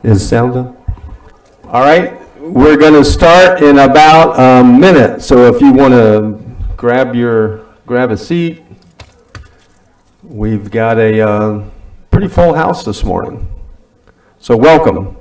Is sound done? All right, we're going to start in about a minute. So if you want to grab a seat, we've got a pretty full house this morning. So welcome.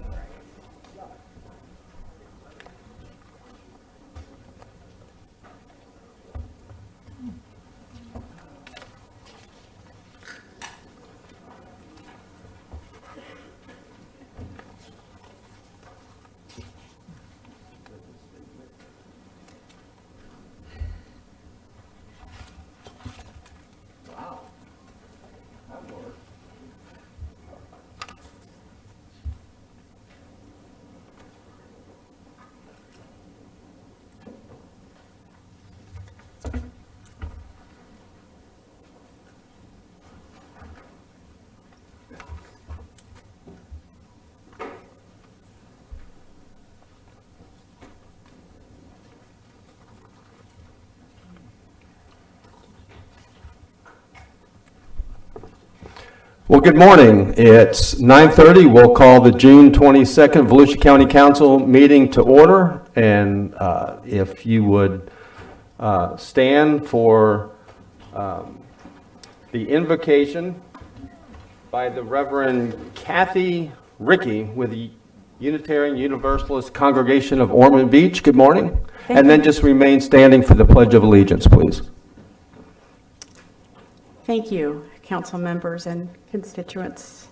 Well, good morning. It's 9:30. We'll call the June 22nd Volusia County Council meeting to order. And if you would stand for the invocation by the Reverend Kathy Rickey with the Unitarian Universalist Congregation of Ormond Beach. Good morning. And then just remain standing for the Pledge of Allegiance, please. Thank you, council members and constituents.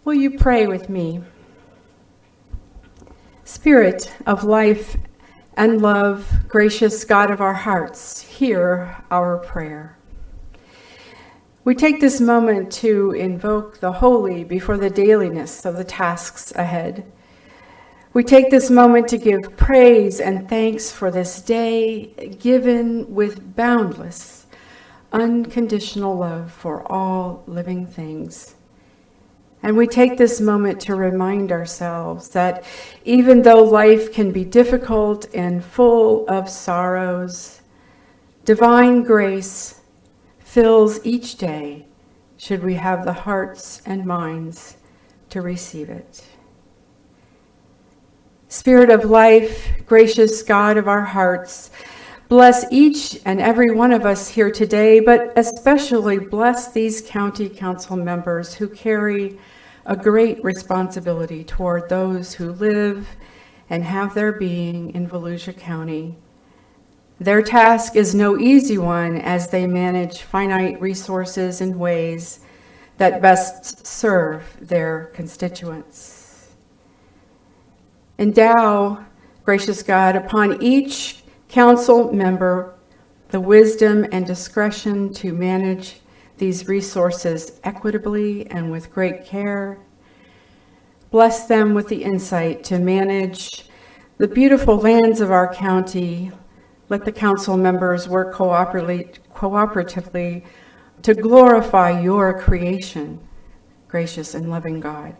Will you pray with me? Spirit of life and love, gracious God of our hearts, hear our prayer. We take this moment to invoke the holy before the dailiness of the tasks ahead. We take this moment to give praise and thanks for this day given with boundless unconditional love for all living things. And we take this moment to remind ourselves that even though life can be difficult and full of sorrows, divine grace fills each day should we have the hearts and minds to receive it. Spirit of life, gracious God of our hearts, bless each and every one of us here today, but especially bless these county council members who carry a great responsibility toward those who live and have their being in Volusia County. Their task is no easy one as they manage finite resources in ways that best serve their constituents. Endow, gracious God, upon each council member the wisdom and discretion to manage these resources equitably and with great care. Bless them with the insight to manage the beautiful lands of our county. Let the council members work cooperatively to glorify your creation, gracious and loving God.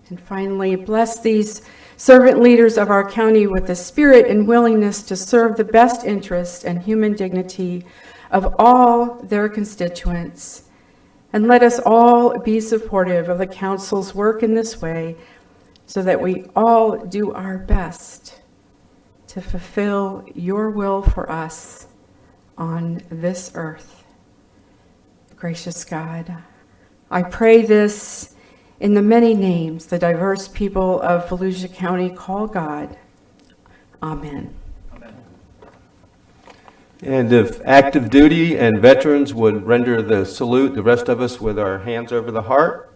And finally, bless these servant leaders of our county with the spirit and willingness to serve the best interest and human dignity of all their constituents. And let us all be supportive of the council's work in this way so that we all do our best to fulfill your will for us on this earth. Gracious God, I pray this in the many names the diverse people of Volusia County call God. Amen. Amen. And if active duty and veterans would render the salute, the rest of us with our hands over the heart.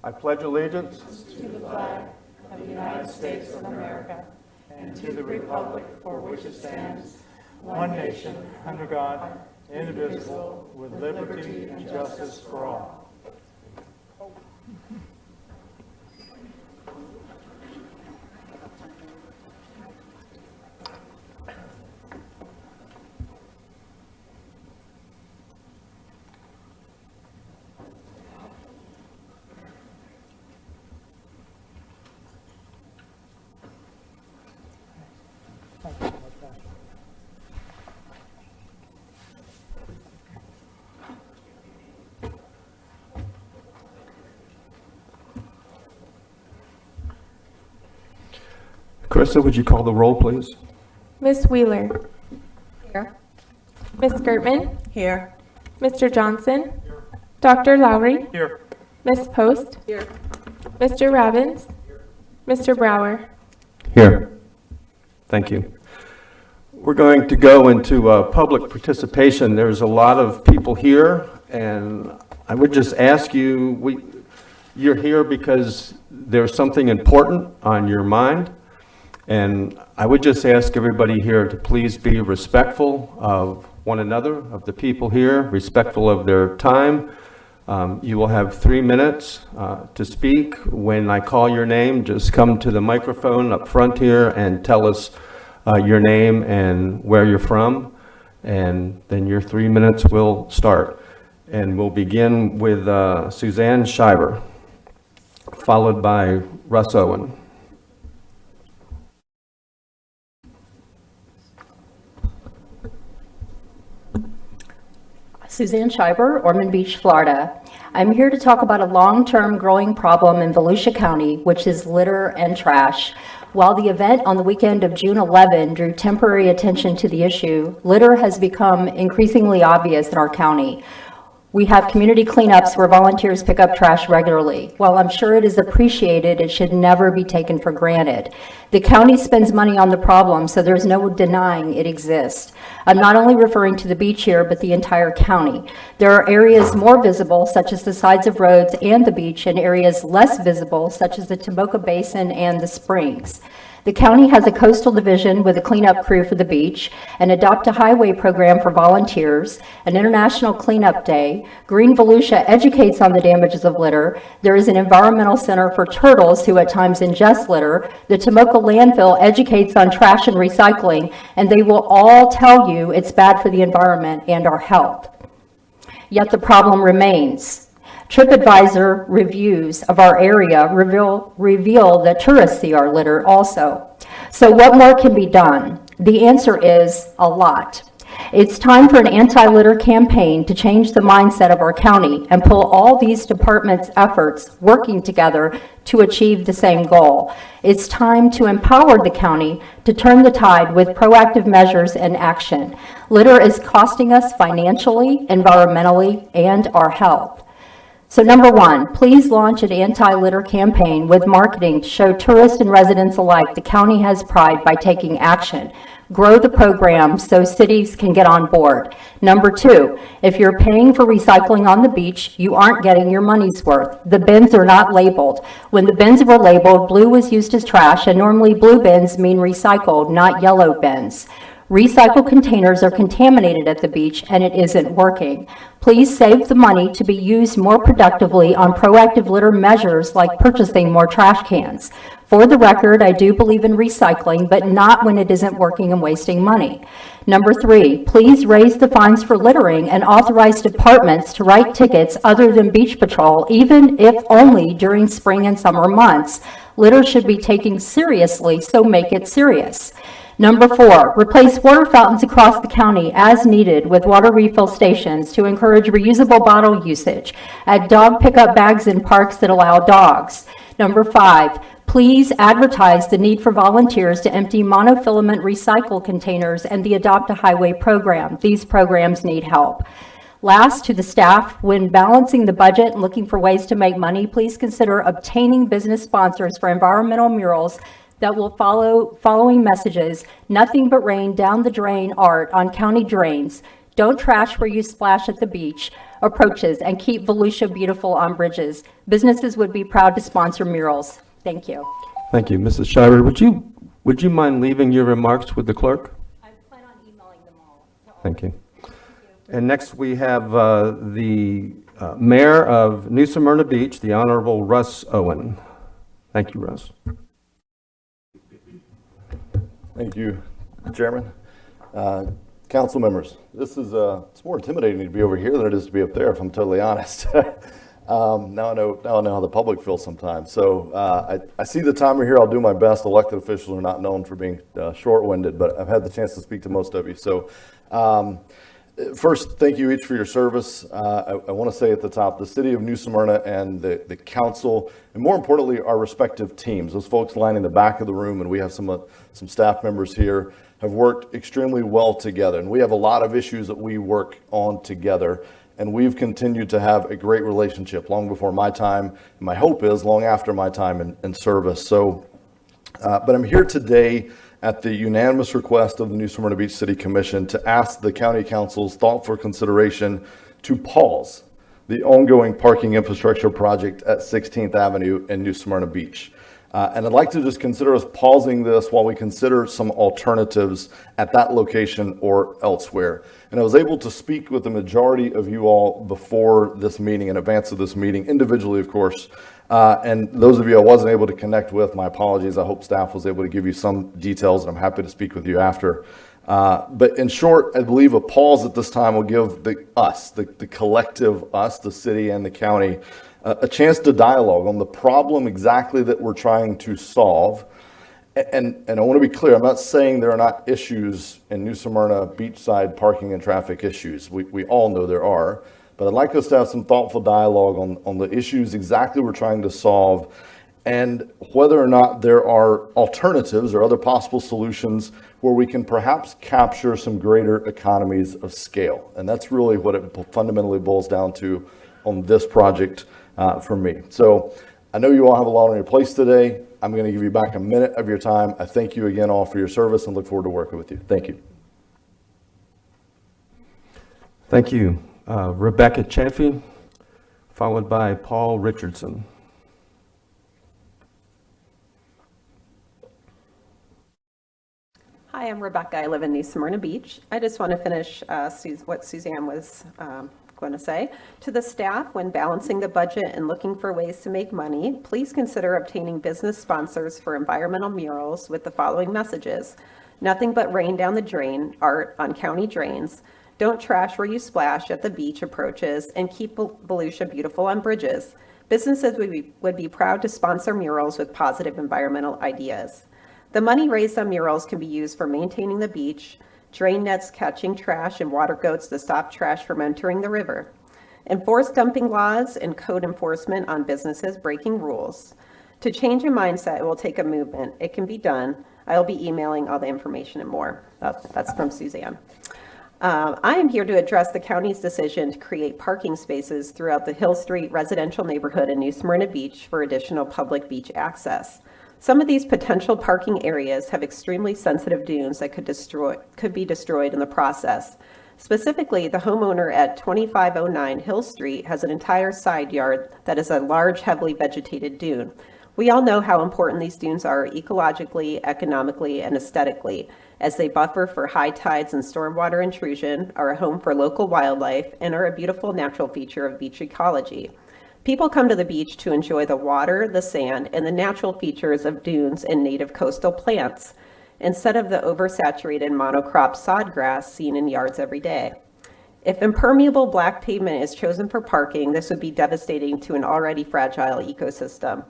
I pledge allegiance to the flag of the United States of America and to the republic for which it stands, one nation, under God, indivisible, with liberty and justice for all. Carissa, would you call the roll, please? Miss Wheeler. Here. Miss Gertman. Here. Mr. Johnson. Dr. Lowry. Here. Miss Post. Here. Mr. Robbins. Mr. Brower. Here. Thank you. We're going to go into public participation. There's a lot of people here, and I would just ask you, you're here because there's something important on your mind, and I would just ask everybody here to please be respectful of one another, of the people here, respectful of their time. You will have 3 minutes to speak. When I call your name, just come to the microphone up front here and tell us your name and where you're from, and then your 3 minutes will start. And we'll begin with Suzanne Schreiber, followed by Russ Owen. Suzanne Schreiber, Ormond Beach, Florida. I'm here to talk about a long-term growing problem in Volusia County, which is litter and trash. While the event on the weekend of June 11 drew temporary attention to the issue, litter has become increasingly obvious in our county. We have community cleanups where volunteers pick up trash regularly. While I'm sure it is appreciated, it should never be taken for granted. The county spends money on the problem, so there's no denying it exists. I'm not only referring to the beach here, but the entire county. There are areas more visible, such as the sides of roads and the beach, and areas less visible, such as the Tomoka Basin and the springs. The county has a coastal division with a cleanup crew for the beach, an Adopt a Highway program for volunteers, an International Cleanup Day. Green Volusia educates on the damages of litter. There is an environmental center for turtles who at times ingest litter. The Tomoka landfill educates on trash and recycling, and they will all tell you it's bad for the environment and our health. Yet the problem remains. TripAdvisor reviews of our area reveal that tourists see our litter also. So what more can be done? The answer is a lot. It's time for an anti-litter campaign to change the mindset of our county and pull all these departments' efforts working together to achieve the same goal. It's time to empower the county to turn the tide with proactive measures and action. Litter is costing us financially, environmentally, and our health. So number one, please launch an anti-litter campaign with marketing to show tourists and residents alike the county has pride by taking action. Grow the program so cities can get on board. Number two, if you're paying for recycling on the beach, you aren't getting your money's worth. The bins are not labeled. When the bins were labeled, blue was used as trash, and normally blue bins mean recycled, not yellow bins. Recycled containers are contaminated at the beach, and it isn't working. Please save the money to be used more productively on proactive litter measures like purchasing more trash cans. For the record, I do believe in recycling, but not when it isn't working and wasting money. Number three, please raise the fines for littering and authorize departments to write tickets other than beach patrol, even if only during spring and summer months. Litter should be taken seriously, so make it serious. Number four, replace water fountains across the county as needed with water refill stations to encourage reusable bottle usage. Add dog pickup bags in parks that allow dogs. Number five, please advertise the need for volunteers to empty monofilament recycle containers and the Adopt a Highway program. These programs need help. Last, to the staff, when balancing the budget and looking for ways to make money, please consider obtaining business sponsors for environmental murals that will following messages: nothing but rain down the drain art on county drains, don't trash where you splash at the beach, approaches, and keep Volusia beautiful on bridges. Businesses would be proud to sponsor murals. Thank you. Thank you. Mrs. Schreiber, would you mind leaving your remarks with the clerk? I plan on emailing them all. Thank you. And next we have the Mayor of New Smyrna Beach, the Honorable Russ Owen. Thank you, Russ. Thank you, Chairman. Council members, this is it's more intimidating to be over here than it is to be up there, if I'm totally honest. Now I know how the public feels sometimes. So I see the timer here. I'll do my best. Elected officials are not known for being short-winded, but I've had the chance to speak to most of you. So First, thank you each for your service. I want to say at the top, the city of New Smyrna and the council, and more importantly, our respective teams, those folks lining the back of the room, and we have some staff members here, have worked extremely well together. And we have a lot of issues that we work on together. And we've continued to have a great relationship long before my time. And my hope is long after my time in service. So, but I'm here today at the unanimous request of the New Smyrna Beach City Commission to ask the County Council's thoughtful consideration to pause the ongoing parking infrastructure project at 16th Avenue in New Smyrna Beach. And I'd like to just consider us pausing this while we consider some alternatives at that location or elsewhere. And I was able to speak with the majority of you all before this meeting, in advance of this meeting, individually, of course. And those of you I wasn't able to connect with, my apologies. I hope staff was able to give you some details, and I'm happy to speak with you after. But in short, I believe a pause at this time will give the collective us, the city and the county, a chance to dialogue on the problem exactly that we're trying to solve. And I want to be clear, I'm not saying there are not issues in New Smyrna beachside parking and traffic issues. We all know there are. But I'd like us to have some thoughtful dialogue on the issues exactly we're trying to solve, and whether or not there are alternatives or other possible solutions where we can perhaps capture some greater economies of scale. And that's really what it fundamentally boils down to on this project for me. So I know you all have a lot on your place today. I'm going to give you back a minute of your time. I thank you again all for your service and look forward to working with you. Thank you. Thank you. Rebecca Chaffee, followed by Paul Richardson. Hi, I'm Rebecca. I live in New Smyrna Beach. I just want to finish what Suzanne was going to say. To the staff, when balancing the budget and looking for ways to make money, please consider obtaining business sponsors for environmental murals with the following messages. Nothing but rain down the drain, art on county drains. Don't trash where you splash at the beach approaches, and keep Volusia beautiful on bridges. Businesses would be proud to sponsor murals with positive environmental ideas. The money raised on murals can be used for maintaining the beach, drain nets catching trash, and water goats to stop trash from entering the river. Enforce dumping laws and code enforcement on businesses breaking rules. To change a mindset, it will take a movement. It can be done. I'll be emailing all the information and more. That's from Suzanne. I am here to address the county's decision to create parking spaces throughout the Hill Street residential neighborhood in New Smyrna Beach for additional public beach access. Some of these potential parking areas have extremely sensitive dunes that could be destroyed in the process. Specifically, the homeowner at 2509 Hill Street has an entire side yard that is a large, heavily vegetated dune. We all know how important these dunes are ecologically, economically, and aesthetically, as they buffer for high tides and stormwater intrusion, are a home for local wildlife, and are a beautiful natural feature of beach ecology. People come to the beach to enjoy the water, the sand, and the natural features of dunes and native coastal plants, instead of the oversaturated monocrop sod grass seen in yards every day. If impermeable black pavement is chosen for parking, this would be devastating to an already fragile ecosystem.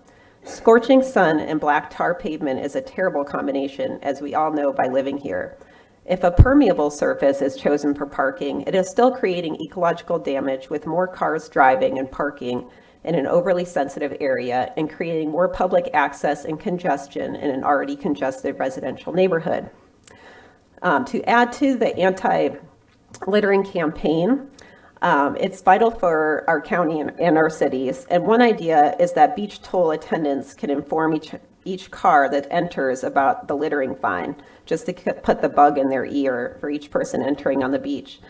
Scorching sun and black tar pavement is a terrible combination, as we all know by living here. If a permeable surface is chosen for parking, it is still creating ecological damage with more cars driving and parking in an overly sensitive area and creating more public access and congestion in an already congested residential neighborhood. To add to the anti-littering campaign, it's vital for our county and our cities. And one idea is that beach toll attendants can inform each car that enters about the littering fine, just to put the bug in their ear for each person entering on the beach.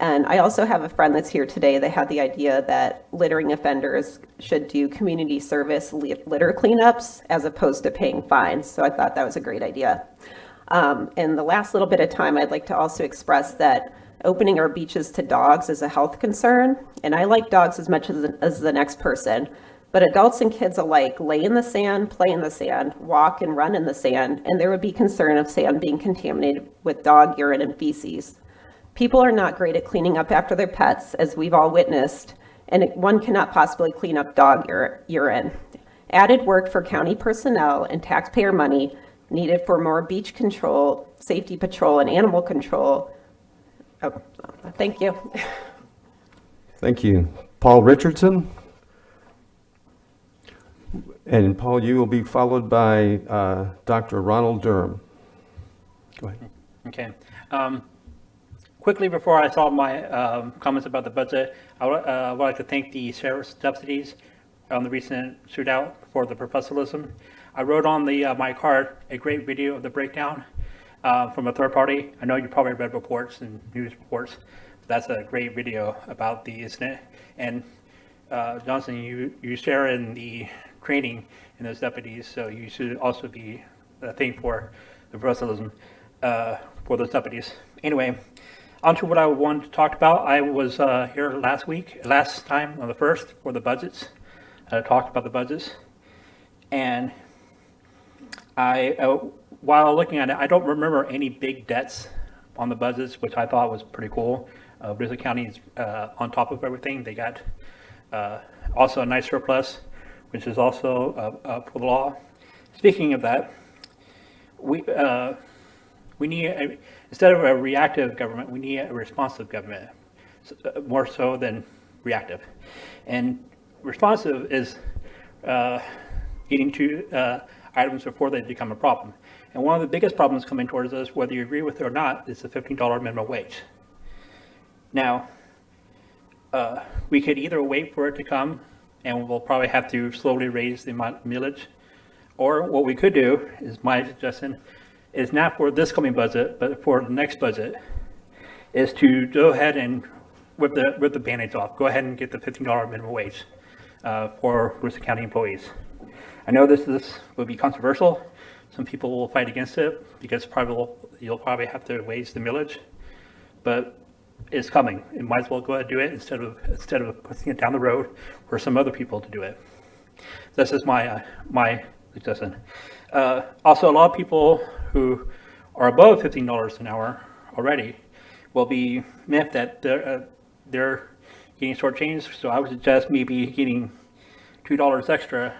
And I also have a friend that's here today that had the idea that littering offenders should do community service litter cleanups as opposed to paying fines. So I thought that was a great idea. In the last little bit of time, I'd like to also express that opening our beaches to dogs is a health concern. And I like dogs as much as the next person. But adults and kids alike lay in the sand, play in the sand, walk and run in the sand, and there would be concern of sand being contaminated with dog urine and feces. People are not great at cleaning up after their pets, as we've all witnessed, and one cannot possibly clean up dog urine. Added work for county personnel and taxpayer money needed for more beach control, safety patrol, and animal control Oh, thank you. Thank you. Paul Richardson? And Paul, you will be followed by Dr. Ronald Durham. Go ahead. Okay. Quickly, before I saw my comments about the budget, I would like to thank the sheriff's deputies on the recent shootout for the professionalism. I wrote on my card a great video of the breakdown from a third party. I know you probably read reports and news reports, but that's a great video about the incident. And Johnson, you share in the training in those deputies, so you should also be a thing for the professionalism for those deputies. Anyway, on to what I wanted to talk about. I was here last time on the 1st for the budgets. I talked about the budgets. And while looking at it, I don't remember any big debts on the budgets, which I thought was pretty cool. Volusia County is on top of everything. They got also a nice surplus, which is also for the law. Speaking of that, we need, instead of a reactive government, we need a responsive government, more so than reactive. And responsive is getting to items before they become a problem. And one of the biggest problems coming towards us, whether you agree with it or not, is the $15 minimum wage. Now, we could either wait for it to come, and we'll probably have to slowly raise the millage, or what we could do, is my suggestion, is not for this coming budget, but for the next budget, is to go ahead and rip the Band-Aids off. Go ahead and get the $15 minimum wage for Volusia County employees. I know this will be controversial. Some people will fight against it because you'll probably have to raise the millage, but it's coming. You might as well go ahead and do it instead of pushing it down the road for some other people to do it. This is my suggestion. Also, a lot of people who are above $15 an hour already will be miffed that they're getting shortchanged. So I would suggest maybe getting $2 extra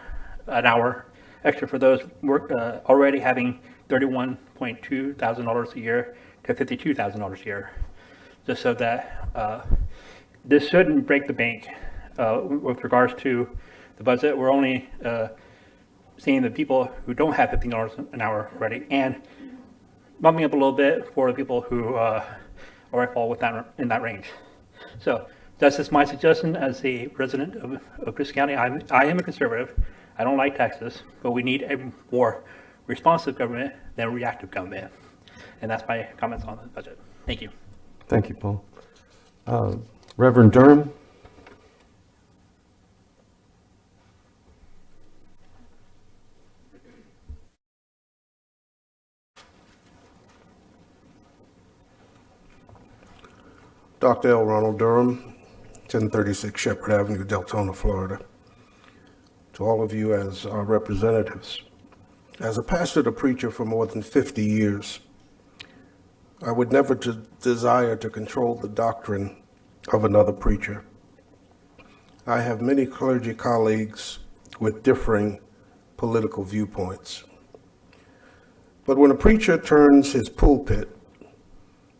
an hour extra for those already having $31.2 thousand a year to $52,000 a year, just so that this shouldn't break the bank with regards to the budget. We're only seeing the people who don't have $15 an hour already, and bumping up a little bit for the people who already fall in that range. So that's just my suggestion as a resident of Volusia County. I am a conservative. I don't like taxes, but we need a more responsive government than reactive government. And that's my comments on the budget. Thank you. Thank you, Paul. Reverend Durham? Dr. L. Ronald Durham, 1036 Shepherd Avenue, Deltona, Florida. To all of you as our representatives, as a pastor and preacher for more than 50 years, I would never desire to control the doctrine of another preacher. I have many clergy colleagues with differing political viewpoints. But when a preacher turns his pulpit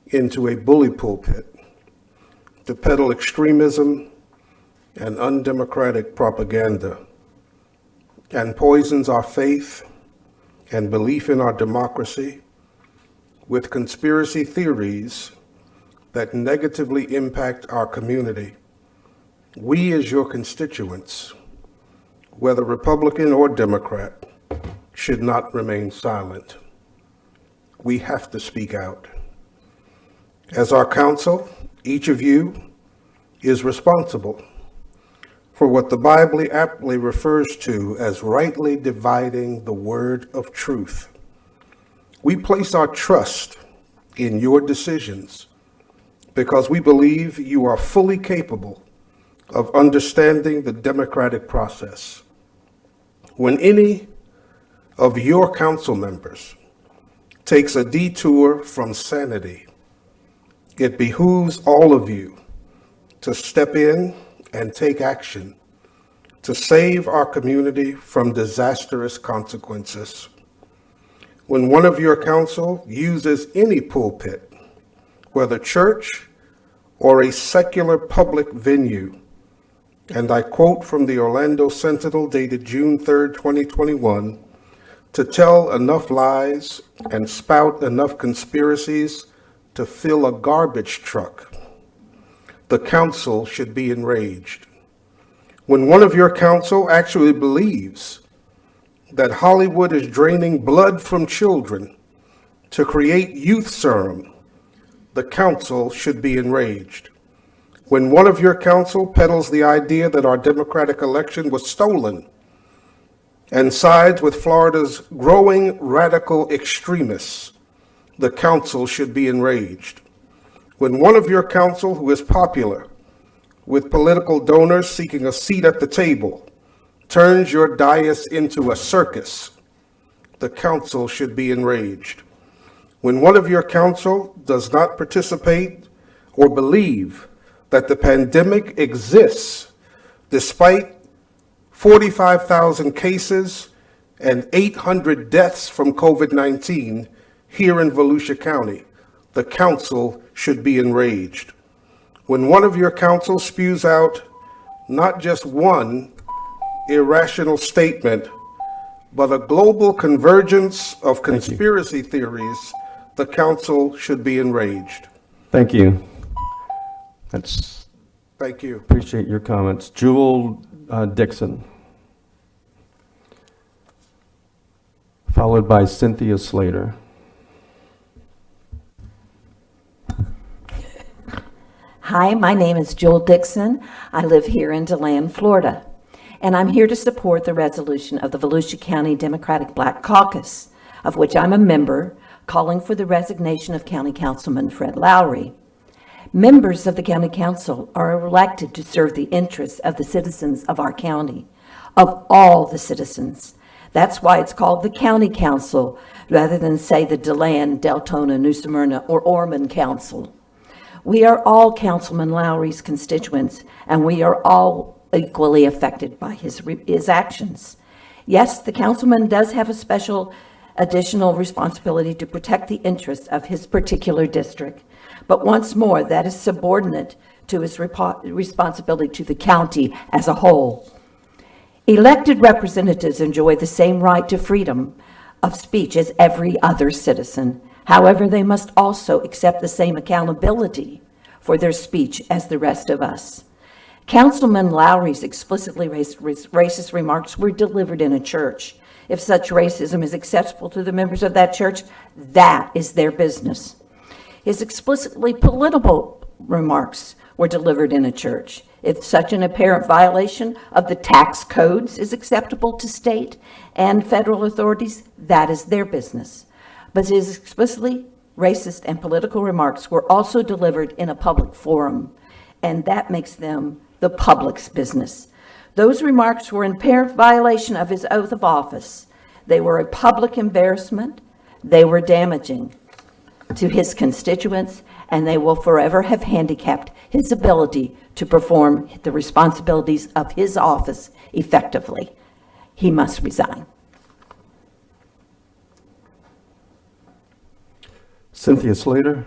into a bully pulpit to peddle extremism and undemocratic propaganda, and poisons our faith and belief in our democracy with conspiracy theories that negatively impact our community, we as your constituents, whether Republican or Democrat, should not remain silent. We have to speak out. As our council, each of you is responsible for what the Bible aptly refers to as rightly dividing the word of truth. We place our trust in your decisions because we believe you are fully capable of understanding the democratic process. When any of your council members takes a detour from sanity, it behooves all of you to step in and take action to save our community from disastrous consequences. When one of your council uses any pulpit, whether church, or a secular public venue, and I quote from the Orlando Sentinel dated June 3rd, 2021, to tell enough lies and spout enough conspiracies to fill a garbage truck, the council should be enraged. When one of your council actually believes that Hollywood is draining blood from children to create youth serum, the council should be enraged. When one of your council peddles the idea that our democratic election was stolen and sides with Florida's growing radical extremists, the council should be enraged. When one of your council who is popular with political donors seeking a seat at the table turns your dais into a circus, the council should be enraged. When one of your council does not participate or believe that the pandemic exists despite 45,000 cases and 800 deaths from COVID-19 here in Volusia County, the council should be enraged. When one of your council spews out not just one irrational statement, but a global convergence of conspiracy theories, the council should be enraged. Thank you. Thank you. Appreciate your comments. Jewel Dixon. Followed by Cynthia Slater. Hi, my name is Jewel Dixon. I live here in DeLand, Florida, and I'm here to support the resolution of the Volusia County Democratic Black Caucus, of which I'm a member, calling for the resignation of County Councilman Fred Lowry. Members of the County Council are elected to serve the interests of the citizens of our county, of all the citizens. That's why it's called the County Council, rather than, say, the DeLand, Deltona, New Smyrna, or Ormond Council. We are all Councilman Lowry's constituents, and we are all equally affected by his actions. Yes, the councilman does have a special additional responsibility to protect the interests of his particular district. But once more, that is subordinate to his responsibility to the county as a whole. Elected representatives enjoy the same right to freedom of speech as every other citizen. However, they must also accept the same accountability for their speech as the rest of us. Councilman Lowry's explicitly racist remarks were delivered in a church. If such racism is acceptable to the members of that church, that is their business. His explicitly political remarks were delivered in a church. If such an apparent violation of the tax codes is acceptable to state and federal authorities, that is their business. But his explicitly racist and political remarks were also delivered in a public forum, and that makes them the public's business. Those remarks were in apparent violation of his oath of office. They were a public embarrassment. They were damaging to his constituents, and they will forever have handicapped his ability to perform the responsibilities of his office effectively. He must resign. Cynthia Slater.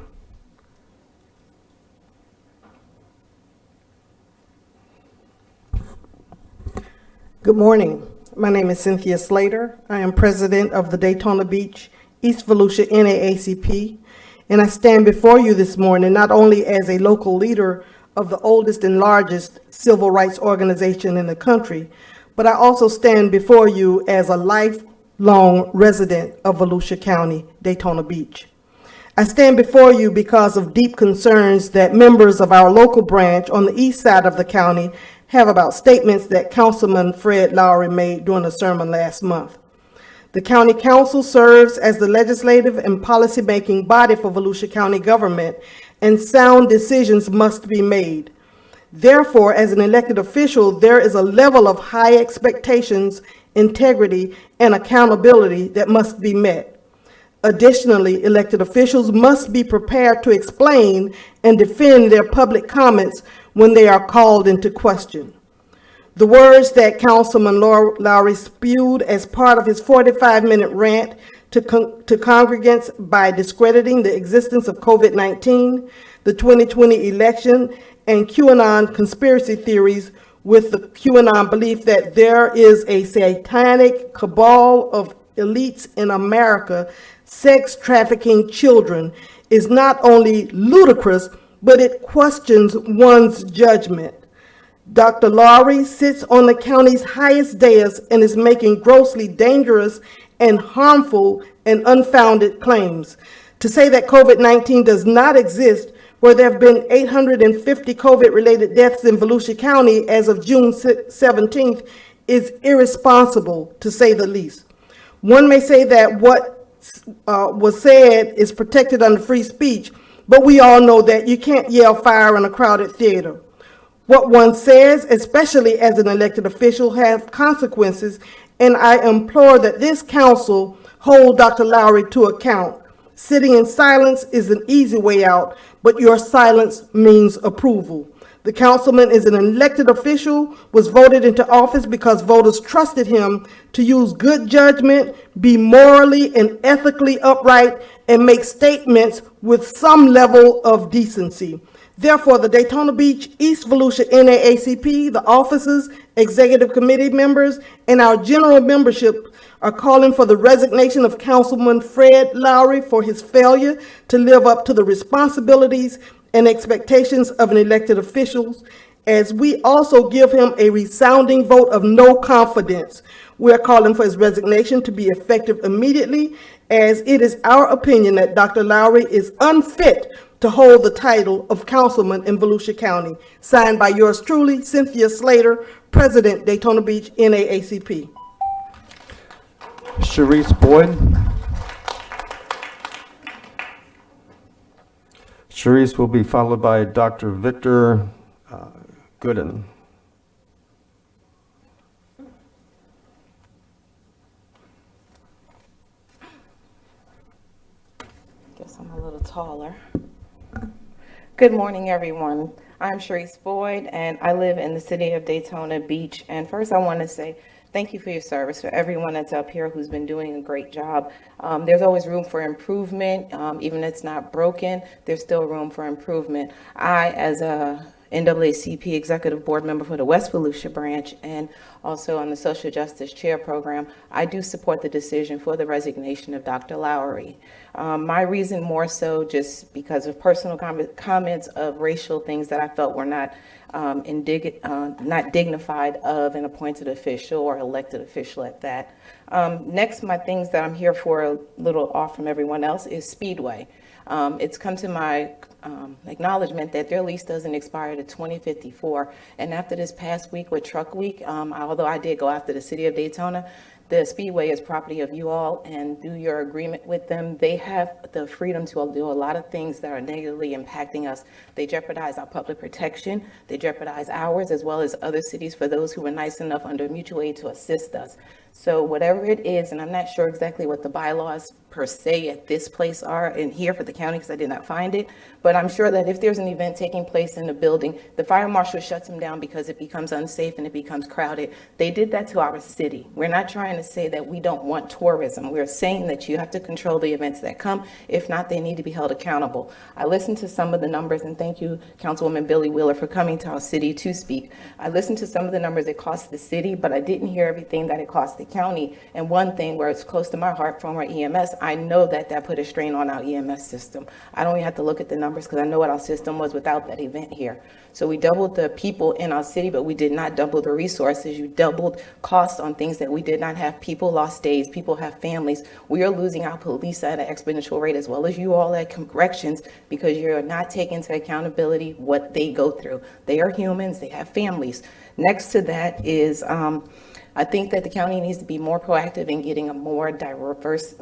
Good morning. My name is Cynthia Slater. I am president of the Daytona Beach East Volusia NAACP, and I stand before you this morning not only as a local leader of the oldest and largest civil rights organization in the country, but I also stand before you as a lifelong resident of Volusia County, Daytona Beach. I stand before you because of deep concerns that members of our local branch on the east side of the county have about statements that Councilman Fred Lowry made during a sermon last month. The County Council serves as the legislative and policymaking body for Volusia County government, and sound decisions must be made. Therefore, as an elected official, there is a level of high expectations, integrity, and accountability that must be met. Additionally, elected officials must be prepared to explain and defend their public comments when they are called into question. The words that Councilman Lowry spewed as part of his 45-minute rant to congregants by discrediting the existence of COVID-19, the 2020 election, and QAnon conspiracy theories with the QAnon belief that there is a satanic cabal of elites in America sex trafficking children is not only ludicrous, but it questions one's judgment. Dr. Lowry sits on the county's highest dais and is making grossly dangerous and harmful and unfounded claims. To say that COVID-19 does not exist, where there have been 850 COVID-related deaths in Volusia County as of June 17th, is irresponsible, to say the least. One may say that what was said is protected under free speech, but we all know that you can't yell fire in a crowded theater. What one says, especially as an elected official, has consequences, and I implore that this council hold Dr. Lowry to account. Sitting in silence is an easy way out, but your silence means approval. The councilman is an elected official, was voted into office because voters trusted him to use good judgment, be morally and ethically upright, and make statements with some level of decency. Therefore, the Daytona Beach, East Volusia NAACP, the officers, executive committee members, and our general membership are calling for the resignation of Councilman Fred Lowry for his failure to live up to the responsibilities and expectations of an elected official, as we also give him a resounding vote of no confidence. We are calling for his resignation to be effective immediately, as it is our opinion that Dr. Lowry is unfit to hold the title of councilman in Volusia County. Signed by yours truly, Cynthia Slater, President, Daytona Beach NAACP. Sharice Boyd. Sharice will be followed by Dr. Victor Gooden. Guess I'm a little taller. Good morning, everyone. I'm Sharice Boyd, and I live in the city of Daytona Beach. And first, I want to say thank you for your service, for everyone that's up here who's been doing a great job. There's always room for improvement. Even if it's not broken, there's still room for improvement. I, as a NAACP Executive Board member for the West Volusia branch and also on the Social Justice Chair Program, I do support the decision for the resignation of Dr. Lowry. My reason more so just because of personal comments of racial things that I felt were not not dignified of an appointed official or elected official at that. Next, my things that I'm here for, a little off from everyone else, is Speedway. It's come to my acknowledgement that their lease doesn't expire to 2054. And after this past week with Truck Week, although I did go after the city of Daytona, the Speedway is property of you all, and through your agreement with them, they have the freedom to do a lot of things that are negatively impacting us. They jeopardize our public protection. They jeopardize ours as well as other cities for those who were nice enough under mutual aid to assist us. So whatever it is, and I'm not sure exactly what the bylaws per se at this place are in here for the county because I did not find it, but I'm sure that if there's an event taking place in the building, the fire marshal shuts them down because it becomes unsafe and it becomes crowded. They did that to our city. We're not trying to say that we don't want tourism. We're saying that you have to control the events that come. If not, they need to be held accountable. I listened to some of the numbers, and thank you, Councilwoman Billy Wheeler, for coming to our city to speak. I listened to some of the numbers it cost the city, but I didn't hear everything that it cost the county. And one thing where it's close to my heart from our EMS, I know that put a strain on our EMS system. I don't even have to look at the numbers because I know what our system was without that event here. So we doubled the people in our city, but we did not double the resources. You doubled costs on things that we did not have. People lost days. People have families. We are losing our police at an exponential rate, as well as you all at corrections, because you're not taking into accountability what they go through. They are humans. They have families. Next to that is I think that the county needs to be more proactive in getting a more diverse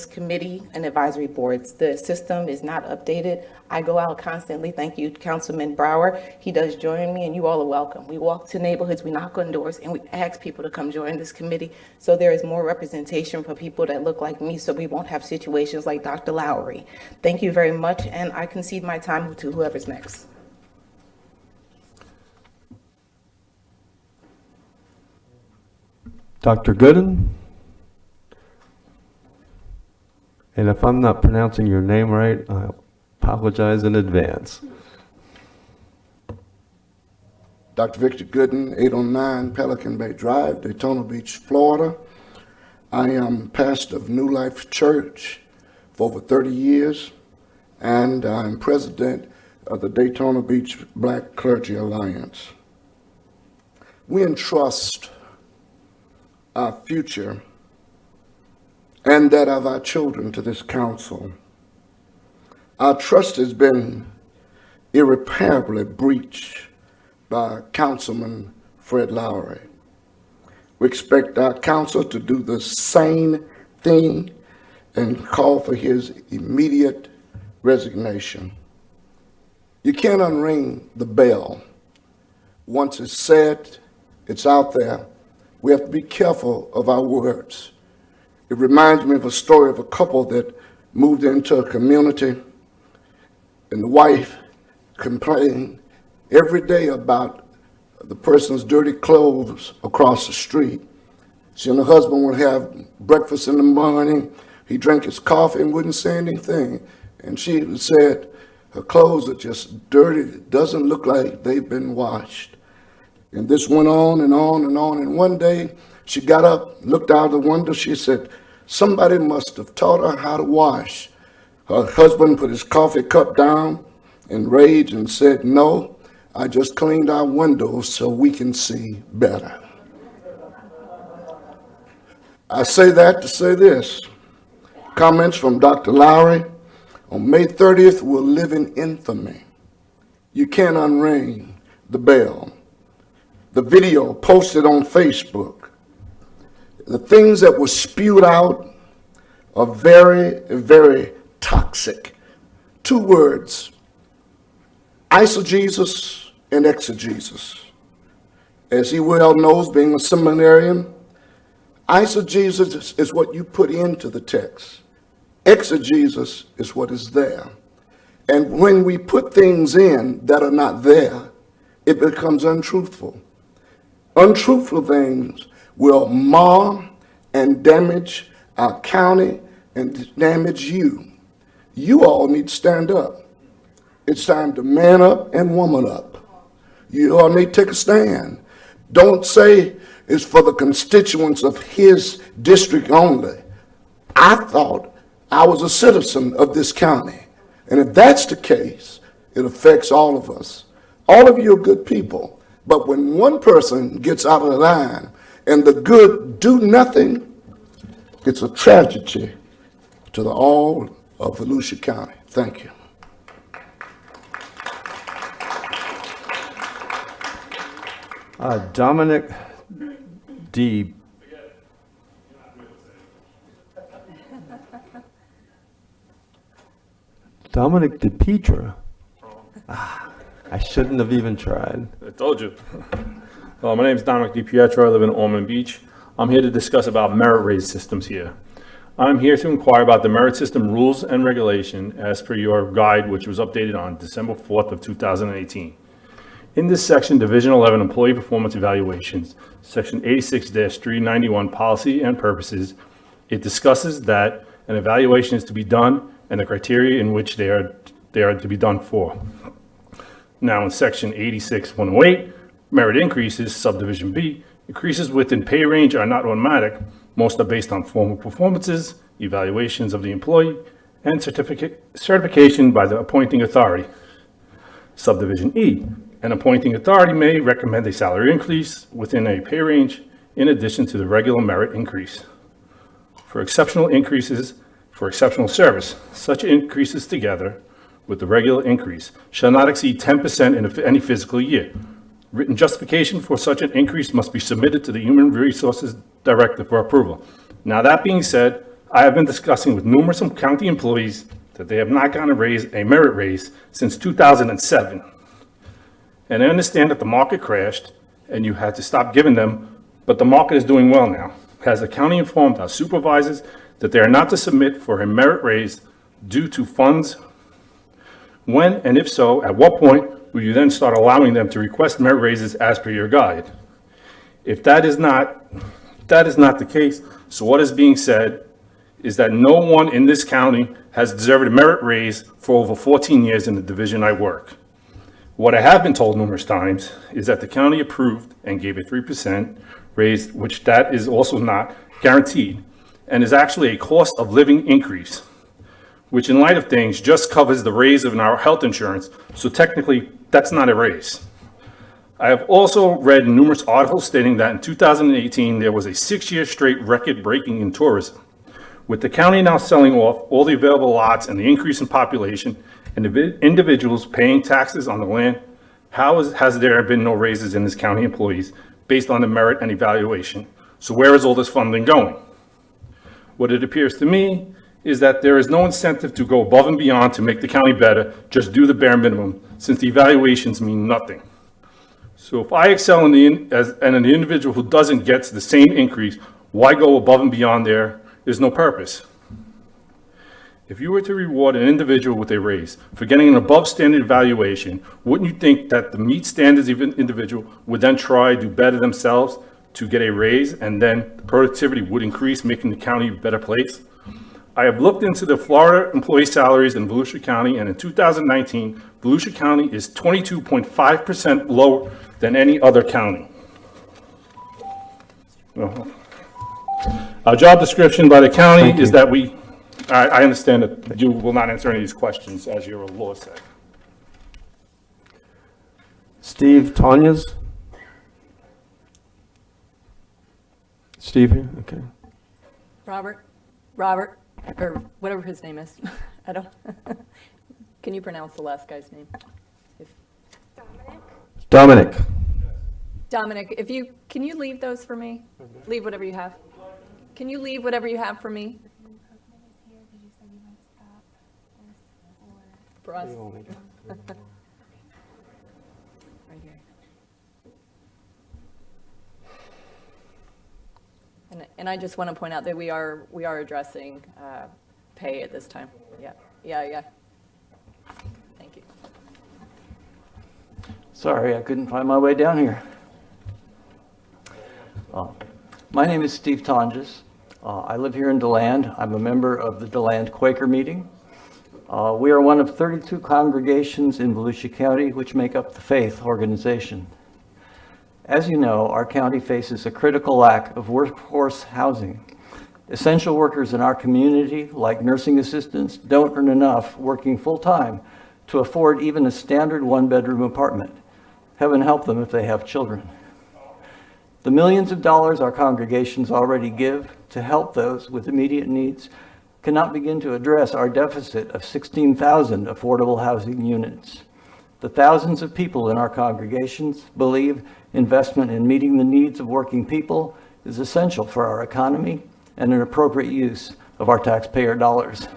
committee and advisory boards. The system is not updated. I go out constantly. Thank you, Councilman Brower. He does join me, and you all are welcome. We walk to neighborhoods, we knock on doors, and we ask people to come join this committee so there is more representation for people that look like me so we won't have situations like Dr. Lowry. Thank you very much, and I concede my time to whoever's next. Dr. Gooden. And if I'm not pronouncing your name right, I apologize in advance. Dr. Victor Gooden, 809 Pelican Bay Drive, Daytona Beach, Florida. I am pastor of New Life Church for over 30 years, and I'm president of the Daytona Beach Black Clergy Alliance. We entrust our future and that of our children to this council. Our trust has been irreparably breached by Councilman Fred Lowry. We expect our council to do the same thing and call for his immediate resignation. You can't unring the bell. Once it's said, it's out there. We have to be careful of our words. It reminds me of a story of a couple that moved into a community, and the wife complained every day about the person's dirty clothes across the street. She and her husband would have breakfast in the morning. He drank his coffee and wouldn't say anything. And she said, her clothes are just dirty. It doesn't look like they've been washed. And this went on and on and on. And one day she got up, looked out the window. She said, somebody must have taught her how to wash. Her husband put his coffee cup down in rage and said, no, I just cleaned our windows so we can see better. I say that to say this. Comments from Dr. Lowry. On May 30th, we'll live in infamy. You can't unring the bell. The video posted on Facebook. The things that were spewed out are very, very toxic. 2 words, eisegesis and exegesis. As he well knows, being a seminarian, eisegesis is what you put into the text. Exegesis is what is there. And when we put things in that are not there, it becomes untruthful. Untruthful things will mar and damage our county and damage you. You all need to stand up. It's time to man up and woman up. You all need to take a stand. Don't say it's for the constituents of his district only. I thought I was a citizen of this county. And if that's the case, it affects all of us. All of you are good people. But when one person gets out of the line and the good do nothing, it's a tragedy to the all of Volusia County. Thank you. Dominic D. Dominic DePietra. I shouldn't have even tried. I told you. My name is Dominic DiPietro. I live in Ormond Beach. I'm here to discuss about merit raise systems here. I'm here to inquire about the merit system rules and regulation as per your guide, which was updated on December 4th of 2018. In this section, Division 11 Employee Performance Evaluations, Section 86-391 Policy and Purposes, it discusses that an evaluation is to be done and the criteria in which they are to be done for. Now in Section 86-108, merit increases, Subdivision B, increases within pay range are not automatic. Most are based on formal performances, evaluations of the employee, and certification by the appointing authority. Subdivision E, an appointing authority may recommend a salary increase within a pay range in addition to the regular merit increase. For exceptional increases for exceptional service, such increases together with the regular increase shall not exceed 10% in any fiscal year. Written justification for such an increase must be submitted to the Human Resources Director for approval. Now that being said, I have been discussing with numerous county employees that they have not gotten a merit raise since 2007. And I understand that the market crashed and you had to stop giving them, but the market is doing well now. Has the county informed our supervisors that they are not to submit for a merit raise due to funds? When, and if so, at what point will you then start allowing them to request merit raises as per your guide? If that is not the case, so what is being said is that no one in this county has deserved a merit raise for over 14 years in the division I work. What I have been told numerous times is that the county approved and gave a 3% raise, which that is also not guaranteed, and is actually a cost of living increase, which in light of things just covers the raise of our health insurance, so technically that's not a raise. I have also read numerous articles stating that in 2018 there was a 6-year straight record breaking in tourism. With the county now selling off all the available lots and the increase in population and individuals paying taxes on the land, has there been no raises in this county employees based on the merit and evaluation? So where is all this funding going? What it appears to me is that there is no incentive to go above and beyond to make the county better, just do the bare minimum, since the evaluations mean nothing. So if I excel and an individual who doesn't get the same increase, why go above and beyond there? There's no purpose. If you were to reward an individual with a raise for getting an above standard evaluation, wouldn't you think that the meet standards of an individual would then try to do better themselves to get a raise, and then productivity would increase, making the county a better place? I have looked into the Florida employee salaries in Volusia County, and in 2019, Volusia County is 22.5% lower than any other county. Our job description by the county is that I understand that you will not answer any of these questions as your law said. Steve Tanyas? Steve here? Okay. Robert, or whatever his name is. I don't. Can you pronounce the last guy's name? Dominic. Dominic, can you leave those for me? Leave whatever you have. Can you leave whatever you have for me? For us. Right here. And I just want to point out that we are addressing pay at this time. Yeah. Thank you. Sorry, I couldn't find my way down here. My name is Steve Tonjes. I live here in DeLand. I'm a member of the DeLand Quaker meeting. We are one of 32 congregations in Volusia County which make up the faith organization. As you know, our county faces a critical lack of workforce housing. Essential workers in our community, like nursing assistants, don't earn enough working full-time to afford even a standard one-bedroom apartment. Heaven help them if they have children. The millions of dollars our congregations already give to help those with immediate needs cannot begin to address our deficit of 16,000 affordable housing units. The thousands of people in our congregations believe investment in meeting the needs of working people is essential for our economy and an appropriate use of our taxpayer dollars.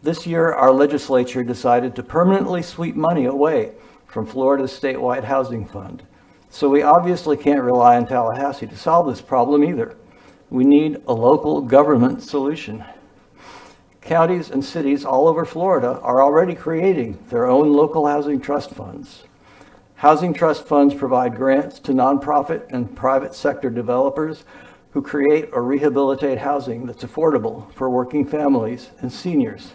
This year, our legislature decided to permanently sweep money away from Florida's statewide housing fund. So we obviously can't rely on Tallahassee to solve this problem either. We need a local government solution. Counties and cities all over Florida are already creating their own local housing trust funds. Housing trust funds provide grants to nonprofit and private sector developers who create or rehabilitate housing that's affordable for working families and seniors.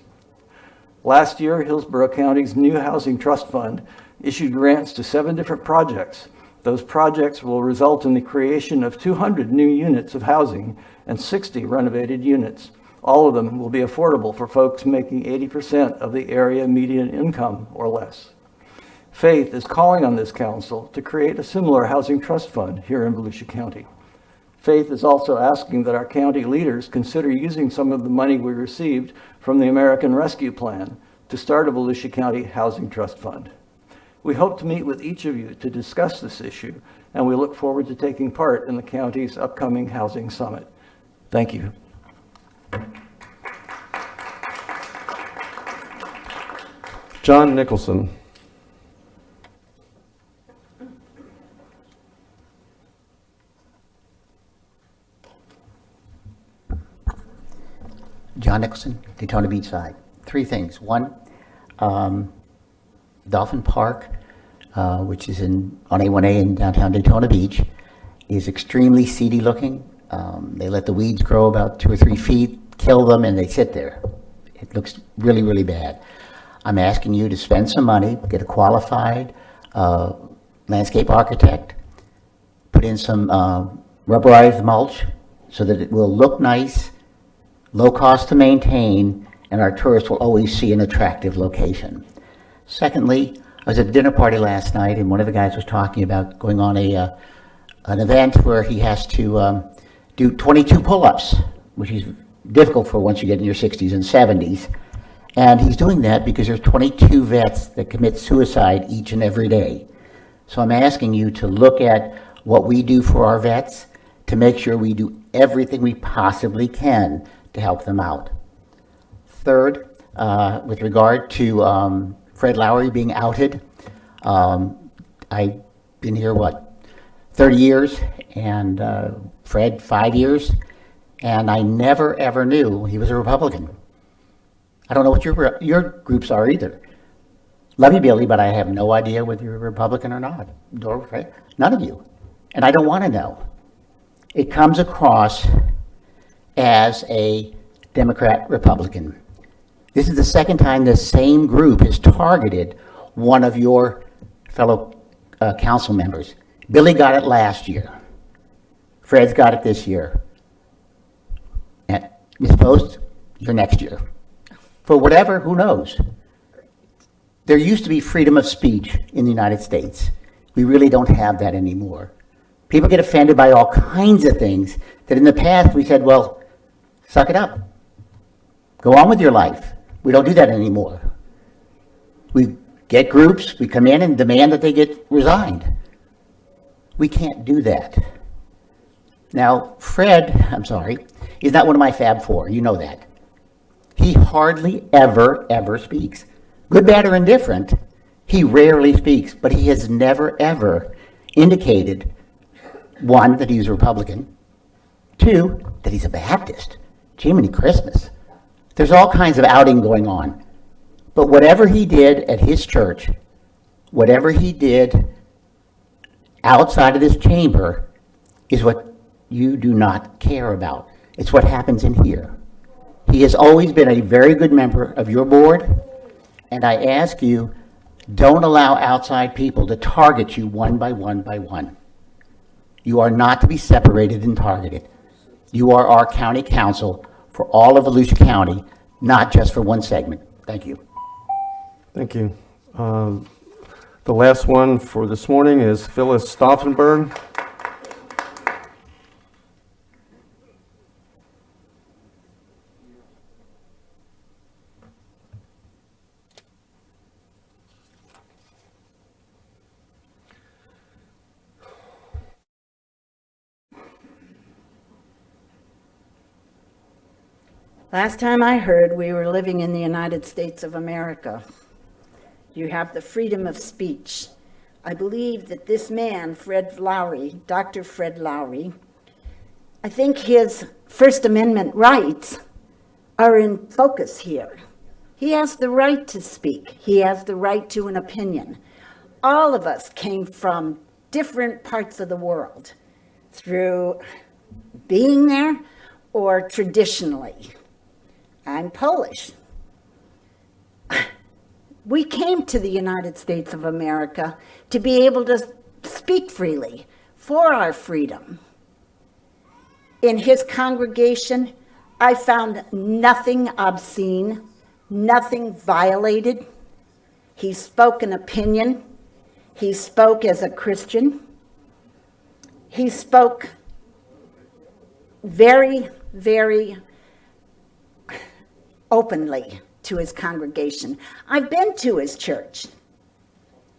Last year, Hillsborough County's new housing trust fund issued grants to 7 different projects. Those projects will result in the creation of 200 new units of housing and 60 renovated units. All of them will be affordable for folks making 80% of the area median income or less. Faith is calling on this council to create a similar housing trust fund here in Volusia County. Faith is also asking that our county leaders consider using some of the money we received from the American Rescue Plan to start a Volusia County Housing Trust Fund. We hope to meet with each of you to discuss this issue, and we look forward to taking part in the county's upcoming housing summit. Thank you. John Nicholson. John Nicholson, Daytona Beach side. 3 things. 1, Dolphin Park, which is on A1A in downtown Daytona Beach, is extremely seedy looking. They let the weeds grow about 2 or 3 feet, kill them, and they sit there. It looks really, really bad. I'm asking you to spend some money, get a qualified landscape architect, put in some rubberized mulch so that it will look nice, low cost to maintain, and our tourists will always see an attractive location. Secondly, I was at a dinner party last night, and one of the guys was talking about going on an event where he has to do 22 pull-ups, which is difficult for once you get in your 60s and 70s. And he's doing that because there's 22 vets that commit suicide each and every day. So I'm asking you to look at what we do for our vets to make sure we do everything we possibly can to help them out. Third, with regard to Fred Lowry being outed, I've been here, 30 years, and Fred, 5 years, and I never ever knew he was a Republican. I don't know what your groups are either. Love you, Billy, but I have no idea whether you're a Republican or not. None of you. And I don't want to know. It comes across as a Democrat-Republican. This is the second time the same group has targeted one of your fellow council members. Billy got it last year. Fred's got it this year. And Ms. Post, you're next year. For whatever, who knows? There used to be freedom of speech in the United States. We really don't have that anymore. People get offended by all kinds of things that in the past we said, well, suck it up. Go on with your life. We don't do that anymore. We get groups, we come in and demand that they get resigned. We can't do that. Now, Fred, I'm sorry, is not one of my Fab Four. You know that. He hardly ever speaks. Good, bad, or indifferent, he rarely speaks, but he has never, ever indicated, one, that he's a Republican, two, that he's a Baptist. Jiminy Christmas. There's all kinds of outing going on. But whatever he did at his church, whatever he did outside of this chamber, is what you do not care about. It's what happens in here. He has always been a very good member of your board, and I ask you, don't allow outside people to target you one by one by one. You are not to be separated and targeted. You are our county council for all of Volusia County, not just for one segment. Thank you. Thank you. The last one for this morning is Phyllis Stauffenberg. Last time I heard, we were living in the United States of America. You have the freedom of speech. I believe that this man, Fred Lowry, Dr. Fred Lowry, I think his First Amendment rights are in focus here. He has the right to speak. He has the right to an opinion. All of us came from different parts of the world through being there or traditionally. I'm Polish. We came to the United States of America to be able to speak freely for our freedom. In his congregation, I found nothing obscene, nothing violated. He spoke an opinion. He spoke as a Christian. He spoke very, very openly to his congregation. I've been to his church.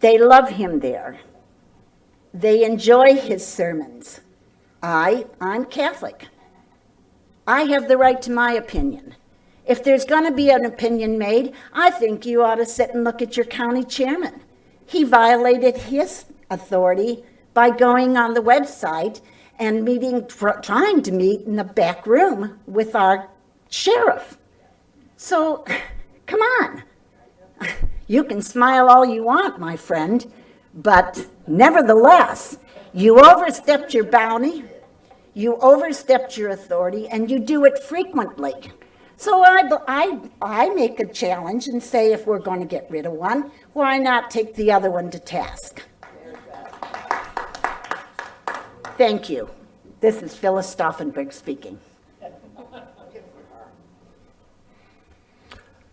They love him there. They enjoy his sermons. I'm Catholic. I have the right to my opinion. If there's going to be an opinion made, I think you ought to sit and look at your county chairman. He violated his authority by going on the website and trying to meet in the back room with our sheriff. So, come on. You can smile all you want, my friend, but nevertheless, you overstepped your bounty. You overstepped your authority and you do it frequently. So I make a challenge and say if we're going to get rid of one, why not take the other one to task? Thank you. This is Phyllis Stauffenberg speaking.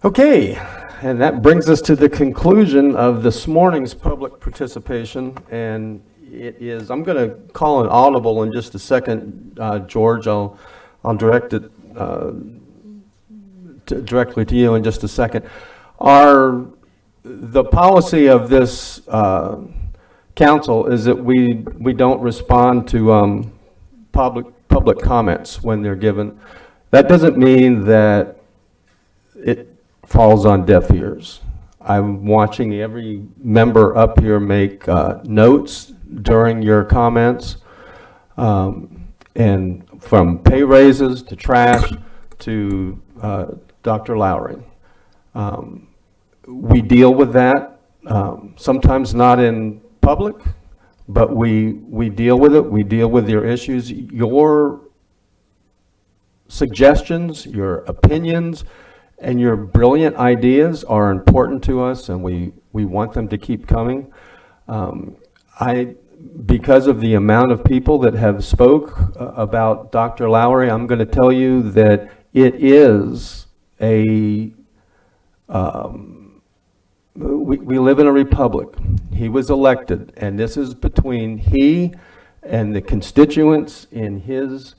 Okay, and that brings us to the conclusion of this morning's public participation, and it is, I'm going to call an audible in just a second, George. I'll direct it directly to you in just a second. The policy of this council is that we don't respond to public comments when they're given. That doesn't mean that it falls on deaf ears. I'm watching every member up here make notes during your comments, and from pay raises to trash to Dr. Lowry. We deal with that, sometimes not in public, but we deal with it. We deal with your issues. Your suggestions, your opinions, and your brilliant ideas are important to us, and we want them to keep coming. Because of the amount of people that have spoke about Dr. Lowry, I'm going to tell you that it is we live in a republic. He was elected, and this is between he and the constituents in his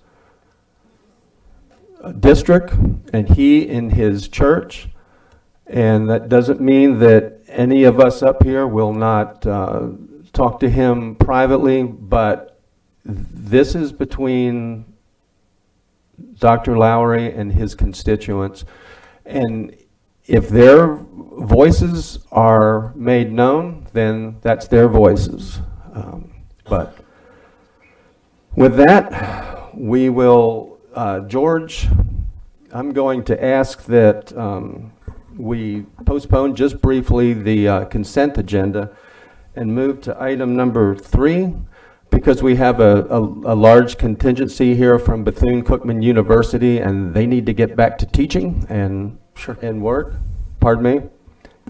district and he in his church. And that doesn't mean that any of us up here will not talk to him privately, but this is between Dr. Lowry and his constituents. And if their voices are made known, then that's their voices. But with that, we will, George, I'm going to ask that we postpone just briefly the consent agenda and move to item number 3, because we have a large contingency here from Bethune-Cookman University, and they need to get back to teaching and work. Pardon me?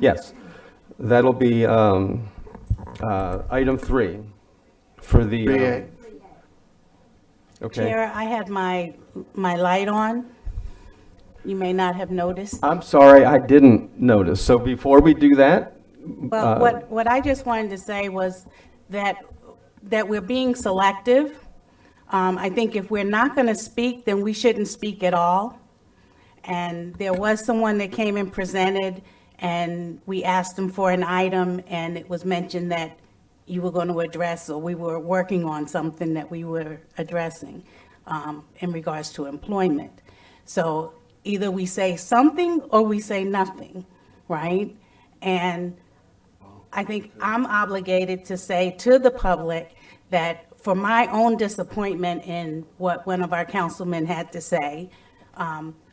Yes. That'll be item 3 for the... Okay. Chair, I had my light on. You may not have noticed. I'm sorry, I didn't notice. So before we do that... Well, what I just wanted to say was that we're being selective. I think if we're not going to speak, then we shouldn't speak at all. And there was someone that came and presented, and we asked them for an item, and it was mentioned that you were going to address, or we were working on something that we were addressing in regards to employment. So either we say something or we say nothing, right? And I think I'm obligated to say to the public that for my own disappointment in what one of our councilmen had to say,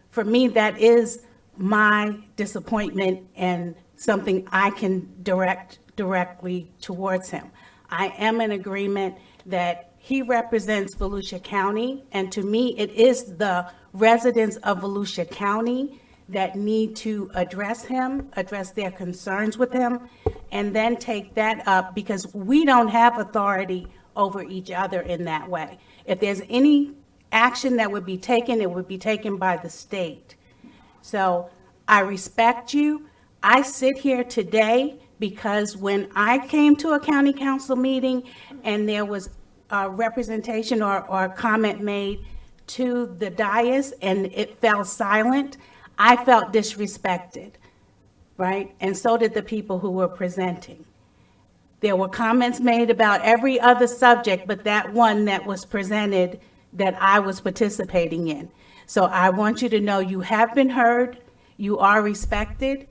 for me, that is my disappointment and something I can direct directly towards him. I am in agreement that he represents Volusia County, and to me, it is the residents of Volusia County that need to address him, address their concerns with him, and then take that up, because we don't have authority over each other in that way. If there's any action that would be taken, it would be taken by the state. So I respect you. I sit here today because when I came to a county council meeting and there was a representation or a comment made to the dais and it fell silent, I felt disrespected, right? And so did the people who were presenting. There were comments made about every other subject, but that one that was presented that I was participating in. So I want you to know you have been heard, you are respected.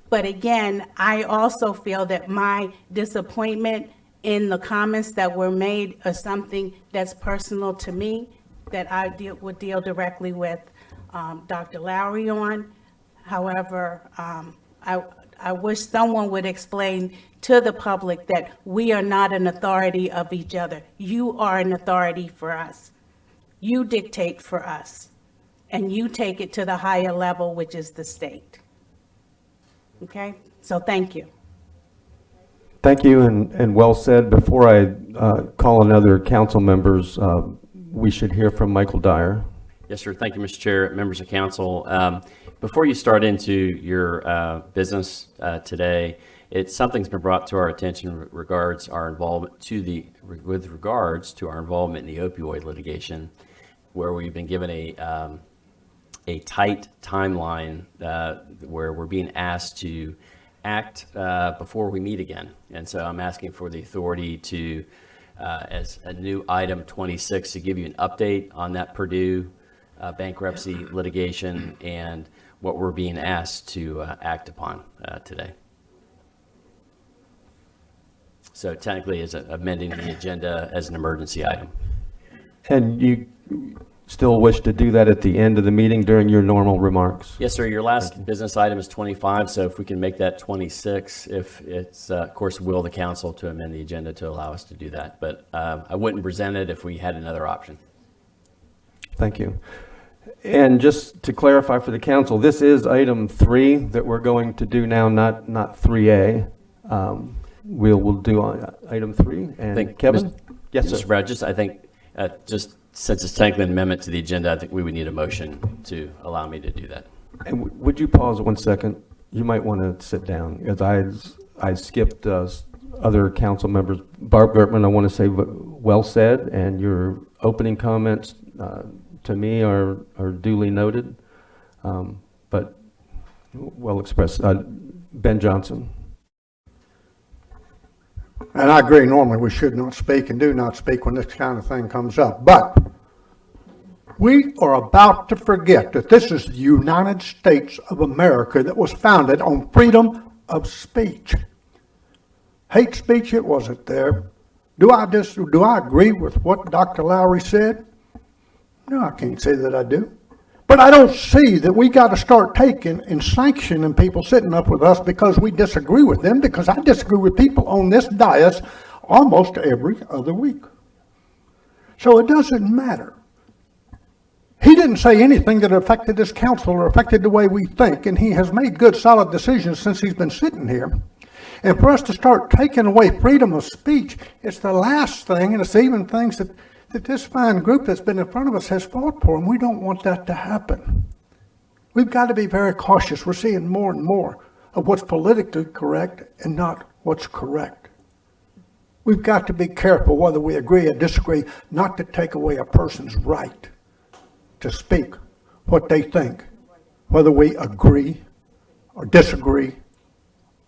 But again, I also feel that my disappointment in the comments that were made are something that's personal to me, that I would deal directly with Dr. Lowry on. However, I wish someone would explain to the public that we are not an authority of each other. You are an authority for us. You dictate for us, and you take it to the higher level, which is the state. Okay? So thank you. Thank you, and well said. Before I call on other council members, we should hear from Michael Dyer. Yes, sir. Thank you, Mr. Chair, members of council. Before you start into your business today, something's been brought to our attention with regards to our involvement in the opioid litigation, where we've been given a tight timeline where we're being asked to act before we meet again. And so I'm asking for the authority to, as a new item 26, to give you an update on that Purdue bankruptcy litigation and what we're being asked to act upon today. So technically, it's amending the agenda as an emergency item. And you still wish to do that at the end of the meeting during your normal remarks? Yes, sir. Your last business item is 25, so if we can make that 26, if it's, of course, will the council to amend the agenda to allow us to do that. But I wouldn't present it if we had another option. Thank you. And just to clarify for the council, this is item 3 that we're going to do now, not 3A. We'll do item 3. And Kevin? Yes, sir. Mr. Brown, I think just since it's technically an amendment to the agenda, I think we would need a motion to allow me to do that. And would you pause 1 second? You might want to sit down, as I skipped other council members. Barb Gertman, I want to say well said, and your opening comments to me are duly noted, but well expressed. Ben Johnson. And I agree, normally we should not speak and do not speak when this kind of thing comes up. But we are about to forget that this is the United States of America that was founded on freedom of speech. Hate speech, it wasn't there. Do I agree with what Dr. Lowry said? No, I can't say that I do. But I don't see that we got to start taking and sanctioning people sitting up with us because we disagree with them, because I disagree with people on this dais almost every other week. So it doesn't matter. He didn't say anything that affected this council or affected the way we think, and he has made good, solid decisions since he's been sitting here. And for us to start taking away freedom of speech, it's the last thing, and it's even things that this fine group that's been in front of us has fought for, and we don't want that to happen. We've got to be very cautious. We're seeing more and more of what's politically correct and not what's correct. We've got to be careful whether we agree or disagree, not to take away a person's right to speak what they think, whether we agree or disagree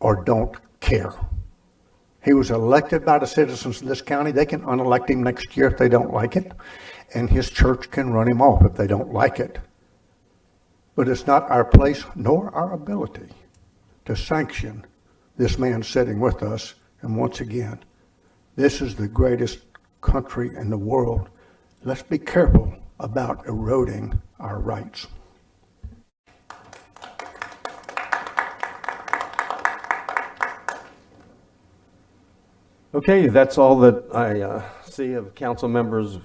or don't care. He was elected by the citizens of this county. They can unelect him next year if they don't like it, and his church can run him off if they don't like it. But it's not our place nor our ability to sanction this man sitting with us. And once again, this is the greatest country in the world. Let's be careful about eroding our rights. Okay, that's all that I see of council members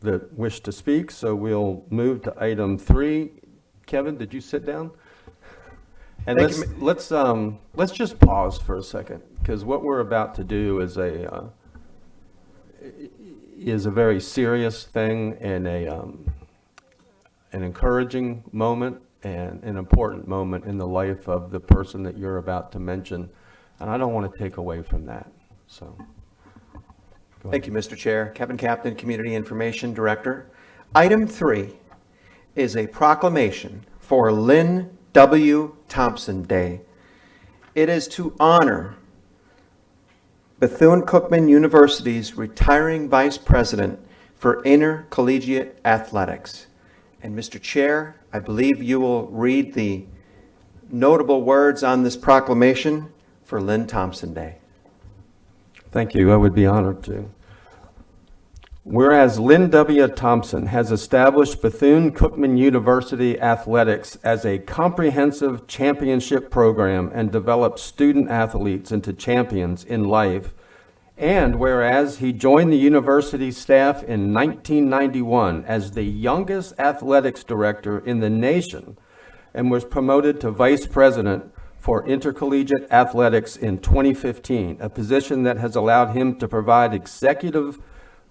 that wish to speak. So we'll move to item 3. Kevin, did you sit down? And let's just pause for a second, because what we're about to do is a very serious thing and an encouraging moment and an important moment in the life of the person that you're about to mention. And I don't want to take away from that. So, thank you, Mr. Chair. Kevin Captain, Community Information Director. Item 3 is a proclamation for Lynn W. Thompson Day. It is to honor Bethune-Cookman University's retiring Vice President for Intercollegiate Athletics. And Mr. Chair, I believe you will read the notable words on this proclamation for Lynn Thompson Day. Thank you. I would be honored to. Whereas Lynn W. Thompson has established Bethune-Cookman University athletics as a comprehensive championship program and developed student athletes into champions in life And whereas he joined the university staff in 1991 as the youngest athletics director in the nation and was promoted to vice president for intercollegiate athletics in 2015, a position that has allowed him to provide executive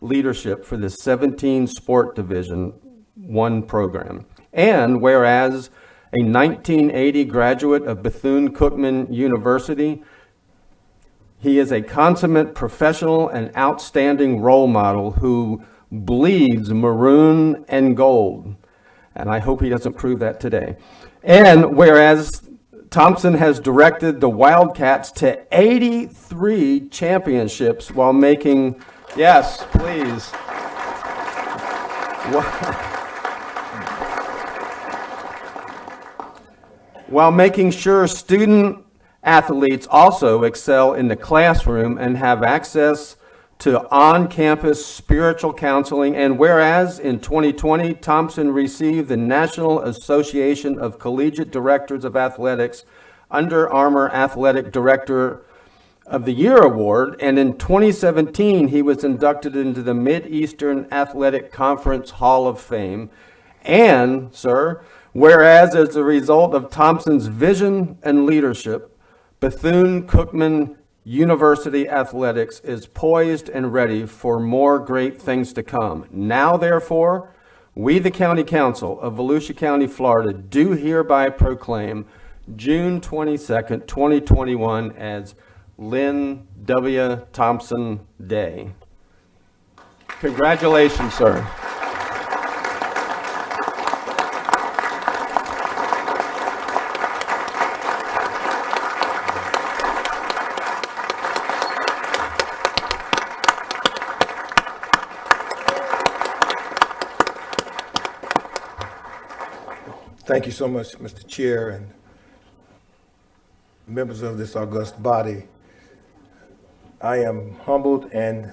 leadership for the 17 sport division 1 program. And whereas a 1980 graduate of Bethune-Cookman University, he is a consummate professional and outstanding role model who bleeds maroon and gold. And I hope he doesn't prove that today. And whereas Thompson has directed the Wildcats to 83 championships while making, yes, please. While making sure student athletes also excel in the classroom and have access to on-campus spiritual counseling. And whereas in 2020, Thompson received the National Association of Collegiate Directors of Athletics Under Armour Athletic Director of the Year Award, and in 2017, he was inducted into the Mid-Eastern Athletic Conference Hall of Fame. And, sir, whereas as a result of Thompson's vision and leadership, Bethune-Cookman University Athletics is poised and ready for more great things to come. Now, therefore, we, the County Council of Volusia County, Florida, do hereby proclaim June 22nd, 2021 as Lynn W. Thompson Day. Congratulations, sir. Thank you so much, Mr. Chair and members of this august body. I am humbled and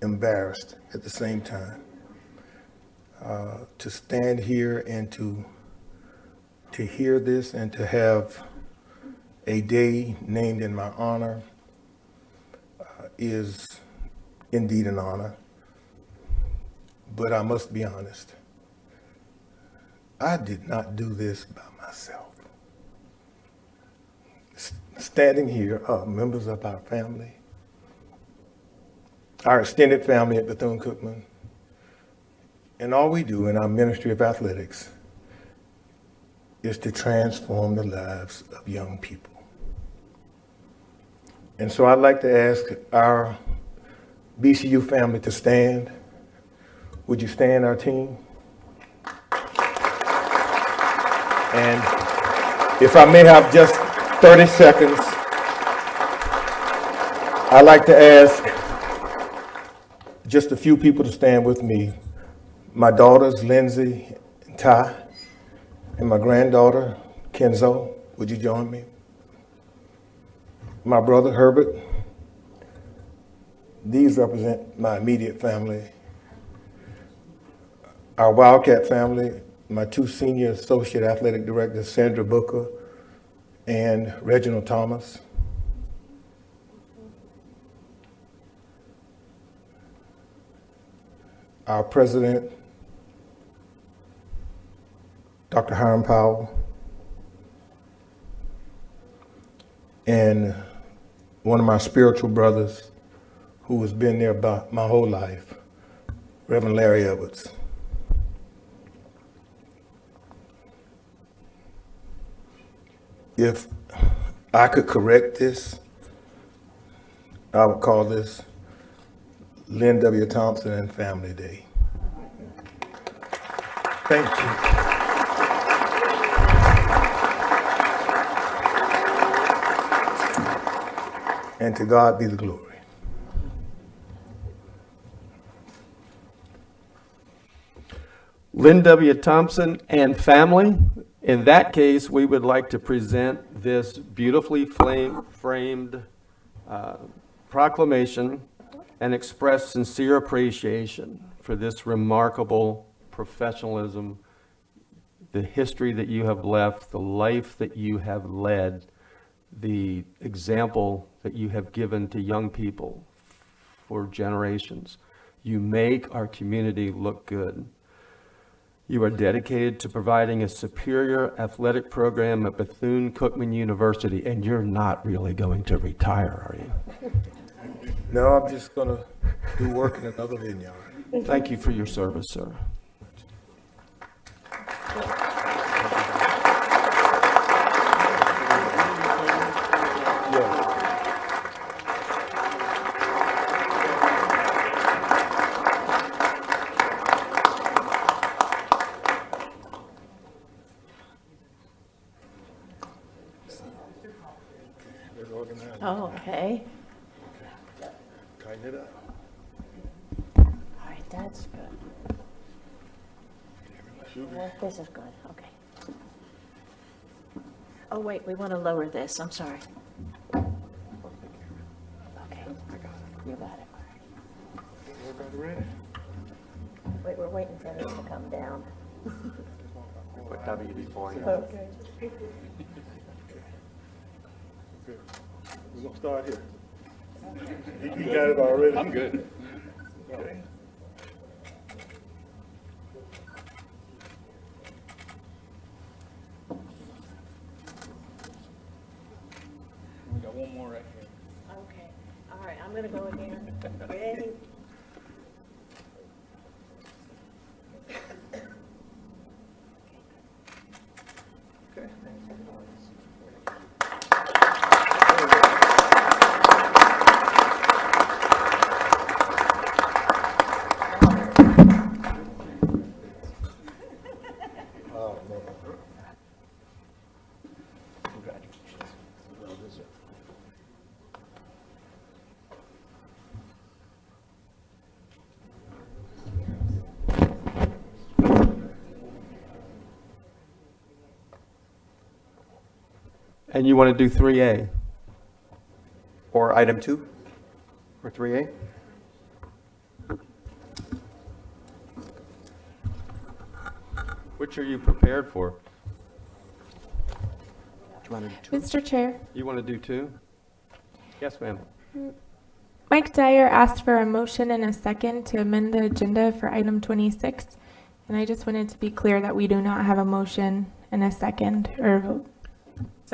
embarrassed at the same time to stand here and to hear this and to have a day named in my honor is indeed an honor. But I must be honest. I did not do this by myself. Standing here are members of our family, our extended family at Bethune-Cookman, and all we do in our Ministry of Athletics is to transform the lives of young people. And so I'd like to ask our BCU family to stand. Would you stand, our team? And if I may have just 30 seconds, I'd like to ask just a few people to stand with me. My daughters, Lindsay and Ty, and my granddaughter, Kenzo. Would you join me? My brother, Herbert. These represent my immediate family. Our Wildcat family, my two senior associate athletic directors, Sandra Booker and Reginald Thomas. Our president, Dr. Hiram Powell, and one of my spiritual brothers who has been there about my whole life, Reverend Larry Edwards. If I could correct this, I would call this Lynn W. Thompson and Family Day. Thank you. And to God be the glory. Lynn W. Thompson and family. In that case, we would like to present this beautifully framed proclamation and express sincere appreciation for this remarkable professionalism, the history that you have left, the life that you have led, the example that you have given to young people for generations. You make our community look good. You are dedicated to providing a superior athletic program at Bethune-Cookman University, and you're not really going to retire, are you? No, I'm just gonna do work in another vineyard. Thank you for your service, sir. Oh, okay. Tighten it up. All right, that's good. This is good, okay. Oh, wait, we want to lower this, I'm sorry. Okay. You got it. Wait, we're waiting for this to come down. Put W before you. Okay. We're gonna start here. You got it already? I'm good. Okay. We got one more right here. Okay, all right, I'm gonna go again. Ready? And you want to do 3A? Or item 2? Or 3A? Which are you prepared for? Do you want to do 2? Mr. Chair, You want to do 2? Yes, ma'am. Mike Dyer asked for a motion and a second to amend the agenda for item 26. And I just wanted to be clear that we do not have a motion and a second or vote.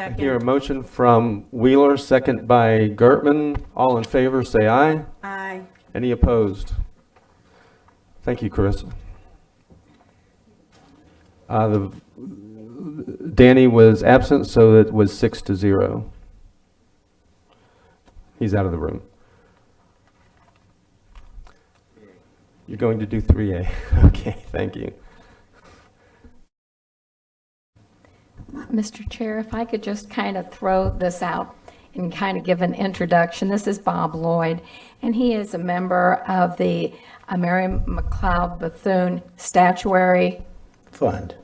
I hear a motion from Wheeler, second by Gertman. All in favor, say aye. Aye. Any opposed? Thank you, Carissa. Danny was absent, so it was 6-0. He's out of the room. You're going to do 3A. Okay, thank you. Mr. Chair, if I could just kind of throw this out and kind of give an introduction. This is Bob Lloyd, and he is a member of the Mary McLeod Bethune Statuary Fund.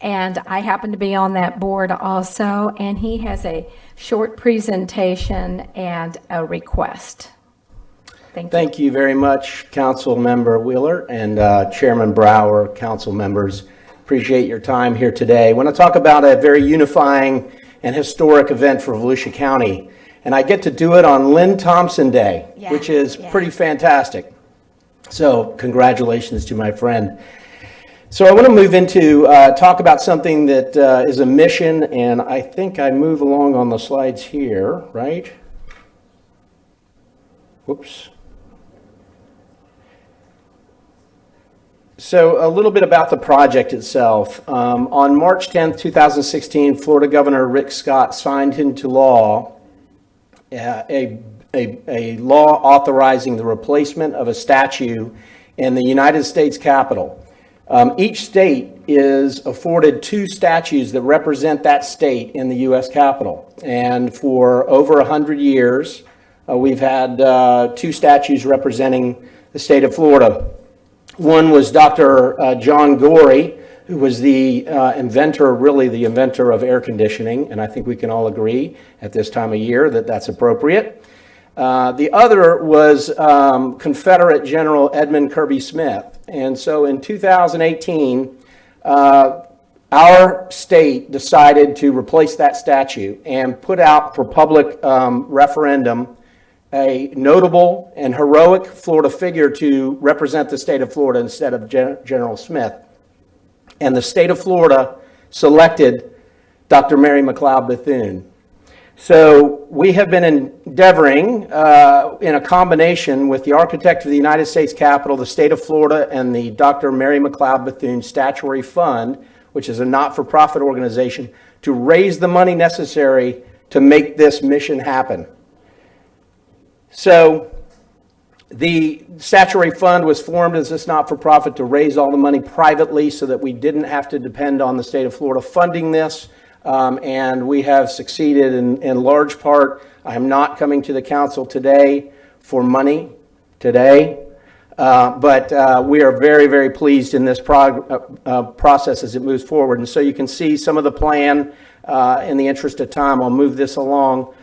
And I happen to be on that board also, and he has a short presentation and a request. Thank you. Thank you very much, Council Member Wheeler and Chairman Brower, council members. Appreciate your time here today. I want to talk about a very unifying and historic event for Volusia County. And I get to do it on Lynn Thompson Day, which is pretty fantastic. So congratulations to my friend. So I want to move into talk about something that is a mission, and I think I move along on the slides here, right? Whoops. So a little bit about the project itself. On March 10th, 2016, Florida Governor Rick Scott signed into law a law authorizing the replacement of a statue in the United States Capitol. Each state is afforded 2 statues that represent that state in the U.S. Capitol. And for over 100 years, we've had 2 statues representing the state of Florida. One was Dr. John Gorey, who was the inventor, really the inventor of air conditioning, and I think we can all agree at this time of year that that's appropriate. The other was Confederate General Edmund Kirby Smith. And so in 2018, our state decided to replace that statue and put out for public referendum a notable and heroic Florida figure to represent the state of Florida instead of General Smith. And the state of Florida selected Dr. Mary McLeod Bethune. So we have been endeavoring in a combination with the architect of the United States Capitol, the state of Florida, and the Dr. Mary McLeod Bethune Statuary Fund, which is a not-for-profit organization, to raise the money necessary to make this mission happen. So the Statuary Fund was formed as this not-for-profit to raise all the money privately so that we didn't have to depend on the state of Florida funding this. And we have succeeded in large part. I am not coming to the council today for money today, but we are very, very pleased in this process as it moves forward. And so you can see some of the plan. In the interest of time, I'll move this along.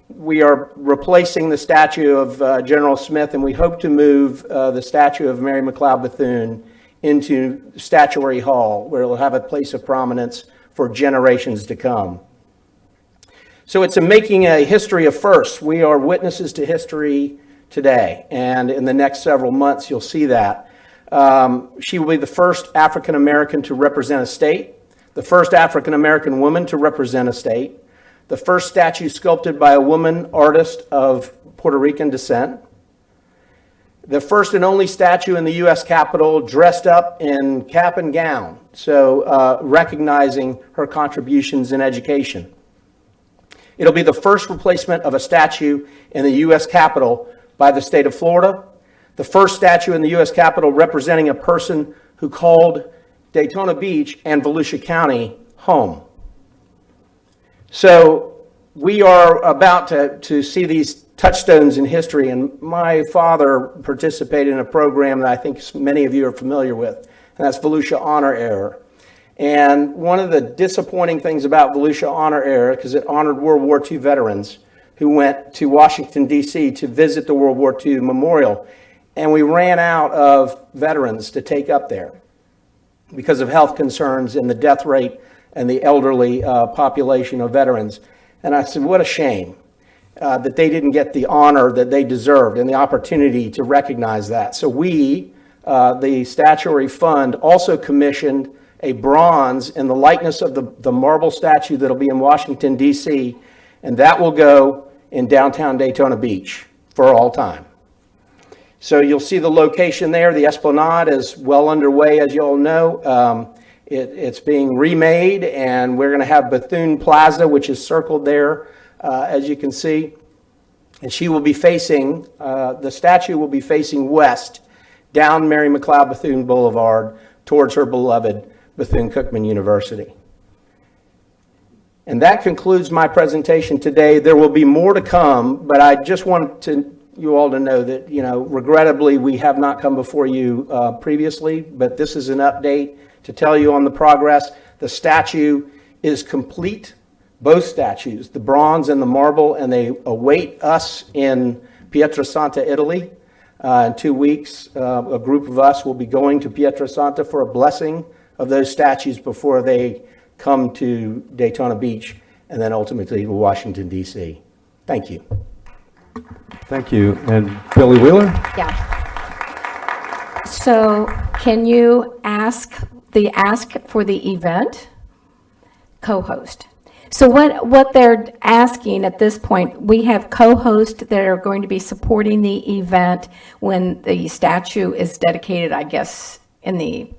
We are replacing the statue of General Smith, and we hope to move the statue of Mary McLeod Bethune into Statuary Hall, where it will have a place of prominence for generations to come. So it's making a history of firsts. We are witnesses to history today, and in the next several months you'll see that. She will be the first African American to represent a state, the first African American woman to represent a state, the first statue sculpted by a woman artist of Puerto Rican descent, the first and only statue in the U.S. Capitol dressed up in cap and gown, so recognizing her contributions in education. It'll be the first replacement of a statue in the U.S. Capitol by the state of Florida, the first statue in the U.S. Capitol representing a person who called Daytona Beach and Volusia County home. So we are about to see these touchstones in history, and my father participated in a program that I think many of you are familiar with, and that's Volusia Honor Air. And one of the disappointing things about Volusia Honor Air, because it honored World War II veterans who went to Washington, D.C. to visit the World War II memorial, and we ran out of veterans to take up there because of health concerns and the death rate and the elderly population of veterans. And I said, what a shame that they didn't get the honor that they deserved and the opportunity to recognize that. So we, the Statuary Fund, also commissioned a bronze in the likeness of the marble statue that'll be in Washington, D.C., and that will go in downtown Daytona Beach for all time. So you'll see the location there. The Esplanade is well underway, as you all know. It's being remade, and we're going to have Bethune Plaza, which is circled there, as you can see. And she will be facing, the statue will be facing west, down Mary McLeod Bethune Boulevard, towards her beloved Bethune-Cookman University. And that concludes my presentation today. There will be more to come, but I just want you all to know that, regrettably, we have not come before you previously, but this is an update to tell you on the progress. The statue is complete, both statues, the bronze and the marble, and they await us in Pietrasanta, Italy. In 2 weeks, a group of us will be going to Pietrasanta for a blessing of those statues before they come to Daytona Beach and then ultimately to Washington, D.C. Thank you. Thank you. And Billy Wheeler? Yeah. So can you ask for the event co-host? So what they're asking at this point, we have co-hosts that are going to be supporting the event when the statue is dedicated, I guess, in the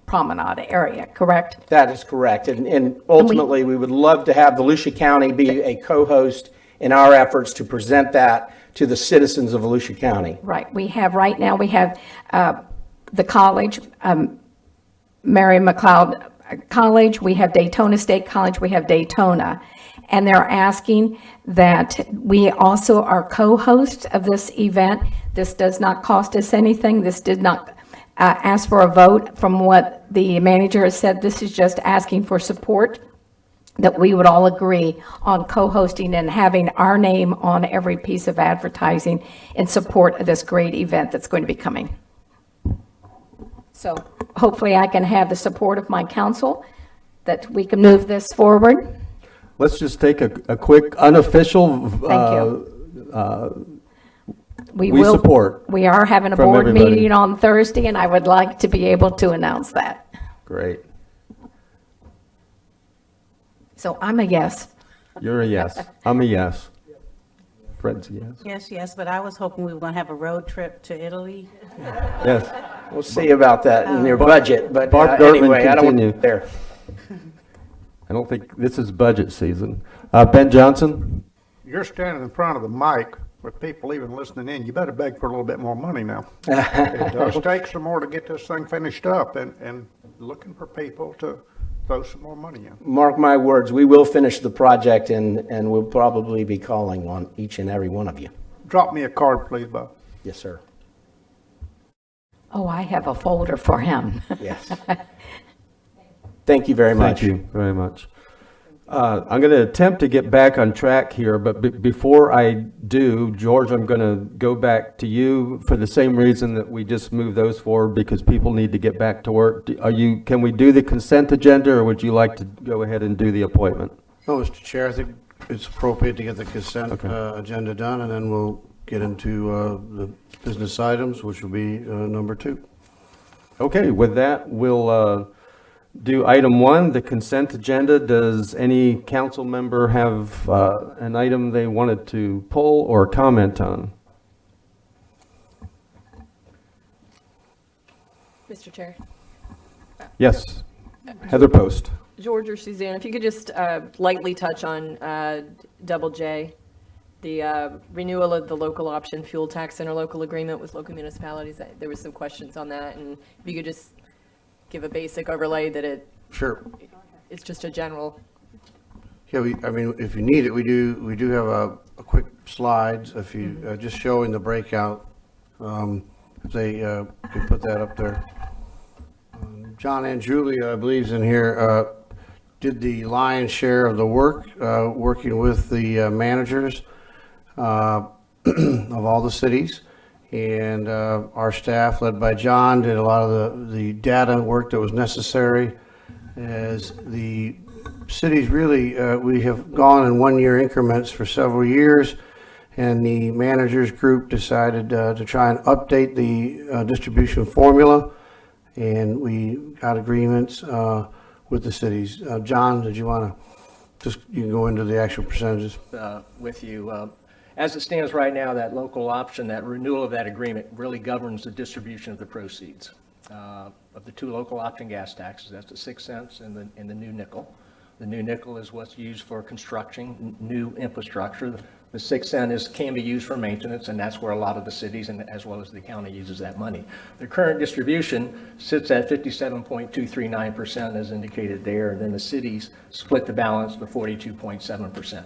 promenade area, correct? That is correct. And ultimately, we would love to have Volusia County be a co-host in our efforts to present that to the citizens of Volusia County. Right. Right now we have the college, Mary McLeod College, we have Daytona State College, we have Daytona. And they're asking that we also are co-hosts of this event. This does not cost us anything. This did not ask for a vote from what the manager has said. This is just asking for support, that we would all agree on co-hosting and having our name on every piece of advertising in support of this great event that's going to be coming. So hopefully I can have the support of my council that we can move this forward. Let's just take a quick unofficial we will- support We are having a from board everybody. meeting on Thursday, and I would like to be able to announce that. Great. So I'm a yes. You're a yes. I'm a yes. Fred's a yes. Yes, yes, but I was hoping we were going to have a road trip to Italy. Yes. We'll see about that in your budget, but Barb Gartman, anyway, I don't want to continue. get there. I don't think, this is budget season. Ben Johnson? You're standing in front of the mic with people even listening in. You better beg for a little bit more money now. It does take some more to get this thing finished up, and looking for people to throw some more money in. Mark my words, we will finish the project, and we'll probably be calling on each and every one of you. Drop me a card, please, Bob. Yes, sir. Oh, I have a folder for him. Yes. Thank you very much. Thank you very much. I'm going to attempt to get back on track here, but before I do, George, I'm going to go back to you for the same reason that we just moved those forward, because people need to get back to work. Can we do the consent agenda, or would you like to go ahead and do the appointment? No, Mr. Chair, I think it's appropriate to get the consent agenda done, and then we'll get into the business items, which will be number 2. Okay, with that, we'll do item 1, the consent agenda. Does any council member have an item they wanted to pull or comment on? Mr. Chair. Yes, Heather Post. George or Suzanne, if you could just lightly touch on double J, the renewal of the local option fuel tax interlocal agreement with local municipalities. There was some questions on that, and if you could just give a basic overlay that Sure. it's just a general. Yeah, I mean, if you need it, we do have a quick slides, if you, just showing the breakout. If they could put that up there. John and Julia, I believe, is in here, did the lion's share of the work, working with the managers of all the cities. And our staff, led by John, did a lot of the data work that was necessary. As the cities really, we have gone in 1-year increments for several years, and the managers group decided to try and update the distribution formula, and we got agreements with the cities. John, did you want to you can go into the actual percentages? With you. As it stands right now, that local option, that renewal of that agreement really governs the distribution of the proceeds of the 2 local option gas taxes. That's the 6 cents and the new nickel. The new nickel is what's used for construction, new infrastructure. The 6 cent can be used for maintenance, and that's where a lot of the cities and as well as the county uses that money. The current distribution sits at 57.239% as indicated there, and then the cities split the balance to 42.7%.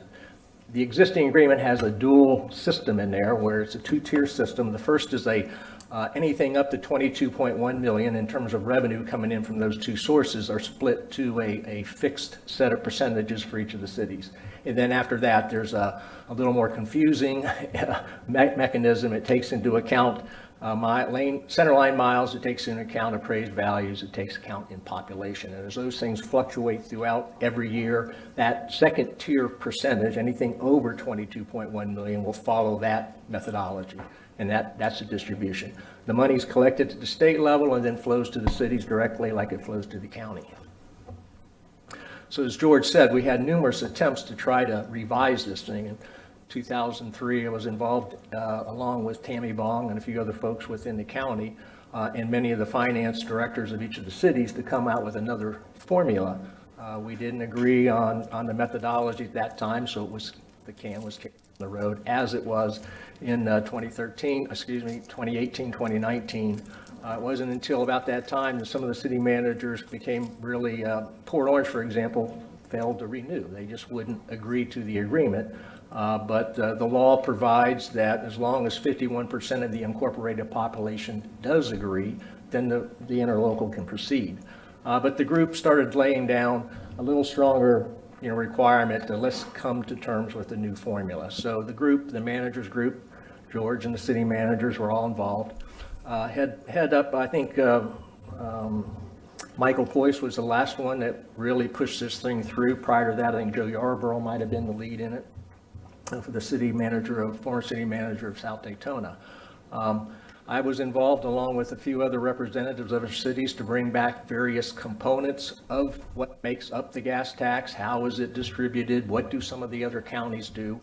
The existing agreement has a dual system in there where it's a 2-tier system. The first is anything up to 22.1 million in terms of revenue coming in from those 2 sources are split to a fixed set of percentages for each of the cities. And then after that, there's a little more confusing mechanism. It takes into account center line miles, it takes into account appraised values, it takes account in population. And as those things fluctuate throughout every year, that second tier percentage, anything over 22.1 million, will follow that methodology. And that's the distribution. The money's collected at the state level and then flows to the cities directly like it flows to the county. So as George said, we had numerous attempts to try to revise this thing. In 2003, I was involved along with Tammy Bong and a few other folks within the county and many of the finance directors of each of the cities to come out with another formula. We didn't agree on the methodology at that time, so the can was kicked on the road as it was in 2018, 2019. It wasn't until about that time that some of the city managers became really, Port Orange, for example, failed to renew. They just wouldn't agree to the agreement. But the law provides that as long as 51% of the incorporated population does agree, then the interlocal can proceed. But the group started laying down a little stronger requirement to let's come to terms with the new formula. So the group, the managers group, George and the city managers were all involved. Head up, I think Michael Poyce was the last one that really pushed this thing through. Prior to that, I think Joe Yarborough might have been the lead in it. for the former city manager of South Daytona. I was involved along with a few other representatives of other cities to bring back various components of what makes up the gas tax, how is it distributed, what do some of the other counties do.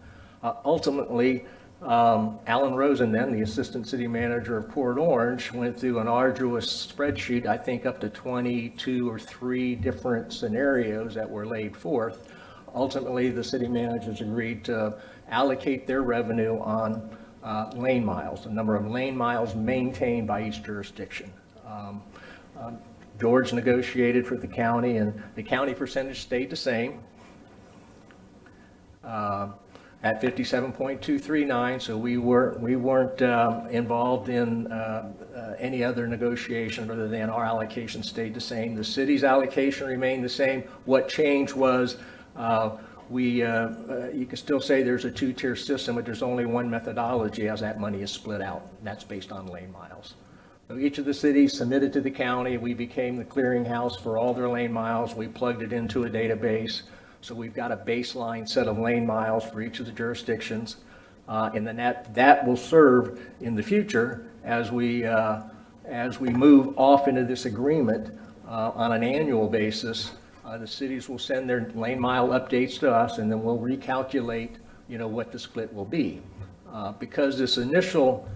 Ultimately, Alan Rosen, then the assistant city manager of Port Orange, went through an arduous spreadsheet, I think up to 22 or 3 different scenarios that were laid forth. Ultimately, the city managers agreed to allocate their revenue on lane miles, the number of lane miles maintained by each jurisdiction. George negotiated for the county, and the county percentage stayed the same at 57.239. So we weren't involved in any other negotiation other than our allocation stayed the same. The city's allocation remained the same. What changed was you can still say there's a 2-tier system, but there's only one methodology as that money is split out. And that's based on lane miles. So each of the cities submitted to the county. We became the clearinghouse for all their lane miles. We plugged it into a database. So we've got a baseline set of lane miles for each of the jurisdictions. And then that will serve in the future as we move off into this agreement on an annual basis. The cities will send their lane mile updates to us, and then we'll recalculate, what the split will be. Because this initial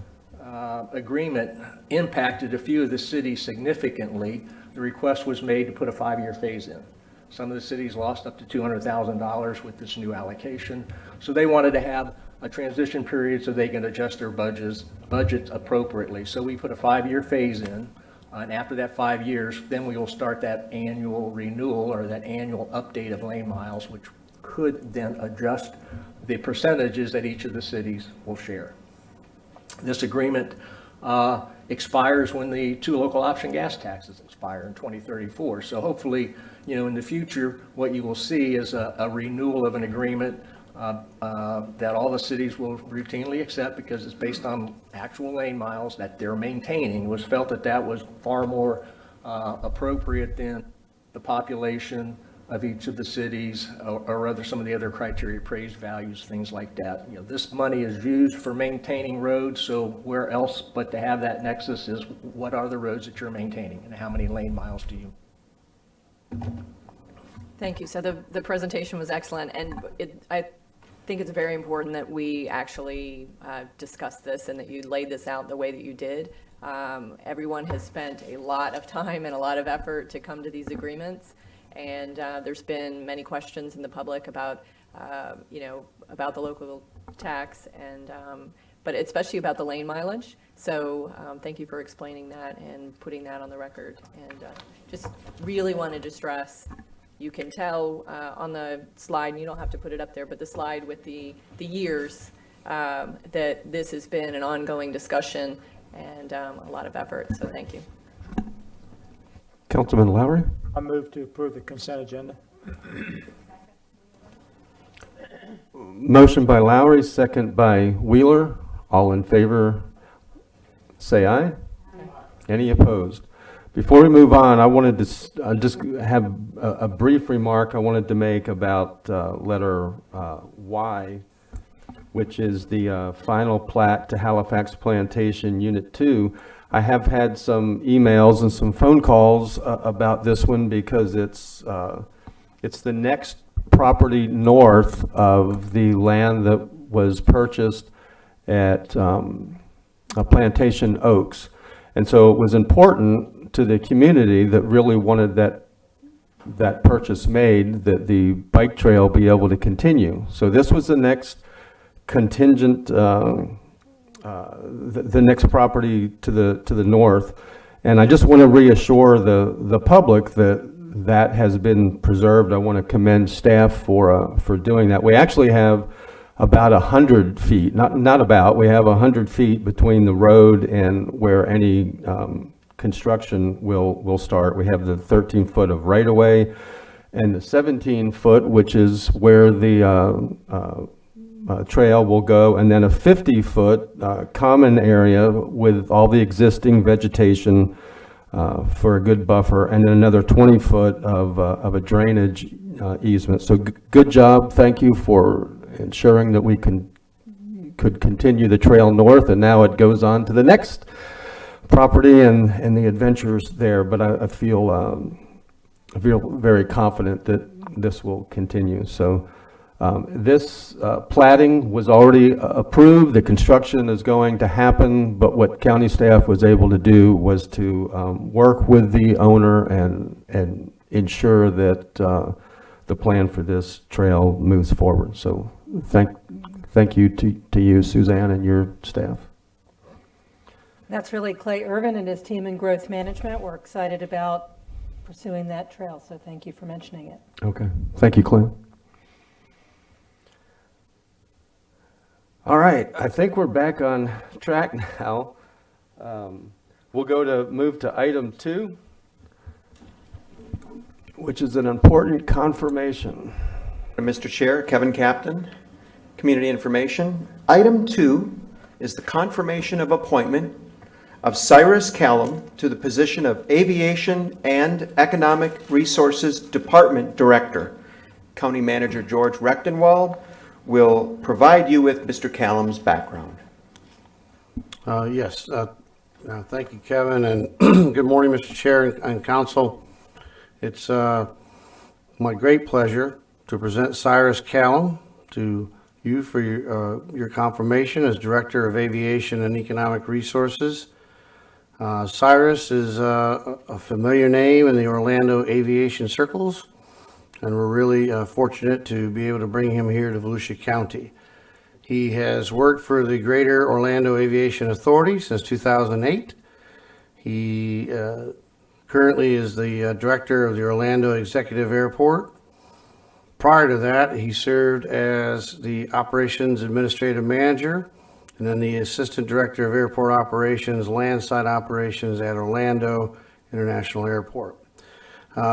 agreement impacted a few of the cities significantly, the request was made to put a 5-year phase in. Some of the cities lost up to $200,000 with this new allocation. So they wanted to have a transition period so they can adjust their budgets appropriately. So we put a 5-year phase in. And after that 5 years, then we will start that annual renewal or that annual update of lane miles, which could then adjust the percentages that each of the cities will share. This agreement expires when the 2 local option gas taxes expire in 2034. So hopefully, in the future, what you will see is a renewal of an agreement that all the cities will routinely accept because it's based on actual lane miles that they're maintaining. It was felt that was far more appropriate than the population of each of the cities or rather some of the other criteria, appraised values, things like that. This money is used for maintaining roads, so where else but to have that nexus is what are the roads that you're maintaining and how many lane miles do you? Thank you. So the presentation was excellent, and I think it's very important that we actually discuss this and that you laid this out the way that you did. Everyone has spent a lot of time and a lot of effort to come to these agreements, and there's been many questions in the public about, about the local tax and but especially about the lane mileage. So thank you for explaining that and putting that on the record. And just really wanted to stress, you can tell on the slide, and you don't have to put it up there, but the slide with the years that this has been an ongoing discussion and a lot of effort. So thank you. Councilman Lowry? I move to approve the consent agenda. Motion by Lowry, second by Wheeler. All in favor, say aye. Any opposed? Before we move on, I wanted to just have a brief remark I wanted to make about letter Y, which is the final plat to Halifax Plantation Unit 2. I have had some emails and some phone calls about this one because it's the next property north of the land that was purchased at Plantation Oaks. And so it was important to the community that really wanted that purchase made, that the bike trail be able to continue. So this was the next contingent, the next property to the north. And I just want to reassure the public that has been preserved. I want to commend staff for doing that. We actually have about 100 feet, we have 100 feet between the road and where any construction will start. We have the 13 foot of right-of-way and the 17 foot, which is where the trail will go, and then a 50 foot common area with all the existing vegetation for a good buffer, and then another 20 foot of a drainage easement. So good job. Thank you for ensuring that we could continue the trail north, and now it goes on to the next property and the adventures there. But I feel very confident that this will continue. So this platting was already approved. The construction is going to happen, but what county staff was able to do was to work with the owner and ensure that the plan for this trail moves forward. So thank you to you, Suzanne, and your staff. That's really Clay Irvin and his team in growth management. We're excited about pursuing that trail, so thank you for mentioning it. Okay. Thank you, Clay. All right. I think we're back on track now. We'll move to item 2, which is an important confirmation. Mr. Chair, Kevin Captain, Community Information. Item 2 is the confirmation of appointment of Cyrus Callum to the position of Aviation and Economic Resources Department Director. County Manager George Rechtenwald will provide you with Mr. Callum's background. Yes, thank you, Kevin, and good morning, Mr. Chair and Council. It's my great pleasure to present Cyrus Callum to you for your confirmation as Director of Aviation and Economic Resources. Cyrus is a familiar name in the Orlando aviation circles, and we're really fortunate to be able to bring him here to Volusia County. He has worked for the Greater Orlando Aviation Authority since 2008. He currently is the Director of the Orlando Executive Airport. Prior to that, he served as the Operations Administrative Manager and then the Assistant Director of Airport Operations, Landside Operations at Orlando International Airport.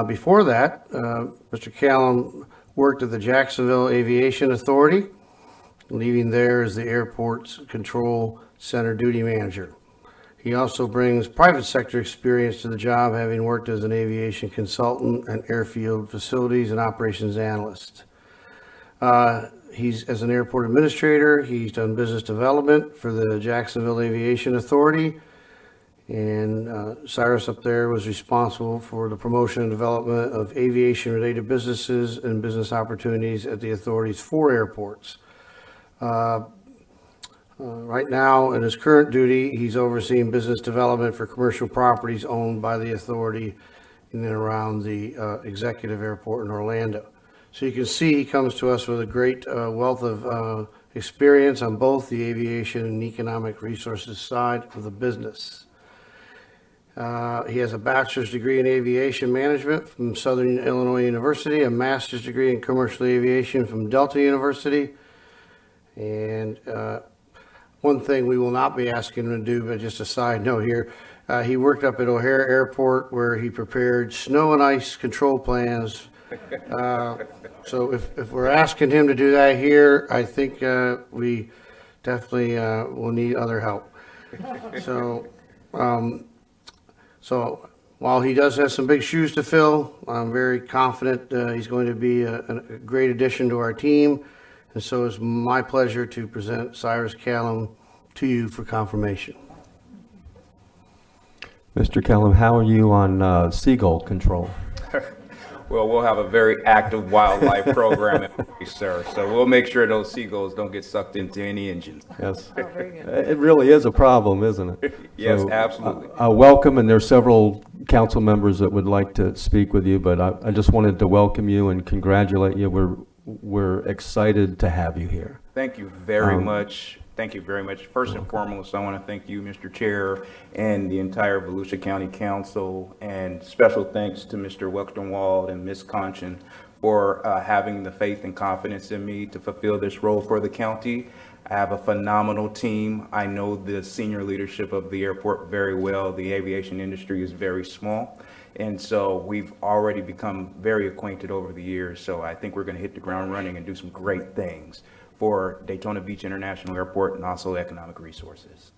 Before that, Mr. Callum worked at the Jacksonville Aviation Authority, leaving there as the Airport's Control Center Duty Manager. He also brings private sector experience to the job, having worked as an aviation consultant and airfield facilities and operations analyst. He's as an airport administrator, he's done business development for the Jacksonville Aviation Authority, and Cyrus up there was responsible for the promotion and development of aviation-related businesses and business opportunities at the authority's 4 airports. Right now, in his current duty, he's overseeing business development for commercial properties owned by the authority in and around the executive airport in Orlando. So you can see he comes to us with a great wealth of experience on both the aviation and economic resources side of the business. He has a bachelor's degree in aviation management from Southern Illinois University, a master's degree in commercial aviation from Delta University, and one thing we will not be asking him to do, but just a side note here, he worked up at O'Hare Airport where he prepared snow and ice control plans. So if we're asking him to do that here, I think we definitely will need other help. So, so while he does have some big shoes to fill, I'm very confident he's going to be a great addition to our team. And so it's my pleasure to present Cyrus Callum to you for confirmation. Mr. Callum, how are you on seagull control? Well, we'll have a very active wildlife program in place, sir. So we'll make sure those seagulls don't get sucked into any engines. Yes. It really is a problem, isn't it? Yes, So, absolutely. Welcome, and there are several council members that would like to speak with you, but I just wanted to welcome you and congratulate you. We're excited to have you here. Thank you very much. Thank you very much. First and foremost, I want to thank you, Mr. Chair, and the entire Volusia County Council, and special thanks to Mr. Wechtenwald and Ms. Conchin for having the faith and confidence in me to fulfill this role for the county. I have a phenomenal team. I know the senior leadership of the airport very well. The aviation industry is very small, and so we've already become very acquainted over the years. So I think we're going to hit the ground running and do some great things for Daytona Beach International Airport and also economic resources.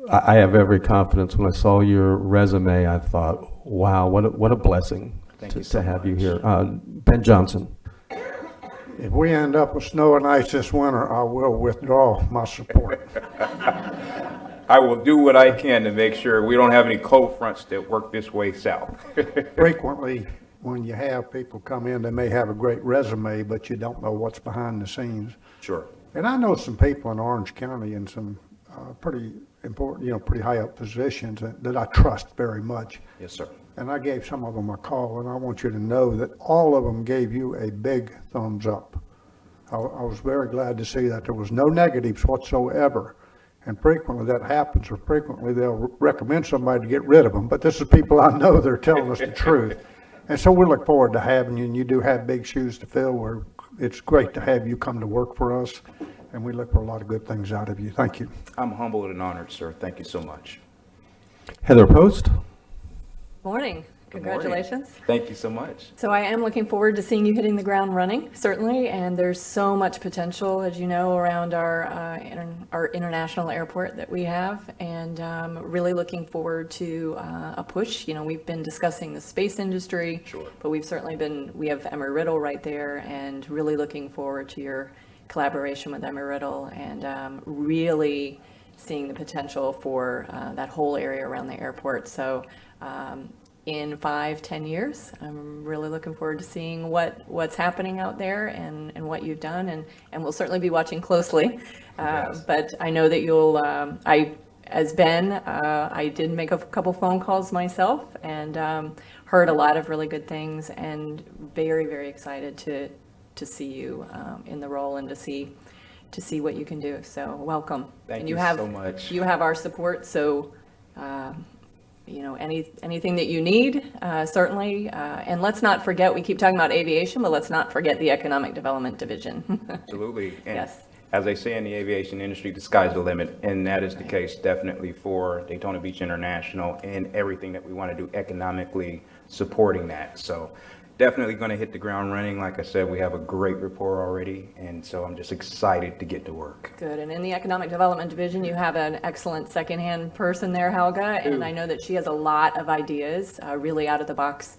I have every confidence. When I saw your resume, I thought, wow, what a blessing to have you here. Ben Johnson. If we end up with snow and ice this winter, I will withdraw my support. I will do what I can to make sure we don't have any cold fronts that work this way south. Frequently, when you have people come in, they may have a great resume, but you don't know what's behind the scenes. Sure. And I know some people in Orange County in some pretty important, pretty high up positions that I trust very much. Yes, sir. And I gave some of them a call, and I want you to know that all of them gave you a big thumbs up. I was very glad to see that there was no negatives whatsoever. And frequently that happens, or frequently they'll recommend somebody to get rid of them. But this is people I know that are telling us the truth. And so we look forward to having you, and you do have big shoes to fill. Where it's great to have you come to work for us, and we look for a lot of good things out of you. Thank you. I'm humbled and honored, sir. Thank you so much. Heather Post? Morning. Good morning. Congratulations. Thank you so much. So I am looking forward to seeing you hitting the ground running, certainly, and there's so much potential, as you know, around our international airport that we have, and really looking forward to a push. We've been discussing the space industry, Sure. but we have Embry-Riddle right there, and really looking forward to your collaboration with Embry-Riddle, and really seeing the potential for that whole area around the airport. So in 5-10 years, I'm really looking forward to seeing what's happening out there and what you've done, and we'll certainly be watching closely. But I know that you'll, as Ben, I did make a couple phone calls myself, and heard a lot of really good things, and very, very excited to see you in the role and to see what you can do. So welcome. Thank And you have, so much. You have our support, so anything that you need, certainly. And let's not forget, we keep talking about aviation, but let's not forget the Economic Development Division. Absolutely. And Yes. as they say in the aviation industry, the sky's the limit. And that is the case definitely for Daytona Beach International and everything that we want to do economically supporting that. So definitely going to hit the ground running. Like I said, we have a great rapport already. And so I'm just excited to get to work. Good. And in the Economic Development Division, you have an excellent secondhand person there, Helga. And I know that she has a lot of ideas, really out of the box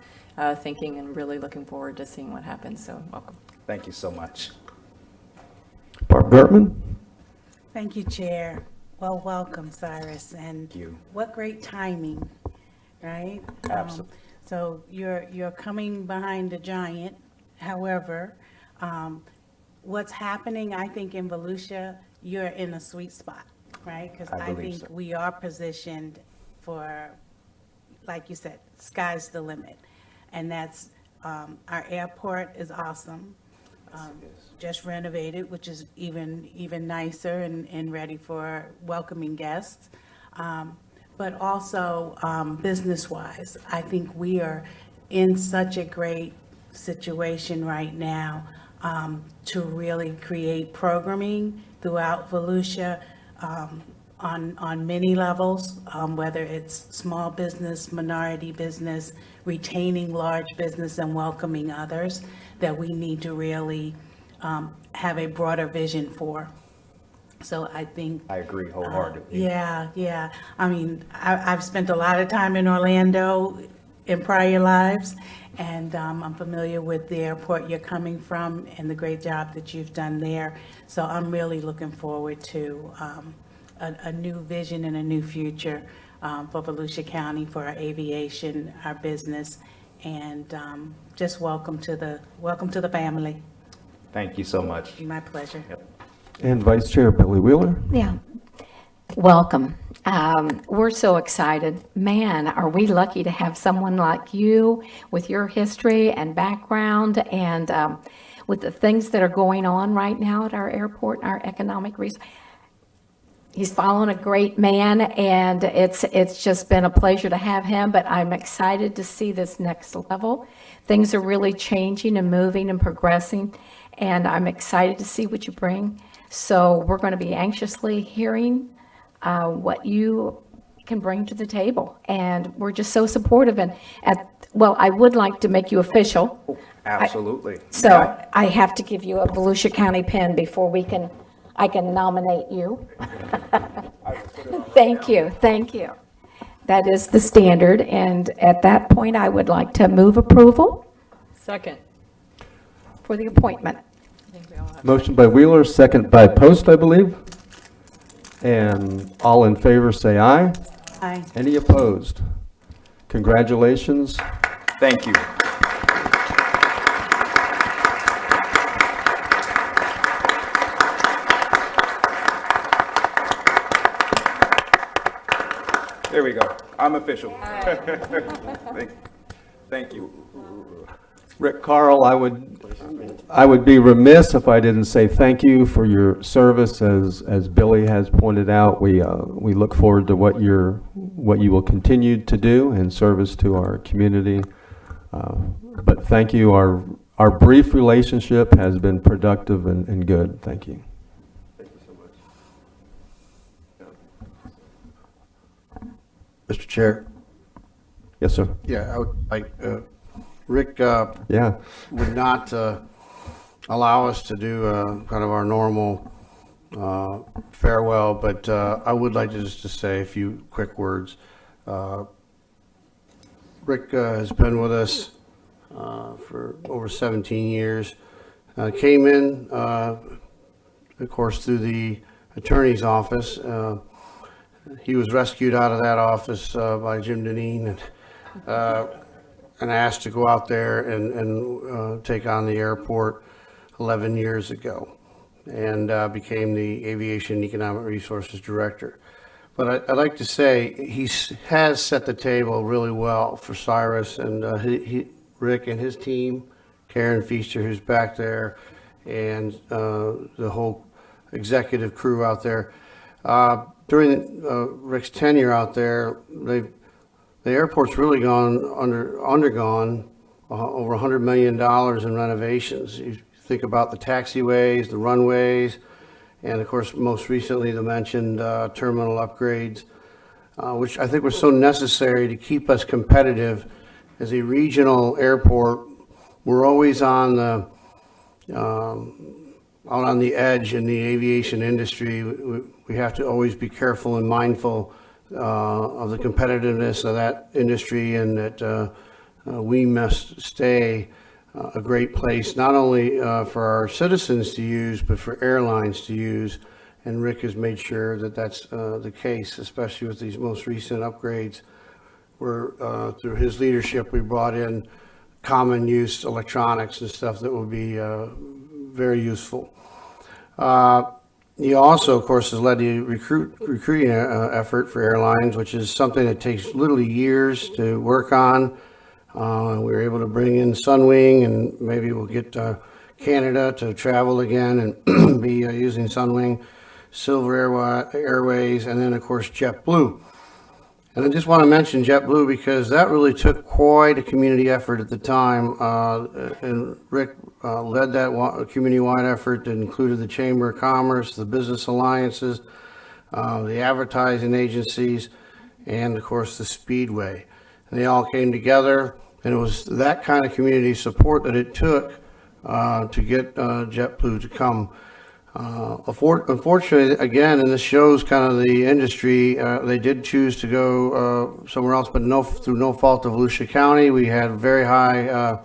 thinking, and really looking forward to seeing what happens. So welcome. Thank you so much. Barb Gertman? Thank you, Chair. Well, welcome, Cyrus, and Thank you. what great timing, right? Absolutely. So you're coming behind a giant. However, what's happening, I think, in Volusia, you're in a sweet spot, right? Because I I believe think so. we are positioned for, like you said, sky's the limit. And that's, our airport is awesome. Just renovated, which is even nicer and ready for welcoming guests. But also, business-wise, I think we are in such a great situation right now to really create programming throughout Volusia on many levels, whether it's small business, minority business, retaining large business and welcoming others, that we need to really have a broader vision for. So I think. I agree wholeheartedly. Yeah. I mean, I've spent a lot of time in Orlando in prior lives, and I'm familiar with the airport you're coming from and the great job that you've done there. So I'm really looking forward to a new vision and a new future for Volusia County, for our aviation, our business, and just welcome to the family. Thank you so much. My pleasure. Yep. And Vice Chair Billy Wheeler? Yeah. Welcome. We're so excited. Man, are we lucky to have someone like you with your history and background and with the things that are going on right now at our airport, our economic resource. He's following a great man, and it's just been a pleasure to have him, but I'm excited to see this next level. Things are really changing and moving and progressing, and I'm excited to see what you bring. So we're going to be anxiously hearing what you can bring to the table, and we're just so supportive. And well, I would like to make you official. Absolutely. I have to give you a Volusia County pin before I can nominate you. Thank you. That is the standard, and at that point, I would like to move approval Second. for the appointment. Motion by Wheeler, second by Post, I believe. And all in favor say aye. Aye. Any opposed? Congratulations. Thank you. There we go. I'm official. Thank you. Rick Carl, I would be remiss if I didn't say thank you for your service. As Billy has pointed out, we look forward to what you will continue to do in service to our community. But thank you. Our brief relationship has been productive and good. Thank you. Mr. Chair. Yes, sir. Yeah, I would like, Rick Yeah. would not allow us to do kind of our normal farewell, but I would like to just to say a few quick words. Rick has been with us for over 17 years. Came in, of course, through the attorney's office. He was rescued out of that office by Jim Deneen and asked to go out there and take on the airport 11 years ago, and became the Aviation Economic Resources Director. But I'd like to say he has set the table really well for Cyrus, and Rick and his team, Karen Feaster, who's back there, and the whole executive crew out there. During Rick's tenure out there, the airport's really undergone over $100 million in renovations. You think about the taxiways, the runways, and of course, most recently, the mentioned terminal upgrades, which I think were so necessary to keep us competitive as a regional airport. We're always on the out on the edge in the aviation industry. We have to always be careful and mindful of the competitiveness of that industry, and that we must stay a great place, not only for our citizens to use, but for airlines to use. And Rick has made sure that that's the case, especially with these most recent upgrades, where through his leadership, we brought in common use electronics and stuff that will be very useful. He also, of course, has led the recruiting effort for airlines, which is something that takes literally years to work on. We were able to bring in Sunwing, and maybe we'll get Canada to travel again and be using Sunwing, Silver Airways, and then, of course, JetBlue. And I just want to mention JetBlue because that really took quite a community effort at the time. And Rick led that community-wide effort that included the Chamber of Commerce, the business alliances, the advertising agencies, and of course the Speedway. And they all came together, and it was that kind of community support that it took to get JetBlue to come. Unfortunately, again, and this shows kind of the industry, they did choose to go somewhere else, but through no fault of Volusia County. We had very high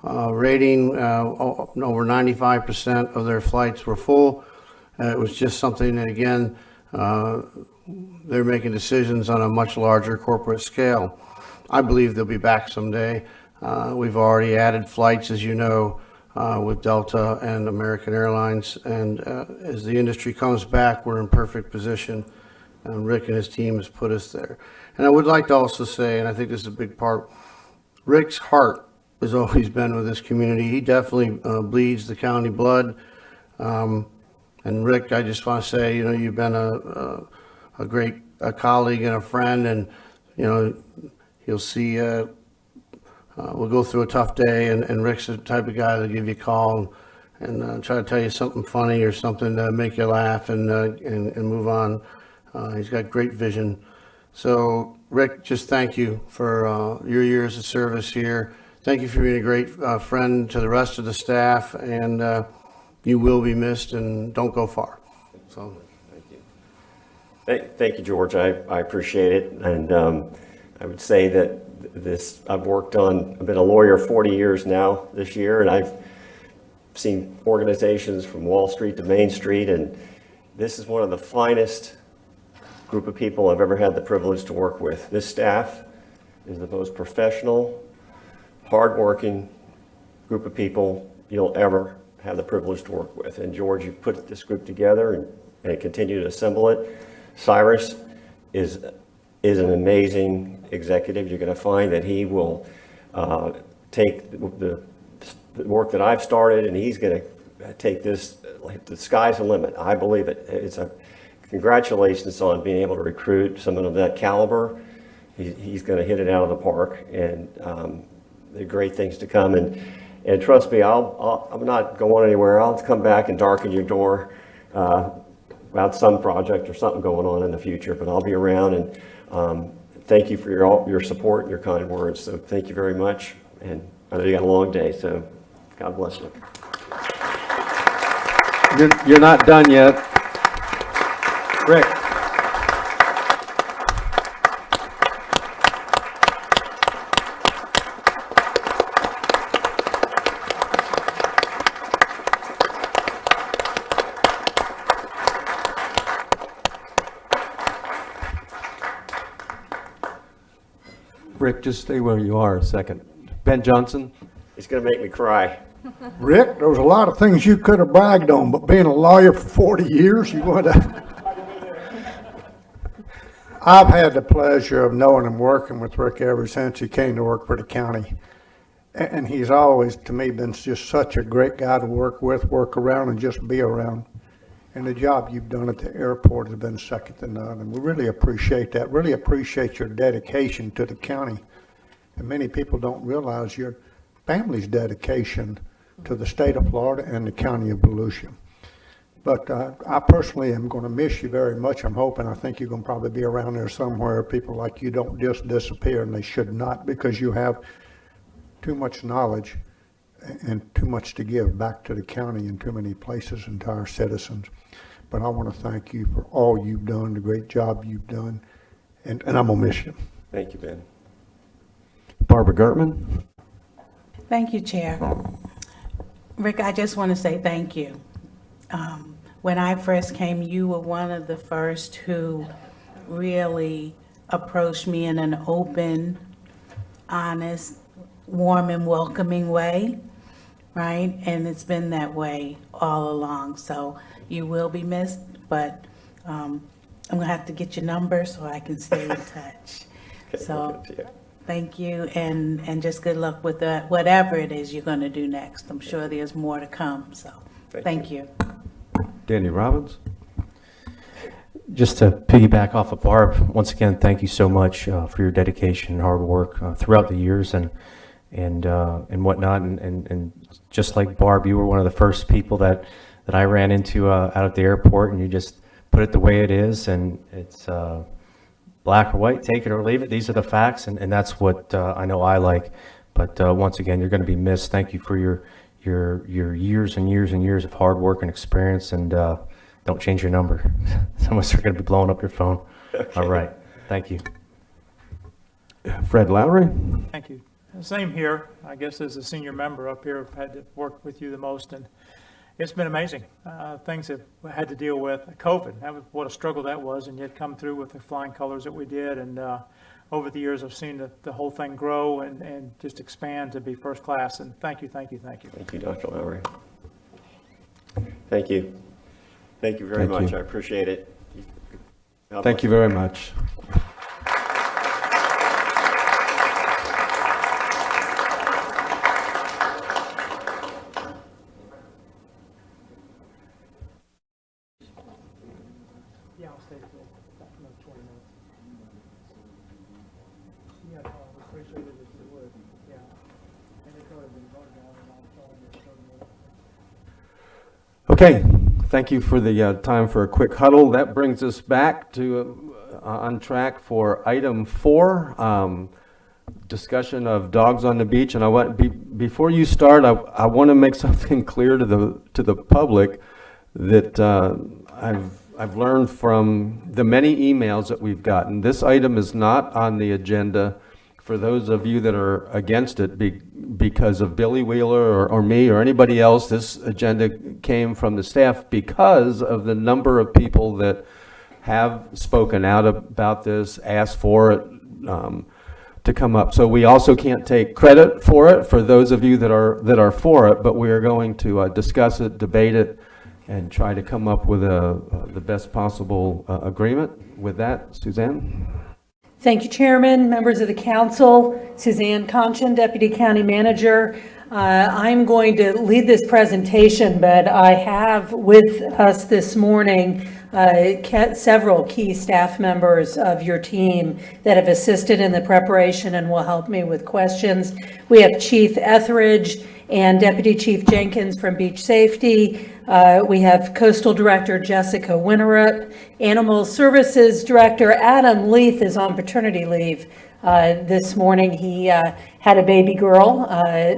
rating, over 95% of their flights were full. It was just something that, again, they're making decisions on a much larger corporate scale. I believe they'll be back someday. We've already added flights, as you know, with Delta and American Airlines, and as the industry comes back, we're in perfect position, and Rick and his team has put us there. And I would like to also say, and I think this is a big part, Rick's heart has always been with this community. He definitely bleeds the county blood. And Rick, I just want to say, you've been a great colleague and a friend, and you'll see. We'll go through a tough day, and Rick's the type of guy that'll give you a call and try to tell you something funny or something to make you laugh and move on. He's got great vision. So, Rick, just thank you for your years of service here. Thank you for being a great friend to the rest of the staff, and you will be missed, and don't go far. So, Thank you, George. I appreciate it, and I would say that I've been a lawyer 40 years now this year, and I've seen organizations from Wall Street to Main Street, and this is one of the finest group of people I've ever had the privilege to work with. This staff is the most professional, hardworking group of people you'll ever have the privilege to work with. And George, you've put this group together and continue to assemble it. Cyrus is an amazing executive. You're going to find that he will take the work that I've started, and he's going to take this, like, the sky's the limit. I believe it. It's a congratulations on being able to recruit someone of that caliber. He's going to hit it out of the park, and there are great things to come. And trust me, I'm not going anywhere. I'll come back and darken your door about some project or something going on in the future, but I'll be around. And thank you for your support and your kind words. So thank you very much. And I know you got a long day, so God bless you. You're not done yet. Rick. Rick, just stay where you are a second. Ben Johnson. He's going to make me cry. Rick, there was a lot of things you could have bragged on, but being a lawyer for 40 years, you would have. I've had the pleasure of knowing and working with Rick ever since he came to work for the county. And he's always, to me, been just such a great guy to work with, work around, and just be around. And the job you've done at the airport has been second to none. And we really appreciate that, really appreciate your dedication to the county. And many people don't realize your family's dedication to the state of Florida and the county of Volusia. But I personally am going to miss you very much. I think you're going to probably be around there somewhere. People like you don't just disappear, and they should not, because you have too much knowledge and too much to give back to the county in too many places and to our citizens. But I want to thank you for all you've done, the great job you've done, and I'm going to miss you. Thank you, Ben. Barbara Gertman. Thank you, Chair. Rick, I just want to say thank you. When I first came, you were one of the first who really approached me in an open, honest, warm, and welcoming way, right? And it's been that way all along. So you will be missed, but I'm going to have to get your number so I can stay in touch. Okay, So yeah. thank you, and just good luck with that, whatever it is you're going to do next. I'm sure there's more to come, so thank you. Danny Robbins. Just to piggyback off of Barb, once again, thank you so much for your dedication and hard work throughout the years and whatnot. And just like Barb, you were one of the first people that I ran into out at the airport, and you just put it the way it is, and it's black or white, take it or leave it. These are the facts, and that's what I know I like. But once again, you're going to be missed. Thank you for your years and years and years of hard work and experience, and don't change your number. Some of us are going to be blowing up your phone. Okay. All right. Thank you. Fred Lowry. Thank you. Same here. I guess as a senior member up here, I've had to work with you the most, and it's been amazing. Things that we had to deal with. COVID, what a struggle that was, and yet come through with the flying colors that we did. And over the years, I've seen the whole thing grow and just expand to be first class. And thank you, thank you, thank you. Thank you, Dr. Lowry. Thank you. Thank you very Thank much. you. I appreciate it. God Thank bless you very much. Yeah, I'll stay till another 20 minutes. Yeah, no, I appreciate it if you would. Yeah. And it could have been voted on, and I'll tell you Okay, thank you for the time for a quick huddle. That brings us back to on track for item 4, discussion of dogs on the beach. And I want before you start, I want to make something clear to the public that I've learned from the many emails that we've gotten. This item is not on the agenda for those of you that are against it because of Billy Wheeler or me or anybody else. This agenda came from the staff because of the number of people that have spoken out about this, asked for it to come up. So we also can't take credit for it for those of you that are for it, but we are going to discuss it, debate it, and try to come up with the best possible agreement. With that, Suzanne? Thank you, Chairman, members of the council. Suzanne Conchin, Deputy County Manager. I'm going to lead this presentation, but I have with us this morning several key staff members of your team that have assisted in the preparation and will help me with questions. We have Chief Etheridge and Deputy Chief Jenkins from Beach Safety. We have Coastal Director Jessica Winterup. Animal Services Director Adam Leith is on paternity leave this morning. He had a baby girl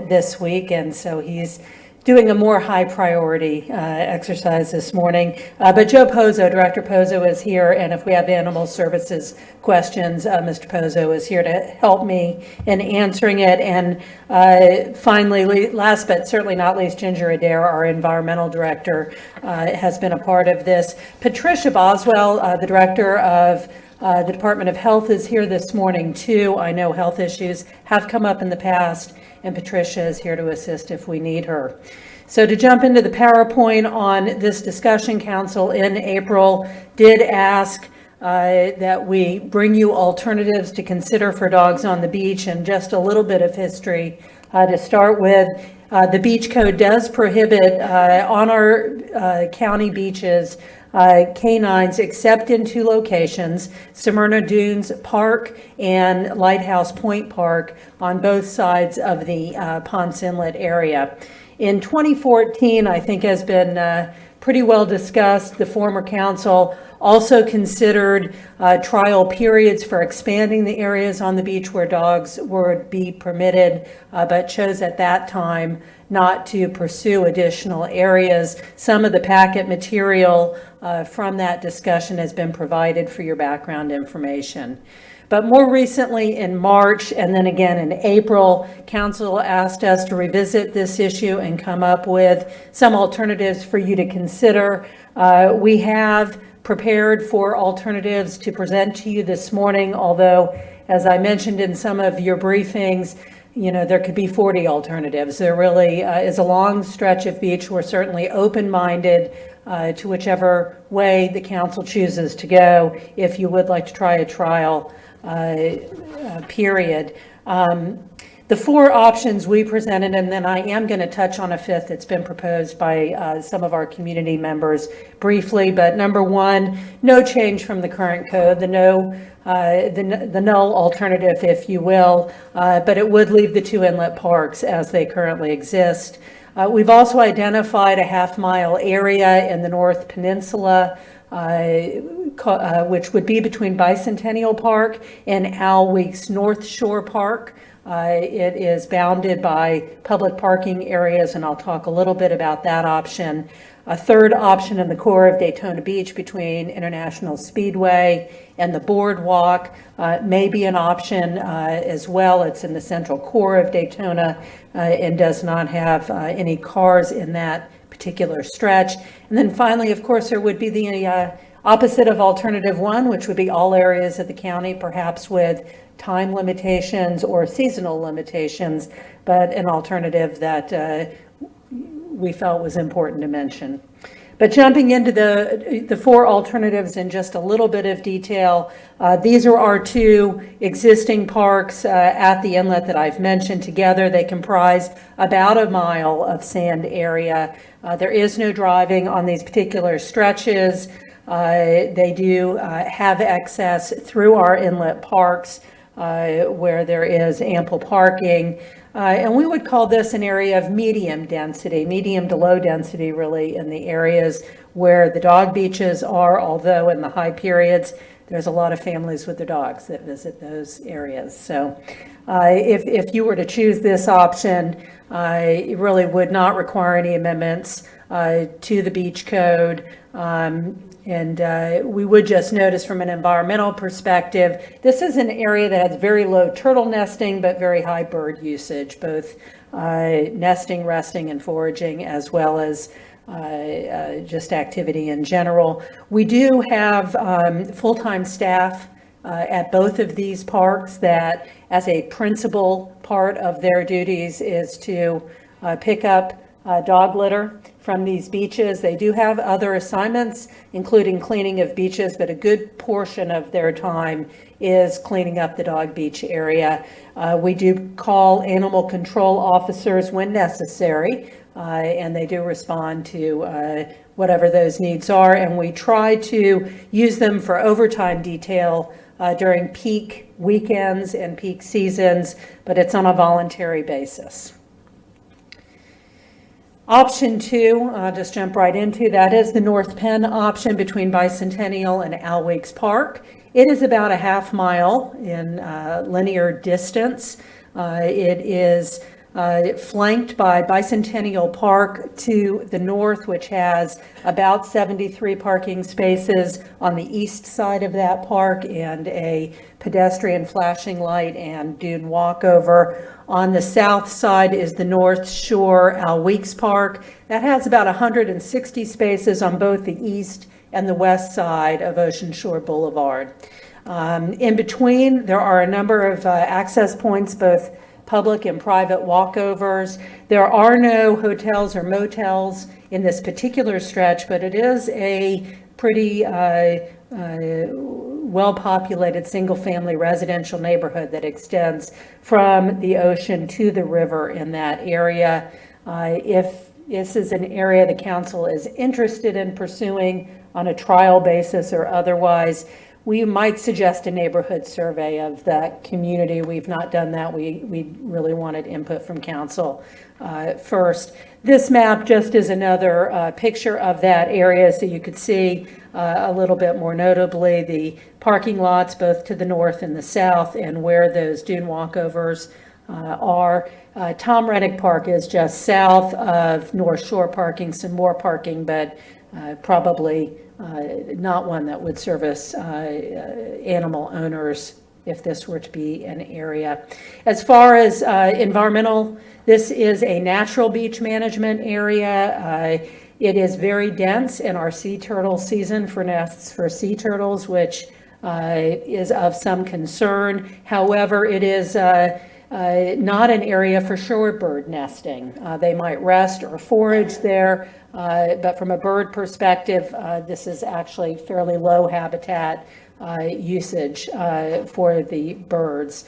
this week, and so he's doing a more high priority exercise this morning. But Joe Pozo, Director Pozo is here, and if we have animal services questions, Mr. Pozo is here to help me in answering it. And finally, last but certainly not least, Ginger Adair, our environmental director, has been a part of this. Patricia Boswell, the director of the Department of Health, is here this morning too. I know health issues have come up in the past, and Patricia is here to assist if we need her. So to jump into the PowerPoint on this discussion, Council in April did ask that we bring you alternatives to consider for dogs on the beach, and just a little bit of history to start with. The beach code does prohibit on our county beaches canines except in two locations, Smyrna Dunes Park and Lighthouse Point Park, on both sides of the Ponce Inlet area. In 2014, I think has been pretty well discussed. The former council also considered trial periods for expanding the areas on the beach where dogs would be permitted, but chose at that time not to pursue additional areas. Some of the packet material from that discussion has been provided for your background information. But more recently in March and then again in April, Council asked us to revisit this issue and come up with some alternatives for you to consider. We have prepared for alternatives to present to you this morning, although, as I mentioned in some of your briefings, you know, there could be 40 alternatives. There really is a long stretch of beach. We're certainly open-minded to whichever way the council chooses to go, if you would like to try a trial period. The four options we presented, and then I am going to touch on a fifth that's been proposed by some of our community members briefly. But number one, no change from the current code, the null alternative, if you will, but it would leave the two inlet parks as they currently exist. We've also identified a half-mile area in the North Peninsula, which would be between Bicentennial Park and Al Weeks North Shore Park. It is bounded by public parking areas, and I'll talk a little bit about that option. A third option in the core of Daytona Beach between International Speedway and the boardwalk may be an option as well. It's in the central core of Daytona and does not have any cars in that particular stretch. And then finally, of course, there would be the opposite of alternative one, which would be all areas of the county, perhaps with time limitations or seasonal limitations, but an alternative that we felt was important to mention. But jumping into the four alternatives in just a little bit of detail, these are our two existing parks at the inlet that I've mentioned. Together, they comprise about a mile of sand area. There is no driving on these particular stretches. They do have access through our inlet parks where there is ample parking. And we would call this an area of medium density, medium to low density, really, in the areas where the dog beaches are, although in the high periods, there's a lot of families with their dogs that visit those areas. So if you were to choose this option, it really would not require any amendments to the beach code. And we would just notice from an environmental perspective, this is an area that has very low turtle nesting, but very high bird usage, both nesting, resting, and foraging, as well as just activity in general. We do have full-time staff at both of these parks that, as a principal part of their duties, is to pick up dog litter from these beaches. They do have other assignments, including cleaning of beaches, but a good portion of their time is cleaning up the dog beach area. We do call animal control officers when necessary, and they do respond to whatever those needs are. And we try to use them for overtime detail during peak weekends and peak seasons, but it's on a voluntary basis. Option 2, I'll just jump right into that, is the North Penn option between Bicentennial and Al Weeks Park. It is about a half mile in linear distance. It is flanked by Bicentennial Park to the north, which has about 73 parking spaces on the east side of that park and a pedestrian flashing light and dune walkover. On the south side is the North Shore Al Weeks Park. That has about 160 spaces on both the east and the west side of Ocean Shore Boulevard. In between, there are a number of access points, both public and private walkovers. There are no hotels or motels in this particular stretch, but it is a pretty well-populated single-family residential neighborhood that extends from the ocean to the river in that area. If this is an area the council is interested in pursuing on a trial basis or otherwise, we might suggest a neighborhood survey of that community. We've not done that. We really wanted input from council first. This map just is another picture of that area, so you could see a little bit more notably the parking lots both to the north and the south and where those dune walkovers are. Tom Reddick Park is just south of North Shore parking, some more parking, but probably not one that would service animal owners if this were to be an area. As far as environmental, this is a natural beach management area. It is very dense in our sea turtle season for nests for sea turtles, which is of some concern. However, it is not an area for shorebird nesting. They might rest or forage there, but from a bird perspective, this is actually fairly low habitat usage for the birds.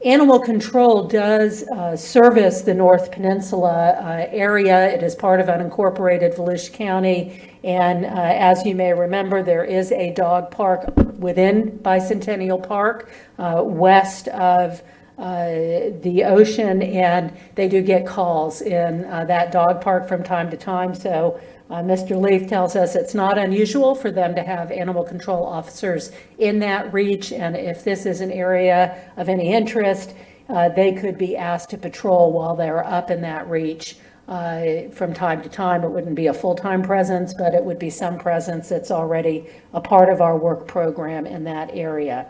Animal control does service the North Peninsula area. It is part of unincorporated Volusia County, and as you may remember, there is a dog park within Bicentennial Park west of the ocean, and they do get calls in that dog park from time to time. So Mr. Leaf tells us it's not unusual for them to have animal control officers in that reach, and if this is an area of any interest, they could be asked to patrol while they're up in that reach from time to time. It wouldn't be a full-time presence, but it would be some presence that's already a part of our work program in that area.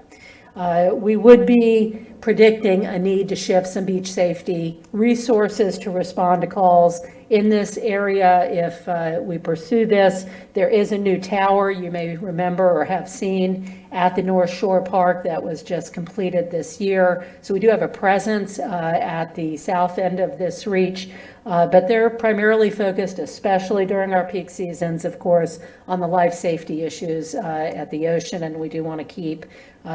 We would be predicting a need to shift some beach safety resources to respond to calls in this area if we pursue this. There is a new tower you may remember or have seen at the North Shore Park that was just completed this year. So we do have a presence at the south end of this reach, but they're primarily focused, especially during our peak seasons, of course, on the life safety issues at the ocean, and we do want to keep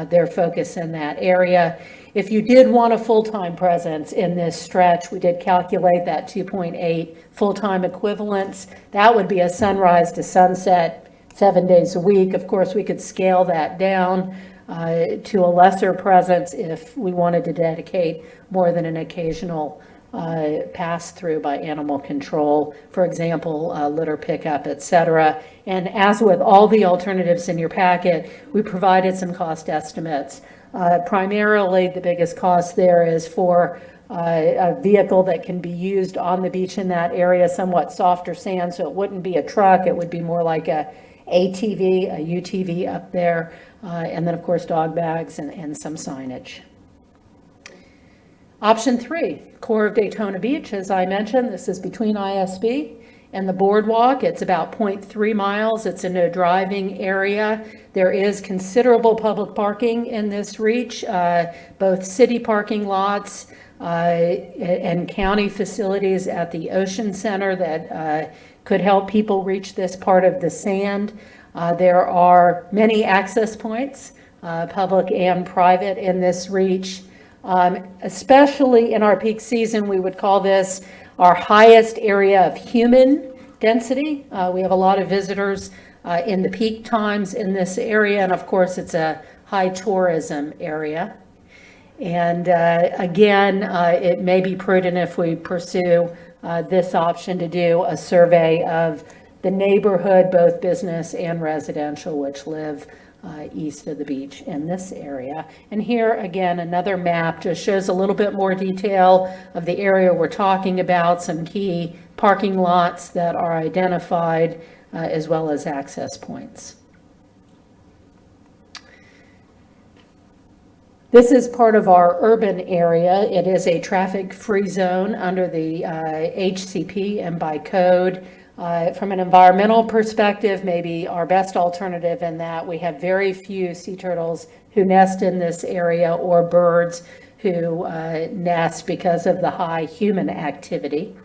their focus in that area. If you did want a full-time presence in this stretch, we did calculate that 2.8 full-time equivalents. That would be a sunrise to sunset 7 days a week. Of course, we could scale that down to a lesser presence if we wanted to dedicate more than an occasional pass-through by animal control, for example, litter pickup, etc. And as with all the alternatives in your packet, we provided some cost estimates. Primarily, the biggest cost there is for a vehicle that can be used on the beach in that area, somewhat softer sand, so it wouldn't be a truck, it would be more like a ATV, a UTV up there, and then, of course, dog bags and some signage. Option 3, core of Daytona Beach, as I mentioned, this is between ISB and the boardwalk. It's about 0.3 miles. It's a no driving area. There is considerable public parking in this reach, both city parking lots and county facilities at the Ocean Center that could help people reach this part of the sand. There are many access points, public and private, in this reach. Especially in our peak season, we would call this our highest area of human density. We have a lot of visitors in the peak times in this area, and of course it's a high tourism area. And again, it may be prudent if we pursue this option to do a survey of the neighborhood, both business and residential, which live east of the beach in this area. And here again, another map just shows a little bit more detail of the area we're talking about, some key parking lots that are identified, as well as access points. This is part of our urban area. It is a traffic-free zone under the HCP and by code. From an environmental perspective, maybe our best alternative in that we have very few sea turtles who nest in this area, or birds who nest because of the high human activity.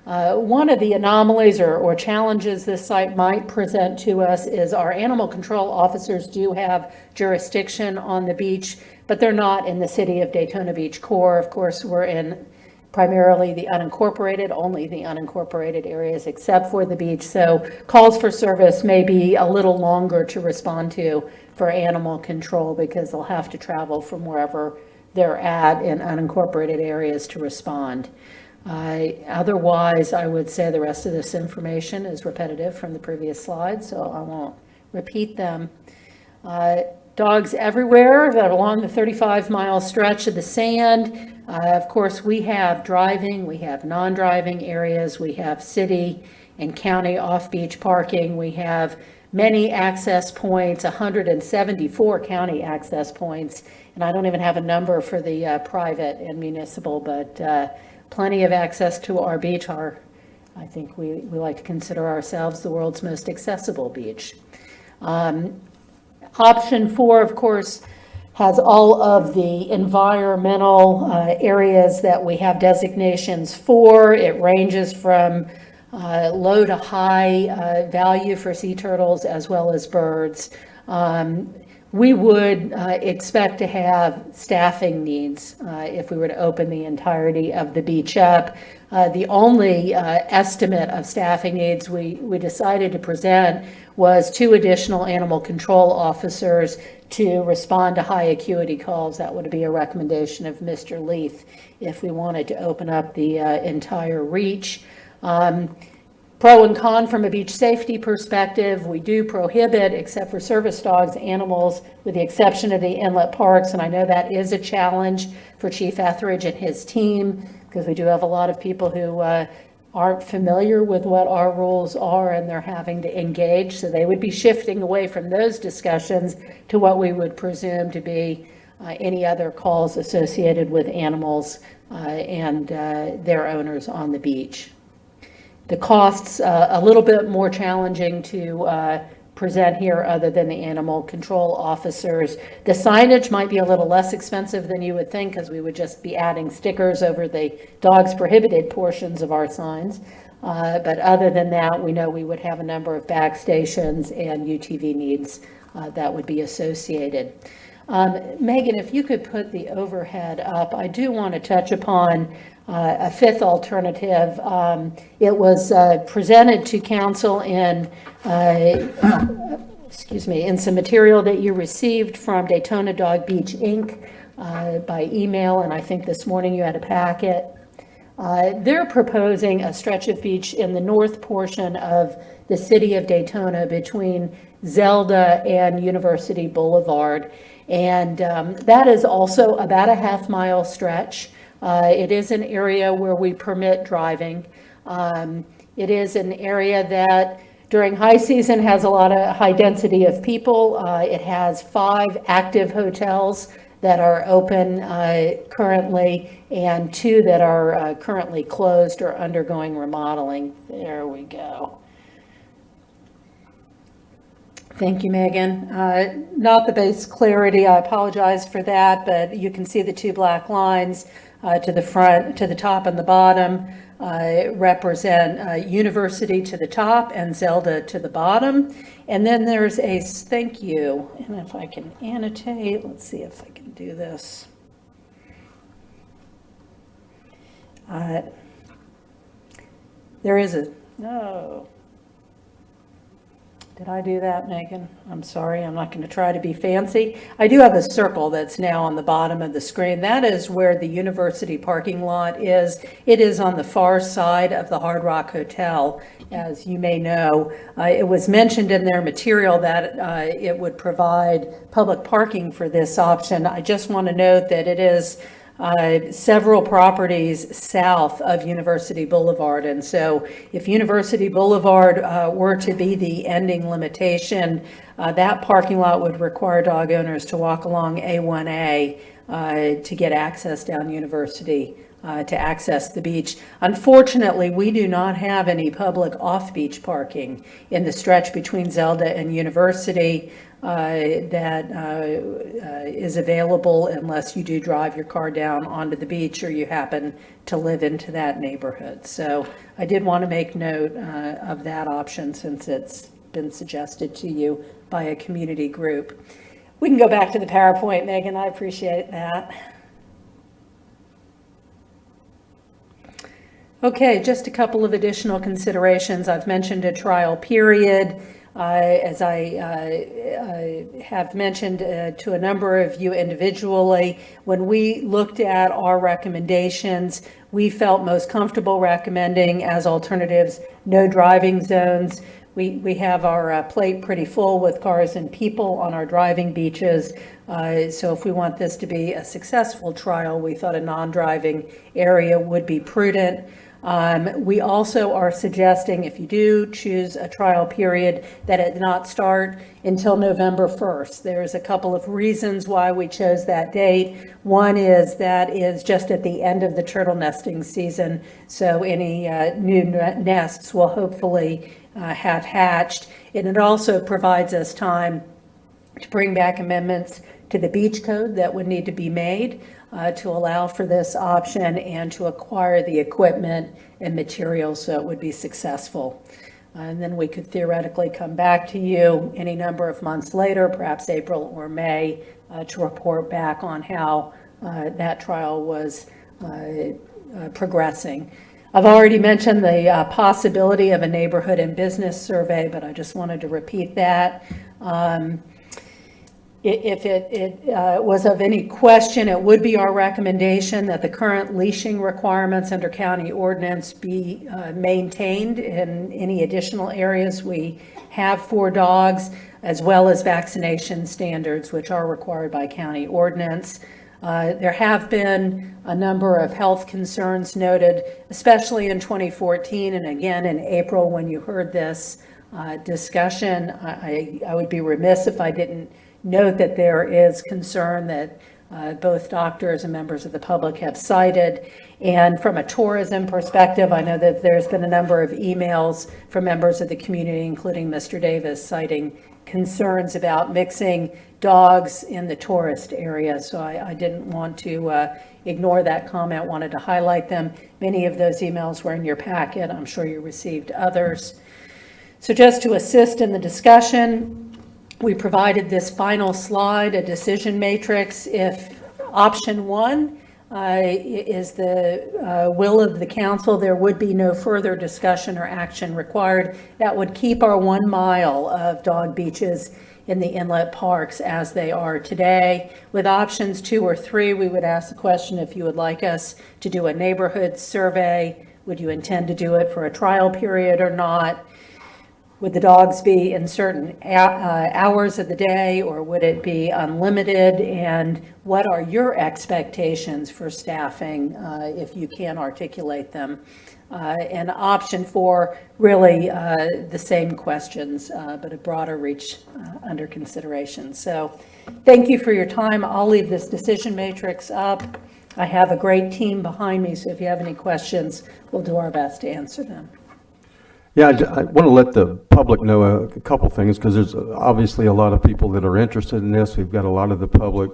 One of the anomalies or challenges this site might present to us is our animal control officers do have jurisdiction on the beach, but they're not in the city of Daytona Beach core. Of course, we're in primarily the unincorporated, only the unincorporated areas except for the beach. So calls for service may be a little longer to respond to for animal control because they'll have to travel from wherever they're at in unincorporated areas to respond. Otherwise, I would say the rest of this information is repetitive from the previous slide, so I won't repeat them. Dogs everywhere that along the 35-mile stretch of the sand. Of course, we have driving, we have non-driving areas, we have city and county off-beach parking, we have many access points, 174 county access points, and I don't even have a number for the private and municipal, but plenty of access to our beach. I think we like to consider ourselves the world's most accessible beach. Option 4, of course, has all of the environmental areas that we have designations for. It ranges from low to high value for sea turtles as well as birds. We would expect to have staffing needs if we were to open the entirety of the beach up. The only estimate of staffing needs we decided to present was 2 additional animal control officers to respond to high acuity calls. That would be a recommendation of Mr. Leith if we wanted to open up the entire reach. Pro and con from a beach safety perspective, we do prohibit, except for service dogs, animals, with the exception of the inlet parks, and I know that is a challenge for Chief Etheridge and his team, because we do have a lot of people who aren't familiar with what our rules are, and they're having to engage, so they would be shifting away from those discussions to what we would presume to be any other calls associated with animals and their owners on the beach. The costs a little bit more challenging to present here other than the animal control officers. The signage might be a little less expensive than you would think because we would just be adding stickers over the dogs prohibited portions of our signs. But other than that, we know we would have a number of back stations and UTV needs that would be associated. Megan, if you could put the overhead up, I do want to touch upon a 5th alternative. It was presented to council in in some material that you received from Daytona Dog Beach Inc. By email, and I think this morning you had a packet. They're proposing a stretch of beach in the north portion of the city of Daytona between Zelda and University Boulevard, and that is also about a half-mile stretch. It is an area where we permit driving. It is an area that during high season has a lot of high density of people. It has 5 active hotels that are open currently and 2 that are currently closed or undergoing remodeling. There we go. Thank you, Megan. Not the best clarity, I apologize for that, but you can see the 2 black lines to the front, to the top and the bottom represent University to the top and Zelda to the bottom. And then there's a thank you. And if I can annotate, let's see if I can do this. There is a, no. Did I do that, Megan? I'm sorry, I'm not going to try to be fancy. I do have a circle that's now on the bottom of the screen. That is where the university parking lot is. It is on the far side of the Hard Rock Hotel, as you may know. It was mentioned in their material that it would provide public parking for this option. I just want to note that it is several properties south of University Boulevard. And so if University Boulevard were to be the ending limitation, that parking lot would require dog owners to walk along A1A to get access down University to access the beach. Unfortunately, we do not have any public off-beach parking in the stretch between Zelda and University that is available unless you do drive your car down onto the beach or you happen to live into that neighborhood. So I did want to make note of that option since it's been suggested to you by a community group. We can go back to the PowerPoint, Megan. I appreciate that. Okay, just a couple of additional considerations. I've mentioned a trial period. As I have mentioned to a number of you individually, when we looked at our recommendations, we felt most comfortable recommending as alternatives no driving zones. We have our plate pretty full with cars and people on our driving beaches. So if we want this to be a successful trial, we thought a non-driving area would be prudent. We also are suggesting, if you do choose a trial period, that it not start until November 1st. There's a couple of reasons why we chose that date. One is that is just at the end of the turtle nesting season, so any new nests will hopefully have hatched. And it also provides us time to bring back amendments to the beach code that would need to be made to allow for this option and to acquire the equipment and materials so it would be successful. And then we could theoretically come back to you any number of months later, perhaps April or May, to report back on how that trial was progressing. I've already mentioned the possibility of a neighborhood and business survey, but I just wanted to repeat that. If it was of any question, it would be our recommendation that the current leashing requirements under county ordinance be maintained in any additional areas we have for dogs, as well as vaccination standards, which are required by county ordinance. There have been a number of health concerns noted, especially in 2014 and again in April when you heard this discussion. I would be remiss if I didn't note that there is concern that both doctors and members of the public have cited. And from a tourism perspective, I know that there's been a number of emails from members of the community, including Mr. Davis, citing concerns about mixing dogs in the tourist area. So I didn't want to ignore that comment, wanted to highlight them. Many of those emails were in your packet. I'm sure you received others. So just to assist in the discussion, we provided this final slide, a decision matrix. If option 1 is the will of the council, there would be no further discussion or action required. That would keep our 1 mile of dog beaches in the inlet parks as they are today. With options 2 or 3, we would ask the question if you would like us to do a neighborhood survey. Would you intend to do it for a trial period or not? Would the dogs be in certain hours of the day, or would it be unlimited? And what are your expectations for staffing, if you can articulate them? And option 4, really the same questions, but a broader reach under consideration. So thank you for your time. I'll leave this decision matrix up. I have a great team behind me, so if you have any questions, we'll do our best to answer them. Yeah, I want to let the public know a couple things, because there's obviously a lot of people that are interested in this. We've got a lot of the public,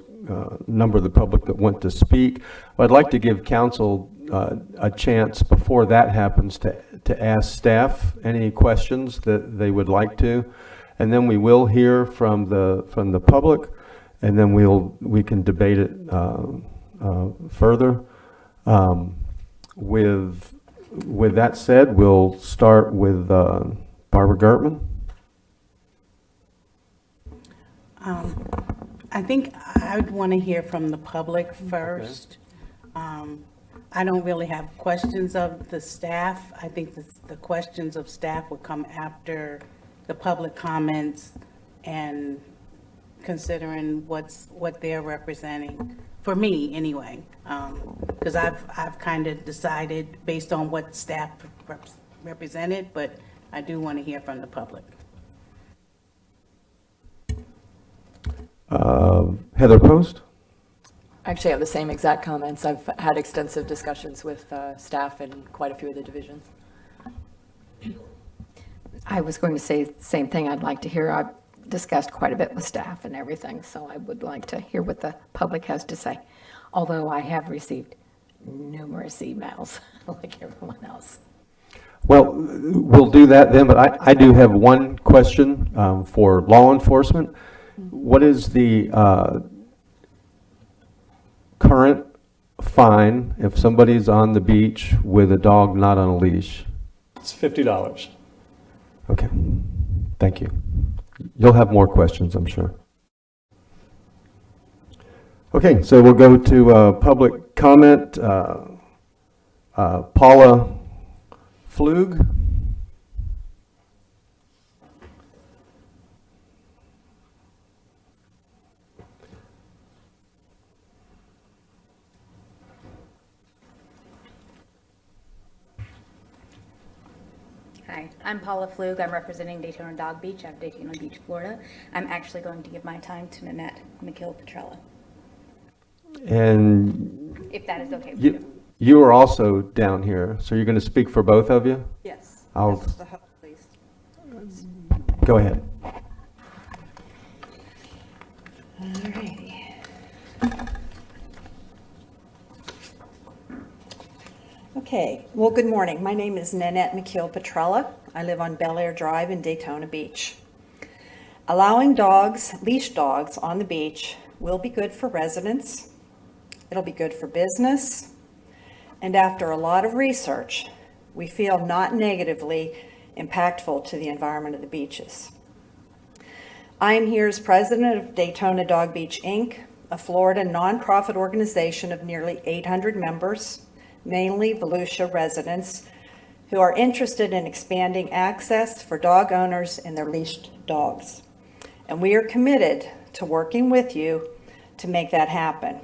number of the public that want to speak. I'd like to give council a chance before that happens to ask staff any questions that they would like to, and then we will hear from the public, and then we can debate it further. With that said, we'll start with Barbara Gertman. I think I would want to hear from the public first. I don't really have questions of the staff. I think the questions of staff would come after the public comments and considering what they're representing, for me anyway. Because I've kind of decided based on what staff represented, but I do want to hear from the public. Heather Post? I actually have the same exact comments. I've had extensive discussions with staff in quite a few of the divisions. I was going to say the same thing. I'd like to hear. I've discussed quite a bit with staff and everything, so I would like to hear what the public has to say. Although I have received numerous emails like everyone else. Well, we'll do that then, but I do have one question for law enforcement. What is the current fine if somebody's on the beach with a dog not on a leash? It's $50. Okay, thank you. You'll have more questions, I'm sure. Okay, so we'll go to public comment. Paula Flug. Hi, I'm Paula Flug. I'm representing Daytona Dog Beach out of Daytona Beach, Florida. I'm actually going to give my time to Nanette McKill-Petrella, And if that is okay with you. you are also down here, so you're going to speak for both of you? Yes. I'll That's the hope, please. go ahead. Alrighty. Okay, well, good morning. My name is Nanette McKill-Petrella. I live on Bel Air Drive in Daytona Beach. Allowing dogs, leash dogs, on the beach will be good for residents. It'll be good for business. And after a lot of research, we feel not negatively impactful to the environment of the beaches. I am here as president of Daytona Dog Beach, Inc., a Florida nonprofit organization of nearly 800 members, mainly Volusia residents, who are interested in expanding access for dog owners and their leashed dogs. And we are committed to working with you to make that happen.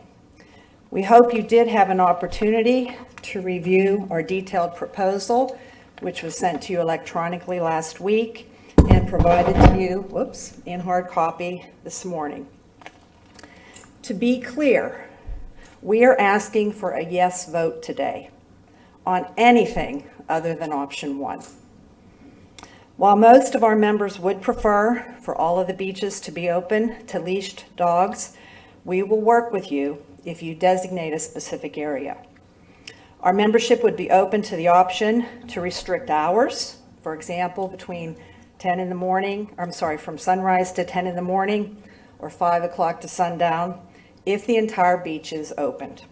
We hope you did have an opportunity to review our detailed proposal, which was sent to you electronically last week and provided to you, in hard copy this morning. To be clear, we are asking for a yes vote today on anything other than option 1. While most of our members would prefer for all of the beaches to be open to leashed dogs, we will work with you if you designate a specific area. Our membership would be open to the option to restrict hours, for example, between 10 in the morning, from sunrise to 10 in the morning, or 5 o'clock to sundown, if the entire beach is opened.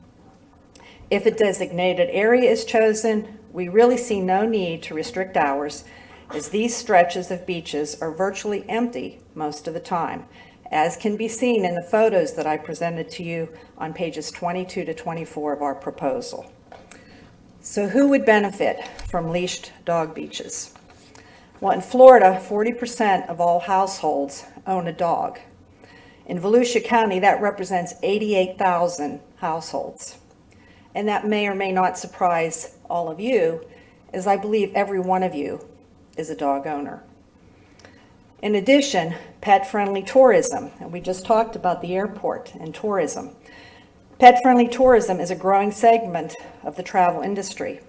If a designated area is chosen, we really see no need to restrict hours, as these stretches of beaches are virtually empty most of the time, as can be seen in the photos that I presented to you on pages 22 to 24 of our proposal. So who would benefit from leashed dog beaches? Well, in Florida, 40% of all households own a dog. In Volusia County, that represents 88,000 households. And that may or may not surprise all of you, as I believe every one of you is a dog owner. In addition, pet-friendly tourism, and we just talked about the airport and tourism. Pet-friendly tourism is a growing segment of the travel industry.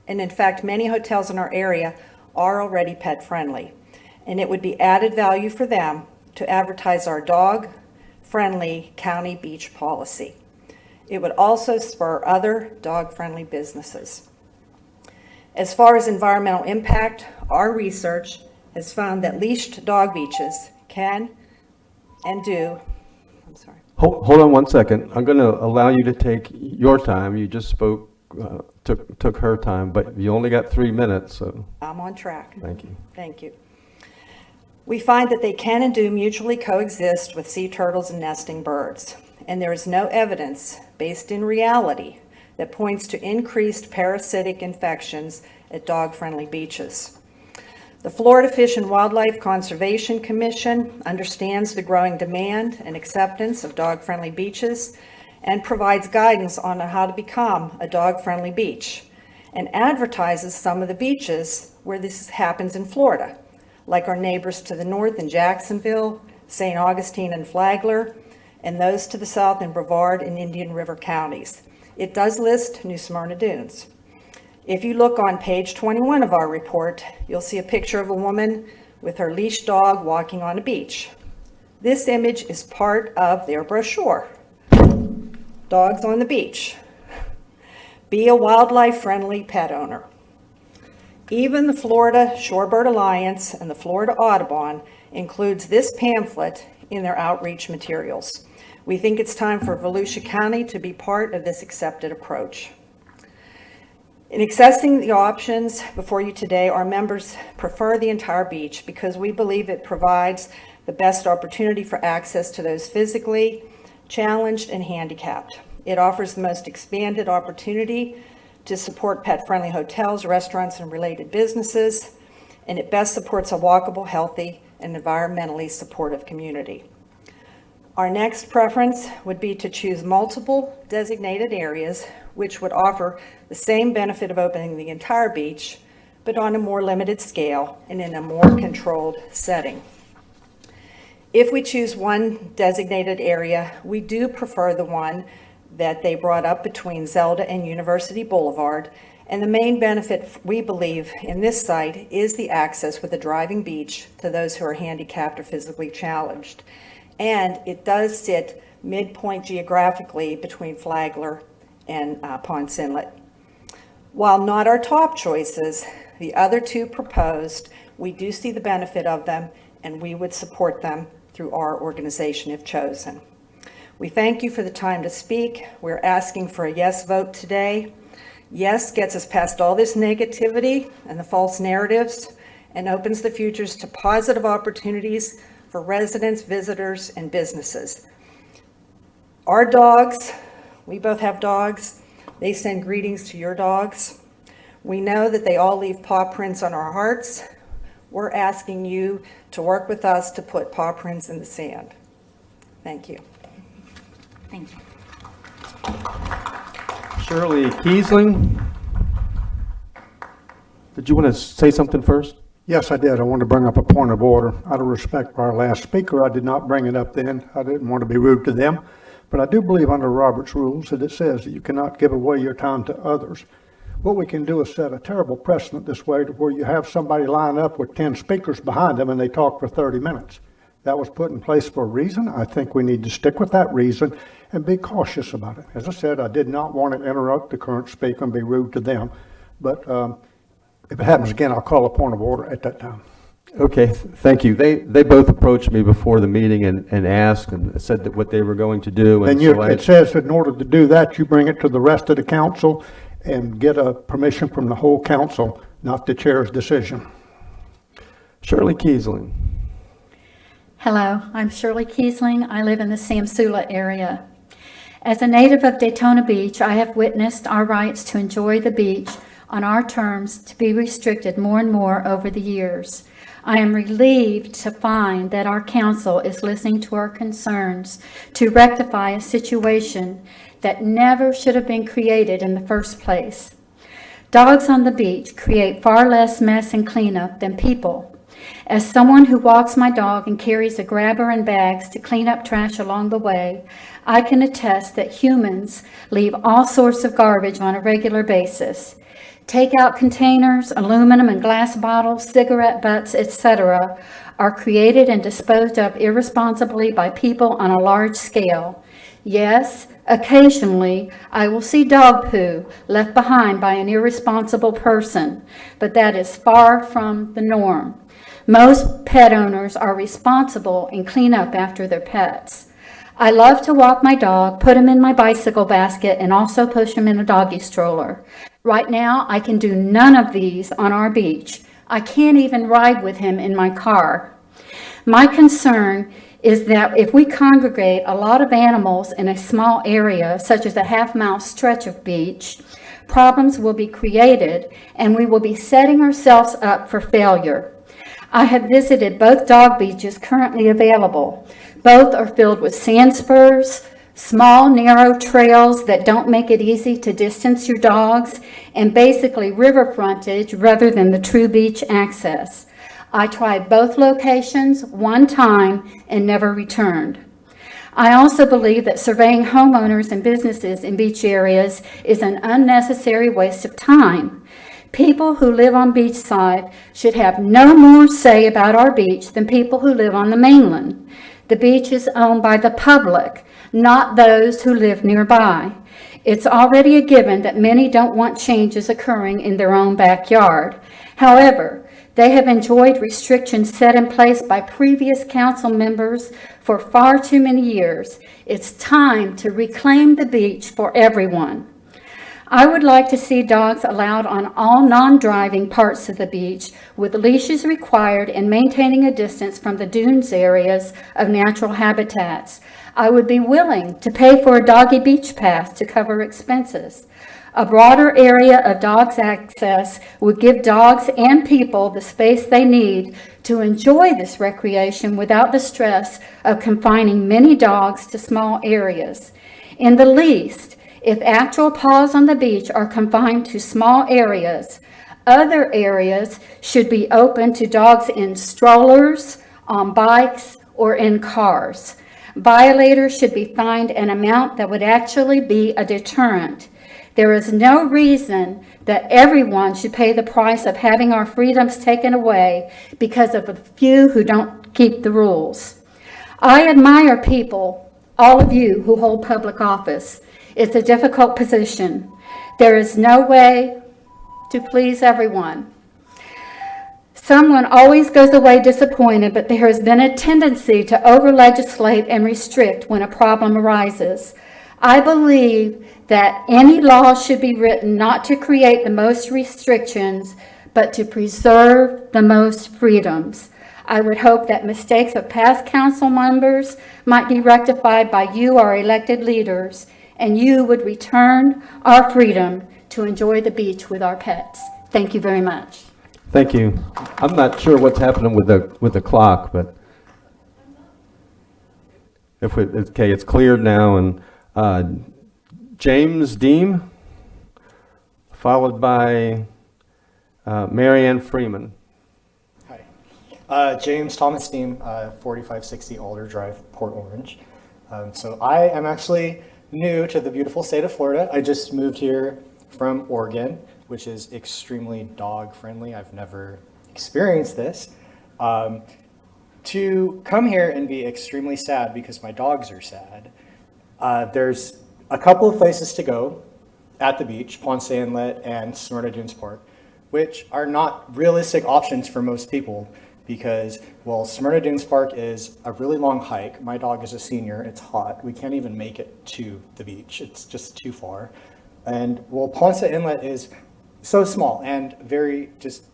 And in fact, many hotels in our area are already pet-friendly. And it would be added value for them to advertise our dog-friendly county beach policy. It would also spur other dog-friendly businesses. As far as environmental impact, our research has found that leashed dog beaches can and do, I'm sorry. Hold on one second. I'm going to allow you to take your time. You just spoke, took her time, but you only got 3 minutes, so. I'm on track. Thank you. Thank you. We find that they can and do mutually coexist with sea turtles and nesting birds, and there is no evidence based in reality that points to increased parasitic infections at dog-friendly beaches. The Florida Fish and Wildlife Conservation Commission understands the growing demand and acceptance of dog-friendly beaches and provides guidance on how to become a dog-friendly beach, and advertises some of the beaches where this happens in Florida, like our neighbors to the north in Jacksonville, St. Augustine and Flagler, and those to the south in Brevard and Indian River counties. It does list New Smyrna Dunes. If you look on page 21 of our report, you'll see a picture of a woman with her leashed dog walking on a beach. This image is part of their brochure, Dogs on the Beach. Be a wildlife-friendly pet owner. Even the Florida Shorebird Alliance and the Florida Audubon includes this pamphlet in their outreach materials. We think it's time for Volusia County to be part of this accepted approach. In accessing the options before you today, our members prefer the entire beach because we believe it provides the best opportunity for access to those physically challenged and handicapped. It offers the most expanded opportunity to support pet-friendly hotels, restaurants, and related businesses, and it best supports a walkable, healthy, and environmentally supportive community. Our next preference would be to choose multiple designated areas, which would offer the same benefit of opening the entire beach, but on a more limited scale and in a more controlled setting. If we choose one designated area, we do prefer the one that they brought up between Zelda and University Boulevard, and the main benefit we believe in this site is the access with a driving beach to those who are handicapped or physically challenged. And it does sit midpoint geographically between Flagler and Ponce Inlet. While not our top choices, the other two proposed, we do see the benefit of them, and we would support them through our organization if chosen. We thank you for the time to speak. We're asking for a yes vote today. Yes gets us past all this negativity and the false narratives and opens the futures to positive opportunities for residents, visitors, and businesses. Our dogs, we both have dogs, they send greetings to your dogs. We know that they all leave paw prints on our hearts. We're asking you to work with us to put paw prints in the sand. Thank you. Thank you. Shirley Kiesling, did you want to say something first? Yes, I did. I wanted to bring up a point of order. Out of respect for our last speaker, I did not bring it up then. I didn't want to be rude to them. But I do believe under Robert's rules that it says that you cannot give away your time to others. What we can do is set a terrible precedent this way to where you have somebody line up with 10 speakers behind them and they talk for 30 minutes. That was put in place for a reason. I think we need to stick with that reason and be cautious about it. As I said, I did not want to interrupt the current speaker and be rude to them. But if it happens again, I'll call a point of order at that time. Okay, thank you. They both approached me before the meeting and asked and said that what they were going to do. And so it says that in order to do that, you bring it to the rest of the council and get a permission from the whole council, not the chair's decision. Shirley Kiesling. Hello, I'm Shirley Kiesling. I live in the Samsula area. As a native of Daytona Beach, I have witnessed our rights to enjoy the beach on our terms to be restricted more and more over the years. I am relieved to find that our council is listening to our concerns to rectify a situation that never should have been created in the first place. Dogs on the beach create far less mess and cleanup than people. As someone who walks my dog and carries a grabber and bags to clean up trash along the way, I can attest that humans leave all sorts of garbage on a regular basis. Takeout containers, aluminum and glass bottles, cigarette butts, etc., are created and disposed of irresponsibly by people on a large scale. Yes, occasionally I will see dog poo left behind by an irresponsible person, but that is far from the norm. Most pet owners are responsible and clean up after their pets. I love to walk my dog, put him in my bicycle basket, and also push him in a doggy stroller. Right now, I can do none of these on our beach. I can't even ride with him in my car. My concern is that if we congregate a lot of animals in a small area, such as a half-mile stretch of beach, problems will be created and we will be setting ourselves up for failure. I have visited both dog beaches currently available. Both are filled with sand spurs, small, narrow trails that don't make it easy to distance your dogs, and basically river frontage rather than the true beach access. I tried both locations one time and never returned. I also believe that surveying homeowners and businesses in beach areas is an unnecessary waste of time. People who live on beachside should have no more say about our beach than people who live on the mainland. The beach is owned by the public, not those who live nearby. It's already a given that many don't want changes occurring in their own backyard. However, they have enjoyed restrictions set in place by previous council members for far too many years. It's time to reclaim the beach for everyone. I would like to see dogs allowed on all non-driving parts of the beach with leashes required and maintaining a distance from the dunes areas of natural habitats. I would be willing to pay for a doggy beach pass to cover expenses. A broader area of dogs access would give dogs and people the space they need to enjoy this recreation without the stress of confining many dogs to small areas. In the least, if actual paws on the beach are confined to small areas, other areas should be open to dogs in strollers, on bikes, or in cars. Violators should be fined an amount that would actually be a deterrent. There is no reason that everyone should pay the price of having our freedoms taken away because of a few who don't keep the rules. I admire people, all of you who hold public office. It's a difficult position. There is no way to please everyone. Someone always goes away disappointed, but there has been a tendency to over-legislate and restrict when a problem arises. I believe that any law should be written not to create the most restrictions, but to preserve the most freedoms. I would hope that mistakes of past council members might be rectified by you, our elected leaders, and you would return our freedom to enjoy the beach with our pets. Thank you very much. Thank you. I'm not sure what's happening with the clock, but okay, it's cleared now. And James Deem, followed by Marianne Freeman. Hi, James Thomas Deem, 4560 Alder Drive, Port Orange. So I am actually new to the beautiful state of Florida. I just moved here from Oregon, which is extremely dog friendly. I've never experienced this. To come here and be extremely sad because my dogs are sad, there's a couple of places to go at the beach, Ponce Inlet and Smyrna Dunes Park, which are not realistic options for most people because, well, Smyrna Dunes Park is a really long hike. My dog is a senior, it's hot. We can't even make it to the beach. It's just too far. And well, Ponce Inlet is so small and very just,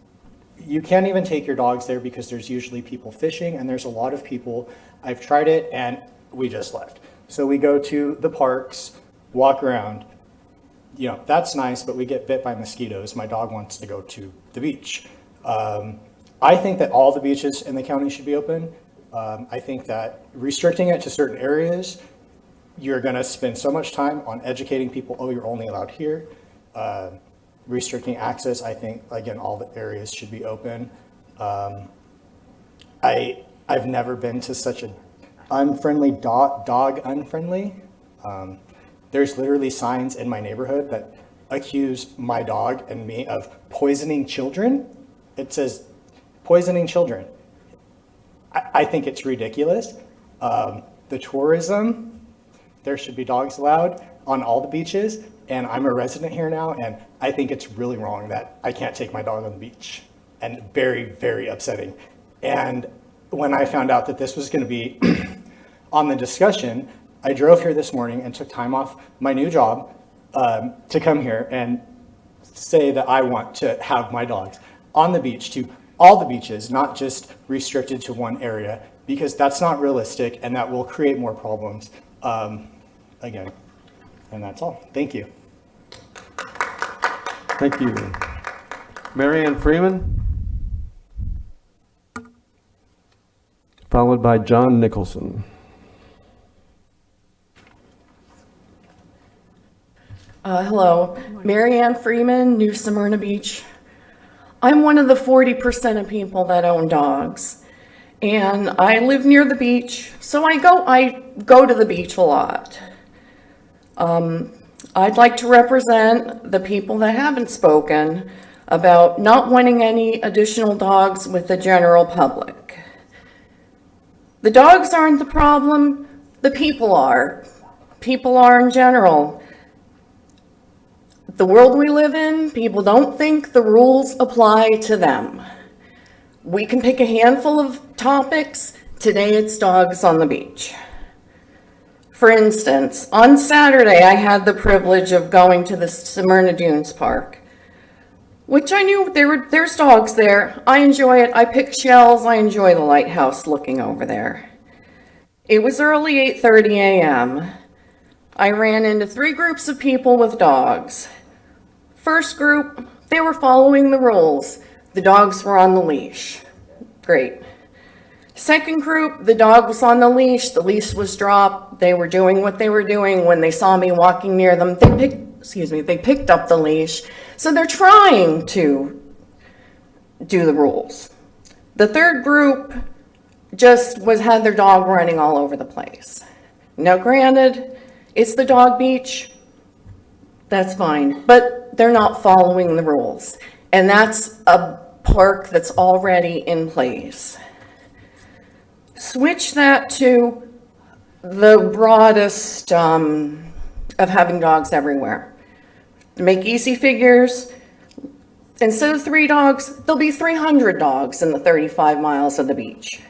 you can't even take your dogs there because there's usually people fishing and there's a lot of people. I've tried it and we just left. So we go to the parks, walk around. you know, that's nice, but we get bit by mosquitoes. My dog wants to go to the beach. I think that all the beaches in the county should be open. I think that restricting it to certain areas, you're going to spend so much time on educating people, oh, you're only allowed here. Restricting access, I think, again, all the areas should be open. I've never been to such a unfriendly dog unfriendly. There's literally signs in my neighborhood that accuse my dog and me of poisoning children. It says poisoning children. I think it's ridiculous. The tourism, there should be dogs allowed on all the beaches. And I'm a resident here now, and I think it's really wrong that I can't take my dog on the beach, and very, very upsetting. And when I found out that this was going to be on the discussion, I drove here this morning and took time off my new job to come here and say that I want to have my dogs on the beach, to all the beaches, not just restricted to one area, because that's not realistic and that will create more problems. Again, and that's all. Thank you. Thank you. Marianne Freeman, followed by John Nicholson. Hello, Marianne Freeman, New Smyrna Beach. I'm one of the 40% of people that own dogs, and I live near the beach, so I go to the beach a lot. I'd like to represent the people that haven't spoken about not wanting any additional dogs with the general public. The dogs aren't the problem, the people are. People are in general. The world we live in, people don't think the rules apply to them. We can pick a handful of topics. Today it's dogs on the beach. For instance, on Saturday, I had the privilege of going to the Smyrna Dunes Park, which I knew there's dogs there. I enjoy it. I pick shells. I enjoy the lighthouse looking over there. It was early 8:30 a.m. I ran into 3 groups of people with dogs. First group, they were following the rules. The dogs were on the leash. Great. Second group, the dog was on the leash was dropped, they were doing what they were doing. When they saw me walking near them, they picked up the leash. So they're trying to do the rules. The third group just had their dog running all over the place. Now granted, it's the dog beach, that's fine, but they're not following the rules. And that's a park that's already in place. Switch that to the broadest of having dogs everywhere. To make easy figures, instead of 3 dogs, there'll be 300 dogs in the 35 miles of the beach.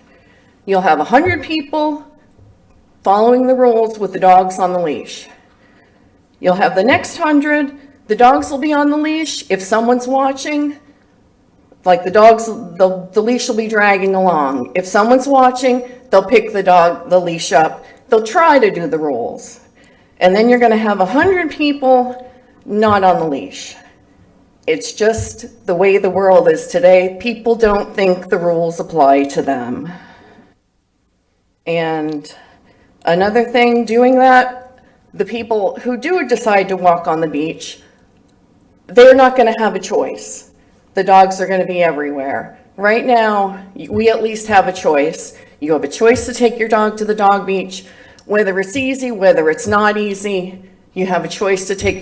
You'll have 100 people following the rules with the dogs on the leash. You'll have the next 100, the dogs will be on the leash. If someone's watching, like the leash will be dragging along. If someone's watching, they'll pick the leash up. They'll try to do the rules. And then you're gonna have 100 people not on the leash. It's just the way the world is today. People don't think the rules apply to them. And another thing, doing that, the people who do decide to walk on the beach, they're not gonna have a choice. The dogs are going to be everywhere. Right now, we at least have a choice. You have a choice to take your dog to the dog beach, whether it's easy, whether it's not easy. You have a choice to take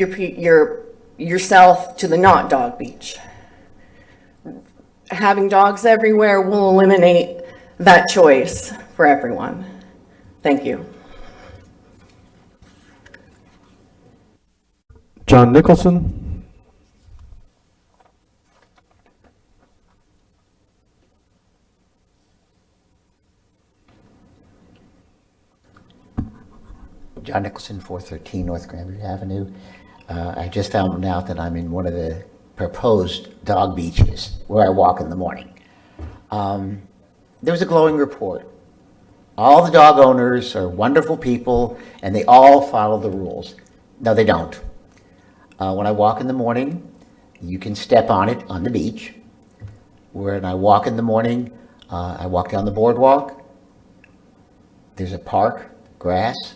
yourself to the not dog beach. Having dogs everywhere will eliminate that choice for everyone. Thank you. John Nicholson. John Nicholson, 413 North Granbury Avenue. I just found out that I'm in one of the proposed dog beaches where I walk in the morning. There was a glowing report. All the dog owners are wonderful people and they all follow the rules. No, they don't. When I walk in the morning, you can step on it on the beach. When I walk in the morning, I walk down the boardwalk. There's a park, grass.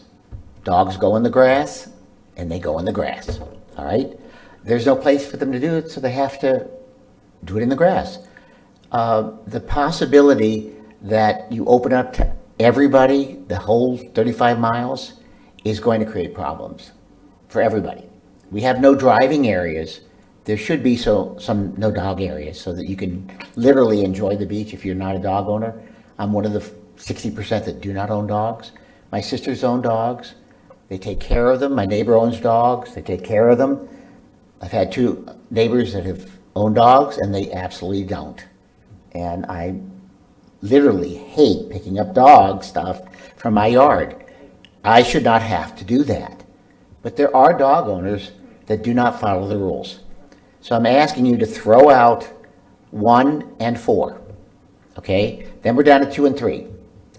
Dogs go in the grass, and they go in the grass, all right? There's no place for them to do it, so they have to do it in the grass. The possibility that you open up to everybody, the whole 35 miles, is going to create problems for everybody. We have no driving areas. There should be some no dog areas so that you can literally enjoy the beach if you're not a dog owner. I'm one of the 60% that do not own dogs. My sisters own dogs. They take care of them. My neighbor owns dogs. They take care of them. I've had 2 neighbors that have owned dogs, and they absolutely don't. And I literally hate picking up dog stuff from my yard. I should not have to do that. But there are dog owners that do not follow the rules. So I'm asking you to throw out 1 and 4, okay? Then we're down to 2 and 3,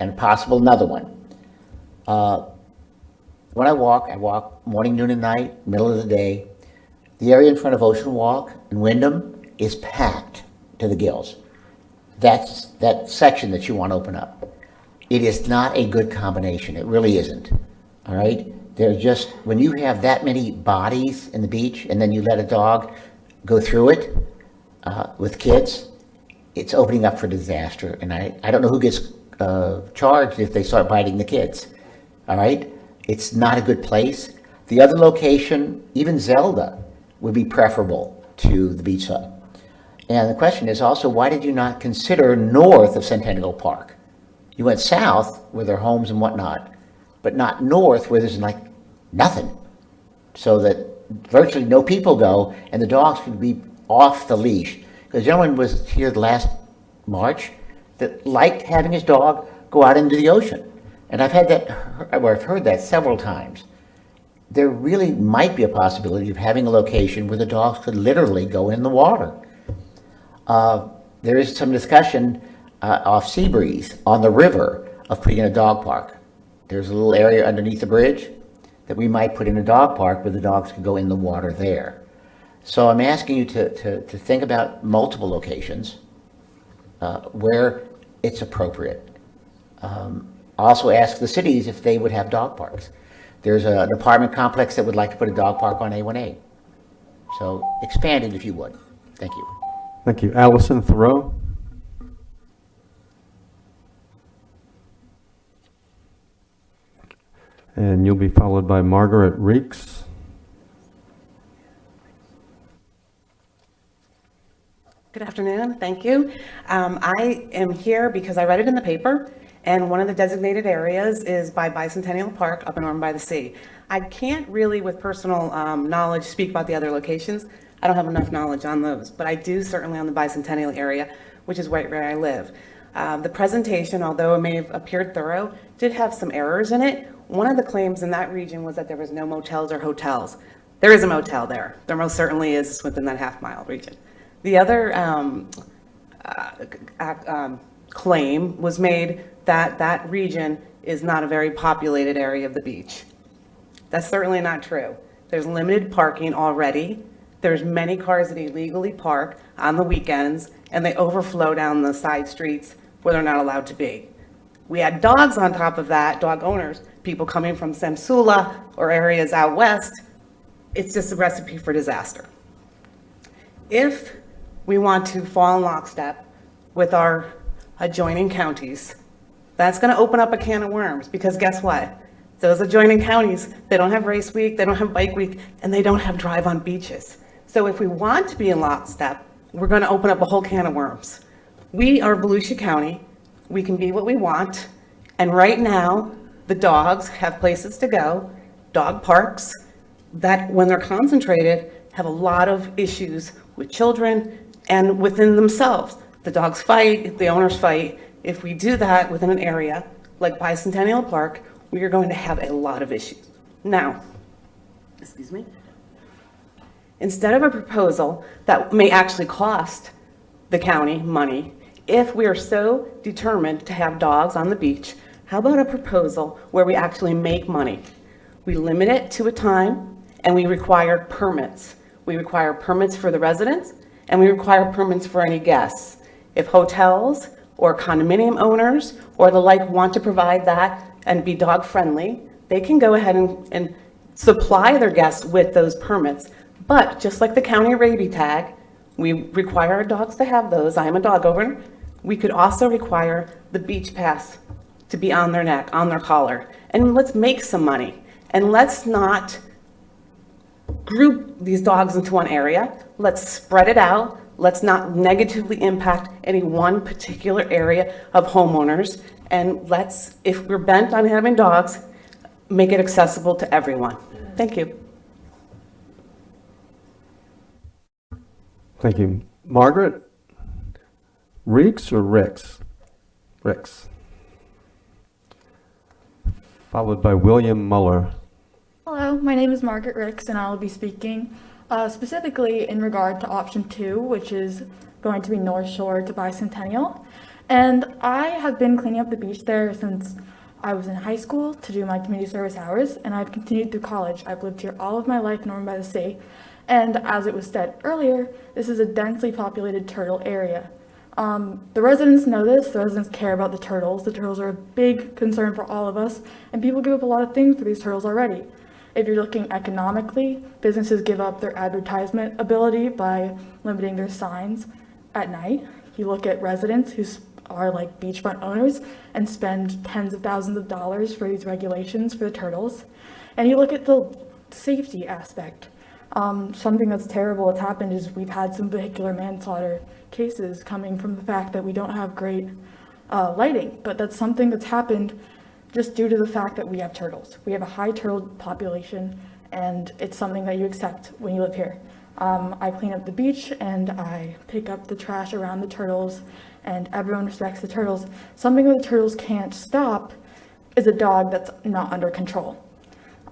and possible another one. When I walk morning, noon, and night, middle of the day. The area in front of Ocean Walk and Wyndham is packed to the gills. That's that section that you want to open up. It is not a good combination. It really isn't, all right? There's just, when you have that many bodies in the beach and then you let a dog go through it with kids, it's opening up for disaster. And I don't know who gets charged if they start biting the kids, all right? It's not a good place. The other location, even Zelda, would be preferable to the beach side. And the question is also, why did you not consider north of Centennial Park? You went south where there are homes and whatnot, but not north where there's like nothing. So that virtually no people go and the dogs could be off the leash. Because a gentleman was here last March that liked having his dog go out into the ocean. And I've heard that several times. There really might be a possibility of having a location where the dogs could literally go in the water. There is some discussion off Seabreeze on the river of putting in a dog park. There's a little area underneath the bridge that we might put in a dog park where the dogs could go in the water there. So I'm asking you to think about multiple locations where it's appropriate. Also ask the cities if they would have dog parks. There's an apartment complex that would like to put a dog park on A1A. So expand it if you would. Thank you. Thank you. Allison Thoreau. And you'll be followed by Margaret Reeks. Good afternoon, thank you. I am here because I read it in the paper, and one of the designated areas is by Bicentennial Park up in Orme by the Sea. I can't really, with personal knowledge, speak about the other locations. I don't have enough knowledge on those, but I do certainly on the Bicentennial area, which is right where I live. The presentation, although it may have appeared thorough, did have some errors in it. One of the claims in that region was that there was no motels or hotels. There is a motel there. There most certainly is within that half-mile region. The other claim was made that that region is not a very populated area of the beach. That's certainly not true. There's limited parking already. There's many cars that illegally park on the weekends, and they overflow down the side streets where they're not allowed to be. We had dogs on top of that, dog owners, people coming from Semsula or areas out west. It's just a recipe for disaster. If we want to fall in lockstep with our adjoining counties, that's going to open up a can of worms, because guess what? Those adjoining counties, they don't have race week, they don't have bike week, and they don't have drive on beaches. So if we want to be in lockstep, we're going to open up a whole can of worms. We are Volusia County. We can be what we want. And right now, the dogs have places to go, dog parks, that when they're concentrated, have a lot of issues with children and within themselves. The dogs fight, the owners fight. If we do that within an area like Bicentennial Park, we are going to have a lot of issues. Now, excuse me, instead of a proposal that may actually cost the county money, if we are so determined to have dogs on the beach, how about a proposal where we actually make money? We limit it to a time, and we require permits. We require permits for the residents, and we require permits for any guests. If hotels or condominium owners or the like want to provide that and be dog friendly, they can go ahead and supply their guests with those permits. But just like the county rabies tag, we require our dogs to have those. I am a dog owner. We could also require the beach pass to be on their neck, on their collar. And let's make some money. And let's not group these dogs into one area. Let's spread it out. Let's not negatively impact any one particular area of homeowners. And let's, if we're bent on having dogs, make it accessible to everyone. Thank you. Thank you. Margaret? Reeks or Ricks? Ricks. Followed by William Muller. Hello, my name is Margaret Ricks, and I will be speaking specifically in regard to option 2, which is going to be North Shore to Bicentennial. And I have been cleaning up the beach there since I was in high school to do my community service hours, and I've continued through college. I've lived here all of my life in Ormond by the Sea, and as it was said earlier, this is a densely populated turtle area. The residents know this. The residents care about the turtles. The turtles are a big concern for all of us, and people give up a lot of things for these turtles already. If you're looking economically, businesses give up their advertisement ability by limiting their signs at night. You look at residents who are like beachfront owners and spend tens of thousands of dollars for these regulations for the turtles. And you look at the safety aspect. Something that's terrible that's happened is we've had some vehicular manslaughter cases coming from the fact that we don't have great lighting, but that's something that's happened just due to the fact that we have turtles. We have a high turtle population, and it's something that you accept when you live here. I clean up the beach and I pick up the trash around the turtles, and everyone respects the turtles. Something that the turtles can't stop is a dog that's not under control.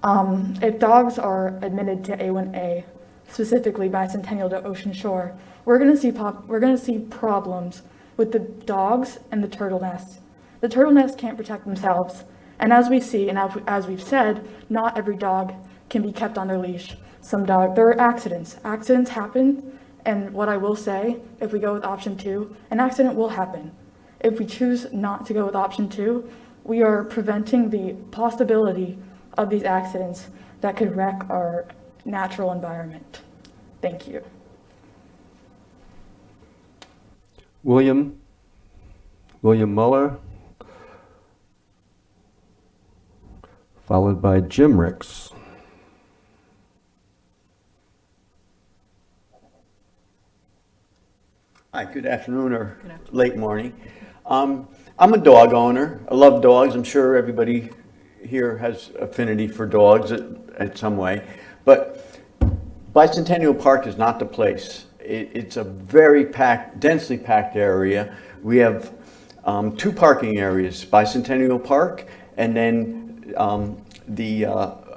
If dogs are admitted to A1A, specifically Bicentennial to Ocean Shore, we're going to see problems with the dogs and the turtle nests. The turtle nests can't protect themselves, and as we see and as we've said, not every dog can be kept on their leash. There are accidents. Accidents happen, and what I will say, if we go with option 2, an accident will happen. If we choose not to go with option 2, we are preventing the possibility of these accidents that could wreck our natural environment. Thank you. William Muller. Followed by Jim Ricks. Hi, good afternoon or late morning. I'm a dog owner. I love dogs. I'm sure everybody here has affinity for dogs in some way. But Bicentennial Park is not the place. It's a very densely packed area. We have 2 parking areas, Bicentennial Park and then the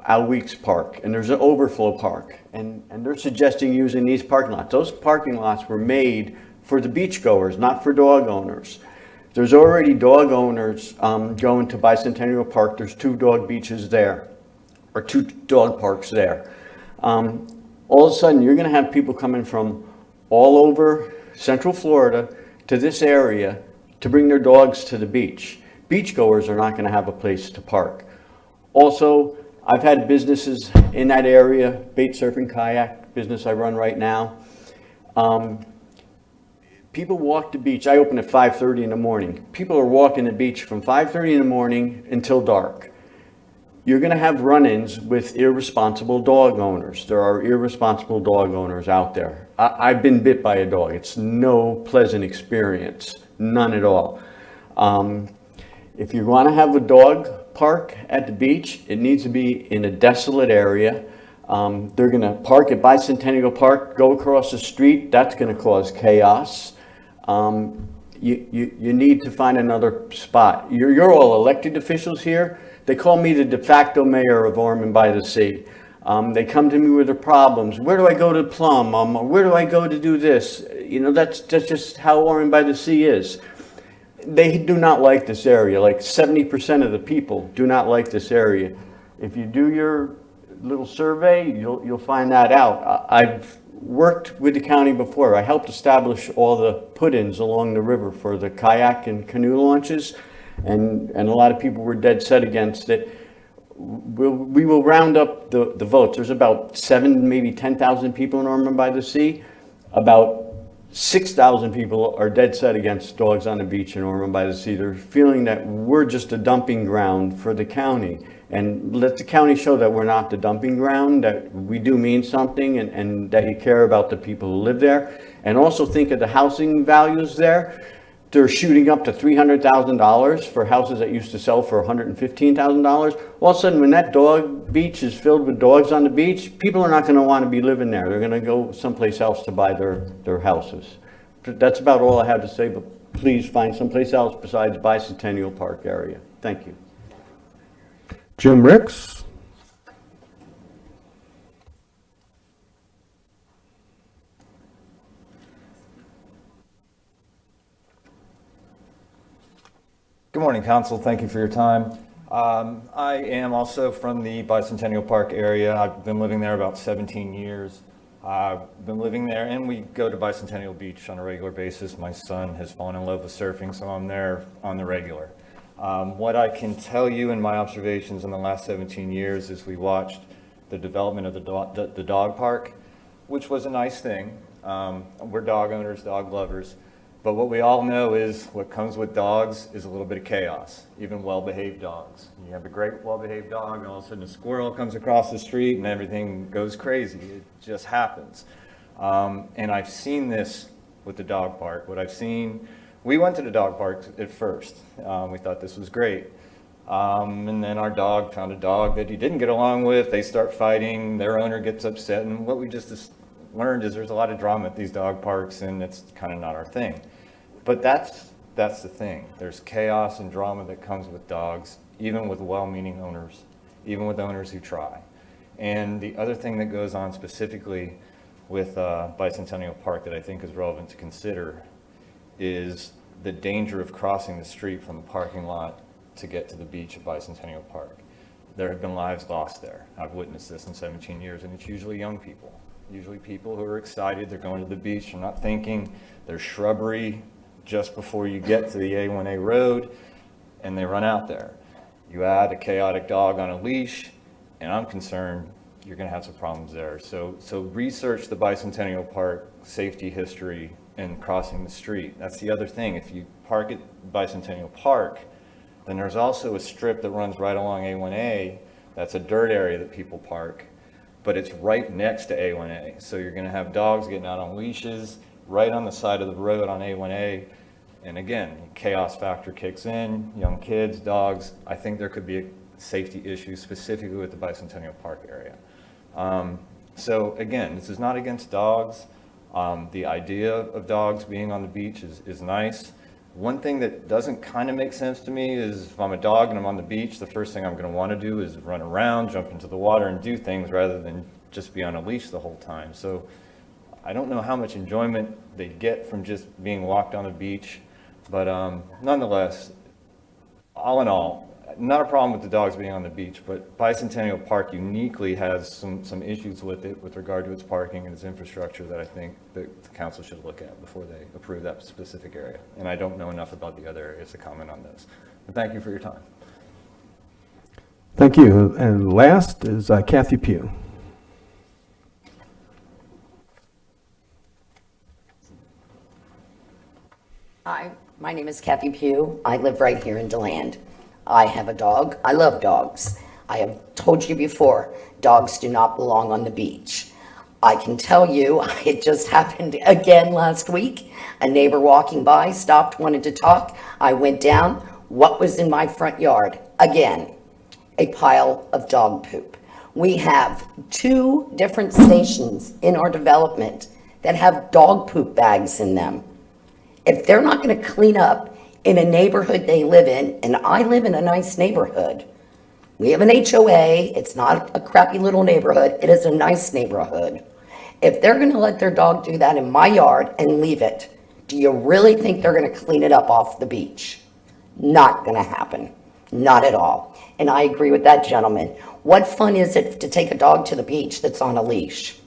Al Weeks Park, and there's an overflow park, and they're suggesting using these parking lots. Those parking lots were made for the beachgoers, not for dog owners. There's already dog owners going to Bicentennial Park. There's 2 dog beaches there, or 2 dog parks there. All of a sudden, you're going to have people coming from all over Central Florida to this area to bring their dogs to the beach. Beachgoers are not going to have a place to park. Also, I've had businesses in that area, bait surfing, kayak business I run right now. People walk the beach. I open at 5:30 in the morning. People are walking the beach from 5:30 in the morning until dark. You're going to have run-ins with irresponsible dog owners. There are irresponsible dog owners out there. I've been bit by a dog. It's no pleasant experience, none at all. If you want to have a dog park at the beach, it needs to be in a desolate area. They're going to park at Bicentennial Park, go across the street. That's going to cause chaos. You need to find another spot. You're all elected officials here. They call me the de facto mayor of Ormond by the Sea. They come to me with their problems. Where do I go to plumb? Where do I go to do this? You know, that's just how Ormond by the Sea is. They do not like this area. Like 70% of the people do not like this area. If you do your little survey, you'll find that out. I've worked with the county before. I helped establish all the put-ins along the river for the kayak and canoe launches, and a lot of people were dead set against it. We will round up the votes. There's about 7, maybe 10,000 people in Ormond by the Sea. About 6,000 people are dead set against dogs on the beach in Ormond by the Sea. They're feeling that we're just a dumping ground for the county. And let the county show that we're not the dumping ground, that we do mean something, and that you care about the people who live there. And also think of the housing values there. They're shooting up to $300,000 for houses that used to sell for $115,000. All of a sudden, when that dog beach is filled with dogs on the beach, people are not going to want to be living there. They're going to go someplace else to buy their houses. That's about all I have to say, but please find someplace else besides Bicentennial Park area. Thank you. Jim Ricks? Good morning, Council. Thank you for your time. I am also from the Bicentennial Park area. I've been living there about 17 years. I've been living there, and we go to Bicentennial Beach on a regular basis. My son has fallen in love with surfing, so I'm there on the regular. What I can tell you in my observations in the last 17 years is we watched the development of the dog park, which was a nice thing. We're dog owners, dog lovers. But what we all know is what comes with dogs is a little bit of chaos, even well-behaved dogs. You have a great well-behaved dog, and all of a sudden a squirrel comes across the street and everything goes crazy. It just happens. And I've seen this with the dog park. What I've seen, we went to the dog park at first. We thought this was great. And then our dog found a dog that he didn't get along with. They start fighting, their owner gets upset, and what we just learned is there's a lot of drama at these dog parks, and it's kind of not our thing. But that's the thing. There's chaos and drama that comes with dogs, even with well-meaning owners, even with owners who try. And the other thing that goes on specifically with Bicentennial Park that I think is relevant to consider is the danger of crossing the street from the parking lot to get to the beach at Bicentennial Park. There have been lives lost there. I've witnessed this in 17 years, and it's usually young people. Usually people who are excited, they're going to the beach, they're not thinking, there's shrubbery just before you get to the A1A road, and they run out there. You add a chaotic dog on a leash, and I'm concerned you're going to have some problems there. So research the Bicentennial Park safety history and crossing the street. That's the other thing. If you park at Bicentennial Park, then there's also a strip that runs right along A1A. That's a dirt area that people park, but it's right next to A1A. So you're going to have dogs getting out on leashes right on the side of the road on A1A. And again, chaos factor kicks in, young kids, dogs. I think there could be a safety issue specifically with the Bicentennial Park area. So again, this is not against dogs. The idea of dogs being on the beach is nice. One thing that doesn't kind of make sense to me is if I'm a dog and I'm on the beach, the first thing I'm going to want to do is run around, jump into the water and do things rather than just be on a leash the whole time. So I don't know how much enjoyment they get from just being walked on the beach, but nonetheless, all in all, not a problem with the dogs being on the beach, but Bicentennial Park uniquely has some issues with it with regard to its parking and its infrastructure that I think that the council should look at before they approve that specific area. And I don't know enough about the other areas to comment on this. But thank you for your time. Thank you. And last is Kathy Pugh. Hi, my name is Kathy Pugh. I live right here in DeLand. I have a dog. I love dogs. I have told you before, dogs do not belong on the beach. I can tell you, it just happened again last week. A neighbor walking by stopped, wanted to talk. I went down. What was in my front yard? Again, a pile of dog poop. We have 2 different stations in our development that have dog poop bags in them. If they're not going to clean up in a neighborhood they live in, and I live in a nice neighborhood. We have an HOA. It's not a crappy little neighborhood. It is a nice neighborhood. If they're going to let their dog do that in my yard and leave it, do you really think they're going to clean it up off the beach? Not going to happen. Not at all. And I agree with that gentleman. What fun is it to take a dog to the beach that's on a leash?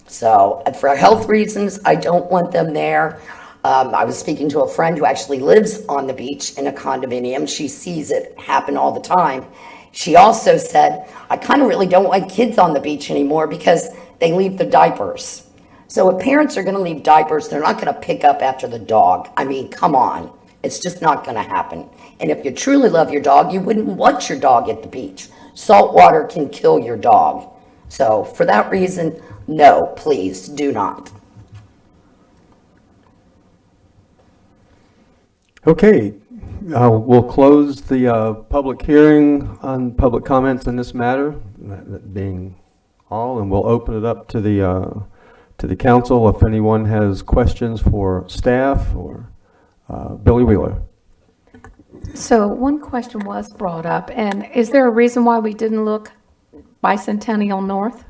So for health reasons, I don't want them there. I was speaking to a friend who actually lives on the beach in a condominium. She sees it happen all the time. She also said, I kind of really don't want kids on the beach anymore because they leave the diapers. So if parents are going to leave diapers, they're not going to pick up after the dog. I mean, come on. It's just not going to happen. And if you truly love your dog, you wouldn't want your dog at the beach. Salt water can kill your dog. So for that reason, no, please do not. Okay, we'll close the public hearing on public comments in this matter, that being all, and we'll open it up to the council if anyone has questions for staff or Billy Wheeler. So one question was brought up, and is there a reason why we didn't look Bicentennial North?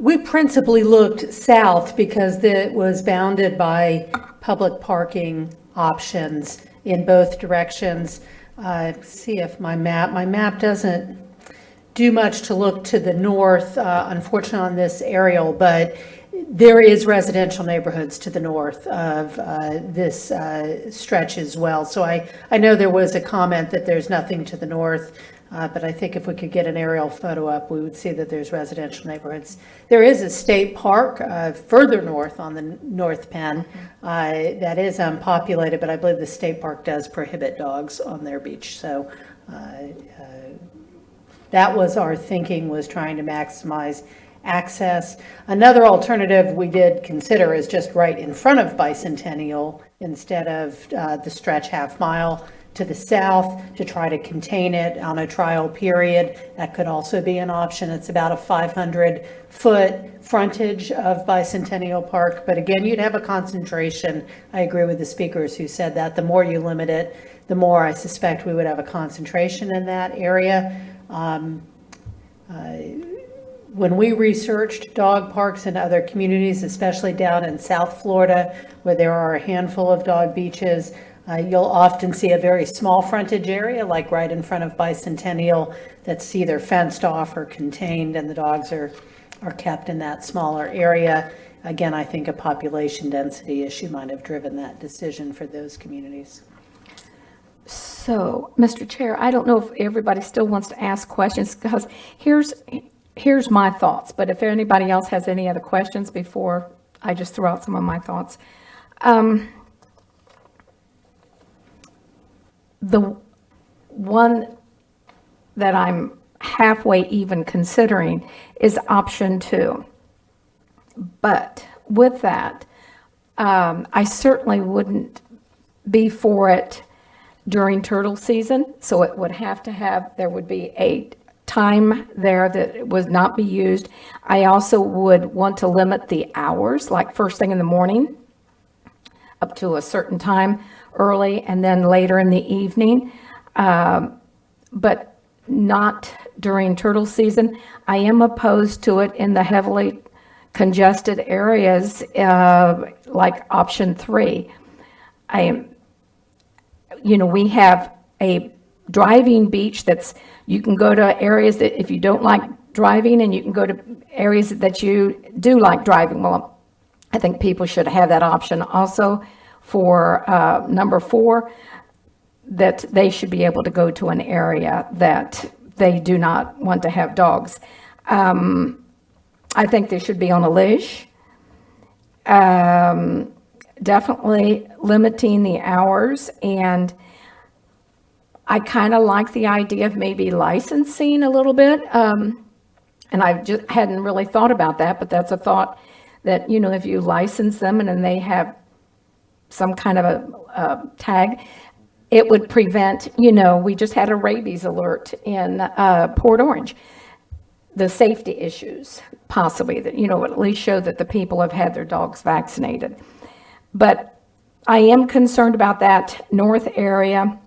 We principally looked south because it was bounded by public parking options in both directions. See if my map doesn't do much to look to the north, unfortunately on this aerial, but there is residential neighborhoods to the north of this stretch as well. So I know there was a comment that there's nothing to the north, but I think if we could get an aerial photo up, we would see that there's residential neighborhoods. There is a state park further north on the North Penn that is unpopulated, but I believe the state park does prohibit dogs on their beach. So that was our thinking, was trying to maximize access. Another alternative we did consider is just right in front of Bicentennial instead of the stretch half mile to the south to try to contain it on a trial period. That could also be an option. It's about a 500-foot frontage of Bicentennial Park, but again, you'd have a concentration. I agree with the speakers who said that the more you limit it, the more I suspect we would have a concentration in that area. When we researched dog parks in other communities, especially down in South Florida, where there are a handful of dog beaches, you'll often see a very small frontage area, like right in front of Bicentennial, that's either fenced off or contained, and the dogs are kept in that smaller area. Again, I think a population density issue might have driven that decision for those communities. So, Mr. Chair, I don't know if everybody still wants to ask questions, because here's my thoughts, but if anybody else has any other questions before I just throw out some of my thoughts. The one that I'm halfway even considering is option 2. But with that, I certainly wouldn't be for it during turtle season. So it would have to have, there would be a time there that it would not be used. I also would want to limit the hours, like first thing in the morning up to a certain time early and then later in the evening, but not during turtle season. I am opposed to it in the heavily congested areas, like option 3. We have a driving beach that's, you can go to areas that if you don't like driving, and you can go to areas that you do like driving. Well, I think people should have that option also. For number 4, that they should be able to go to an area that they do not want to have dogs. I think they should be on a leash. Definitely limiting the hours, and I kind of like the idea of maybe licensing a little bit. And I just hadn't really thought about that, but that's a thought that, if you license them and then they have some kind of a tag, it would prevent, we just had a rabies alert in Port Orange. The safety issues, possibly, that, would at least show that the people have had their dogs vaccinated. But I am concerned about that north area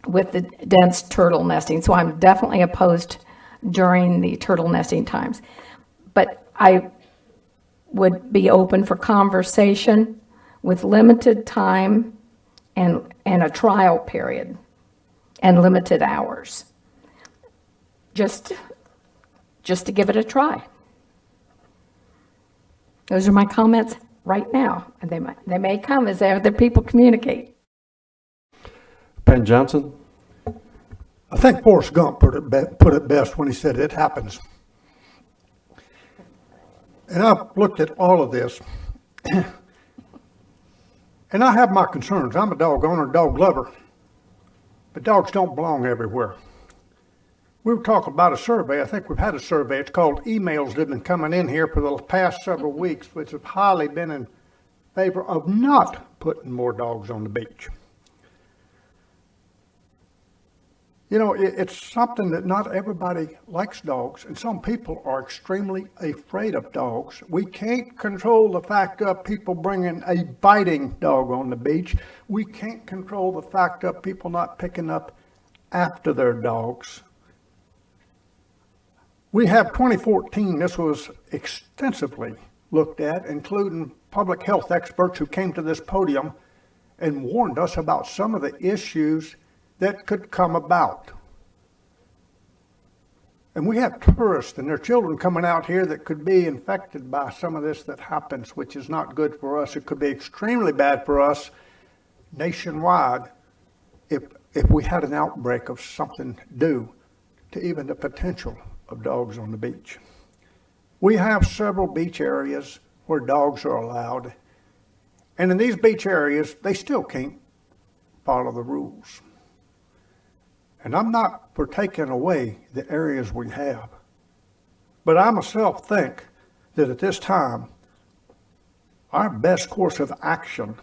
with the dense turtle nesting. So I'm definitely opposed during the turtle nesting times. But I would be open for conversation with limited time and a trial period and limited hours. Just to give it a try. Those are my comments right now, and they may come as other people communicate. Penn Johnson? I think Forrest Gump put it best when he said it happens. And I've looked at all of this, and I have my concerns. I'm a dog owner, dog lover, but dogs don't belong everywhere. We were talking about a survey. I think we've had a survey. It's called emails that have been coming in here for the past several weeks, which have highly been in favor of not putting more dogs on the beach. You know, it's something that not everybody likes dogs, and some people are extremely afraid of dogs. We can't control the fact of people bringing a biting dog on the beach. We can't control the fact of people not picking up after their dogs. We have 2014, this was extensively looked at, including public health experts who came to this podium and warned us about some of the issues that could come about. And we have tourists and their children coming out here that could be infected by some of this that happens, which is not good for us. It could be extremely bad for us nationwide if we had an outbreak of something due to even the potential of dogs on the beach. We have several beach areas where dogs are allowed, and in these beach areas, they still can't follow the rules. And I'm not for taking away the areas we have, but I myself think that at this time, our best course of action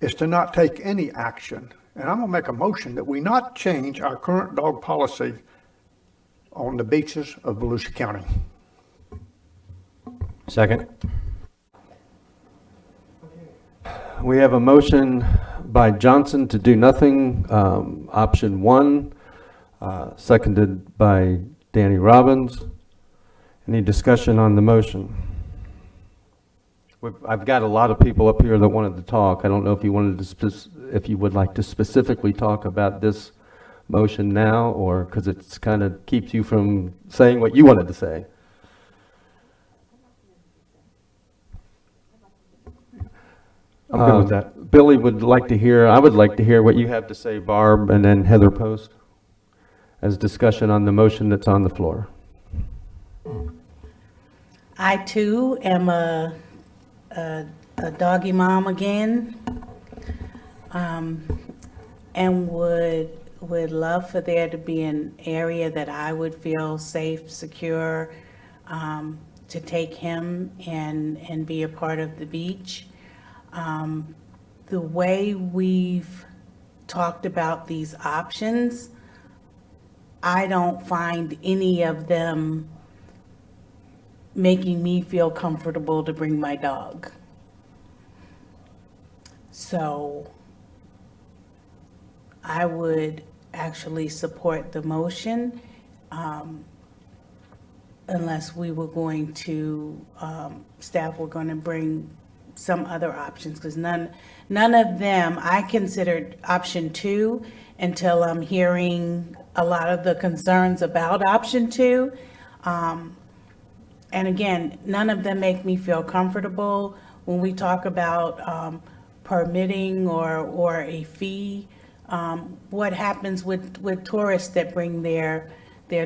is to not take any action. And I'm gonna make a motion that we not change our current dog policy on the beaches of Volusia County. Second. We have a motion by Johnson to do nothing, option 1, seconded by Danny Robbins. Any discussion on the motion? I've got a lot of people up here that wanted to talk. I don't know if you wanted to, if you would like to specifically talk about this motion now, or because it's kind of keeps you from saying what you wanted to say. I'm good with that. Billy would like to hear, I would like to hear what you have to say, Barb, and then Heather Post, as discussion on the motion that's on the floor. I too am a doggy mom again, and would love for there to be an area that I would feel safe, secure, to take him and be a part of the beach. The way we've talked about these options, I don't find any of them making me feel comfortable to bring my dog. So I would actually support the motion, unless we were going to, staff were going to bring some other options, because none of them, I considered option 2 until I'm hearing a lot of the concerns about option 2. And again, none of them make me feel comfortable. When we talk about permitting or a fee, what happens with tourists that bring their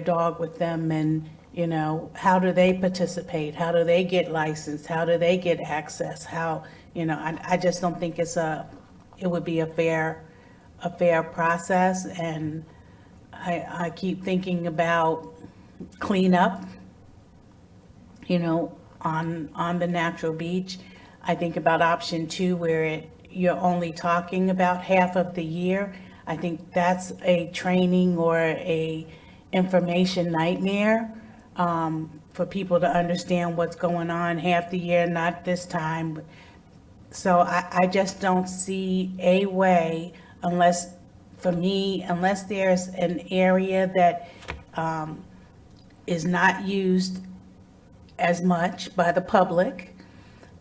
dog with them, and you know, how do they participate? How do they get licensed? How do they get access? How, you know, I just don't think it would be a fair process. And I keep thinking about cleanup, you know, on the natural beach. I think about option 2 where you're only talking about half of the year. I think that's a training or a information nightmare. For people to understand what's going on half the year, not this time. So I just don't see a way, unless there's an area that is not used as much by the public,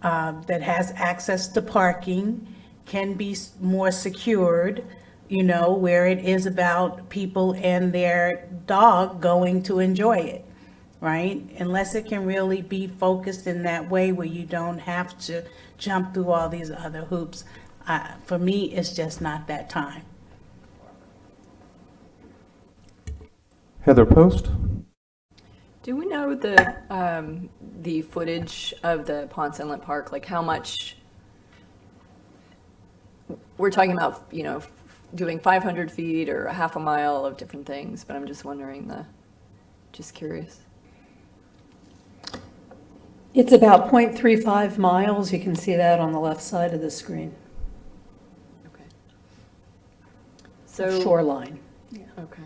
that has access to parking, can be more secured, you know, where it is about people and their dog going to enjoy it, right? Unless it can really be focused in that way where you don't have to jump through all these other hoops. For me, it's just not that time. Heather Post? Do we know the footage of the Ponce Inlet Park, like how much, we're talking about, you know, doing 500 feet or a half a mile of different things, but I'm just wondering just curious. It's about 0.35 miles. You can see that on the left side of the screen. Okay. So Shoreline. Okay.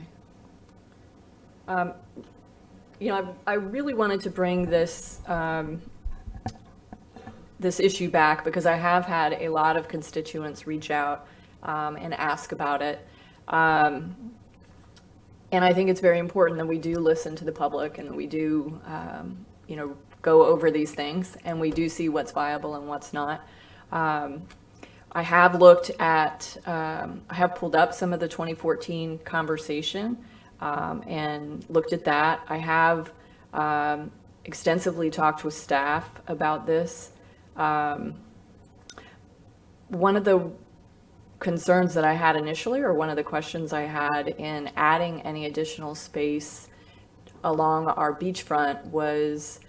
You know, I really wanted to bring this this issue back because I have had a lot of constituents reach out and ask about it. And I think it's very important that we do listen to the public and that we do, you know, go over these things and we do see what's viable and what's not. I have looked at, I have pulled up some of the 2014 conversation and looked at that. I have extensively talked with staff about this. One of the concerns that I had initially, or one of the questions I had in adding any additional space along our beachfront, was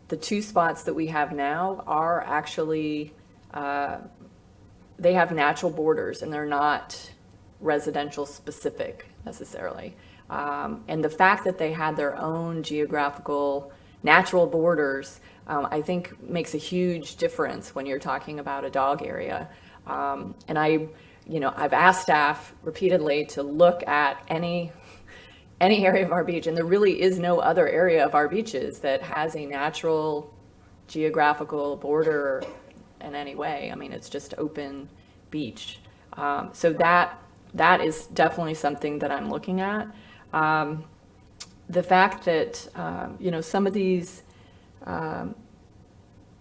the two spots that we have now are actually, they have natural borders and they're not residential specific necessarily. And the fact that they had their own geographical natural borders, I think makes a huge difference when you're talking about a dog area. And I've asked staff repeatedly to look at any area of our beach, and there really is no other area of our beaches that has a natural geographical border in any way. I mean, it's just open beach. So that is definitely something that I'm looking at. The fact that, some of these,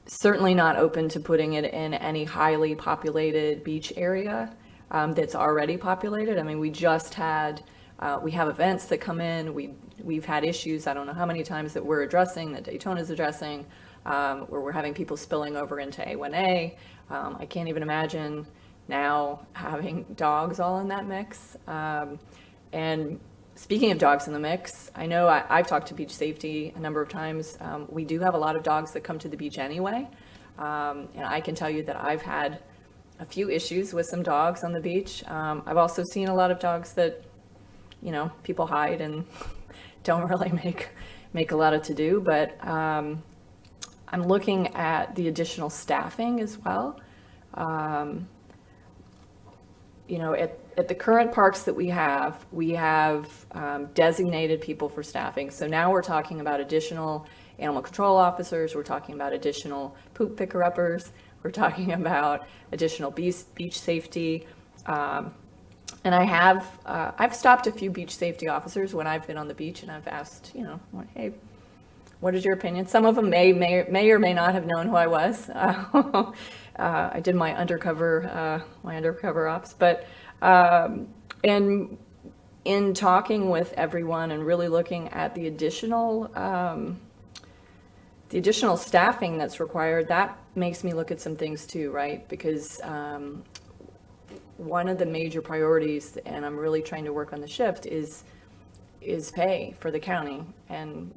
certainly not open to putting it in any highly populated beach area that's already populated. I mean, we just had, we have events that come in, we've had issues, I don't know how many times that we're addressing, that Daytona's addressing, where we're having people spilling over into A1A. I can't even imagine now having dogs all in that mix. And speaking of dogs in the mix, I know I've talked to beach safety a number of times. We do have a lot of dogs that come to the beach anyway. And I can tell you that I've had a few issues with some dogs on the beach. I've also seen a lot of dogs that, people hide and don't really make a lot of to-do. But I'm looking at the additional staffing as well. At the current parks that we have designated people for staffing. So now we're talking about additional animal control officers. We're talking about additional poop picker-uppers. We're talking about additional beach safety. And I've stopped a few beach safety officers when I've been on the beach and I've asked, hey, what is your opinion? Some of them may or may not have known who I was. I did my undercover ops, but and in talking with everyone and really looking at the additional staffing that's required, that makes me look at some things too, right? Because one of the major priorities, and I'm really trying to work on the shift, is pay for the county, and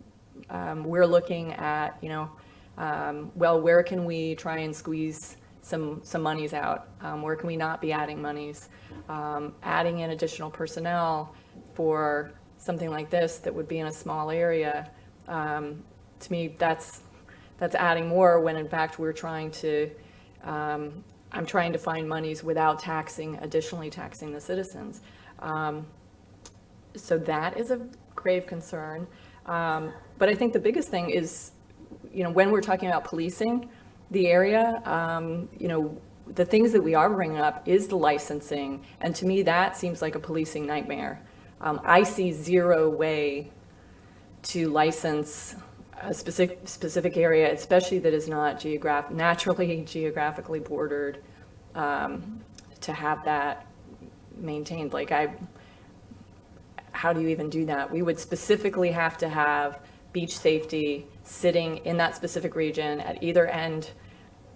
we're looking at, where can we try and squeeze some monies out? Where can we not be adding monies? Adding in additional personnel for something like this that would be in a small area, to me, that's adding more when in fact we're trying to, I'm trying to find monies without additionally taxing the citizens. So that is a grave concern. But I think the biggest thing is, when we're talking about policing the area, the things that we are bringing up is the licensing. And to me, that seems like a policing nightmare. I see zero way to license a specific area, especially that is not geographically bordered, to have that maintained. Like how do you even do that? We would specifically have to have beach safety sitting in that specific region at either end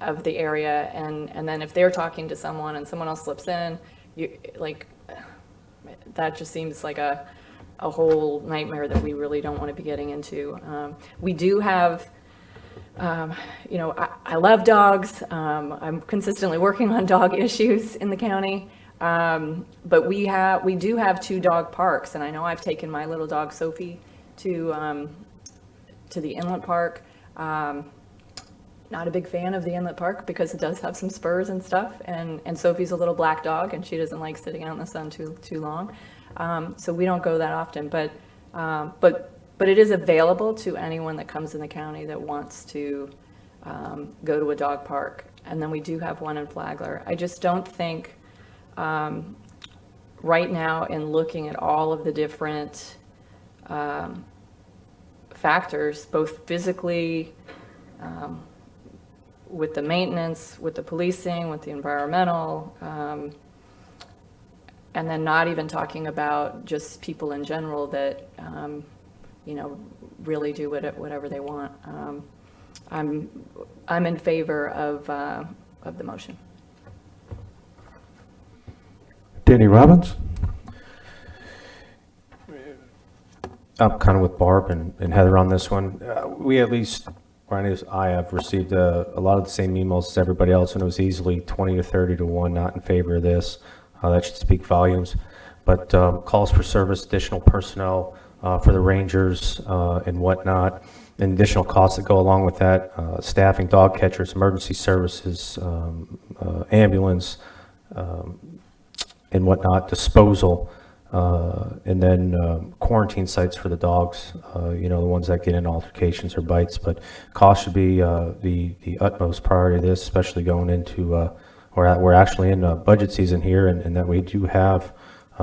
of the area, and then if they're talking to someone and someone else slips in, that just seems like a whole nightmare that we really don't want to be getting into. We do have, I love dogs. I'm consistently working on dog issues in the county. But we do have 2 dog parks, and I know I've taken my little dog Sophie to the inlet park. Not a big fan of the inlet park because it does have some spurs and stuff, and Sophie's a little black dog and she doesn't like sitting out in the sun too long. So we don't go that often, but it is available to anyone that comes in the county that wants to go to a dog park. And then we do have one in Flagler. I just don't think right now, in looking at all of the different factors, both physically, with the maintenance, with the policing, with the environmental, and then not even talking about just people in general that, really do whatever they want. I'm in favor of the motion. Danny Robbins? I'm kind of with Barb and Heather on this one. We at least, or I have received a lot of the same emails as everybody else, and it was easily 20 to 30 to 1 not in favor of this. That should speak volumes. But calls for service, additional personnel for the rangers and whatnot, and additional costs that go along with that, staffing, dog catchers, emergency services, ambulance, and whatnot, disposal, and then quarantine sites for the dogs, the ones that get in altercations or bites. But cost should be the utmost priority of this, especially going into, we're actually in budget season here, and that we do have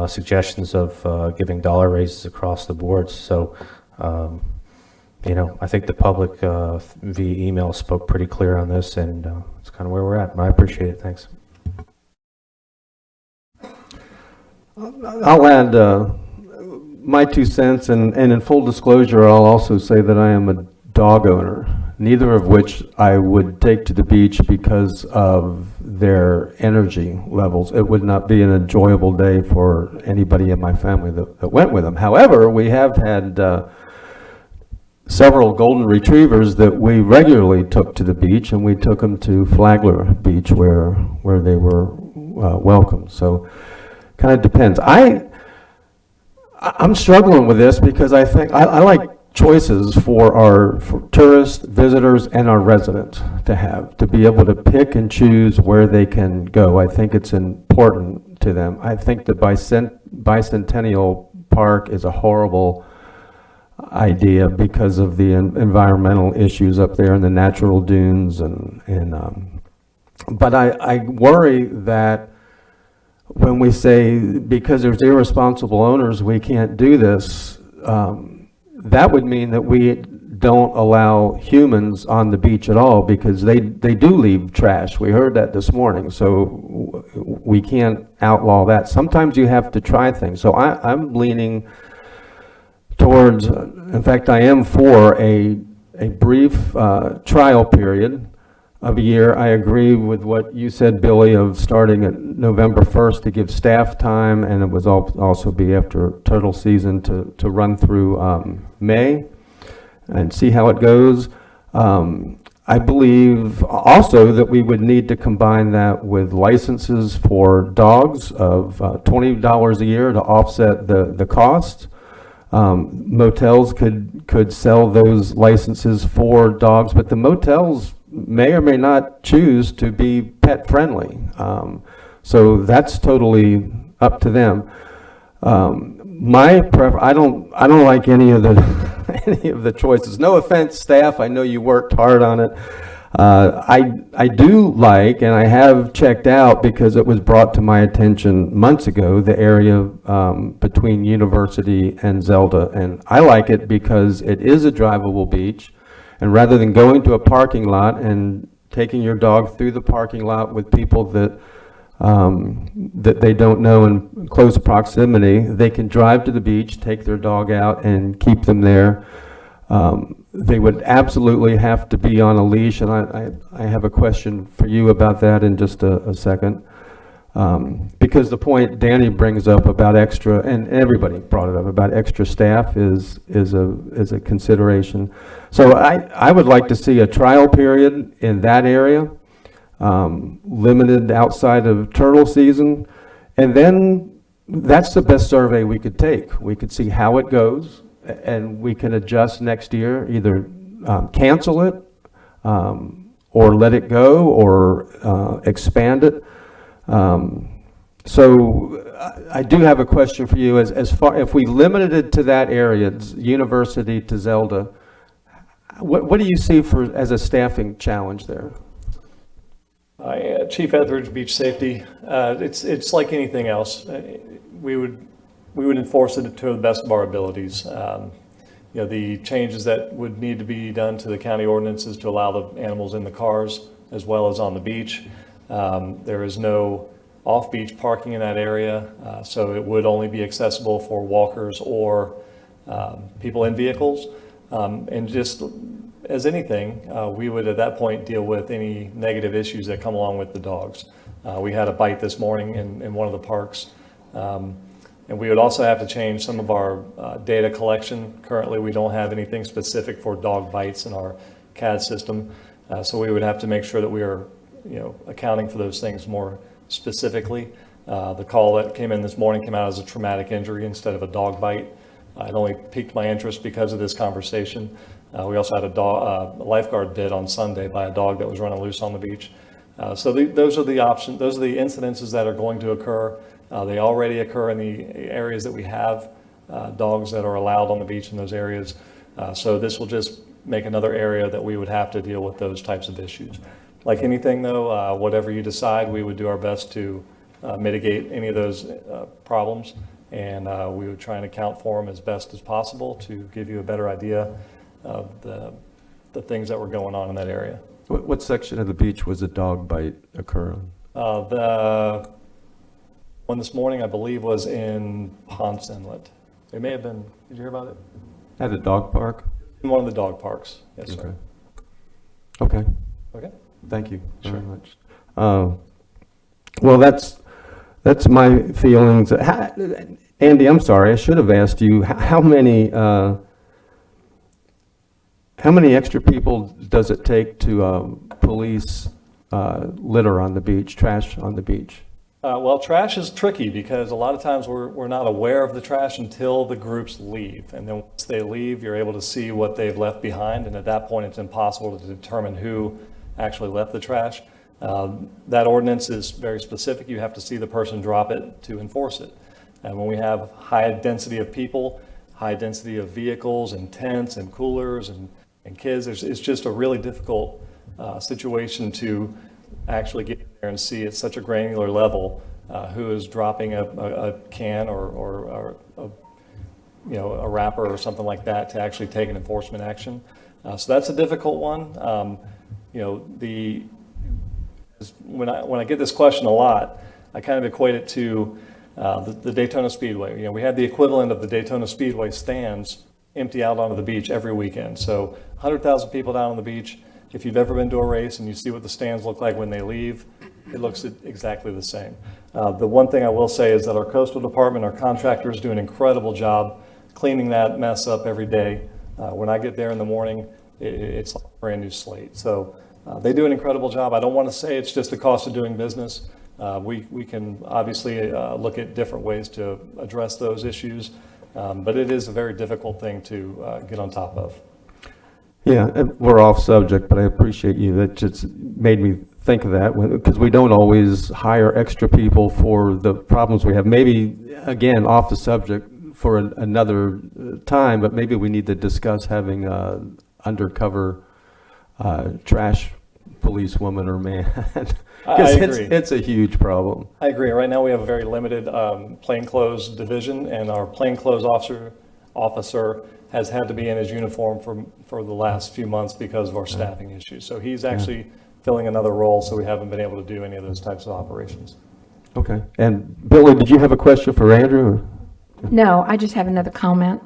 suggestions of giving dollar raises across the board. So, I think the public via email spoke pretty clear on this, and it's kind of where we're at. I appreciate it. Thanks. I'll add my 2 cents, and in full disclosure, I'll also say that I am a dog owner, neither of which I would take to the beach because of their energy levels. It would not be an enjoyable day for anybody in my family that went with them. However, we have had several golden retrievers that we regularly took to the beach, and we took them to Flagler Beach where they were welcome. So kind of depends. I'm struggling with this because I think I like choices for tourists, visitors, and our residents to be able to pick and choose where they can go. I think it's important to them. I think the Bicentennial Park is a horrible idea because of the environmental issues up there and the natural dunes but I worry that when we say because there's irresponsible owners we can't do this, that would mean that we don't allow humans on the beach at all because they do leave trash. We heard that this morning, so we can't outlaw that. Sometimes you have to try things. So I'm leaning towards, in fact, I am for a brief trial period of a year. I agree with what you said, Billy, of starting at November 1st to give staff time, and it would also be after turtle season to run through May and see how it goes. I believe also that we would need to combine that with licenses for dogs of $20 a year to offset the cost. Motels could sell those licenses for dogs, but the motels may or may not choose to be pet friendly. So that's totally up to them. I don't like any of the choices. No offense, staff. I know you worked hard on it. I do like, and I have checked out because it was brought to my attention months ago, the area between University and Zelda, and I like it because it is a drivable beach, and rather than going to a parking lot and taking your dog through the parking lot with people that that they don't know in close proximity. They can drive to the beach, take their dog out, and keep them there. They would absolutely have to be on a leash, and I have a question for you about that in just a second. Because the point Danny brings up about extra, and everybody brought it up, about extra staff is a consideration. So I would like to see a trial period in that area, limited outside of turtle season, and then that's the best survey we could take. We could see how it goes, and we can adjust next year, either cancel it, or let it go, or expand it. So I do have a question for you. As far, if we limited it to that area, University to Zelda, what do you see as a staffing challenge there? Chief Etheridge, Beach Safety. It's like anything else. We would enforce it to the best of our abilities. The changes that would need to be done to the county ordinances to allow the animals in the cars as well as on the beach. There is no off-beach parking in that area, so it would only be accessible for walkers or people in vehicles. And just as anything, we would at that point deal with any negative issues that come along with the dogs. We had a bite this morning in one of the parks. And we would also have to change some of our data collection. Currently, we don't have anything specific for dog bites in our CAD system. So we would have to make sure that we are accounting for those things more specifically. The call that came in this morning came out as a traumatic injury instead of a dog bite. It only piqued my interest because of this conversation. We also had a lifeguard bit on Sunday by a dog that was running loose on the beach. So those are the options. Those are the incidences that are going to occur. They already occur in the areas that we have dogs that are allowed on the beach in those areas. So this will just make another area that we would have to deal with those types of issues. Like anything though, whatever you decide, we would do our best to mitigate any of those problems, and we would try and account for them as best as possible to give you a better idea of the things that were going on in that area. What section of the beach was a dog bite occurring? The one this morning, I believe, was in Ponce Inlet. It may have been, did you hear about it? At a dog park? In one of the dog parks, yes, sir. Okay. Okay. Thank you very much. Well, that's my feelings. Andy, I'm sorry, I should have asked you, how many extra people does it take to police litter on the beach, trash on the beach? Well, trash is tricky because a lot of times we're not aware of the trash until the groups leave. And then once they leave, you're able to see what they've left behind. And at that point, it's impossible to determine who actually left the trash. That ordinance is very specific. You have to see the person drop it to enforce it. And when we have high density of people, high density of vehicles and tents and coolers and kids, it's just a really difficult situation to actually get in there and see at such a granular level who is dropping a can or a wrapper or something like that to actually take an enforcement action. So that's a difficult one. When I get this question a lot, I kind of equate it to the Daytona Speedway. We had the equivalent of the Daytona Speedway stands empty out onto the beach every weekend. So 100,000 people down on the beach. If you've ever been to a race and you see what the stands look like when they leave, it looks exactly the same. The one thing I will say is that our coastal department, our contractors do an incredible job cleaning that mess up every day. When I get there in the morning, it's like a brand new slate. So they do an incredible job. I don't want to say it's just the cost of doing business. We can obviously look at different ways to address those issues, but it is a very difficult thing to get on top of. Yeah, we're off subject, but I appreciate you. That just made me think of that, because we don't always hire extra people for the problems we have. Maybe, again, off the subject for another time, but maybe we need to discuss having undercover trash policewoman or man. I agree. It's a huge problem. I agree. Right now we have a very limited plainclothes division, and our plainclothes officer has had to be in his uniform for the last few months because of our staffing issues. So he's actually filling another role, so we haven't been able to do any of those types of operations. Okay. And Billy, did you have a question for Andrew? No, I just have another comment.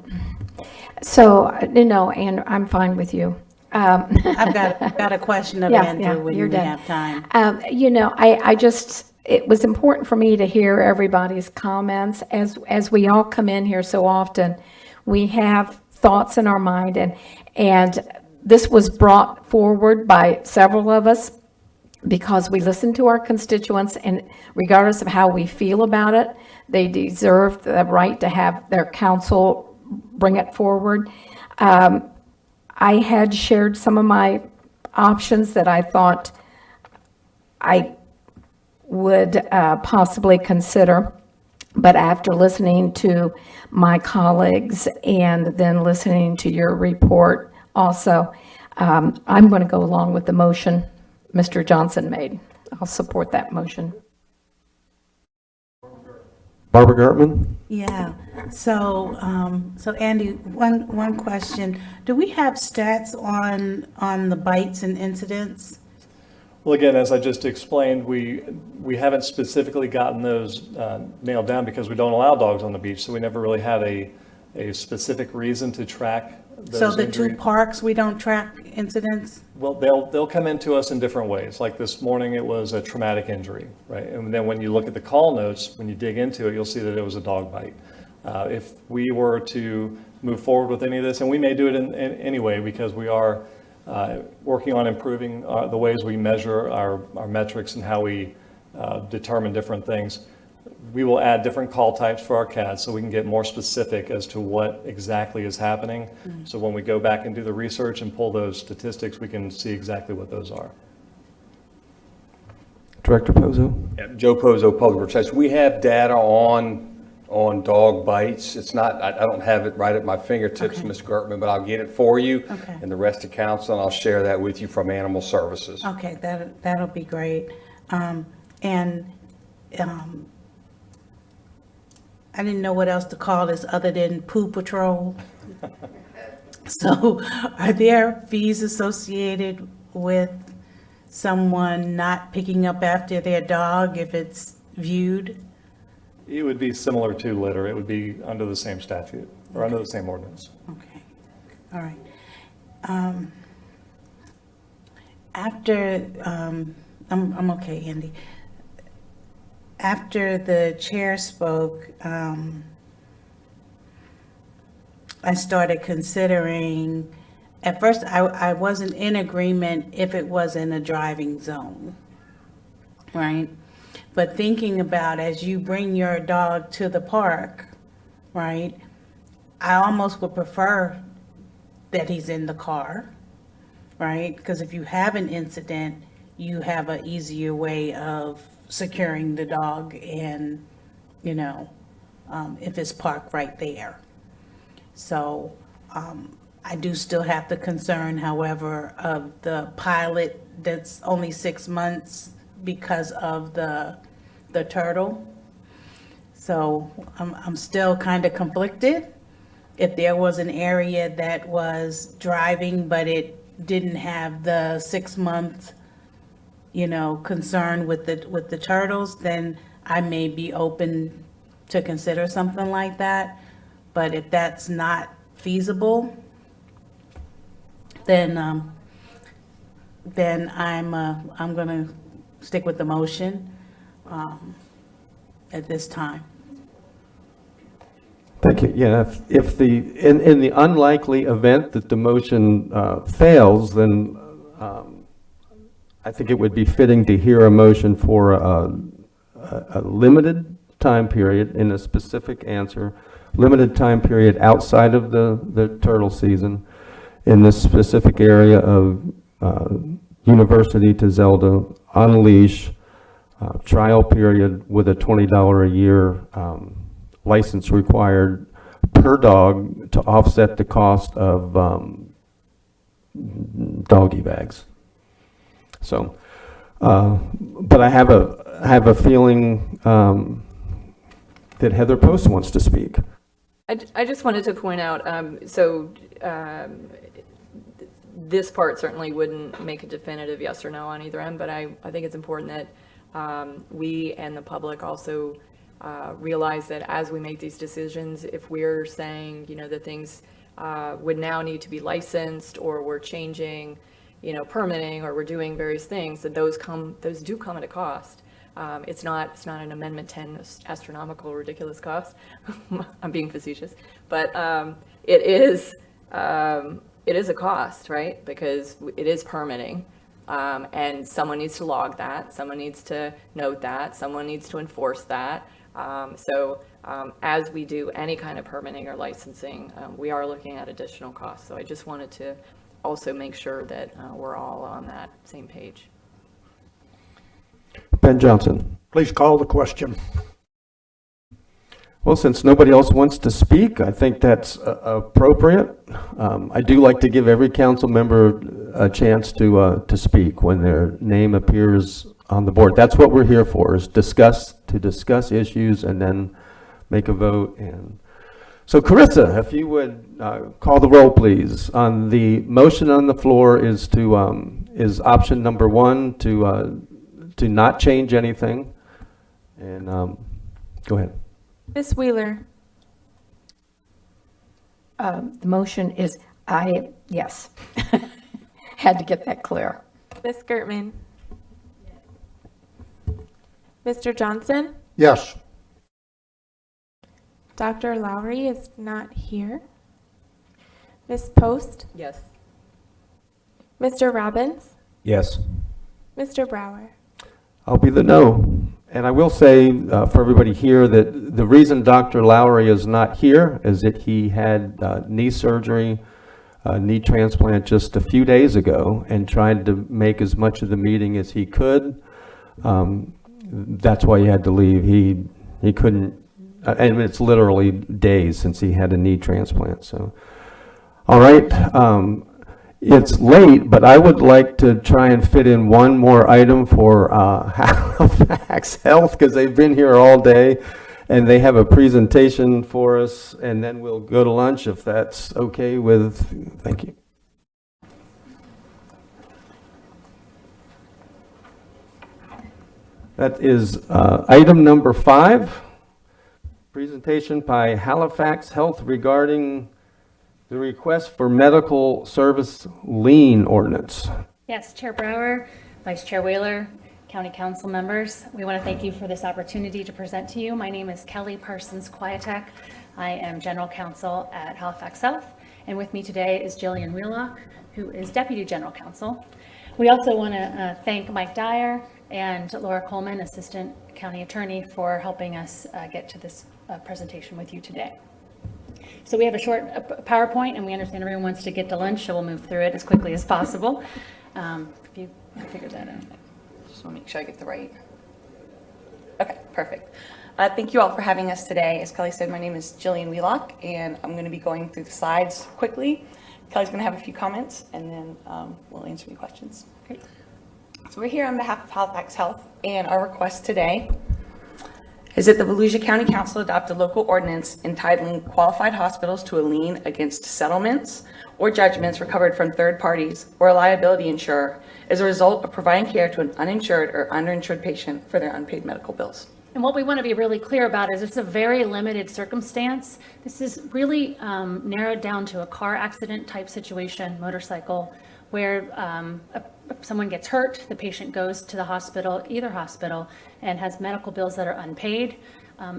So, no, Andrew, I'm fine with you. I've got a question of Andrew when you're we done. have time. It was important for me to hear everybody's comments. As we all come in here so often, we have thoughts in our mind, and this was brought forward by several of us because we listen to our constituents, and regardless of how we feel about it, they deserve the right to have their counsel bring it forward. I had shared some of my options that I thought I would possibly consider, but after listening to my colleagues and then listening to your report also, I'm going to go along with the motion Mr. Johnson made. I'll support that motion. Barbara Gertman? Yeah, so Andy, one question. Do we have stats on the bites and incidents? Well, again, as I just explained, we haven't specifically gotten those nailed down because we don't allow dogs on the beach, so we never really had a specific reason to track those So the injuries. 2 parks, we don't track incidents? Well, they'll come into us in different ways. Like this morning, it was a traumatic injury, right? And then when you look at the call notes, when you dig into it, you'll see that it was a dog bite. If we were to move forward with any of this, and we may do it in anyway because we are working on improving the ways we measure our metrics and how we determine different things. We will add different call types for our cats so we can get more specific as to what exactly is happening. So when we go back and do the research and pull those statistics, we can see exactly what those are. Director Pozo? Yeah, Joe Pozo, Public Works. We have data on dog bites. It's not, I don't have it right at my fingertips, Ms. Gertman, but I'll get it for you and the rest of council, and I'll share that with you from Animal Services. Okay, that'll be great. I didn't know what else to call this other than poo patrol. So are there fees associated with someone not picking up after their dog if it's viewed? It would be similar to litter. It would be under the same statute or under the same ordinance. Okay, all right. After, I'm okay, Andy. After the chair spoke, I started considering, at first I wasn't in agreement if it was in a driving zone, right? But thinking about as you bring your dog to the park, right? I almost would prefer that he's in the car, right? Because if you have an incident, you have an easier way of securing the dog and, if it's parked right there. So I do still have the concern, however, of the pilot that's only 6 months because of the turtle. So I'm still kind of conflicted. If there was an area that was driving, but it didn't have the 6 month concern with the turtles, then I may be open to consider something like that. But if that's not feasible, then I'm gonna stick with the motion at this time. Thank you. Yeah, if in the unlikely event that the motion fails, then I think it would be fitting to hear a motion for a limited time period in a specific answer, limited time period outside of the turtle season in this specific area of University to Zelda on leash, trial period with a $20 a year license required per dog to offset the cost of doggy bags. So, but I have a feeling that Heather Post wants to speak. I just wanted to point out, this part certainly wouldn't make a definitive yes or no on either end, but I think it's important that we and the public also realize that as we make these decisions, if we're saying, that things would now need to be licensed, or we're changing, permitting, or we're doing various things, that those do come at a cost. It's not an Amendment 10 astronomical, ridiculous cost. I'm being facetious, but it is a cost, right? Because it is permitting, and someone needs to log that, someone needs to note that, someone needs to enforce that. As we do any kind of permitting or licensing, we are looking at additional costs. So I just wanted to also make sure that we're all on that same page. Ben Johnson. Please call the question. Well, since nobody else wants to speak, I think that's appropriate. I do like to give every council member a chance to speak when their name appears on the board. That's what we're here for, is discuss issues and then make a vote. And so, Carissa, if you would call the roll, please. On the motion on the floor is option number 1 to not change anything. And go ahead. Ms. Wheeler. The motion is yes. Had to get that clear. Ms. Gertman. Mr. Johnson. Yes. Dr. Lowry is not here. Ms. Post. Yes. Mr. Robbins. Yes. Mr. Brower. I'll be the no. And I will say for everybody here that the reason Dr. Lowry is not here is that he had knee surgery, knee transplant just a few days ago, and tried to make as much of the meeting as he could. That's why he had to leave. He couldn't, and it's literally days since he had a knee transplant. So, all right. It's late, but I would like to try and fit in one more item for Halifax Health, because they've been here all day and they have a presentation for us, and then we'll go to lunch if that's okay with, thank you. That is item number 5, presentation by Halifax Health regarding the request for medical service lien ordinance. Yes, Chair Brower, Vice Chair Wheeler, County Council members, we want to thank you for this opportunity to present to you. My name is Kelly Parsons Quietek. I am General Counsel at Halifax Health, and with me today is Jillian Wheelock, who is Deputy General Counsel. We also want to thank Mike Dyer and Laura Coleman, Assistant County Attorney, for helping us get to this presentation with you today. So we have a short PowerPoint, and we understand everyone wants to get to lunch, so we'll move through it as quickly as possible. If you figure that out. Just want to make sure I get the right. Okay, perfect. Thank you all for having us today. As Kelly said, my name is Jillian Wheelock, and I'm going to be going through the slides quickly. Kelly's going to have a few comments, and then we'll answer any questions. Great. So we're here on behalf of Halifax Health, and our request today is that the Volusia County Council adopt a local ordinance entitling qualified hospitals to a lien against settlements or judgments recovered from third parties or a liability insurer as a result of providing care to an uninsured or underinsured patient for their unpaid medical bills. And what we want to be really clear about is it's a very limited circumstance. This is really narrowed down to a car accident type situation, motorcycle, where someone gets hurt, the patient goes to the hospital, either hospital, and has medical bills that are unpaid.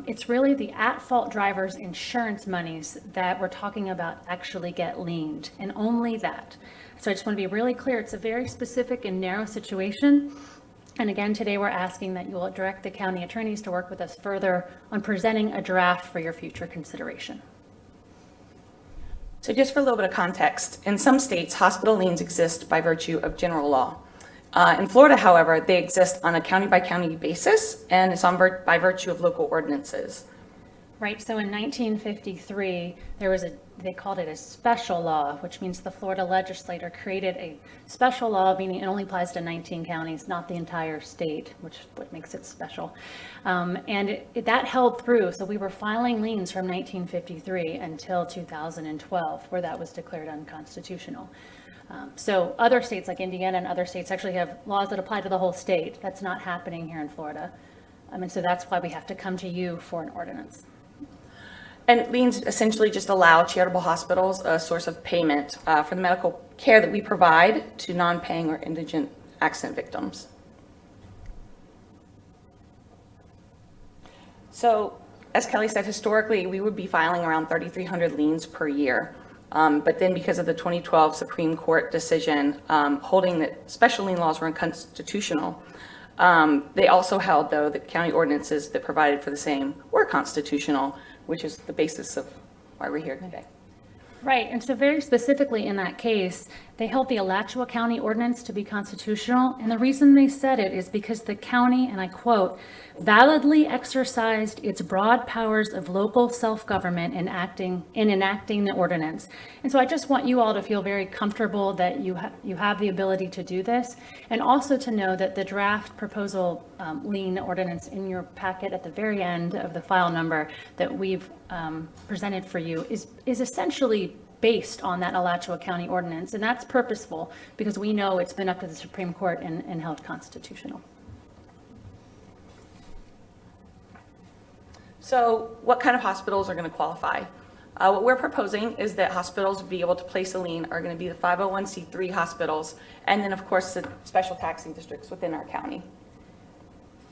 It's really the at-fault driver's insurance monies that we're talking about actually get liened, and only that. So I just want to be really clear, it's a very specific and narrow situation. And again, today we're asking that you will direct the county attorneys to work with us further on presenting a draft for your future consideration. So just for a little bit of context, in some states, hospital liens exist by virtue of general law. In Florida, however, they exist on a county-by-county basis, and it's by virtue of local ordinances. Right, so in 1953, there was they called it a special law, which means the Florida legislature created a special law, meaning it only applies to 19 counties, not the entire state, which is what makes it special. And that held through, so we were filing liens from 1953 until 2012, where that was declared unconstitutional. So other states like Indiana and other states actually have laws that apply to the whole state. That's not happening here in Florida. And so that's why we have to come to you for an ordinance. And liens essentially just allow charitable hospitals a source of payment for the medical care that we provide to non-paying or indigent accident victims. So, as Kelly said, historically, we would be filing around 3,300 liens per year. But then because of the 2012 Supreme Court decision holding that special lien laws were unconstitutional, they also held, though, that county ordinances that provided for the same were constitutional, which is the basis of why we're here today. Right, and so very specifically in that case, they held the Alachua County ordinance to be constitutional, and the reason they said it is because the county, and I quote, validly exercised its broad powers of local self-government in enacting the ordinance. And so I just want you all to feel very comfortable that you have the ability to do this, and also to know that the draft proposal lien ordinance in your packet at the very end of the file number that we've presented for you is essentially based on that Alachua County ordinance, and that's purposeful because we know it's been up to the Supreme Court and held constitutional. So what kind of hospitals are going to qualify? What we're proposing is that hospitals be able to place a lien are going to be the 501c3 hospitals, and then of course the special taxing districts within our county.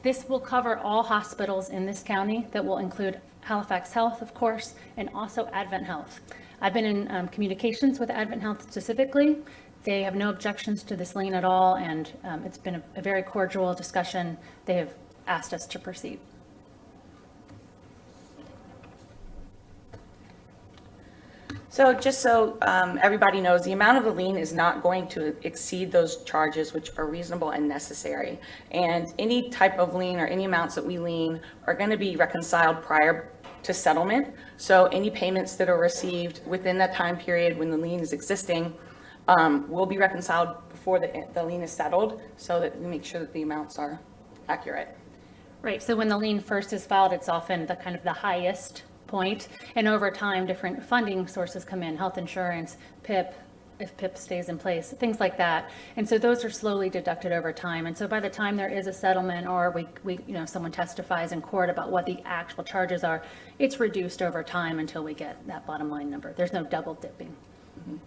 This will cover all hospitals in this county. That will include Halifax Health, of course, and also Advent Health. I've been in communications with Advent Health specifically. They have no objections to this lien at all, and it's been a very cordial discussion. They have asked us to proceed. So just so everybody knows, the amount of the lien is not going to exceed those charges which are reasonable and necessary. And any type of lien or any amounts that we lien are going to be reconciled prior to settlement. So any payments that are received within that time period when the lien is existing will be reconciled before the lien is settled, so that we make sure that the amounts are accurate. Right, so when the lien first is filed, it's often the kind of the highest point, and over time different funding sources come in, health insurance, PIP, if PIP stays in place, things like that. And so those are slowly deducted over time. And so by the time there is a settlement, or we someone testifies in court about what the actual charges are, it's reduced over time until we get that bottom line number. There's no double dipping. Mm-hmm.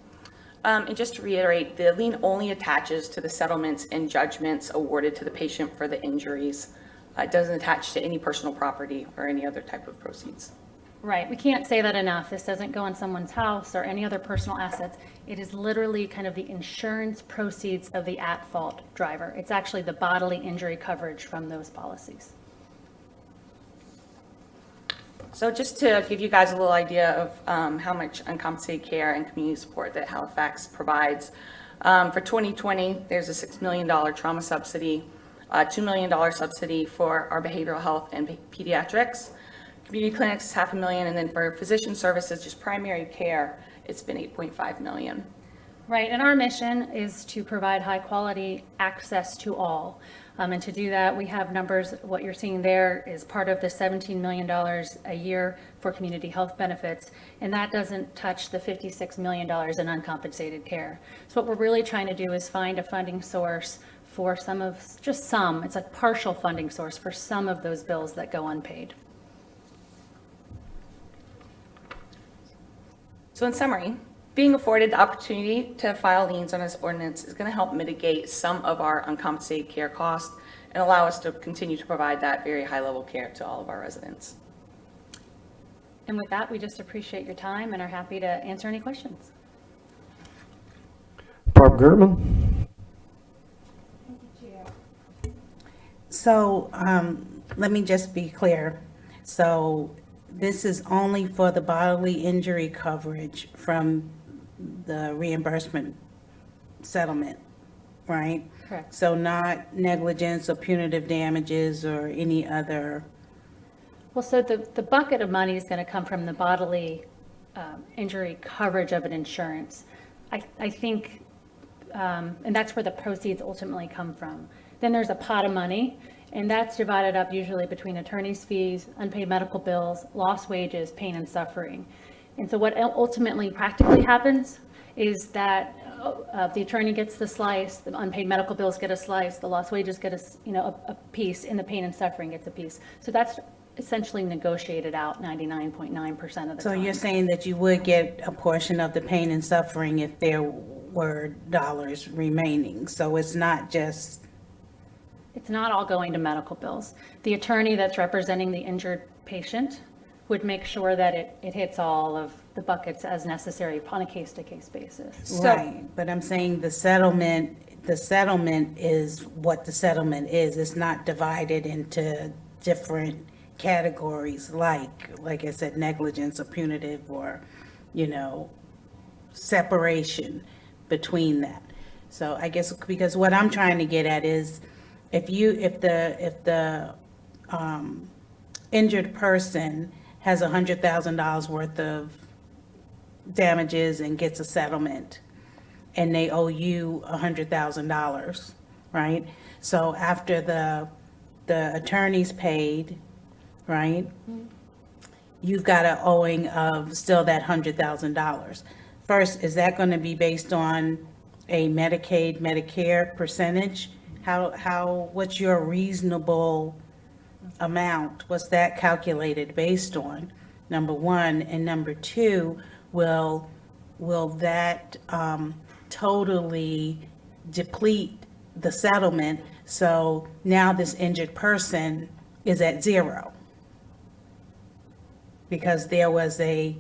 And just to reiterate, the lien only attaches to the settlements and judgments awarded to the patient for the injuries. It doesn't attach to any personal property or any other type of proceeds. Right, we can't say that enough. This doesn't go on someone's house or any other personal assets. It is literally kind of the insurance proceeds of the at-fault driver. It's actually the bodily injury coverage from those policies. So just to give you guys a little idea of how much uncompensated care and community support that Halifax provides. For 2020, there's a $6 million trauma subsidy, $2 million subsidy for our behavioral health and pediatrics. Community clinics is $500,000, and then for physician services, just primary care, it's been $8.5 million. Right, and our mission is to provide high quality access to all. And to do that, we have numbers. What you're seeing there is part of the $17 million a year for community health benefits, and that doesn't touch the $56 million in uncompensated care. So what we're really trying to do is find a funding source for it's a partial funding source for some of those bills that go unpaid. So in summary, being afforded the opportunity to file liens on this ordinance is going to help mitigate some of our uncompensated care costs and allow us to continue to provide that very high level care to all of our residents. And with that, we just appreciate your time and are happy to answer any questions. Barb Gertman? So let me just be clear. So this is only for the bodily injury coverage from the reimbursement settlement, right? Correct. So not negligence or punitive damages or any other. Well, so the bucket of money is going to come from the bodily injury coverage of an insurance. I think, and that's where the proceeds ultimately come from. Then there's a pot of money, and that's divided up usually between attorney's fees, unpaid medical bills, lost wages, pain and suffering. And so what ultimately practically happens is that the attorney gets the slice, the unpaid medical bills get a slice, the lost wages get a piece, and the pain and suffering gets a piece. So that's essentially negotiated out 99.9% of the So time. you're saying that you would get a portion of the pain and suffering if there were dollars remaining. So it's not just, It's not all going to medical bills. The attorney that's representing the injured patient would make sure that it hits all of the buckets as necessary on a case-to-case basis. right, but I'm saying the settlement is what the settlement is. It's not divided into different categories like I said, negligence or punitive or, separation between that. So I guess, because what I'm trying to get at is if the injured person has $100,000 worth of damages and gets a settlement and they owe you $100,000, right? So after the attorney's paid, right? You've got an owing of still that $100,000. First, is that going to be based on a Medicaid, Medicare percentage? What's your reasonable amount? What's that calculated based on? Number one, and number two, will that totally deplete the settlement? So now this injured person is at zero because there was a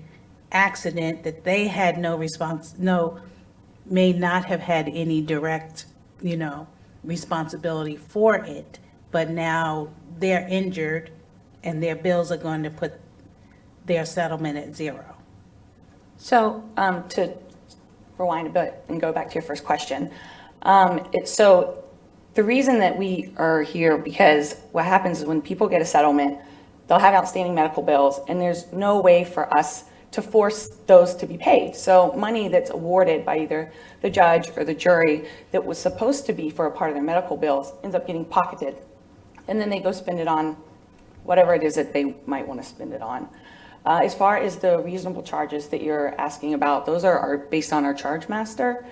accident that they had may not have had any direct, responsibility for it, but now they're injured and their bills are going to put their settlement at zero. So to rewind a bit and go back to your first question, so the reason that we are here, because what happens is when people get a settlement, they'll have outstanding medical bills, and there's no way for us to force those to be paid. So money that's awarded by either the judge or the jury that was supposed to be for a part of their medical bills ends up getting pocketed. And then they go spend it on whatever it is that they might want to spend it on. As far as the reasonable charges that you're asking about, those are based on our charge master.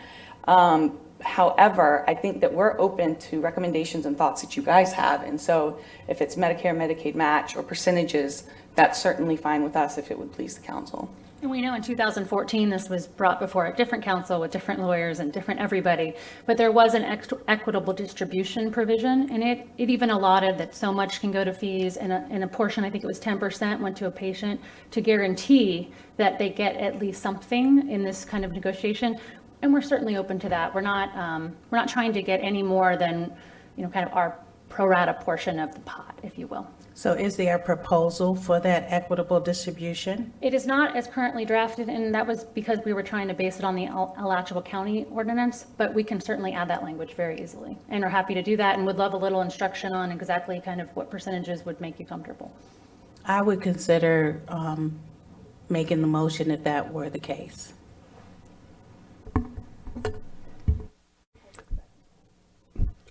However, I think that we're open to recommendations and thoughts that you guys have. And so if it's Medicare, Medicaid match or percentages, that's certainly fine with us if it would please the council. And we know in 2014, this was brought before a different council with different lawyers and different everybody, but there was an equitable distribution provision, and it even allotted that so much can go to fees, and a portion, I think it was 10%, went to a patient to guarantee that they get at least something in this kind of negotiation. And we're certainly open to that. We're not trying to get any more than, kind of our pro rata portion of the pot, if you will. So is there a proposal for that equitable distribution? It is not as currently drafted, and that was because we were trying to base it on the Alachua County ordinance, but we can certainly add that language very easily and are happy to do that and would love a little instruction on exactly kind of what percentages would make you comfortable. I would consider making the motion if that were the case.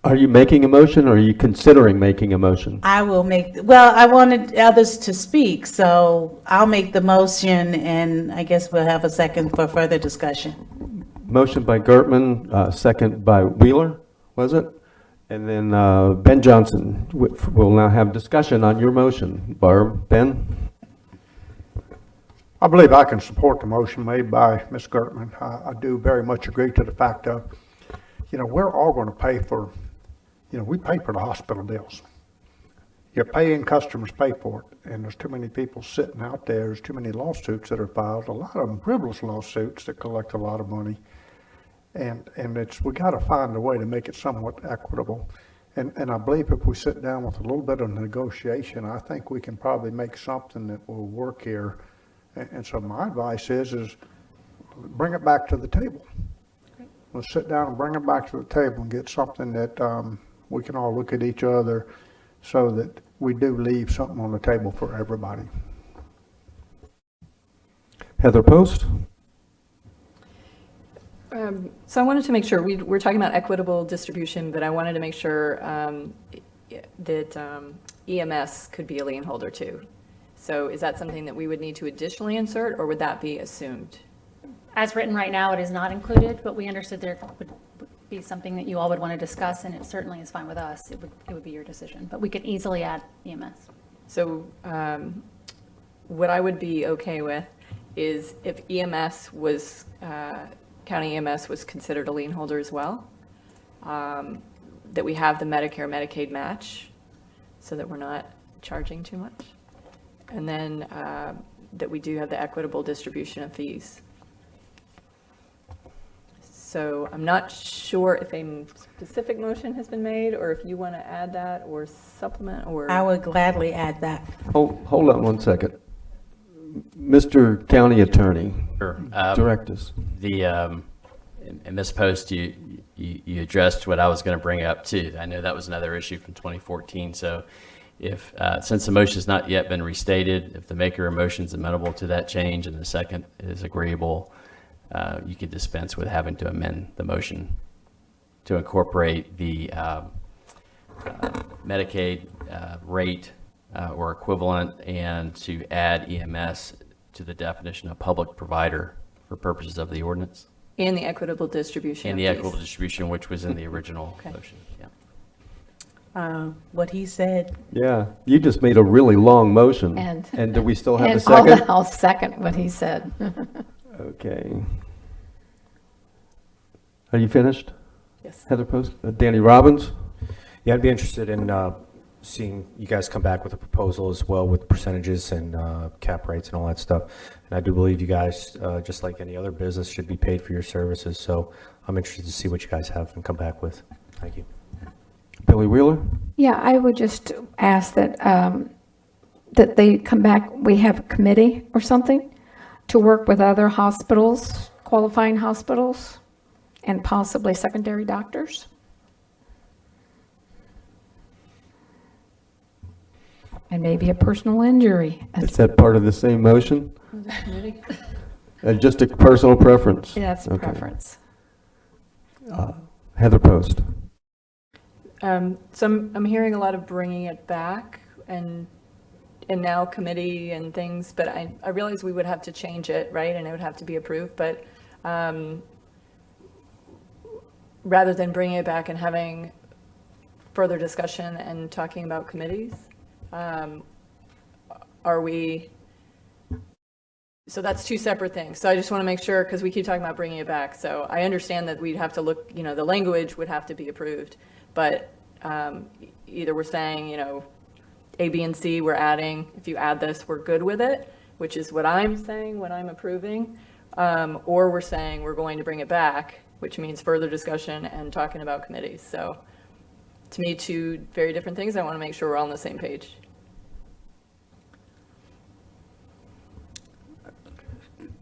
Are you making a motion or are you considering making a motion? I wanted others to speak, so I'll make the motion and I guess we'll have a second for further discussion. Motion by Gertman, second by Wheeler, was it? And then Ben Johnson will now have discussion on your motion. Barb, Ben? I believe I can support the motion made by Ms. Gertman. I do very much agree to the fact of, we're all going to pay for, we pay for the hospital bills. Your paying customers pay for it, and there's too many people sitting out there. There's too many lawsuits that are filed, a lot of them frivolous lawsuits that collect a lot of money. And we got to find a way to make it somewhat equitable. And I believe if we sit down with a little bit of negotiation, I think we can probably make something that will work here. And so my advice is bring it back to the table. Let's sit down and bring it back to the table and get something that we can all look at each other so that we do leave something on the table for everybody. Heather Post? So I wanted to make sure, we're talking about equitable distribution, but I wanted to make sure that EMS could be a lien holder too. So is that something that we would need to additionally insert, or would that be assumed? As written right now, it is not included, but we understood there would be something that you all would want to discuss, and it certainly is fine with us. It would be your decision, but we could easily add EMS. So what I would be okay with is if EMS was, county EMS was considered a lien holder as well, that we have the Medicare, Medicaid match so that we're not charging too much. And then that we do have the equitable distribution of fees. So I'm not sure if a specific motion has been made or if you want to add that or supplement or. I would gladly add that. Hold on one second. Mr. County Attorney, Sure. direct us. In Ms. Post, you addressed what I was going to bring up too. I know that was another issue from 2014. So if, since the motion has not yet been restated, if the maker of motion is amenable to that change and the second is agreeable, you could dispense with having to amend the motion to incorporate the Medicaid rate or equivalent and to add EMS to the definition of public provider for purposes of the ordinance. And the equitable distribution. And the of fees. equitable distribution, which was in the original Okay. motion. Yeah. What he said. Yeah, you just made a really long motion. And do we still have a and second? I'll second what he said. Okay. Are you finished? Yes. Heather Post? Danny Robbins? Yeah, I'd be interested in seeing you guys come back with a proposal as well with percentages and cap rates and all that stuff. And I do believe you guys, just like any other business, should be paid for your services. So I'm interested to see what you guys have and come back with. Thank you. Billy Wheeler? Yeah, I would just ask that, that they come back, we have a committee or something to work with other hospitals, qualifying hospitals, and possibly secondary doctors. And maybe a personal injury. Is that part of the same motion? Just a personal preference? Yeah, that's a Okay. preference. Heather Post? So I'm hearing a lot of bringing it back and now committee and things, but I realize we would have to change it, right? And it would have to be approved, but rather than bringing it back and having further discussion and talking about committees, are we, so that's two separate things. So I just want to make sure, because we keep talking about bringing it back. So I understand that we'd have to look, the language would have to be approved, but either we're saying, A, B, and C, we're adding, if you add this, we're good with it, which is what I'm saying, what I'm approving, or we're saying we're going to bring it back, which means further discussion and talking about committees. So to me, two very different things. I want to make sure we're all on the same page.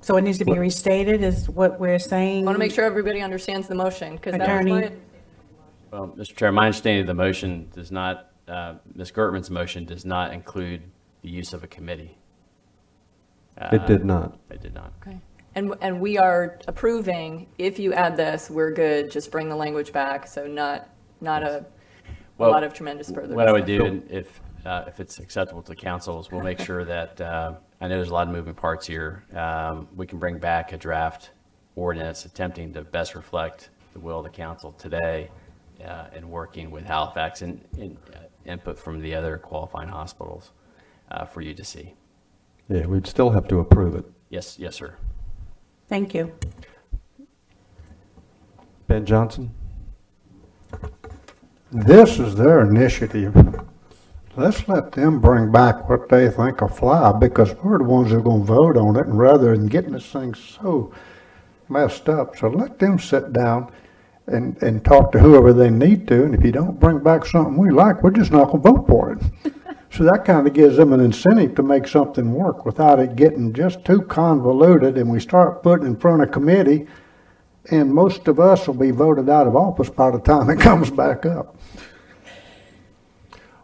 So it needs to be restated is what we're saying? I want to make sure everybody understands the motion, because that was Attorney. my, Well, Mr. Chair, my understanding of the motion does not, Ms. Gertman's motion does not include the use of a committee. It did not. It did not. okay. And we are approving, if you add this, we're good, just bring the language back, so not a Well, lot of tremendous further. What I would do, discussion. and if it's acceptable to council, is we'll make sure that, I know there's a lot of moving parts here. We can bring back a draft ordinance attempting to best reflect the will of the council today and working with Halifax and input from the other qualifying hospitals for you to see. Yeah, we'd still have to approve it. Yes, yes, sir. Thank you. Ben Johnson? This is their initiative. Let's let them bring back what they think will fly, because we're the ones that are gonna vote on it, and rather than getting this thing so messed up, so let them sit down and talk to whoever they need to, and if you don't bring back something we like, we're just not gonna vote for it. So that kind of gives them an incentive to make something work without it getting just too convoluted, and we start putting in front of committee, and most of us will be voted out of office by the time it comes back up.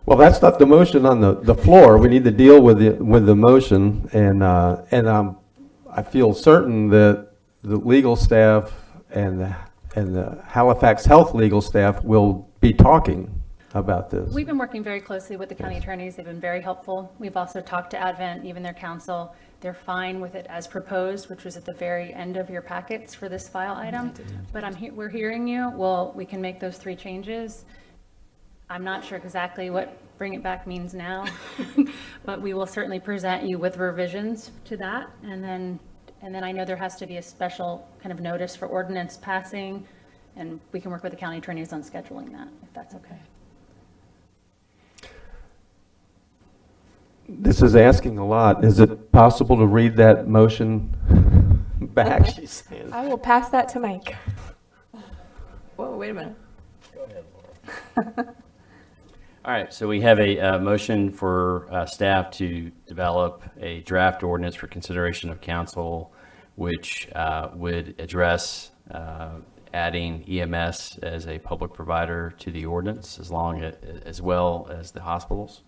Well, that's not the motion on the floor. We need to deal with the motion, and I feel certain that the legal staff and the Halifax Health legal staff will be talking. about this? We've been working very closely with the county attorneys. They've been very helpful. We've also talked to Advent, even their counsel. They're fine with it as proposed, which was at the very end of your packets for this file item. But we're hearing you. Well, we can make those 3 changes. I'm not sure exactly what bring it back means now, but we will certainly present you with revisions to that. And then I know there has to be a special kind of notice for ordinance passing, and we can work with the county attorneys on scheduling that, if that's okay. This is asking a lot. Is it possible to read that motion back? She's saying. I will pass that to Mike. Whoa, wait a minute. All right, so we have a motion for staff to develop a draft ordinance for consideration of council, which would address adding EMS as a public provider to the ordinance, as well as the hospitals.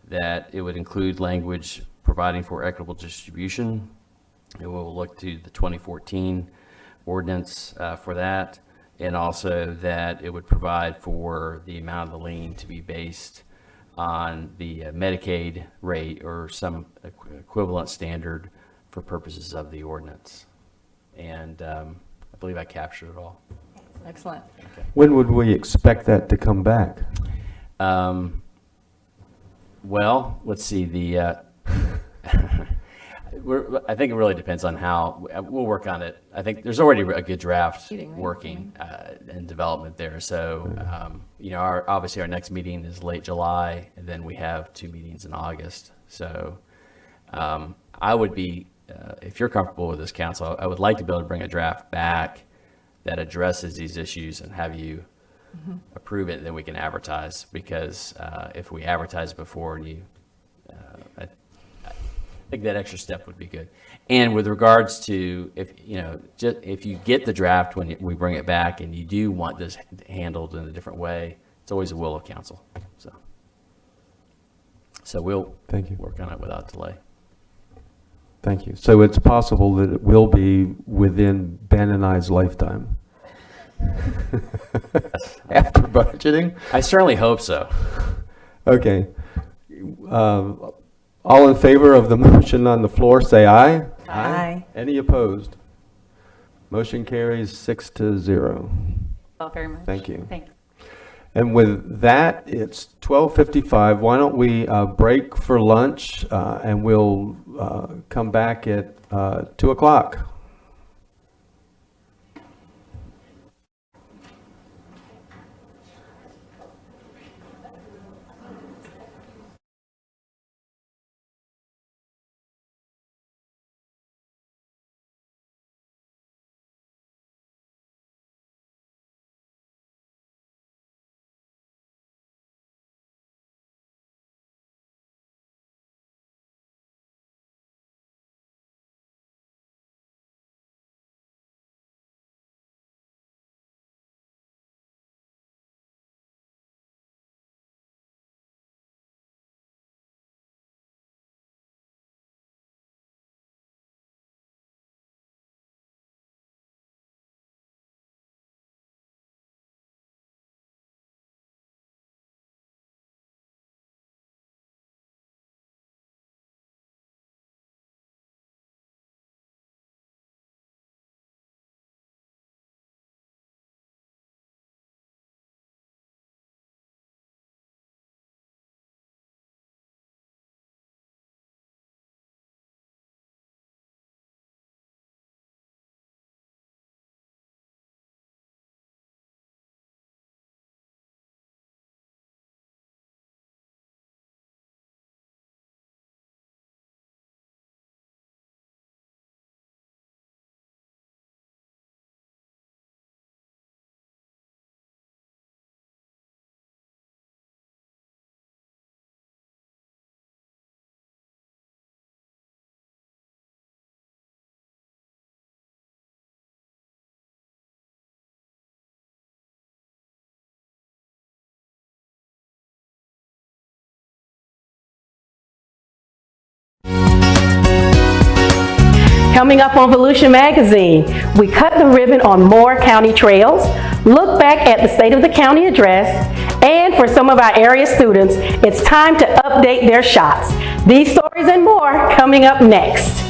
That it would include language providing for equitable distribution. It will look to the 2014 ordinance for that. And also that it would provide for the amount of the lien to be based on the Medicaid rate or some equivalent standard for purposes of the ordinance. And I believe I captured it all. Excellent. Okay. When would we expect that to come back? Well, let's see. I think it really depends on how we'll work on it. I think there's already a good draft working in development there. So, obviously our next meeting is late July, and then we have 2 meetings in August. So, I would be, if you're comfortable with this, council, I would like to be able to bring a draft back that addresses these issues and have you approve it, then we can advertise. Because if we advertise before and you, I think that extra step would be good. And with regards to if you get the draft when we bring it back and you do want this handled in a different way, it's always a will of council. So we'll work on it without delay. Thank you. So it's possible that it will be within Ben and I's lifetime. After budgeting? I certainly hope so. Okay. All in favor of the motion on the floor, say aye. Aye. Any opposed? Motion carries 6-0. Well, very much. Thank you. Thanks. And with that, it's 12:55. Why don't we break for lunch and we'll come back at 2 o'clock. Coming up on Volusia Magazine, we cut the ribbon on more county trails, look back at the State of the County address, and for some of our area students, it's time to update their shots. These stories and more coming up next.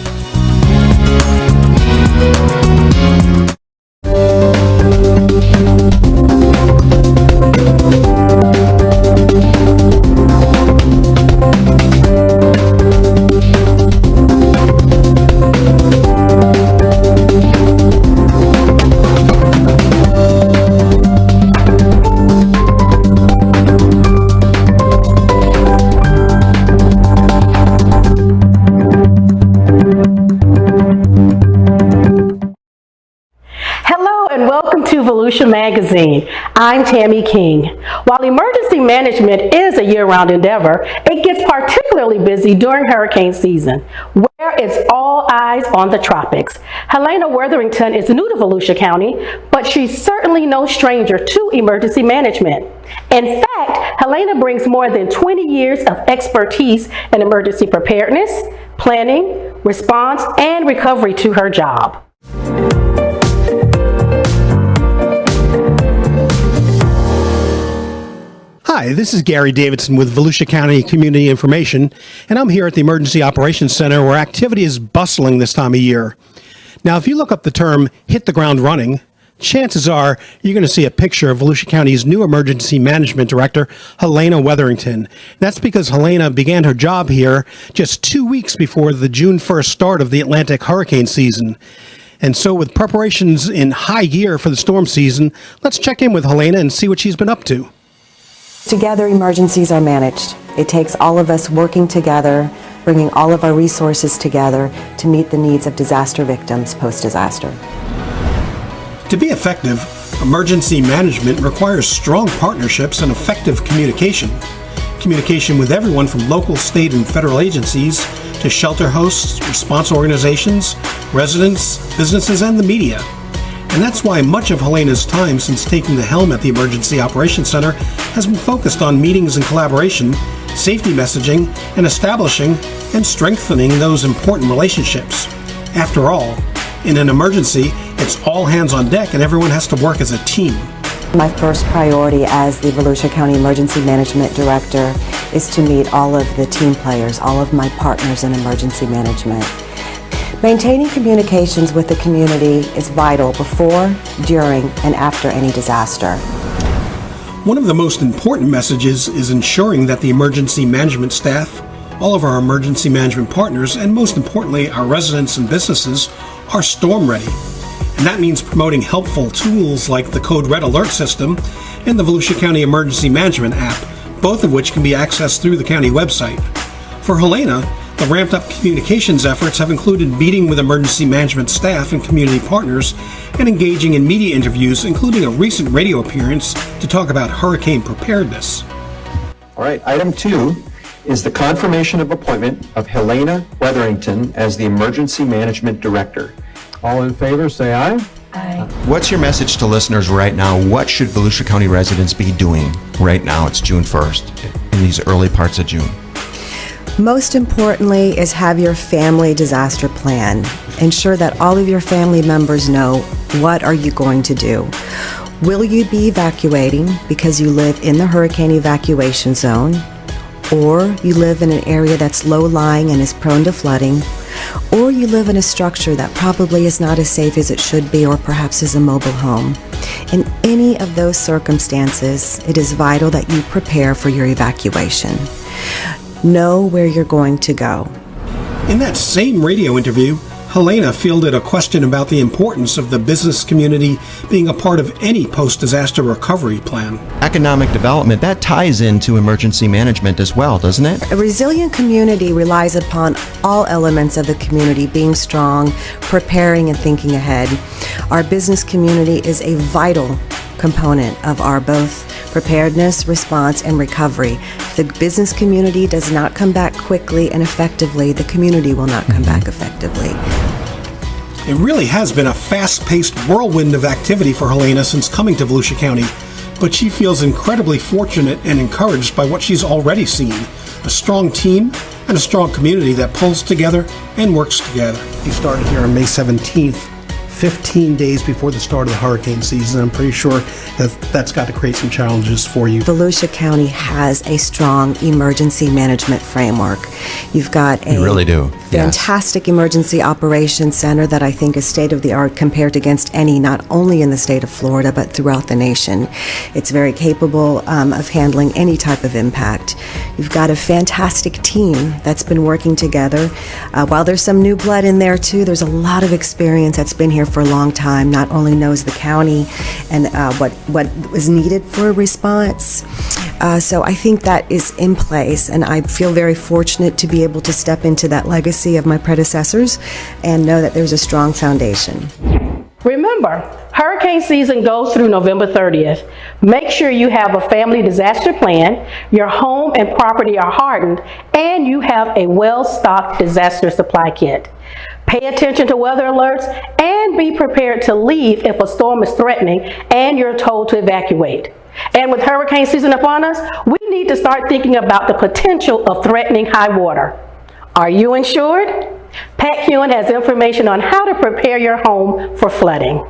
Volusia Magazine. I'm Tammy King. While emergency management is a year-round endeavor, it gets particularly busy during hurricane season, where it's all eyes on the tropics. Helena Wetherington is new to Volusia County, but she's certainly no stranger to emergency management. In fact, Helena brings more than 20 years of expertise in emergency preparedness, planning, response, and recovery to her job. Hi, this is Gary Davidson with Volusia County Community Information, and I'm here at the Emergency Operations Center where activity is bustling this time of year. Now, if you look up the term hit the ground running, chances are you're going to see a picture of Volusia County's new Emergency Management Director, Helena Wetherington. That's because Helena began her job here just 2 weeks before the June 1st start of the Atlantic hurricane season. And so with preparations in high gear for the storm season, let's check in with Helena and see what she's been up to. Together, emergencies are managed. It takes all of us working together, bringing all of our resources together to meet the needs of disaster victims post-disaster. To be effective, emergency management requires strong partnerships and effective communication. Communication with everyone from local, state, and federal agencies to shelter hosts, response organizations, residents, businesses, and the media. And that's why much of Helena's time since taking the helm at the Emergency Operations Center has been focused on meetings and collaboration, safety messaging, and establishing and strengthening those important relationships. After all, in an emergency, it's all hands on deck and everyone has to work as a team. My first priority as the Volusia County Emergency Management Director is to meet all of the team players, all of my partners in emergency management. Maintaining communications with the community is vital before, during, and after any disaster. One of the most important messages is ensuring that the emergency management staff, all of our emergency management partners, and most importantly, our residents and businesses are storm ready. And that means promoting helpful tools like the Code Red Alert System and the Volusia County Emergency Management app, both of which can be accessed through the county website. For Helena, the ramped-up communications efforts have included meeting with emergency management staff and community partners and engaging in media interviews, including a recent radio appearance to talk about hurricane preparedness. All right, item 2 is the confirmation of appointment of Helena Wetherington as the Emergency Management Director. All in favor, say aye. Aye. What's your message to listeners right now? What should Volusia County residents be doing right now? It's June 1st, in these early parts of June. Most importantly is have your family disaster plan. Ensure that all of your family members know what are you going to do. Will you be evacuating because you live in the hurricane evacuation zone, or you live in an area that's low-lying and is prone to flooding, or you live in a structure that probably is not as safe as it should be, or perhaps is a mobile home. In any of those circumstances, it is vital that you prepare for your evacuation. Know where you're going to go. In that same radio interview, Helena fielded a question about the importance of the business community being a part of any post-disaster recovery plan. Economic development, that ties into emergency management as well, doesn't it? A resilient community relies upon all elements of the community being strong, preparing, and thinking ahead. Our business community is a vital component of our both preparedness, response, and recovery. If the business community does not come back quickly and effectively, the community will not come back effectively. It really has been a fast-paced whirlwind of activity for Helena since coming to Volusia County, but she feels incredibly fortunate and encouraged by what she's already seen, a strong team and a strong community that pulls together and works together. He started here on May 17th. 15 days before the start of the hurricane season. I'm pretty sure that's got to create some challenges for you. Volusia County has a strong emergency management framework. You've got a We really do. fantastic emergency operations center that I think is state-of-the-art compared against any, not only in the state of Florida, but throughout the nation. It's very capable of handling any type of impact. You've got a fantastic team that's been working together. While there's some new blood in there too, there's a lot of experience that's been here for a long time, not only knows the county and what was needed for a response. So I think that is in place, and I feel very fortunate to be able to step into that legacy of my predecessors and know that there's a strong foundation. Remember, hurricane season goes through November 30th. Make sure you have a family disaster plan, your home and property are hardened, and you have a well-stocked disaster supply kit. Pay attention to weather alerts and be prepared to leave if a storm is threatening and you're told to evacuate. And with hurricane season upon us, we need to start thinking about the potential of threatening high water. Are you insured? Pat Hewen has information on how to prepare your home for flooding.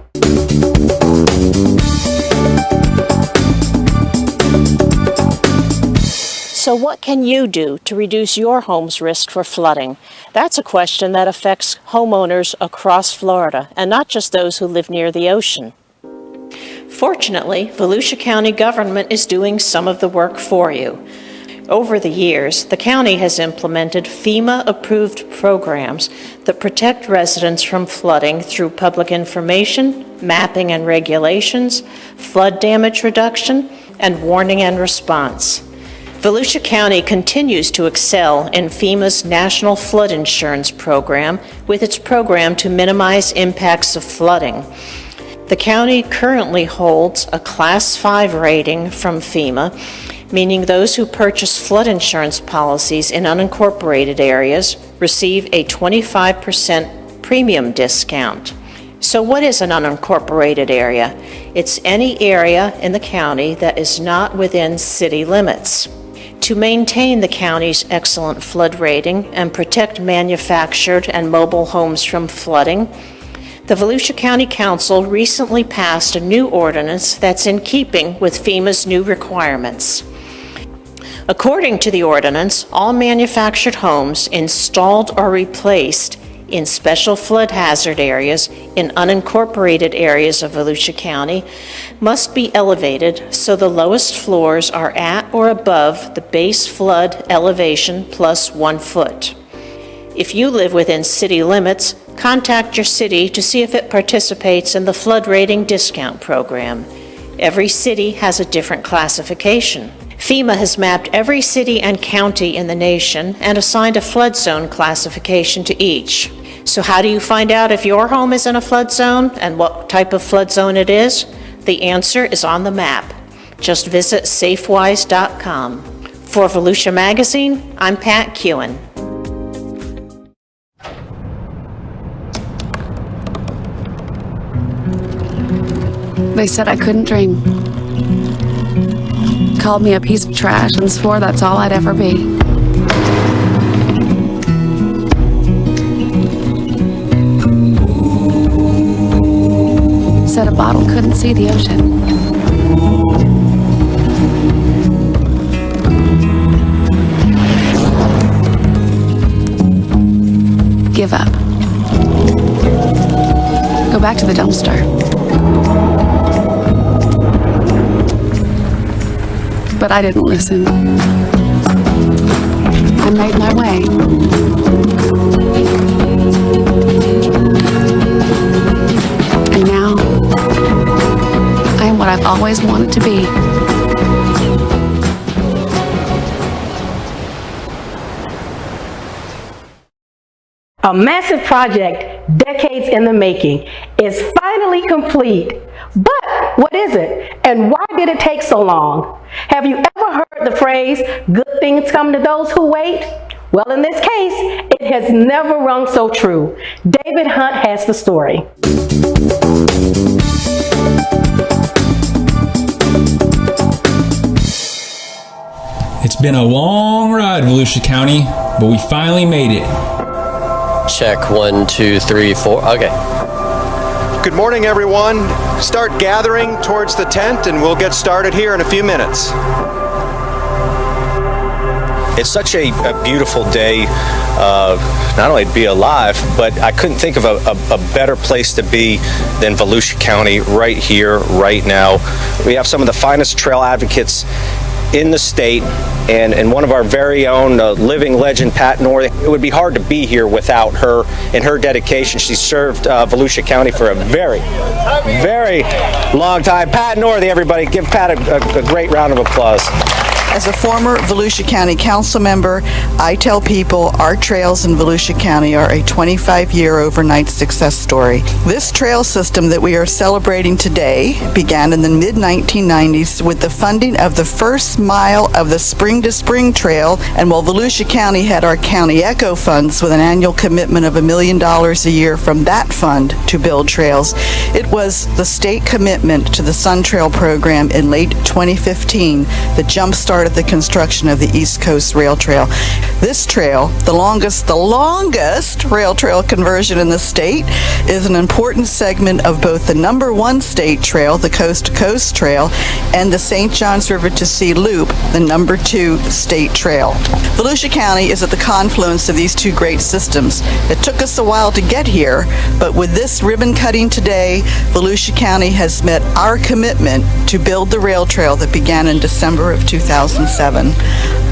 So what can you do to reduce your home's risk for flooding? That's a question that affects homeowners across Florida, and not just those who live near the ocean. Fortunately, Volusia County government is doing some of the work for you. Over the years, the county has implemented FEMA-approved programs that protect residents from flooding through public information, mapping and regulations, flood damage reduction, and warning and response. Volusia County continues to excel in FEMA's National Flood Insurance Program with its program to minimize impacts of flooding. The county currently holds a Class 5 rating from FEMA, meaning those who purchase flood insurance policies in unincorporated areas receive a 25% premium discount. So what is an unincorporated area? It's any area in the county that is not within city limits. To maintain the county's excellent flood rating and protect manufactured and mobile homes from flooding, the Volusia County Council recently passed a new ordinance that's in keeping with FEMA's new requirements. According to the ordinance, all manufactured homes installed or replaced in special flood hazard areas in unincorporated areas of Volusia County must be elevated so the lowest floors are at or above the base flood elevation plus 1 foot. If you live within city limits, contact your city to see if it participates in the flood rating discount program. Every city has a different classification. FEMA has mapped every city and county in the nation and assigned a flood zone classification to each. So how do you find out if your home is in a flood zone and what type of flood zone it is? The answer is on the map. Just visit safewise.com. For Volusia Magazine, I'm Pat Hewen. They said I couldn't dream. Called me a piece of trash and swore that's all I'd ever be. Said a bottle couldn't see the ocean. Give up. Go back to the dumpster. But I didn't listen. I made my way. And now, I am what I've always wanted to be. A massive project, decades in the making, is finally complete. But what is it? And why did it take so long? Have you ever heard the phrase, good things come to those who wait? Well, in this case, it has never rung so true. David Hunt has the story. It's been a long ride, Volusia County, but we finally made it. Check 1, 2, 3, 4. Okay. Good morning, everyone. Start gathering towards the tent and we'll get started here in a few minutes. It's such a beautiful day, not only to be alive, but I couldn't think of a better place to be than Volusia County right here, right now. We have some of the finest trail advocates in the state, and one of our very own living legend, Pat North. It would be hard to be here without her and her dedication. She served Volusia County for a very, very long time. Pat North, everybody, give Pat a great round of applause. As a former Volusia County council member, I tell people our trails in Volusia County are a 25-year overnight success story. This trail system that we are celebrating today began in the mid-1990s with the funding of the first mile of the Spring to Spring Trail, and while Volusia County had our county ECHO funds with an annual commitment of $1 million a year from that fund to build trails, it was the state commitment to the Sun Trail program in late 2015 that jump-started the construction of the East Coast Rail Trail. This trail, the longest rail trail conversion in the state, is an important segment of both the #1 state trail, the Coast to Coast Trail, and the St. Johns River to Sea Loop, the #2 state trail. Volusia County is at the confluence of these two great systems. It took us a while to get here, but with this ribbon cutting today, Volusia County has met our commitment to build the rail trail that began in December of 2007.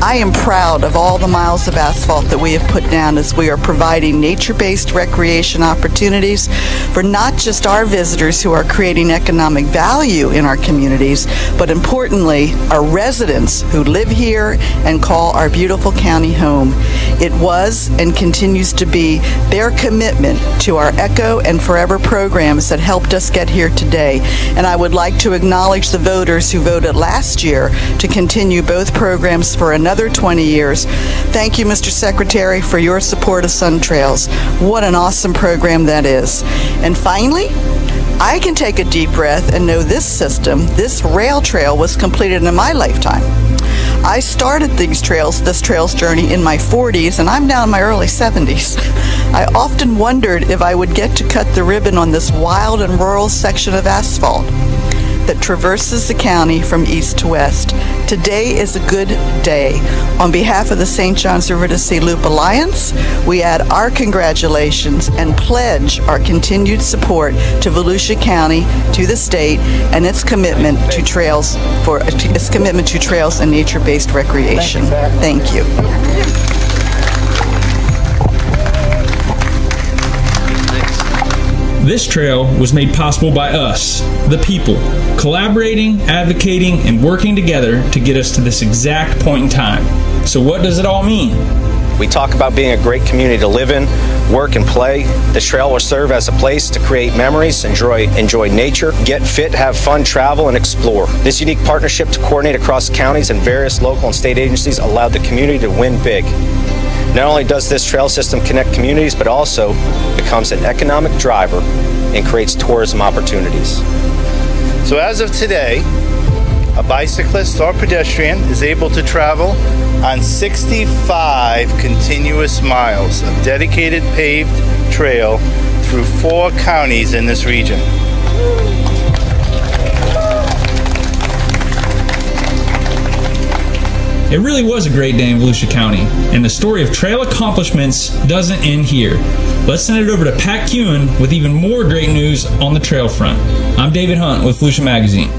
I am proud of all the miles of asphalt that we have put down as we are providing nature-based recreation opportunities for not just our visitors who are creating economic value in our communities, but importantly, our residents who live here and call our beautiful county home. It was and continues to be their commitment to our ECHO and Forever programs that helped us get here today. And I would like to acknowledge the voters who voted last year to continue both programs for another 20 years. Thank you, Mr. Secretary, for your support of Sun Trails. What an awesome program that is. And finally, I can take a deep breath and know this system, this rail trail, was completed in my lifetime. I started this trails journey in my 40s, and I'm now in my early 70s. I often wondered if I would get to cut the ribbon on this wild and rural section of asphalt that traverses the county from east to west. Today is a good day. On behalf of the St. Johns River to Sea Loop Alliance, we add our congratulations and pledge our continued support to Volusia County, to the state, and its commitment to trails and nature-based recreation. Thank you. This trail was made possible by us, the people, collaborating, advocating, and working together to get us to this exact point in time. So what does it all mean? We talk about being a great community to live in, work, and play. This trail will serve as a place to create memories, enjoy nature, get fit, have fun, travel, and explore. This unique partnership to coordinate across counties and various local and state agencies allowed the community to win big. Not only does this trail system connect communities, but also becomes an economic driver and creates tourism opportunities. So as of today, a bicyclist or pedestrian is able to travel on 65 continuous miles of dedicated paved trail through 4 counties in this region. It really was a great day in Volusia County, and the story of trail accomplishments doesn't end here. Let's send it over to Pat Kewen with even more great news on the trail front. I'm David Hunt with Volusia Magazine.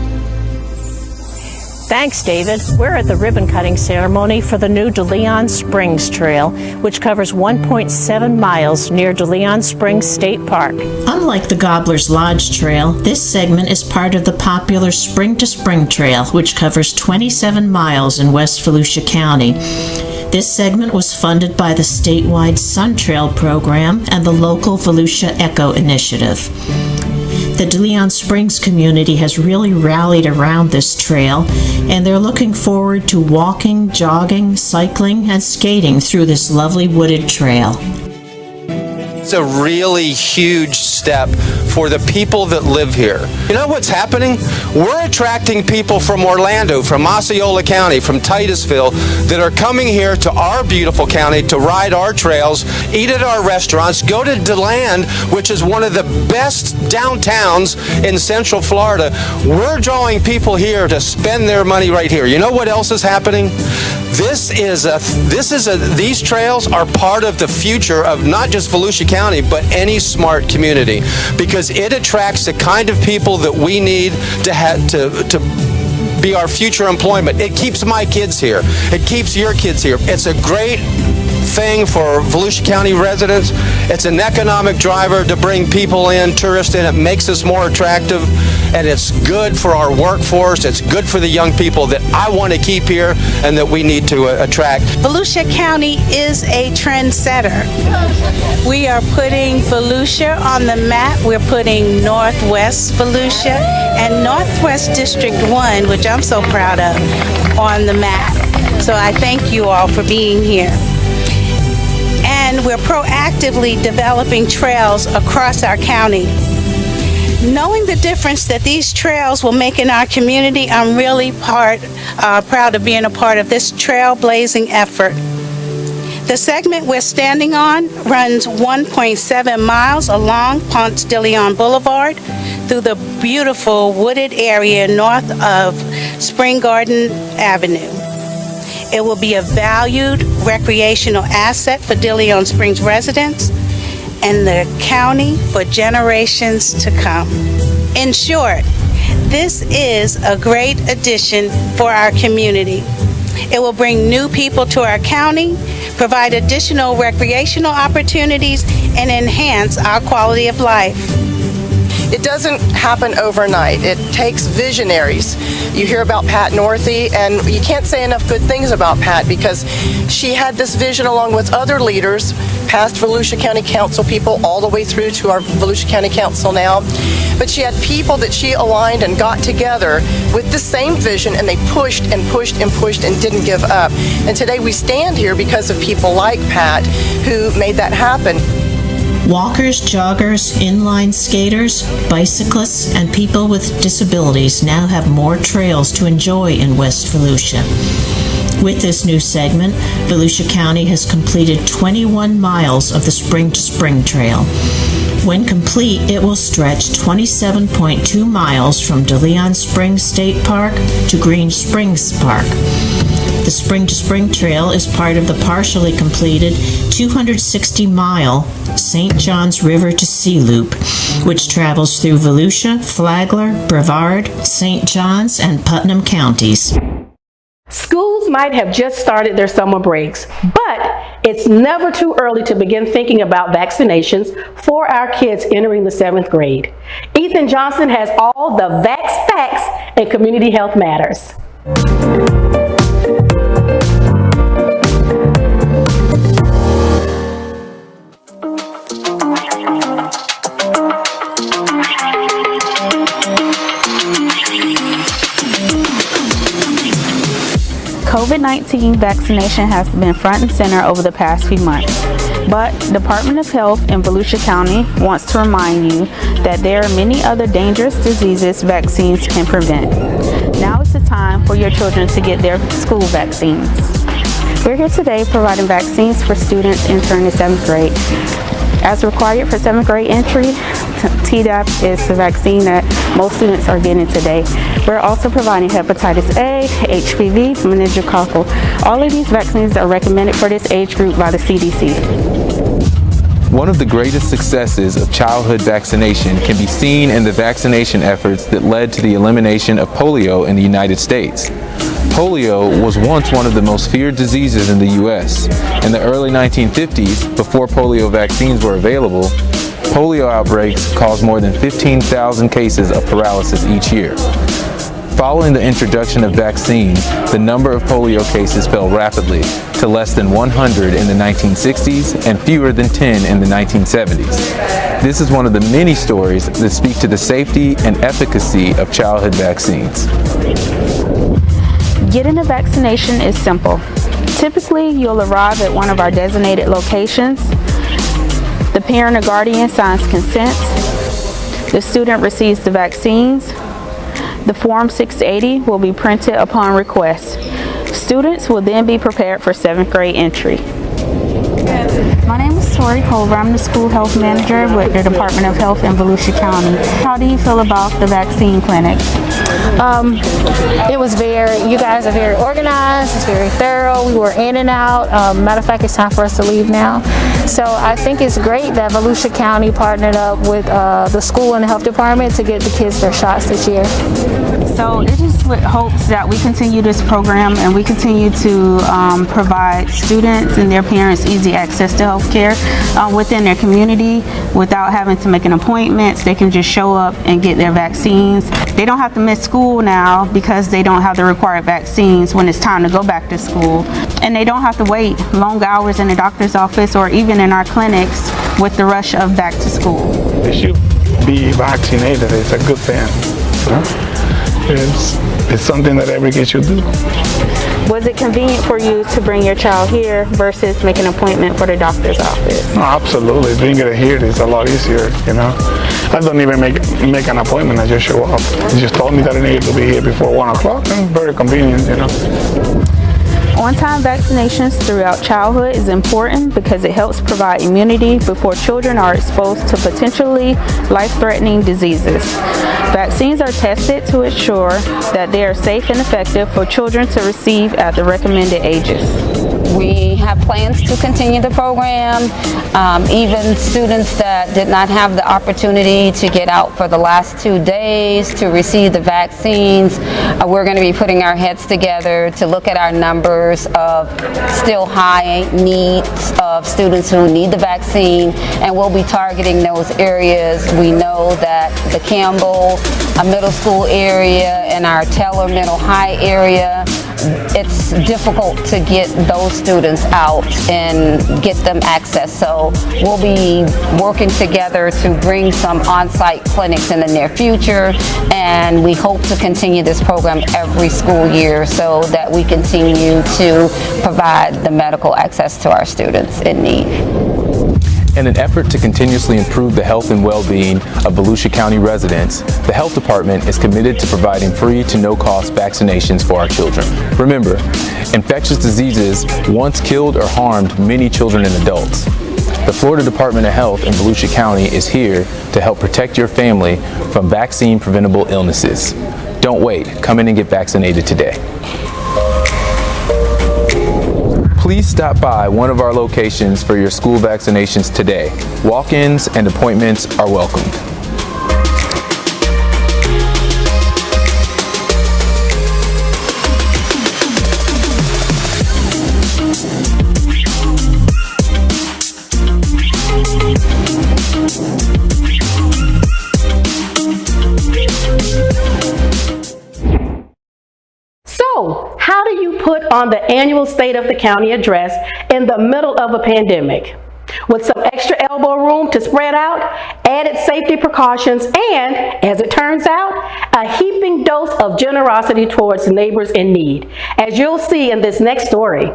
Thanks, David. We're at the ribbon-cutting ceremony for the new DeLeon Springs Trail, which covers 1.7 miles near DeLeon Springs State Park. Unlike the Gobbler's Lodge Trail, this segment is part of the popular Spring to Spring Trail, which covers 27 miles in West Volusia County. This segment was funded by the statewide Sun Trail program and the local Volusia Echo Initiative. The DeLeon Springs community has really rallied around this trail, and they're looking forward to walking, jogging, cycling, and skating through this lovely wooded trail. It's a really huge step for the people that live here. You know what's happening? We're attracting people from Orlando, from Osceola County, from Titusville, that are coming here to our beautiful county to ride our trails, eat at our restaurants, go to DeLand, which is one of the best downtowns in Central Florida. We're drawing people here to spend their money right here. You know what else is happening? These trails are part of the future of not just Volusia County, but any smart community, because it attracts the kind of people that we need to be our future employment. It keeps my kids here. It keeps your kids here. It's a great thing for Volusia County residents. It's an economic driver to bring people in, tourists in. It makes us more attractive, and it's good for our workforce. It's good for the young people that I want to keep here and that we need to attract. Volusia County is a trendsetter. We are putting Volusia on the map. We're putting Northwest Volusia and Northwest District 1, which I'm so proud of, on the map. So I thank you all for being here. And we're proactively developing trails across our county. Knowing the difference that these trails will make in our community, I'm really proud of being a part of this trailblazing effort. The segment we're standing on runs 1.7 miles along Ponce de Leon Boulevard through the beautiful wooded area north of Spring Garden Avenue. It will be a valued recreational asset for De Leon Springs residents and the county for generations to come. In short, this is a great addition for our community. It will bring new people to our county, provide additional recreational opportunities, and enhance our quality of life. It doesn't happen overnight. It takes visionaries. You hear about Pat Northey, and you can't say enough good things about Pat because she had this vision along with other leaders, past Volusia County Council people, all the way through to our Volusia County Council now. But she had people that she aligned and got together with the same vision, and they pushed and pushed and pushed and didn't give up. And today we stand here because of people like Pat who made that happen. Walkers, joggers, inline skaters, bicyclists, and people with disabilities now have more trails to enjoy in West Volusia. With this new segment, Volusia County has completed 21 miles of the Spring to Spring Trail. When complete, it will stretch 27.2 miles from De Leon Springs State Park to Green Springs Park. The Spring to Spring Trail is part of the partially completed 260-mile St. Johns River to Sea Loop, which travels through Volusia, Flagler, Brevard, St. Johns, and Putnam counties. Schools might have just started their summer breaks, but it's never too early to begin thinking about vaccinations for our kids entering the 7th grade. Ethan Johnson has all the Vax Facts and Community Health Matters. COVID-19 vaccination has been front and center over the past few months, but Department of Health in Volusia County wants to remind you that there are many other dangerous diseases vaccines can prevent. Now is the time for your children to get their school vaccines. We're here today providing vaccines for students entering the 7th grade. As required for 7th grade entry, Tdap is the vaccine that most students are getting today. We're also providing hepatitis A, HPV, meningococcal. All of these vaccines are recommended for this age group by the CDC. One of the greatest successes of childhood vaccination can be seen in the vaccination efforts that led to the elimination of polio in the United States. Polio was once one of the most feared diseases in the U.S. In the early 1950s, before polio vaccines were available, polio outbreaks caused more than 15,000 cases of paralysis each year. Following the introduction of vaccines, the number of polio cases fell rapidly to less than 100 in the 1960s and fewer than 10 in the 1970s. This is one of the many stories that speak to the safety and efficacy of childhood vaccines. Getting a vaccination is simple. Typically, you'll arrive at one of our designated locations. The parent or guardian signs consent. The student receives the vaccines. The Form 680 will be printed upon request. Students will then be prepared for 7th grade entry. My name is Tori Culver. I'm the school health manager with the Department of Health in Volusia County. How do you feel about the vaccine clinic? It was you guys are very organized, it's very thorough, we were in and out. Matter of fact, it's time for us to leave now. So I think it's great that Volusia County partnered up with the school and the health department to get the kids their shots this year. So it is with hopes that we continue this program and we continue to provide students and their parents easy access to health care within their community without having to make an appointment. They can just show up and get their vaccines. They don't have to miss school now because they don't have the required vaccines when it's time to go back to school. And they don't have to wait long hours in the doctor's office or even in our clinics with the rush of back to school. They should be vaccinated. It's a good thing. It's something that every kid should do. Was it convenient for you to bring your child here versus make an appointment for the doctor's office? No, absolutely. Bringing it here is a lot easier, you know. I don't even make an appointment. I just show up. They just told me that I needed to be here before 1 o'clock. And very convenient, you know. On-time vaccinations throughout childhood is important because it helps provide immunity before children are exposed to potentially life-threatening diseases. Vaccines are tested to ensure that they are safe and effective for children to receive at the recommended ages. We have plans to continue the program. Even students that did not have the opportunity to get out for the last 2 days to receive the vaccines, we're going to be putting our heads together to look at our numbers of still high needs of students who need the vaccine, and we'll be targeting those areas. We know that the Campbell middle school area and our Taylor Middle High area, it's difficult to get those students out and get them access. So we'll be working together to bring some on-site clinics in the near future, and we hope to continue this program every school year so that we continue to provide the medical access to our students in need. In an effort to continuously improve the health and well-being of Volusia County residents, the Health Department is committed to providing free to no-cost vaccinations for our children. Remember, infectious diseases once killed or harmed many children and adults. The Florida Department of Health in Volusia County is here to help protect your family from vaccine-preventable illnesses. Don't wait. Come in and get vaccinated today. Please stop by one of our locations for your school vaccinations today. Walk-ins and appointments are welcomed. So, how do you put on the annual State of the County address in the middle of a pandemic? With some extra elbow room to spread out, added safety precautions, and, as it turns out, a heaping dose of generosity towards neighbors in need, as you'll see in this next story.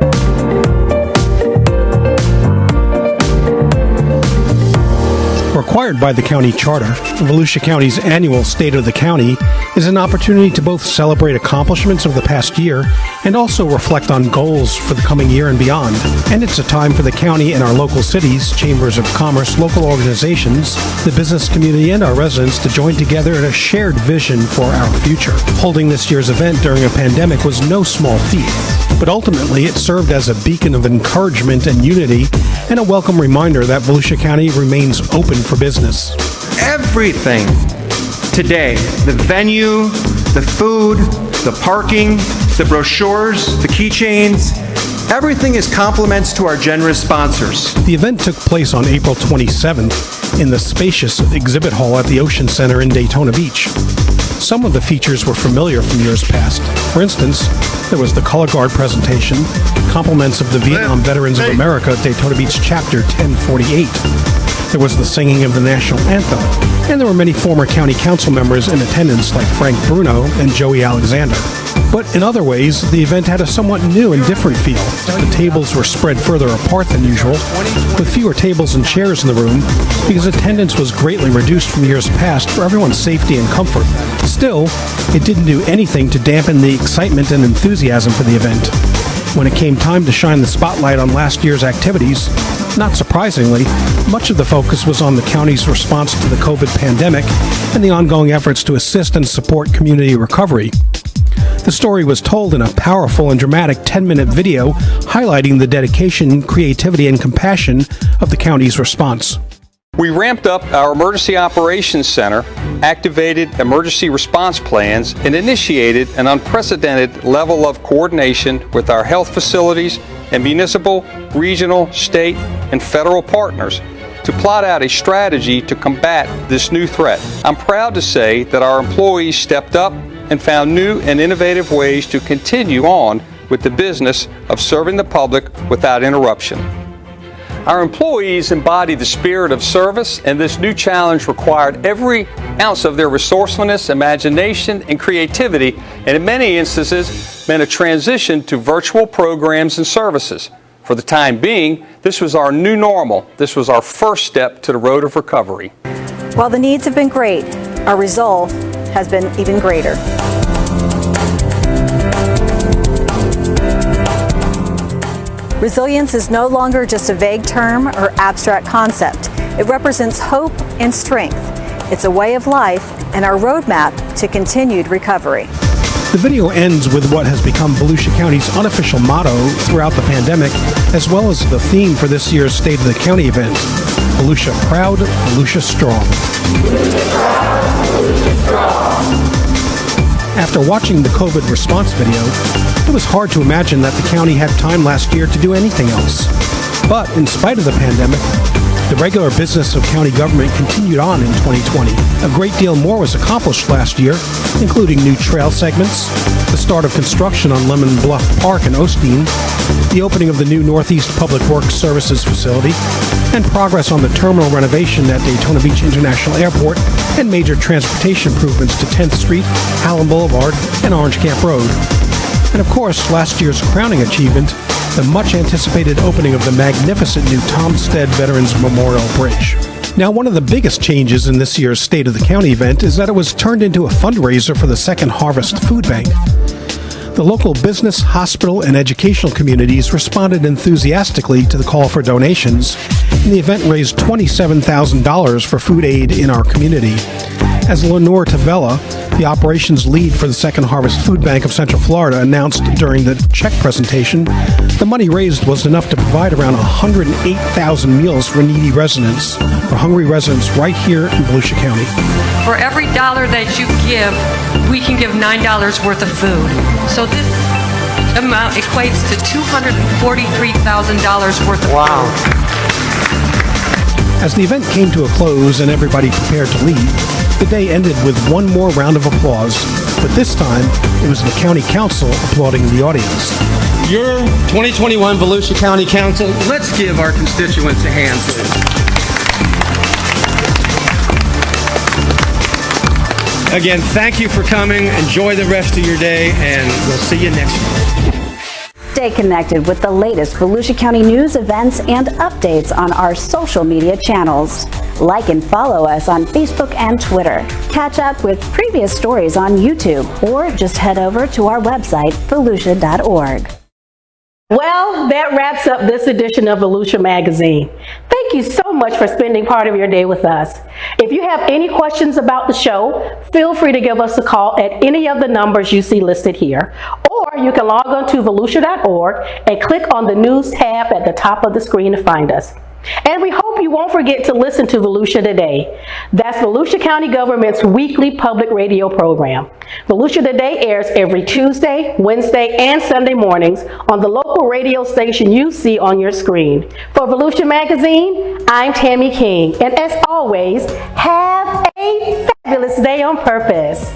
Required by the county charter, Volusia County's annual State of the County is an opportunity to both celebrate accomplishments of the past year and also reflect on goals for the coming year and beyond. And it's a time for the county and our local cities, chambers of commerce, local organizations, the business community, and our residents to join together in a shared vision for our future. Holding this year's event during a pandemic was no small feat, but ultimately it served as a beacon of encouragement and unity and a welcome reminder that Volusia County remains open for business. Everything today, the venue, the food, the parking, the brochures, the keychains, everything is compliments to our generous sponsors. The event took place on April 27th in the spacious exhibit hall at the Ocean Center in Daytona Beach. Some of the features were familiar from years past. For instance, there was the color guard presentation, compliments of the Vietnam Veterans of America at Daytona Beach Chapter 1048. There was the singing of the national anthem, and there were many former county council members in attendance like Frank Bruno and Joey Alexander. But in other ways, the event had a somewhat new and different feel. The tables were spread further apart than usual, with fewer tables and chairs in the room, because attendance was greatly reduced from years past for everyone's safety and comfort. Still, it didn't do anything to dampen the excitement and enthusiasm for the event. When it came time to shine the spotlight on last year's activities, not surprisingly, much of the focus was on the county's response to the COVID pandemic and the ongoing efforts to assist and support community recovery. The story was told in a powerful and dramatic 10-minute video highlighting the dedication, creativity, and compassion of the county's response. We ramped up our Emergency Operations Center, activated emergency response plans, and initiated an unprecedented level of coordination with our health facilities and municipal, regional, state, and federal partners to plot out a strategy to combat this new threat. I'm proud to say that our employees stepped up and found new and innovative ways to continue on with the business of serving the public without interruption. Our employees embody the spirit of service, and this new challenge required every ounce of their resourcefulness, imagination, and creativity, and in many instances meant a transition to virtual programs and services. For the time being, this was our new normal. This was our first step to the road of recovery. While the needs have been great, our resolve has been even greater. Resilience is no longer just a vague term or abstract concept. It represents hope and strength. It's a way of life and our roadmap to continued recovery. The video ends with what has become Volusia County's unofficial motto throughout the pandemic, as well as the theme for this year's State of the County event: Volusia proud, Volusia strong. After watching the COVID response video, it was hard to imagine that the county had time last year to do anything else. But in spite of the pandemic, the regular business of county government continued on in 2020. A great deal more was accomplished last year, including new trail segments, the start of construction on Lemon Bluff Park in Osteen, the opening of the new Northeast Public Works Services facility, and progress on the terminal renovation at Daytona Beach International Airport, and major transportation improvements to 10th Street, Hallam Boulevard, and Orange Camp Road. And of course, last year's crowning achievement, the much-anticipated opening of the magnificent new Tom Stead Veterans Memorial Bridge. Now, one of the biggest changes in this year's State of the County event is that it was turned into a fundraiser for the Second Harvest Food Bank. The local business, hospital, and educational communities responded enthusiastically to the call for donations, and the event raised $27,000 for food aid in our community. As Lenore Tavella, the operations lead for the Second Harvest Food Bank of Central Florida, announced during the check presentation, the money raised was enough to provide around 108,000 meals for needy residents, for hungry residents right here in Volusia County. For every dollar that you give, we can give $9 worth of food. So this amount equates to $243,000 worth of food. As the event came to a close and everybody prepared to leave, the day ended with one more round of applause, but this time it was the County Council applauding the audience. Your 2021 Volusia County Council, let's give our constituents a hand, please. Again, thank you for coming. Enjoy the rest of your day, and we'll see you next week. Stay connected with the latest Volusia County news, events, and updates on our social media channels. Like and follow us on Facebook and Twitter. Catch up with previous stories on YouTube, or just head over to our website, volusia.org. Well, that wraps up this edition of Volusia Magazine. Thank you so much for spending part of your day with us. If you have any questions about the show, feel free to give us a call at any of the numbers you see listed here, or you can log on to volusia.org and click on the News tab at the top of the screen to find us. And we hope you won't forget to listen to Volusia Today. That's Volusia County Government's weekly public radio program. Volusia Today airs every Tuesday, Wednesday, and Sunday mornings on the local radio station you see on your screen. For Volusia Magazine, I'm Tammy King, and as always, have a fabulous day on purpose.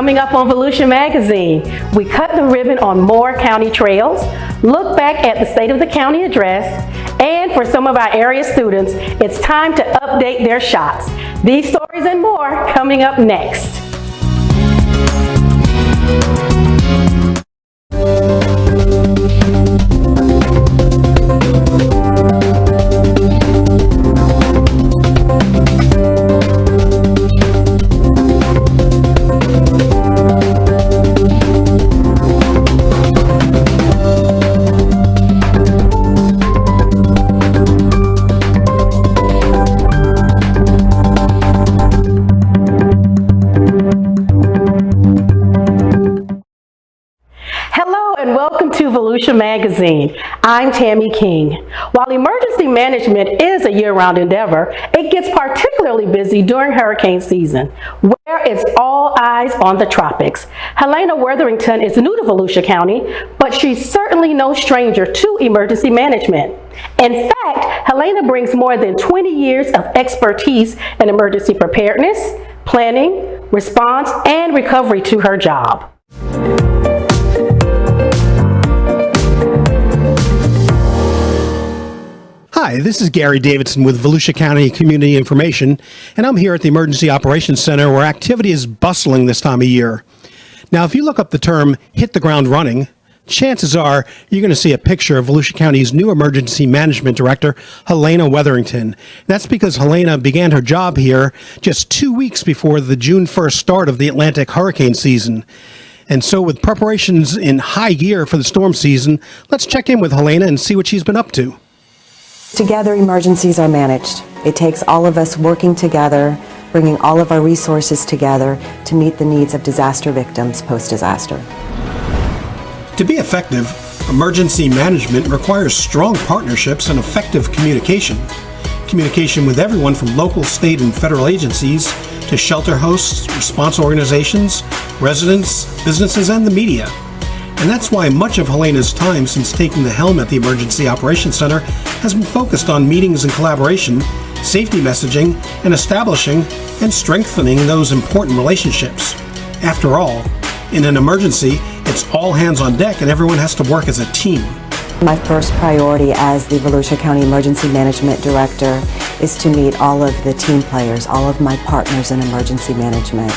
Coming up on Volusia Magazine, we cut the ribbon on more county trails, look back at the state of the county address, and for some of our area students, it's time to update their shots. These stories and more coming up next. Volusia Magazine. I'm Tammy King. While emergency management is a year-round endeavor, it gets particularly busy during hurricane season, where it's all eyes on the tropics. Helena Wetherington is new to Volusia County, but she's certainly no stranger to emergency management. In fact, Helena brings more than 20 years of expertise in emergency preparedness, planning, response, and recovery to her job. Hi, this is Gary Davidson with Volusia County Community Information, and I'm here at the Emergency Operations Center where activity is bustling this time of year. Now, if you look up the term hit the ground running, chances are you're going to see a picture of Volusia County's new Emergency Management Director, Helena Wetherington. That's because Helena began her job here just 2 weeks before the June 1st start of the Atlantic hurricane season. And so with preparations in high gear for the storm season, let's check in with Helena and see what she's been up to. Together, emergencies are managed. It takes all of us working together, bringing all of our resources together to meet the needs of disaster victims post-disaster. To be effective, emergency management requires strong partnerships and effective communication. Communication with everyone from local, state, and federal agencies to shelter hosts, response organizations, residents, businesses, and the media. And that's why much of Helena's time since taking the helm at the Emergency Operations Center has been focused on meetings and collaboration, safety messaging, and establishing and strengthening those important relationships. After all, in an emergency, it's all hands on deck and everyone has to work as a team. My first priority as the Volusia County Emergency Management Director is to meet all of the team players, all of my partners in emergency management.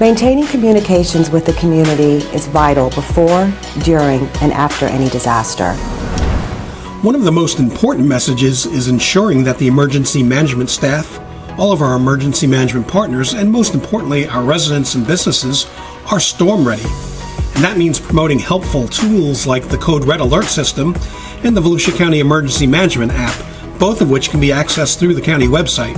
Maintaining communications with the community is vital before, during, and after any disaster. One of the most important messages is ensuring that the emergency management staff, all of our emergency management partners, and most importantly, our residents and businesses are storm ready. And that means promoting helpful tools like the Code Red Alert System and the Volusia County Emergency Management app, both of which can be accessed through the county website.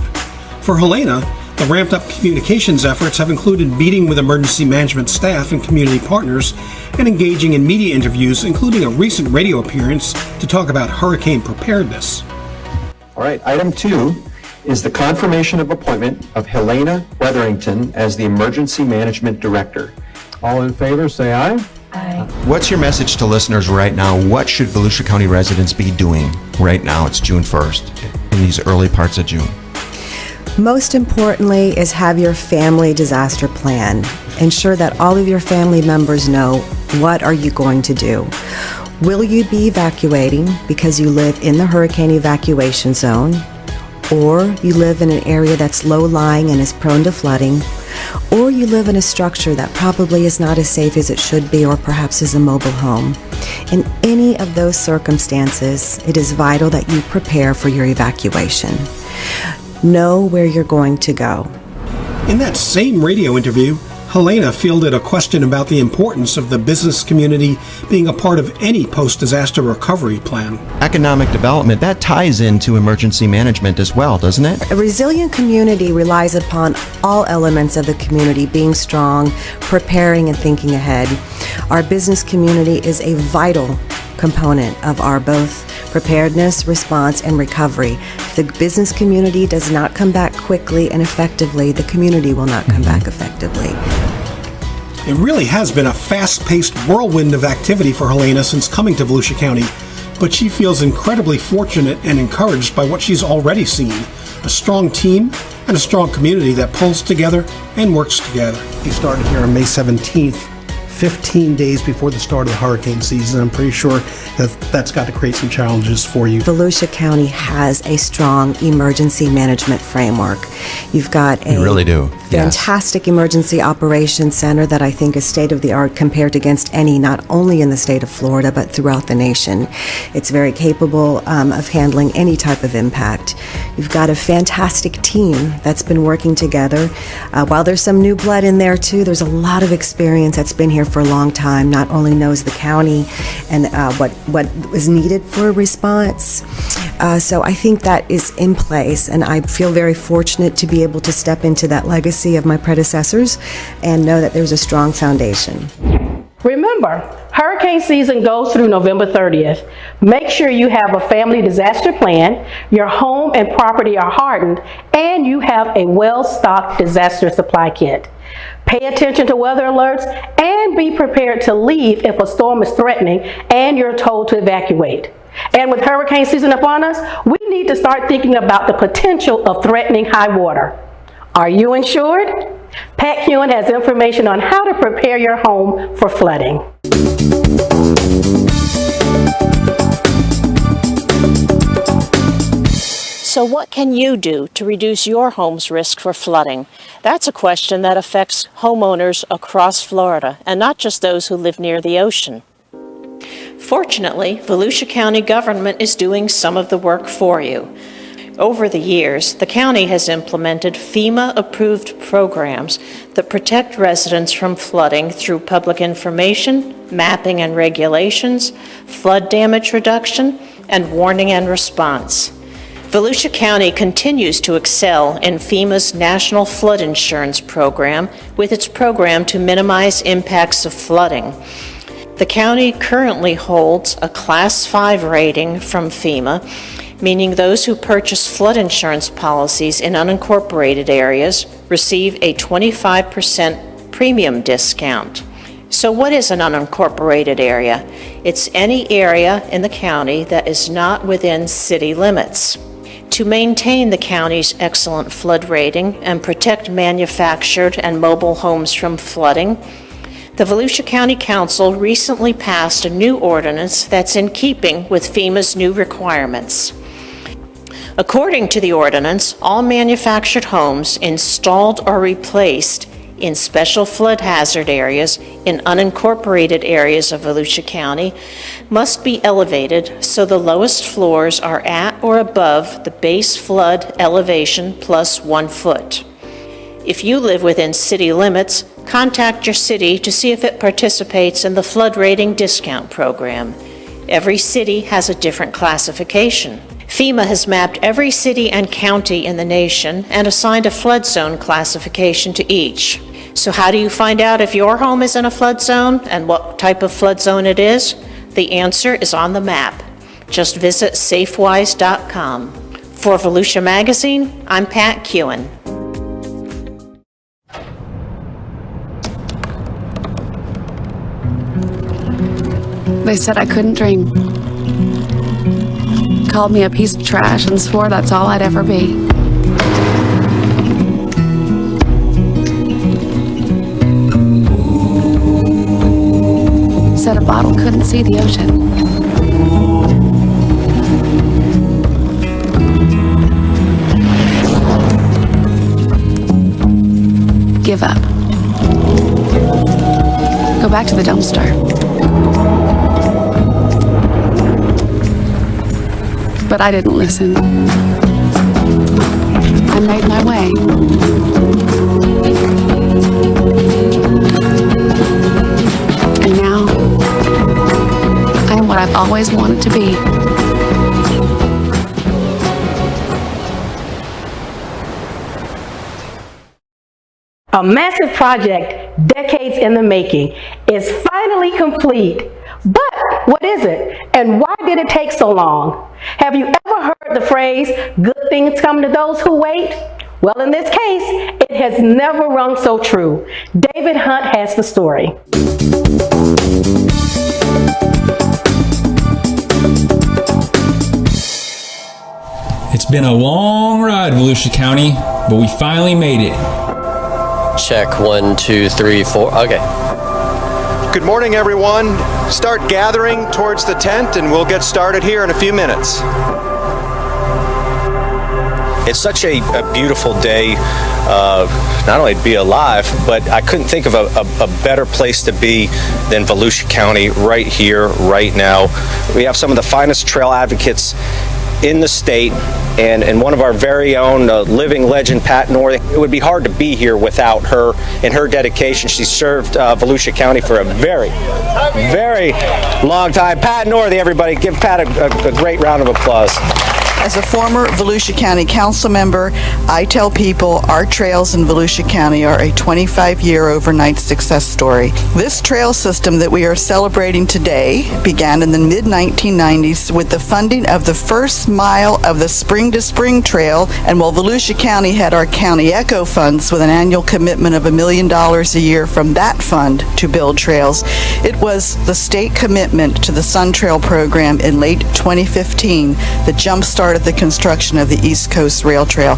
For Helena, the ramped-up communications efforts have included meeting with emergency management staff and community partners and engaging in media interviews, including a recent radio appearance to talk about hurricane preparedness. All right, item 2 is the confirmation of appointment of Helena Wetherington as the Emergency Management Director. All in favor, say aye. Aye. What's your message to listeners right now? What should Volusia County residents be doing right now? It's June 1st, in these early parts of June. Most importantly is have your family disaster plan. Ensure that all of your family members know what are you going to do. Will you be evacuating because you live in the hurricane evacuation zone, or you live in an area that's low-lying and is prone to flooding, or you live in a structure that probably is not as safe as it should be, or perhaps is a mobile home. In any of those circumstances, it is vital that you prepare for your evacuation. Know where you're going to go. In that same radio interview, Helena fielded a question about the importance of the business community being a part of any post-disaster recovery plan. Economic development, that ties into emergency management as well, doesn't it? A resilient community relies upon all elements of the community being strong, preparing, and thinking ahead. Our business community is a vital component of our both preparedness, response, and recovery. If the business community does not come back quickly and effectively, the community will not come back effectively. It really has been a fast-paced whirlwind of activity for Helena since coming to Volusia County, but she feels incredibly fortunate and encouraged by what she's already seen. A strong team, and a strong community that pulls together and works together. We started here on May 17th, 15 days before the start of the hurricane season. I'm pretty sure that's got to create some challenges for you. Volusia County has a strong emergency management framework. You've got a We really do. fantastic emergency operations center that I think is state-of-the-art compared against any, not only in the state of Florida, but throughout the nation. It's very capable of handling any type of impact. You've got a fantastic team that's been working together. While there's some new blood in there too, there's a lot of experience that's been here for a long time, not only knows the county and what is needed for a response. So I think that is in place, and I feel very fortunate to be able to step into that legacy of my predecessors and know that there's a strong foundation. Remember, hurricane season goes through November 30th. Make sure you have a family disaster plan, your home and property are hardened, and you have a well-stocked disaster supply kit. Pay attention to weather alerts and be prepared to leave if a storm is threatening and you're told to evacuate. And with hurricane season upon us, we need to start thinking about the potential of threatening high water. Are you insured? Pat Hewen has information on how to prepare your home for flooding. So what can you do to reduce your home's risk for flooding? That's a question that affects homeowners across Florida, and not just those who live near the ocean. Fortunately, Volusia County government is doing some of the work for you. Over the years, the county has implemented FEMA-approved programs that protect residents from flooding through public information, mapping and regulations, flood damage reduction, and warning and response. Volusia County continues to excel in FEMA's National Flood Insurance Program with its program to minimize impacts of flooding. The county currently holds a Class 5 rating from FEMA, meaning those who purchase flood insurance policies in unincorporated areas receive a 25% premium discount. So what is an unincorporated area? It's any area in the county that is not within city limits. To maintain the county's excellent flood rating and protect manufactured and mobile homes from flooding, the Volusia County Council recently passed a new ordinance that's in keeping with FEMA's new requirements. According to the ordinance, all manufactured homes installed or replaced in special flood hazard areas in unincorporated areas of Volusia County must be elevated so the lowest floors are at or above the base flood elevation plus 1 foot. If you live within city limits, contact your city to see if it participates in the flood rating discount program. Every city has a different classification. FEMA has mapped every city and county in the nation and assigned a flood zone classification to each. So how do you find out if your home is in a flood zone and what type of flood zone it is? The answer is on the map. Just visit safewise.com. For Volusia Magazine, I'm Pat Hewen. They said I couldn't dream. Called me a piece of trash and swore that's all I'd ever be. Said a bottle couldn't see the ocean. Give up. Go back to the dumpster. But I didn't listen. I made my way. And now, I am what I've always wanted to be. A massive project, decades in the making, is finally complete. But what is it? And why did it take so long? Have you ever heard the phrase, good things come to those who wait? Well, in this case, it has never rung so true. David Hunt has the story. It's It's been a long ride, Volusia County, but we finally made it. Check 1, 2, 3, 4. Okay. Good morning, everyone. Start gathering towards the tent, and we'll get started here in a few minutes. It's such a beautiful day, not only to be alive, but I couldn't think of a better place to be than Volusia County right here, right now. We have some of the finest trail advocates in the state, and one of our very own living legend, Pat Northey. It would be hard to be here without her and her dedication. She served Volusia County for a very, very long time. Pat Northey, everybody, give Pat a great round of applause. As a former Volusia County council member, I tell people our trails in Volusia County are a 25-year overnight success story. This trail system that we are celebrating today began in the mid-1990s with the funding of the first mile of the Spring to Spring Trail, and while Volusia County had our county ECHO funds with an annual commitment of $1 million a year from that fund to build trails, it was the state commitment to the Sun Trail program in late 2015 that jump-started the construction of the East Coast Rail Trail.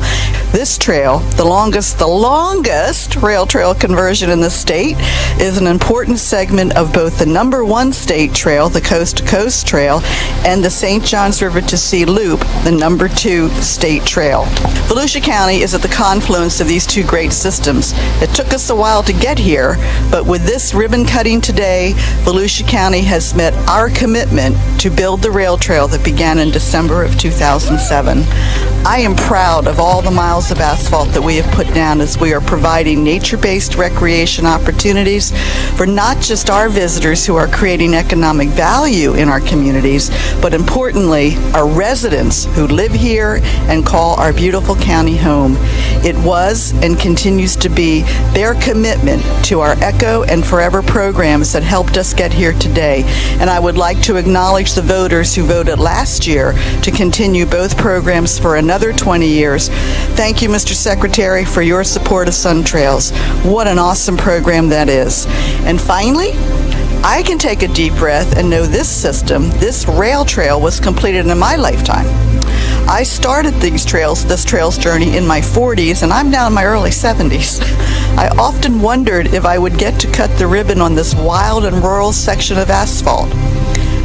This trail, the longest rail trail conversion in the state, is an important segment of both the #1 state trail, the Coast to Coast Trail, and the St. Johns River to Sea Loop, the #2 state trail. Volusia County is at the confluence of these two great systems. It took us a while to get here, but with this ribbon cutting today, Volusia County has met our commitment to build the rail trail that began in December of 2007. I am proud of all the miles of asphalt that we have put down as we are providing nature-based recreation opportunities for not just our visitors who are creating economic value in our communities, but importantly, our residents who live here and call our beautiful county home. It was and continues to be their commitment to our ECHO and Forever programs that helped us get here today. And I would like to acknowledge the voters who voted last year to continue both programs for another 20 years. Thank you, Mr. Secretary, for your support of Sun Trails. What an awesome program that is. And finally, I can take a deep breath and know this system, this rail trail, was completed in my lifetime. I started this trails journey in my 40s, and I'm now in my early 70s. I often wondered if I would get to cut the ribbon on this wild and rural section of asphalt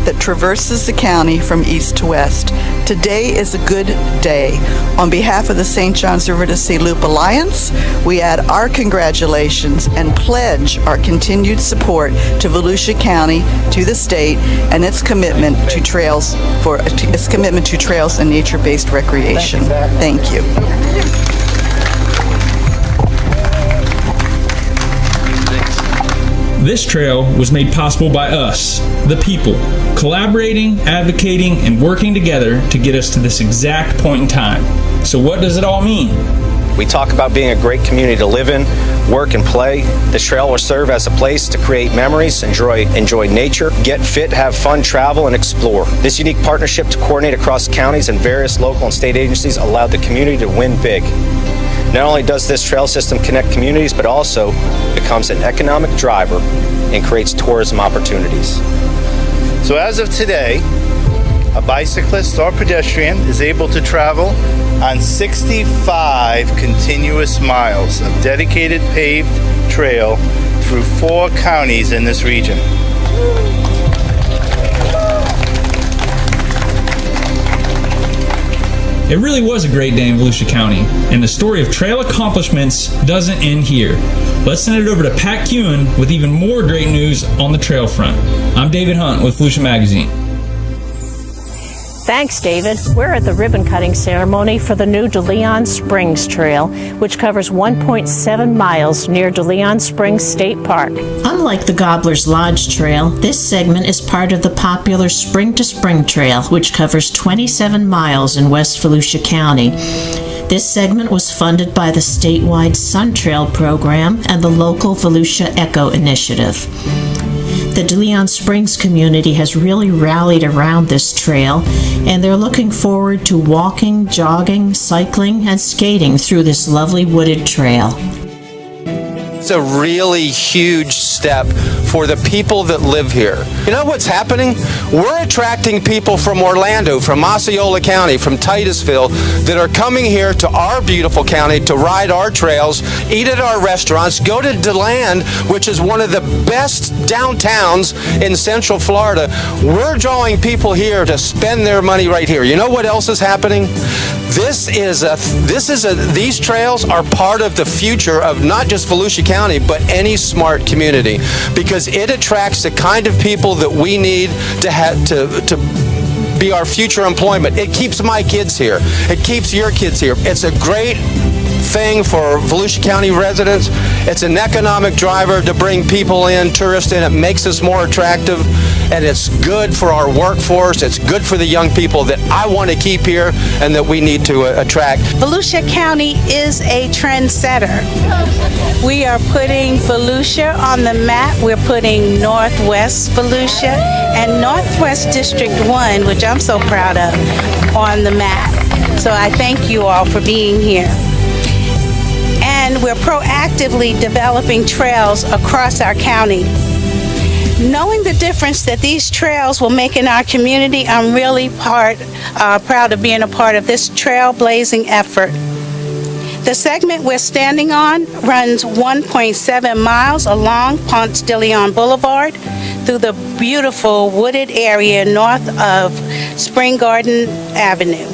that traverses the county from east to west. Today is a good day. On behalf of the St. Johns River to Sea Loop Alliance, we add our congratulations and pledge our continued support to Volusia County, to the state, and its commitment to trails and nature-based recreation. Thank you. This trail was made possible by us, the people, collaborating, advocating, and working together to get us to this exact point in time. So what does it all mean? We talk about being a great community to live in, work, and play. This trail will serve as a place to create memories, enjoy nature, get fit, have fun, travel, and explore. This unique partnership to coordinate across counties and various local and state agencies allowed the community to win big. Not only does this trail system connect communities, but also becomes an economic driver and creates tourism opportunities. So as of today, a bicyclist or pedestrian is able to travel on 65 continuous miles of dedicated paved trail through 4 counties in this region. It really was a great day in Volusia County, and the story of trail accomplishments doesn't end here. Let's send it over to Pat Kewen with even more great news on the trail front. I'm David Hunt with Volusia Magazine. Thanks, David. We're at the ribbon-cutting ceremony for the new DeLeon Springs Trail, which covers 1.7 miles near DeLeon Springs State Park. Unlike the Gobbler's Lodge Trail, this segment is part of the popular Spring to Spring Trail, which covers 27 miles in West Volusia County. This segment was funded by the statewide Sun Trail program and the local Volusia ECHO initiative. The DeLeon Springs community has really rallied around this trail, and they're looking forward to walking, jogging, cycling, and skating through this lovely wooded trail. It's a really huge step for the people that live here. You know what's happening? We're attracting people from Orlando, from Osceola County, from Titusville, that are coming here to our beautiful county to ride our trails, eat at our restaurants, go to DeLand, which is one of the best downtowns in Central Florida. We're drawing people here to spend their money right here. You know what else is happening? These trails are part of the future of not just Volusia County, but any smart community, because it attracts the kind of people that we need to be our future employment. It keeps my kids here. It keeps your kids here. It's a great thing for Volusia County residents. It's an economic driver to bring people in, tourists in. It makes us more attractive, and it's good for our workforce. It's good for the young people that I want to keep here and that we need to attract. Volusia County is a trendsetter. We are putting Volusia on the map. We're putting Northwest Volusia and Northwest District 1, which I'm so proud of, on the map. So I thank you all for being here. And we're proactively developing trails across our county. Knowing the difference that these trails will make in our community, I'm really proud of being a part of this trailblazing effort. The segment we're standing on runs 1.7 miles along Ponce de Leon Boulevard through the beautiful wooded area north of Spring Garden Avenue.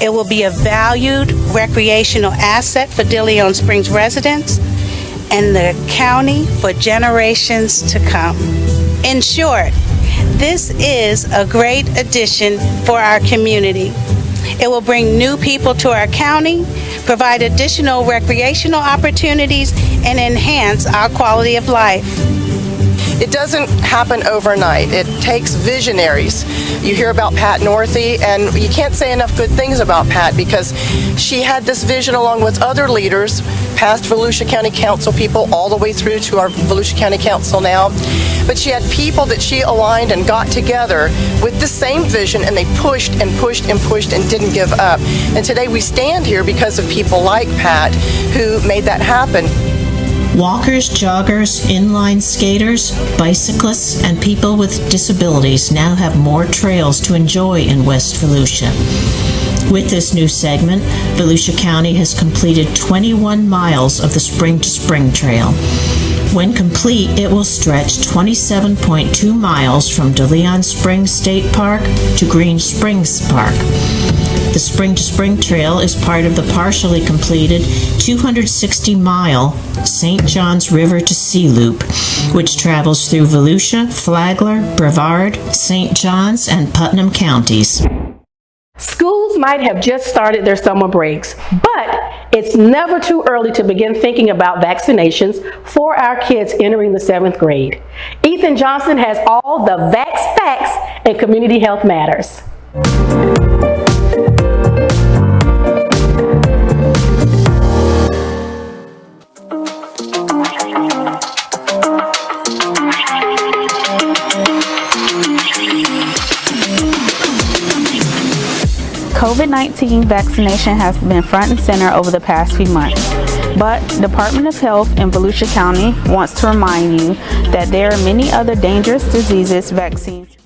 It will be a valued recreational asset for De Leon Springs residents and the county for generations to come. In short, this is a great addition for our community. It will bring new people to our county, provide additional recreational opportunities, and enhance our quality of life. It doesn't happen overnight. It takes visionaries. You hear about Pat Northey, and you can't say enough good things about Pat because she had this vision along with other leaders, past Volusia County Council people, all the way through to our Volusia County Council now. But she had people that she aligned and got together with the same vision, and they pushed and pushed and pushed and didn't give up. And today we stand here because of people like Pat who made that happen. Walkers, joggers, inline skaters, bicyclists, and people with disabilities now have more trails to enjoy in West Volusia. With this new segment, Volusia County has completed 21 miles of the Spring to Spring Trail. When complete, it will stretch 27.2 miles from De Leon Springs State Park to Green Springs Park. The Spring to Spring Trail is part of the partially completed 260-mile St. Johns River to Sea Loop, which travels through Volusia, Flagler, Brevard, St. Johns, and Putnam counties. Schools might have just started their summer breaks, but it's never too early to begin thinking about vaccinations for our kids entering the 7th grade. Ethan Johnson has all the Vax facts and Community Health Matters. COVID-19 vaccination has been front and center over the past few months, but Department of Health in Volusia County wants to remind you that there are many other dangerous diseases vaccines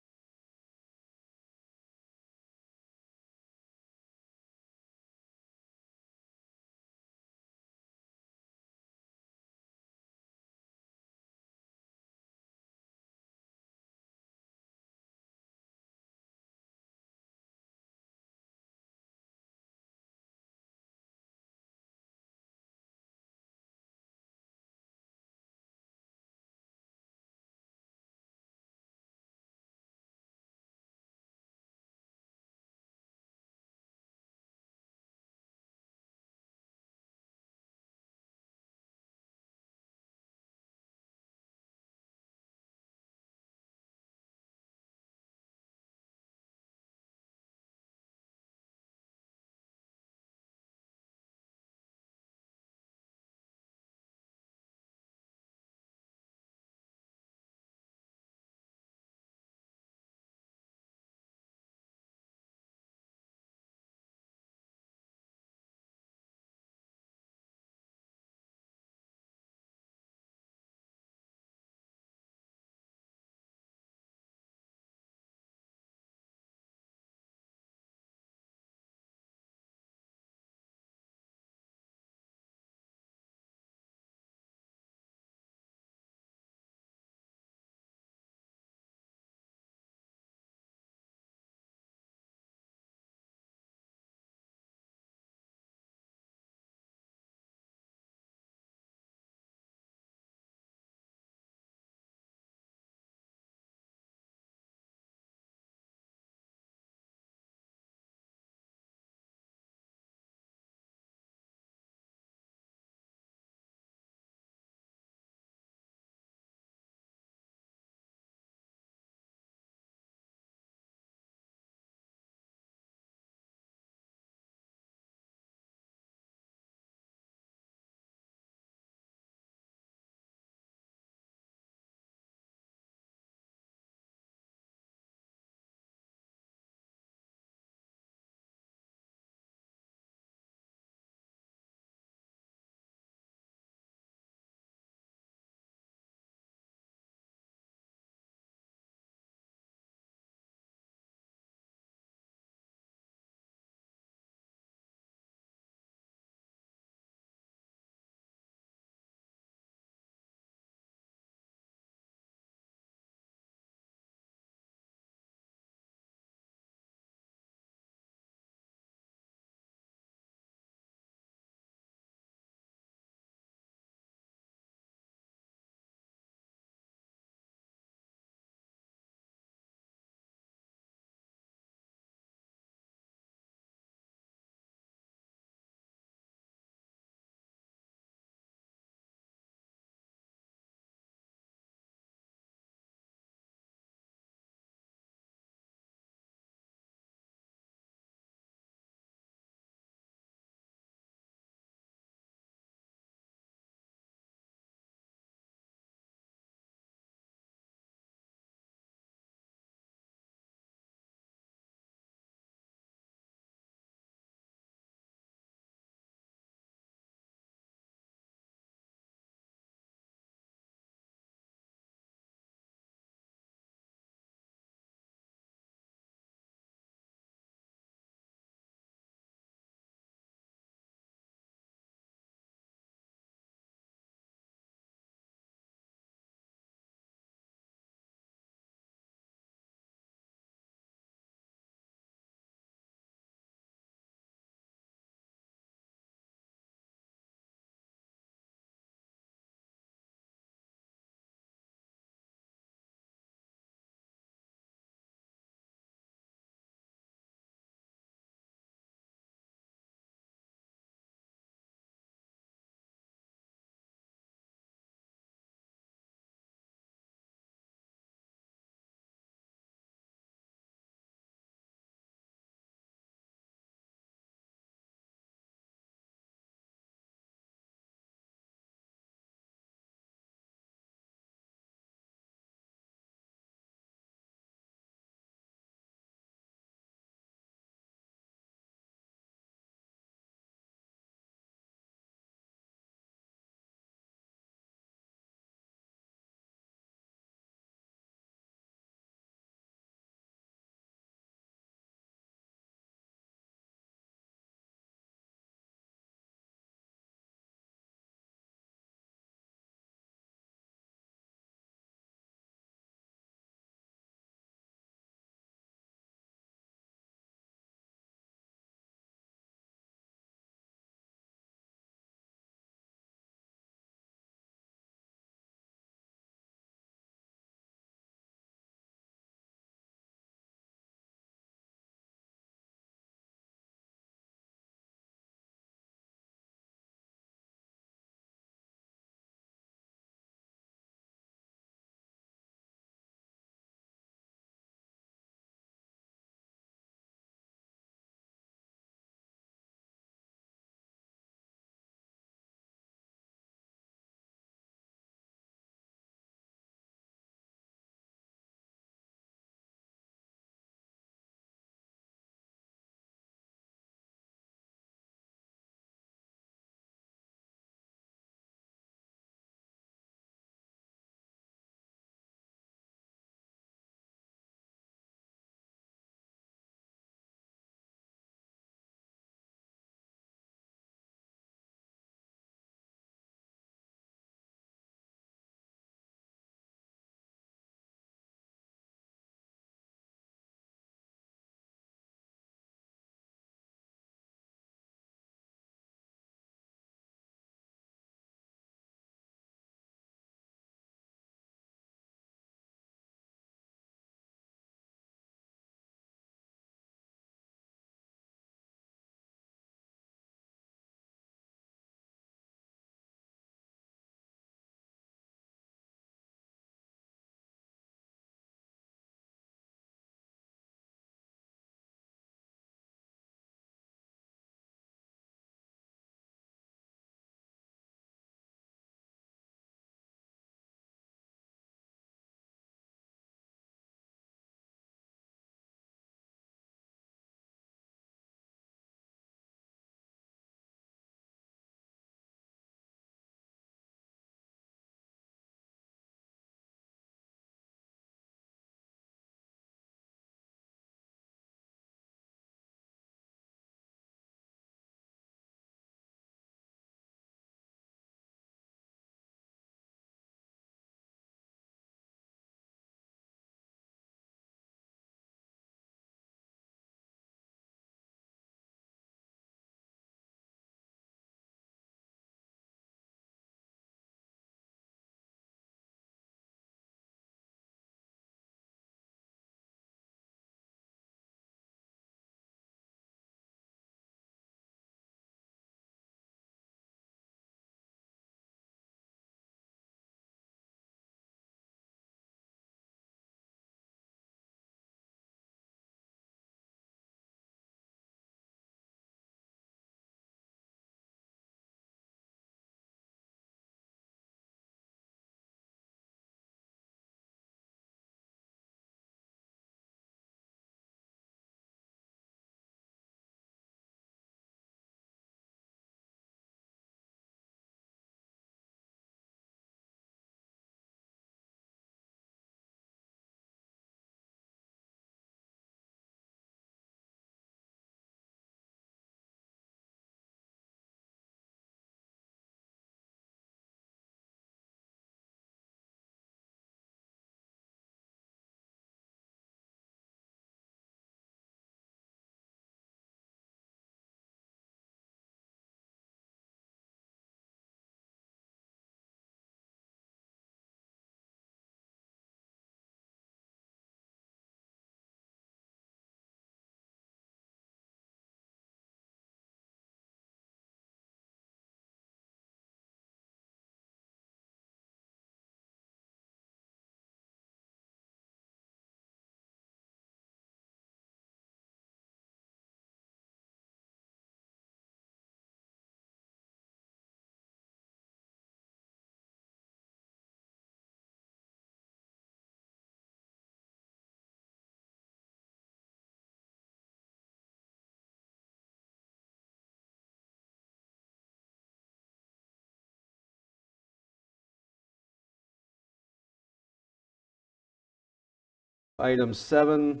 item 7.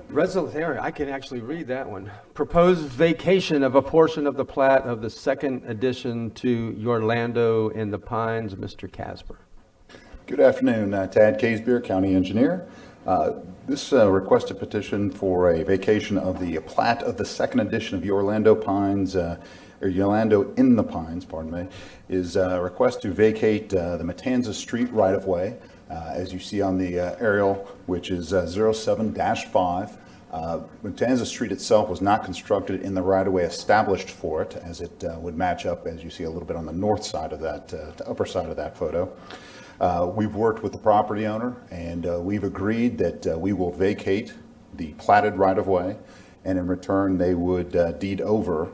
Resolution, I can actually read that one. Proposed vacation of a portion of the plat of the second addition to Orlando in the Pines, Mr. Casper. Good afternoon, Tad Casbeer, County Engineer. This requested petition for a vacation of the plat of the second edition of Orlando Pines, or Orlando in the Pines, pardon me, is a request to vacate the Matanzas Street right-of-way, as you see on the aerial, which is 07-5. Matanzas Street itself was not constructed in the right-of-way established for it, as it would match up, as you see a little bit on the north side of that, the upper side of that photo. We've worked with the property owner, and we've agreed that we will vacate the platted right-of-way, and in return they would deed over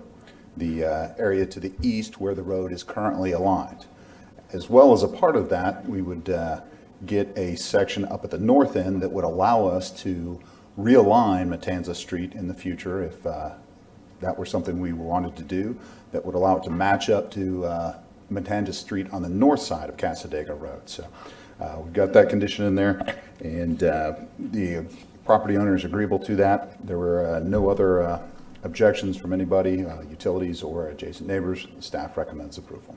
the area to the east where the road is currently aligned. As well as a part of that, we would get a section up at the north end that would allow us to realign Matanzas Street in the future if that were something we wanted to do, that would allow it to match up to Matanzas Street on the north side of Casadega Road. So we've got that condition in there, and the property owner is agreeable to that. There were no other objections from anybody, utilities or adjacent neighbors. The staff recommends approval.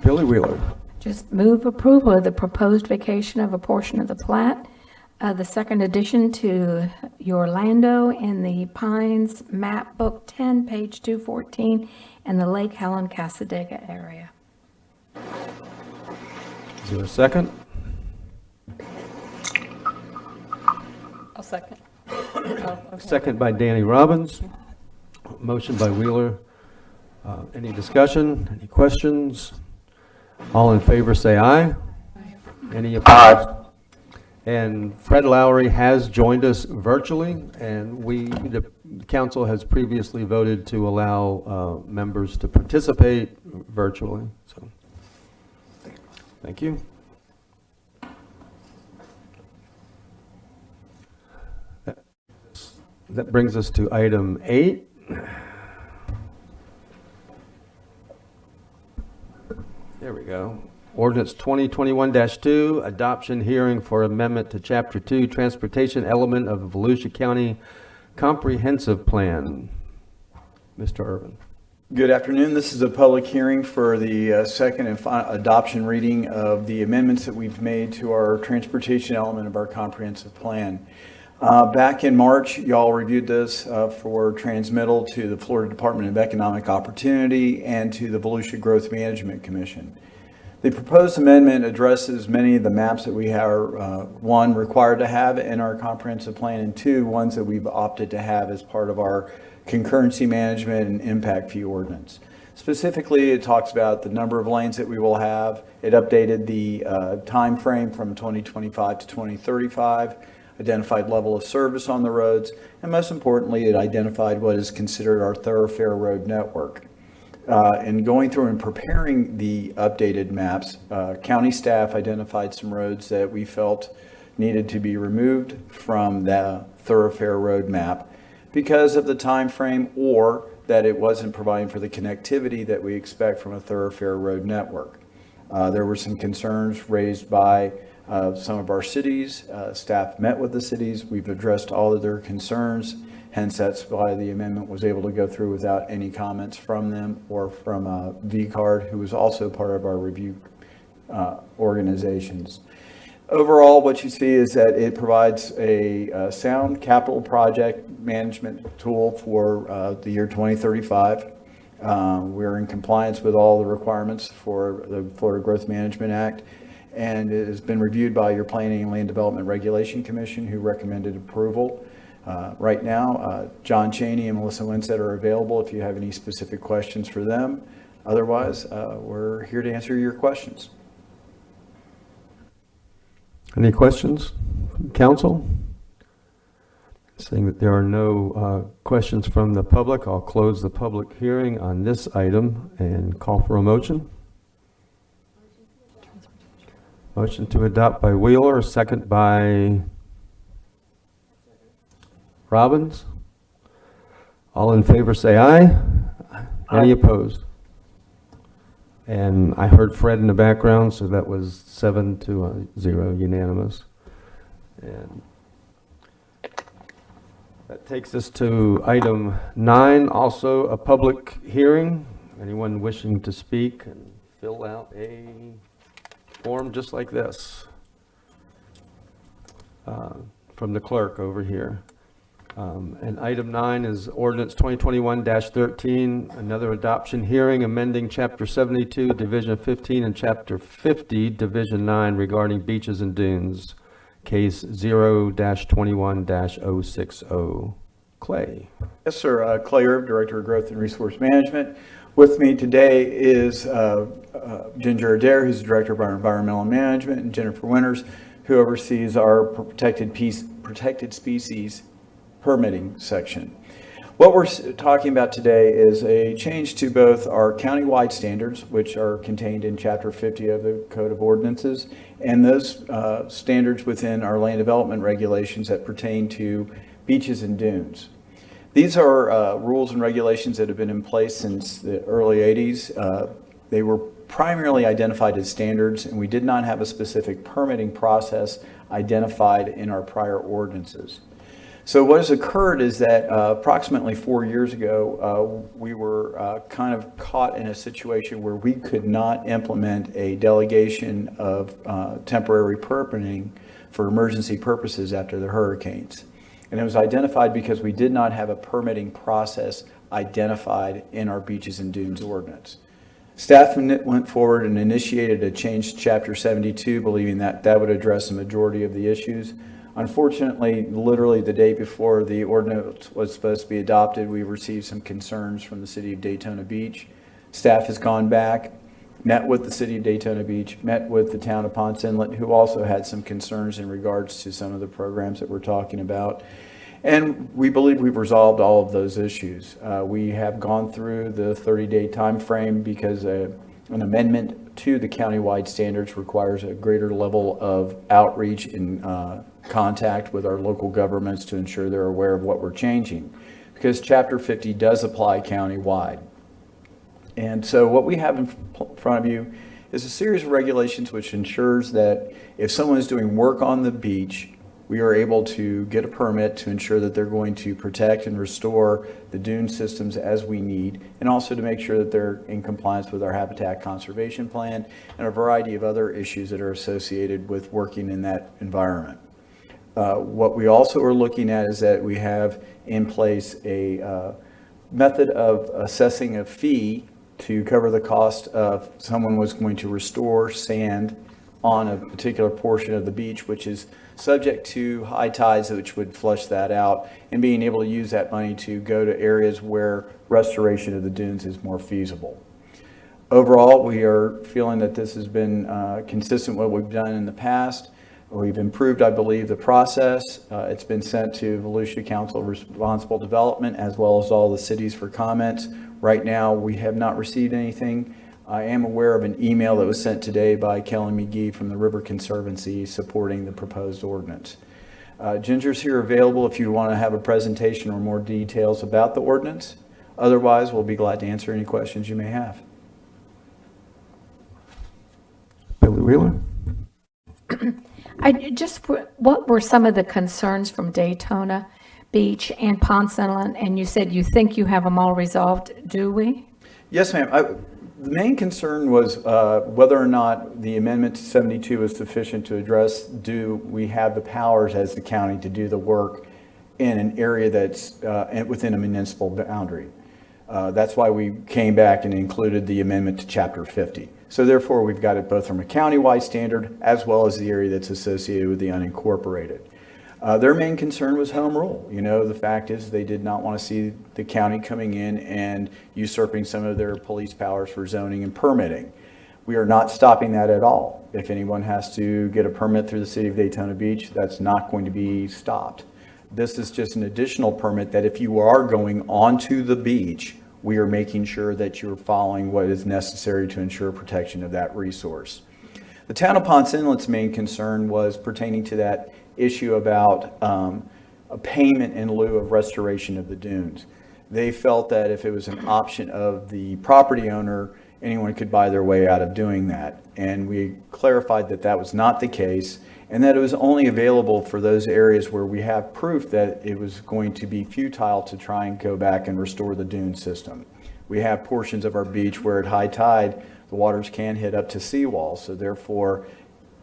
Billy Wheeler. Just move approval of the proposed vacation of a portion of the plat, the second addition to Orlando in the Pines, map book 10, page 214, and the Lake Helen Casadega area. Is there a second? I'll second. Second by Danny Robbins. Motion by Wheeler. Any discussion? Any questions? All in favor say aye. Any opposed? Aye. And Fred Lowry has joined us virtually, and the council has previously voted to allow members to participate virtually. So, thank you. That brings us to item 8. There we go. Ordinance 2021-2, adoption hearing for amendment to Chapter 2, Transportation Element of the Volusia County Comprehensive Plan. Mr. Irvin. Good afternoon. This is a public hearing for the second and final adoption reading of the amendments that we've made to our transportation element of our comprehensive plan. Back in March, y'all reviewed this for transmittal to the Florida Department of Economic Opportunity and to the Volusia Growth Management Commission. The proposed amendment addresses many of the maps that we are, one, required to have in our comprehensive plan, and two, ones that we've opted to have as part of our concurrency management and impact fee ordinance. Specifically, it talks about the number of lanes that we will have. It updated the time frame from 2025 to 2035. Identified level of service on the roads, and most importantly, it identified what is considered our thoroughfare road network. In going through and preparing the updated maps, county staff identified some roads that we felt needed to be removed from the thoroughfare road map because of the time frame, or that it wasn't providing for the connectivity that we expect from a thoroughfare road network. There were some concerns raised by some of our cities. Staff met with the cities. We've addressed all of their concerns. Hence, that's why the amendment was able to go through without any comments from them or from VCARD, who was also part of our review organizations. Overall, what you see is that it provides a sound capital project management tool for the year 2035. We're in compliance with all the requirements for the Florida Growth Management Act, and it has been reviewed by your Planning and Land Development Regulation Commission, who recommended approval. Right now, John Cheney and Melissa Winsett are available if you have any specific questions for them. Otherwise, we're here to answer your questions. Any questions from council? Seeing that there are no questions from the public, I'll close the public hearing on this item and call for a motion. Motion to adopt by Wheeler, second by Robbins. All in favor say aye. Any opposed? And I heard Fred in the background, so that was 7-0 unanimous. And that takes us to item 9, also a public hearing. Anyone wishing to speak can fill out a form just like this from the clerk over here. And item 9 is ordinance 2021-13, another adoption hearing amending chapter 72, division 15, and chapter 50, division 9 regarding beaches and dunes, case 0-21-060. Clay. Yes, sir. Clay Erb, Director of Growth and Resource Management. With me today is Ginger Adair, who's the Director of our Environmental Management, and Jennifer Winters, who oversees our protected species permitting section. What we're talking about today is a change to both our county-wide standards, which are contained in Chapter 50 of the Code of Ordinances, and those standards within our land development regulations that pertain to beaches and dunes. These are rules and regulations that have been in place since the early 80s. They were primarily identified as standards, and we did not have a specific permitting process identified in our prior ordinances. So what has occurred is that approximately 4 years ago, we were kind of caught in a situation where we could not implement a delegation of temporary permitting for emergency purposes after the hurricanes. And it was identified because we did not have a permitting process identified in our beaches and dunes ordinance. Staff went forward and initiated a change to Chapter 72, believing that that would address the majority of the issues. Unfortunately, literally the day before the ordinance was supposed to be adopted, we received some concerns from the City of Daytona Beach. Staff has gone back, met with the City of Daytona Beach, met with the town of Ponce Inlet, who also had some concerns in regards to some of the programs that we're talking about. And we believe we've resolved all of those issues. We have gone through the 30-day time frame because an amendment to the countywide standards requires a greater level of outreach and contact with our local governments to ensure they're aware of what we're changing, because Chapter 50 does apply countywide. And so what we have in front of you is a series of regulations which ensures that if someone is doing work on the beach, we are able to get a permit to ensure that they're going to protect and restore the dune systems as we need, and also to make sure that they're in compliance with our habitat conservation plan and a variety of other issues that are associated with working in that environment. What we also are looking at is that we have in place a method of assessing a fee to cover the cost of someone was going to restore sand on a particular portion of the beach, which is subject to high tides, which would flush that out, and being able to use that money to go to areas where restoration of the dunes is more feasible. Overall, we are feeling that this has been consistent with what we've done in the past. We've improved, I believe, the process. It's been sent to Volusia Council of Responsible Development as well as all the cities for comments. Right now, we have not received anything. I am aware of an email that was sent today by Kelly McGee from the River Conservancy supporting the proposed ordinance. Ginger's here available if you want to have a presentation or more details about the ordinance. Otherwise, we'll be glad to answer any questions you may have. Billy Wheeler. What were some of the concerns from Daytona Beach and Ponce Inlet? And you said you think you have them all resolved, do we? Yes, ma'am. The main concern was whether or not the amendment to 72 is sufficient to address, do we have the powers as the county to do the work in an area that's within a municipal boundary. That's why we came back and included the amendment to Chapter 50. So therefore, we've got it both from a county-wide standard as well as the area that's associated with the unincorporated. Their main concern was home rule. You know, the fact is they did not want to see the county coming in and usurping some of their police powers for zoning and permitting. We are not stopping that at all. If anyone has to get a permit through the City of Daytona Beach, that's not going to be stopped. This is just an additional permit that if you are going onto the beach, we are making sure that you're following what is necessary to ensure protection of that resource. The town of Ponce Inlet's main concern was pertaining to that issue about a payment in lieu of restoration of the dunes. They felt that if it was an option of the property owner, anyone could buy their way out of doing that. And we clarified that that was not the case, and that it was only available for those areas where we have proof that it was going to be futile to try and go back and restore the dune system. We have portions of our beach where at high tide, the waters can hit up to seawall, so therefore,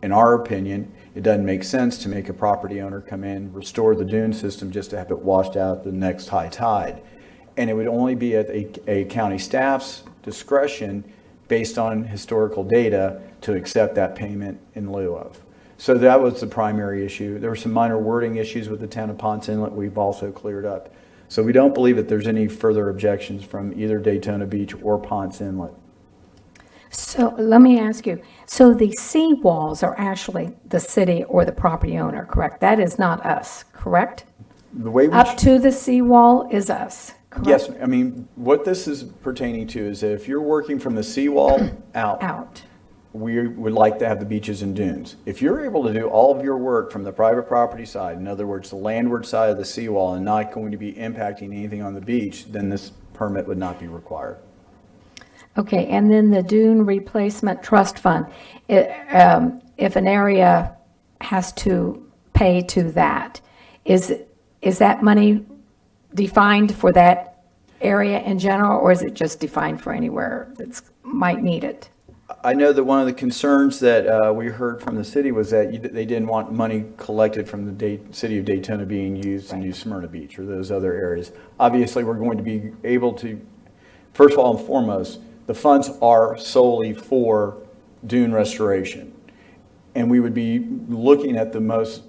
in our opinion, it doesn't make sense to make a property owner come in, restore the dune system just to have it washed out the next high tide. And it would only be at a county staff's discretion based on historical data to accept that payment in lieu of. So that was the primary issue. There were some minor wording issues with the town of Ponce Inlet we've also cleared up. So we don't believe that there's any further objections from either Daytona Beach or Ponce Inlet. So let me ask you, so the seawalls are actually the city or the property owner, correct? That is not us, correct? The way we Up to the seawall is us, correct? Yes, I mean, what this is pertaining to is that if you're working from the seawall out, we would like to have the beaches and dunes. If you're able to do all of your work from the private property side, in other words, the landward side of the seawall, and not going to be impacting anything on the beach, then this permit would not be required. Okay, and then the Dune Replacement Trust Fund, if an area has to pay to that, is that money defined for that area in general, or is it just defined for anywhere that might need it? I know that one of the concerns that we heard from the city was that they didn't want money collected from the city of Daytona being used to use Smyrna Beach or those other areas. Obviously, we're going to be able to, first of all and foremost, the funds are solely for dune restoration. And we would be looking at the most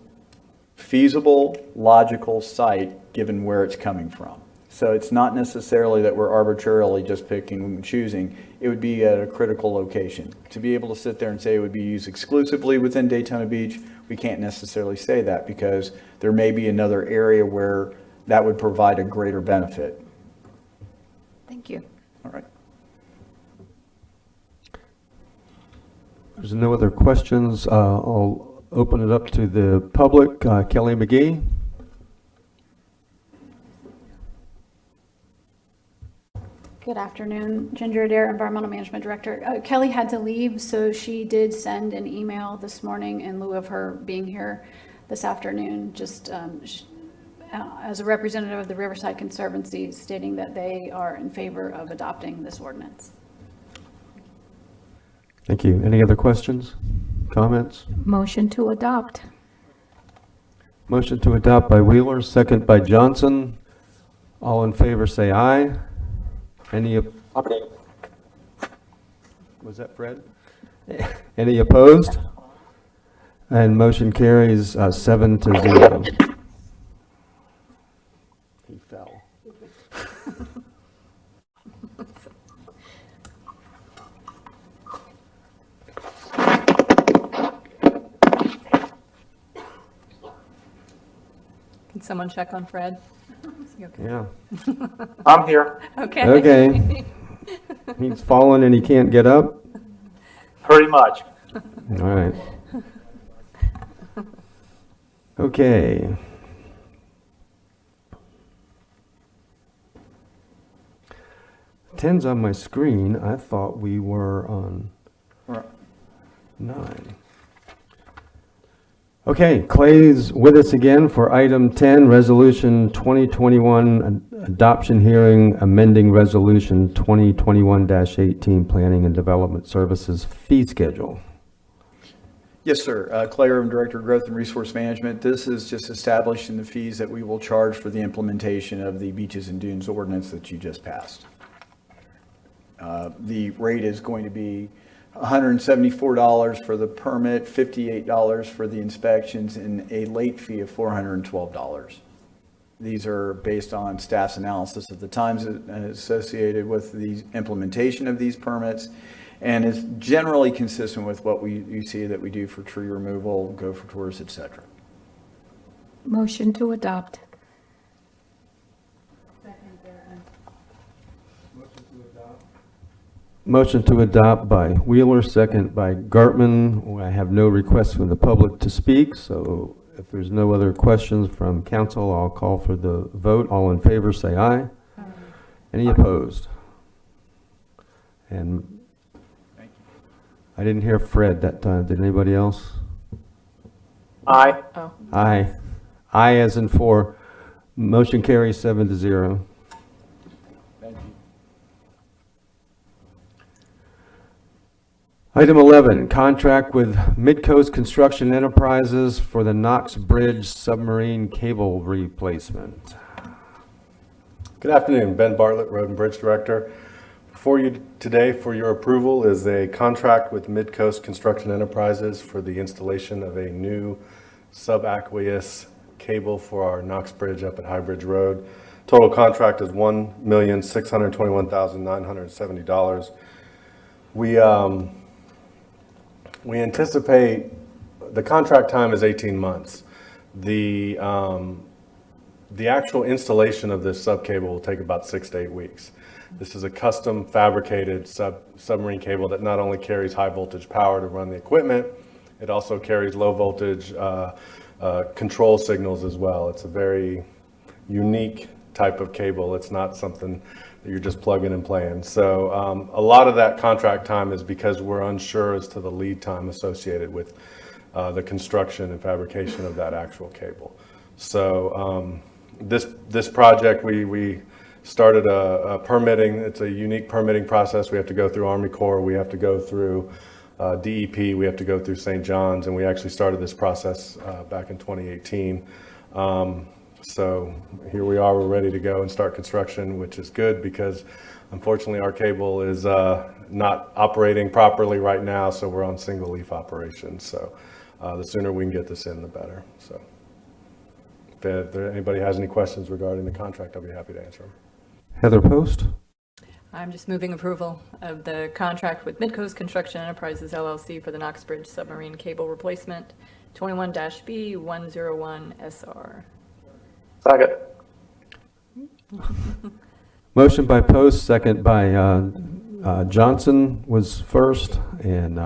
feasible, logical site given where it's coming from. So it's not necessarily that we're arbitrarily just picking and choosing. It would be at a critical location. To be able to sit there and say it would be used exclusively within Daytona Beach, we can't necessarily say that because there may be another area where that would provide a greater benefit. Thank you. All right. There's no other questions. I'll open it up to the public. Kelly McGee. Good afternoon, Ginger Adair, Environmental Management Director. Kelly had to leave, so she did send an email this morning in lieu of her being here this afternoon, just as a representative of the Riverside Conservancy, stating that they are in favor of adopting this ordinance. Thank you. Any other questions, comments? Motion to adopt. Motion to adopt by Wheeler, second by Johnson. All in favor say aye. Any, was that Fred? Any opposed? And motion carries 7-0. He fell. Can someone check on Fred? Okay? Yeah. I'm here. Okay. Okay. He's fallen and he can't get up? Pretty much. All right. Okay. Ten's on my screen. I thought we were on 9. Okay, Clay's with us again for item 10, Resolution 2021 Adoption Hearing, amending Resolution 2021-18, Planning and Development Services Fee Schedule. Yes, sir. Clay Irvin, Director of Growth and Resource Management. This is just establishing the fees that we will charge for the implementation of the Beaches and Dunes Ordinance that you just passed. The rate is going to be $174 for the permit, $58 for the inspections, and a late fee of $412. These are based on staff's analysis of the times associated with the implementation of these permits, and is generally consistent with what you see that we do for tree removal, gopher tours, etc. Motion to adopt. Motion to adopt by Wheeler, second by Gartman. I have no requests from the public to speak, so if there's no other questions from council, I'll call for the vote. All in favor say aye. Any opposed? And I didn't hear Fred that time. Did anybody else? Aye. Oh. Aye. Aye as in 4. Motion carries 7-0. Thank you. Item 11, contract with Midcoast Construction Enterprises for the Knox Bridge submarine cable replacement. Good afternoon, Ben Bartlett, Road and Bridge Director. Before you today for your approval is a contract with Midcoast Construction Enterprises for the installation of a new subaqueous cable for our Knox Bridge up at High Bridge Road. Total contract is $1,621,970. We anticipate the contract time is 18 months. The actual installation of this subcable will take about 6 to 8 weeks. This is a custom fabricated submarine cable that not only carries high voltage power to run the equipment, it also carries low voltage control signals as well. It's a very unique type of cable. It's not something that you're just plugging and playing. So a lot of that contract time is because we're unsure as to the lead time associated with the construction and fabrication of that actual cable. So this project, we started a permitting. It's a unique permitting process. We have to go through Army Corps. We have to go through DEP. We have to go through St. John's, and we actually started this process back in 2018. So here we are, we're ready to go and start construction, which is good because unfortunately our cable is not operating properly right now, so we're on single leaf operations. So the sooner we can get this in, the better. So if anybody has any questions regarding the contract, I'll be happy to answer them. Heather Post. I'm just moving approval of the contract with Midcoast Construction Enterprises LLC for the Knox Bridge submarine cable replacement, 21-B101SR. Second. Motion by Post, second by Johnson was first, and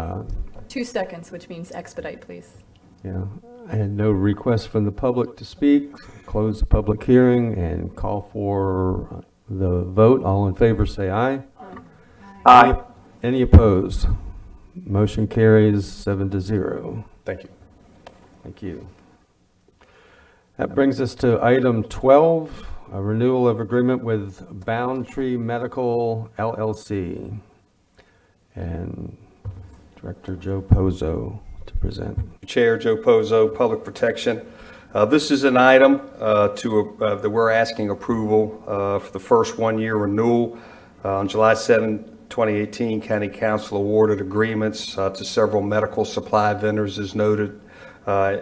2 seconds, which means expedite, please. yeah, and no request from the public to speak. Close the public hearing and call for the vote. All in favor say aye. Aye. Any opposed? Motion carries 7-0. Thank you. Thank you. That brings us to item 12, a renewal of agreement with Boundtree Medical LLC. And Director Joe Pozo to present. Chair Joe Pozo, Public Protection. This is an item that we're asking approval for the first one-year renewal. On July 7, 2018, County Council awarded agreements to several medical supply vendors as noted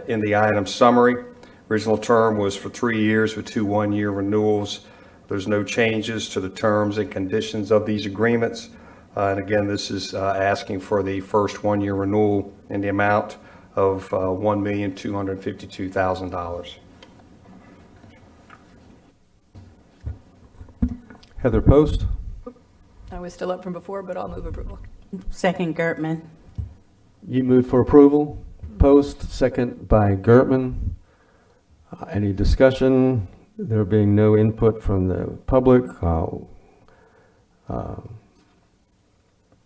in the item summary. Original term was for 3 years with 2 one-year renewals. There's no changes to the terms and conditions of these agreements. And again, this is asking for the first one-year renewal in the amount of $1,252,000. Heather Post. I was still up from before, but I'll move approval. Second, Gertman. You moved for approval. Post, second by Gertman. Any discussion? There being no input from the public,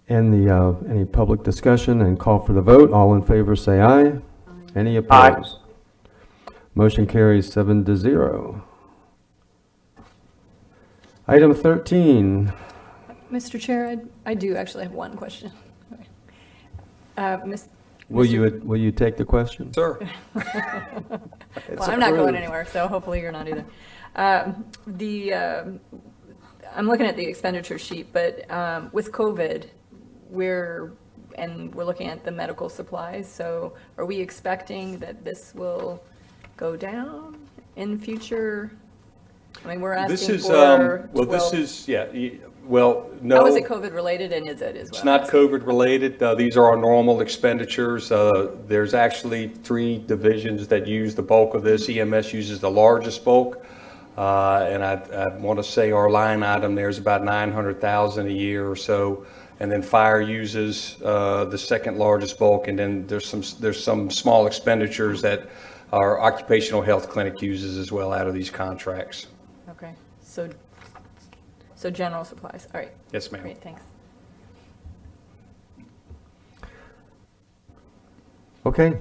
end any public discussion and call for the vote. All in favor say aye. Any opposed? Motion carries 7-0. Item 13. Mr. Chair, I do actually have one question. Will you take the question? Sir. Well, I'm not going anywhere, so hopefully you're not either. I'm looking at the expenditure sheet, but with COVID, we're looking at the medical supplies. So are we expecting that this will go down in future? I mean, we're asking for 12. No. How is it COVID related, and is it as well? It's not COVID related. These are our normal expenditures. There's actually 3 divisions that use the bulk of this. EMS uses the largest bulk. And I want to say our line item there is about $900,000 a year or so. And then fire uses the second largest bulk. And then there's some small expenditures that our occupational health clinic uses as well out of these contracts. Okay. So general supplies. All right. Yes, ma'am. Great, thanks. Okay.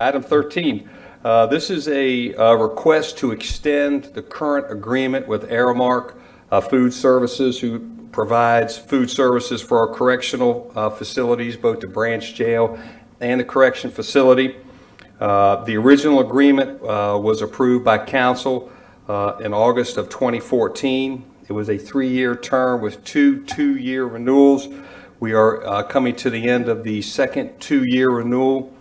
Item 13, this is a request to extend the current agreement with Aramark Food Services, who provides food services for our correctional facilities, both the branch jail and the correction facility. The original agreement was approved by council in August of 2014. It was a 3-year term with two 2-year renewals. We are coming to the end of the second 2-year renewal.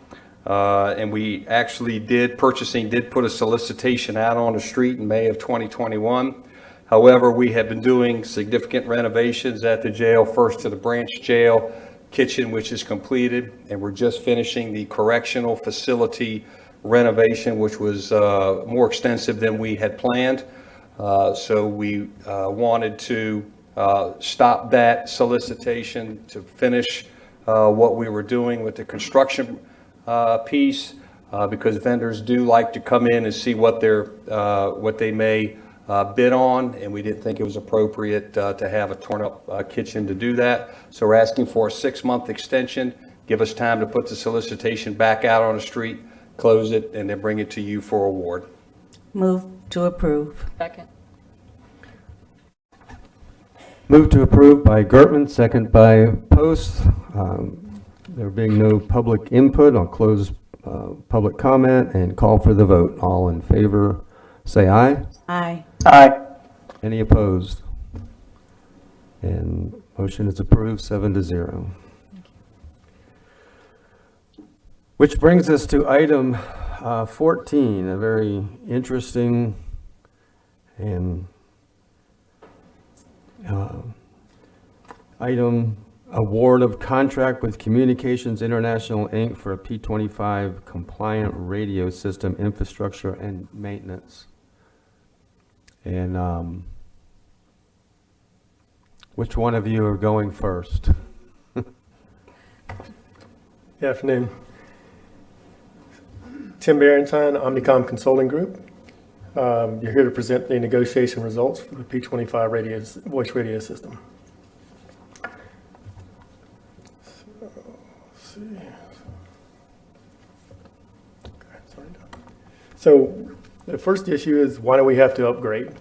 And we actually purchasing did put a solicitation out on the street in May of 2021. However, we have been doing significant renovations at the jail, first to the branch jail kitchen, which is completed, and we're just finishing the correctional facility renovation, which was more extensive than we had planned. So we wanted to stop that solicitation to finish what we were doing with the construction piece, because vendors do like to come in and see what they may bid on, and we didn't think it was appropriate to have a torn up kitchen to do that. So we're asking for a 6-month extension, give us time to put the solicitation back out on the street, close it, and then bring it to you for award. Move to approve. Second. Move to approve by Gertman, second by Post. There being no public input, I'll close public comment and call for the vote. All in favor, say aye. Aye. Aye. Any opposed? And motion is approved, 7-0. Which brings us to item 14, a very interesting and item, award of contract with Communications International, Inc. for a P25 compliant radio system infrastructure and maintenance. And which one of you are going first? Good afternoon. Tim Barentine, Omnicom Consulting Group. You're here to present the negotiation results for the P25 voice radio system. So the first issue is, why do we have to upgrade?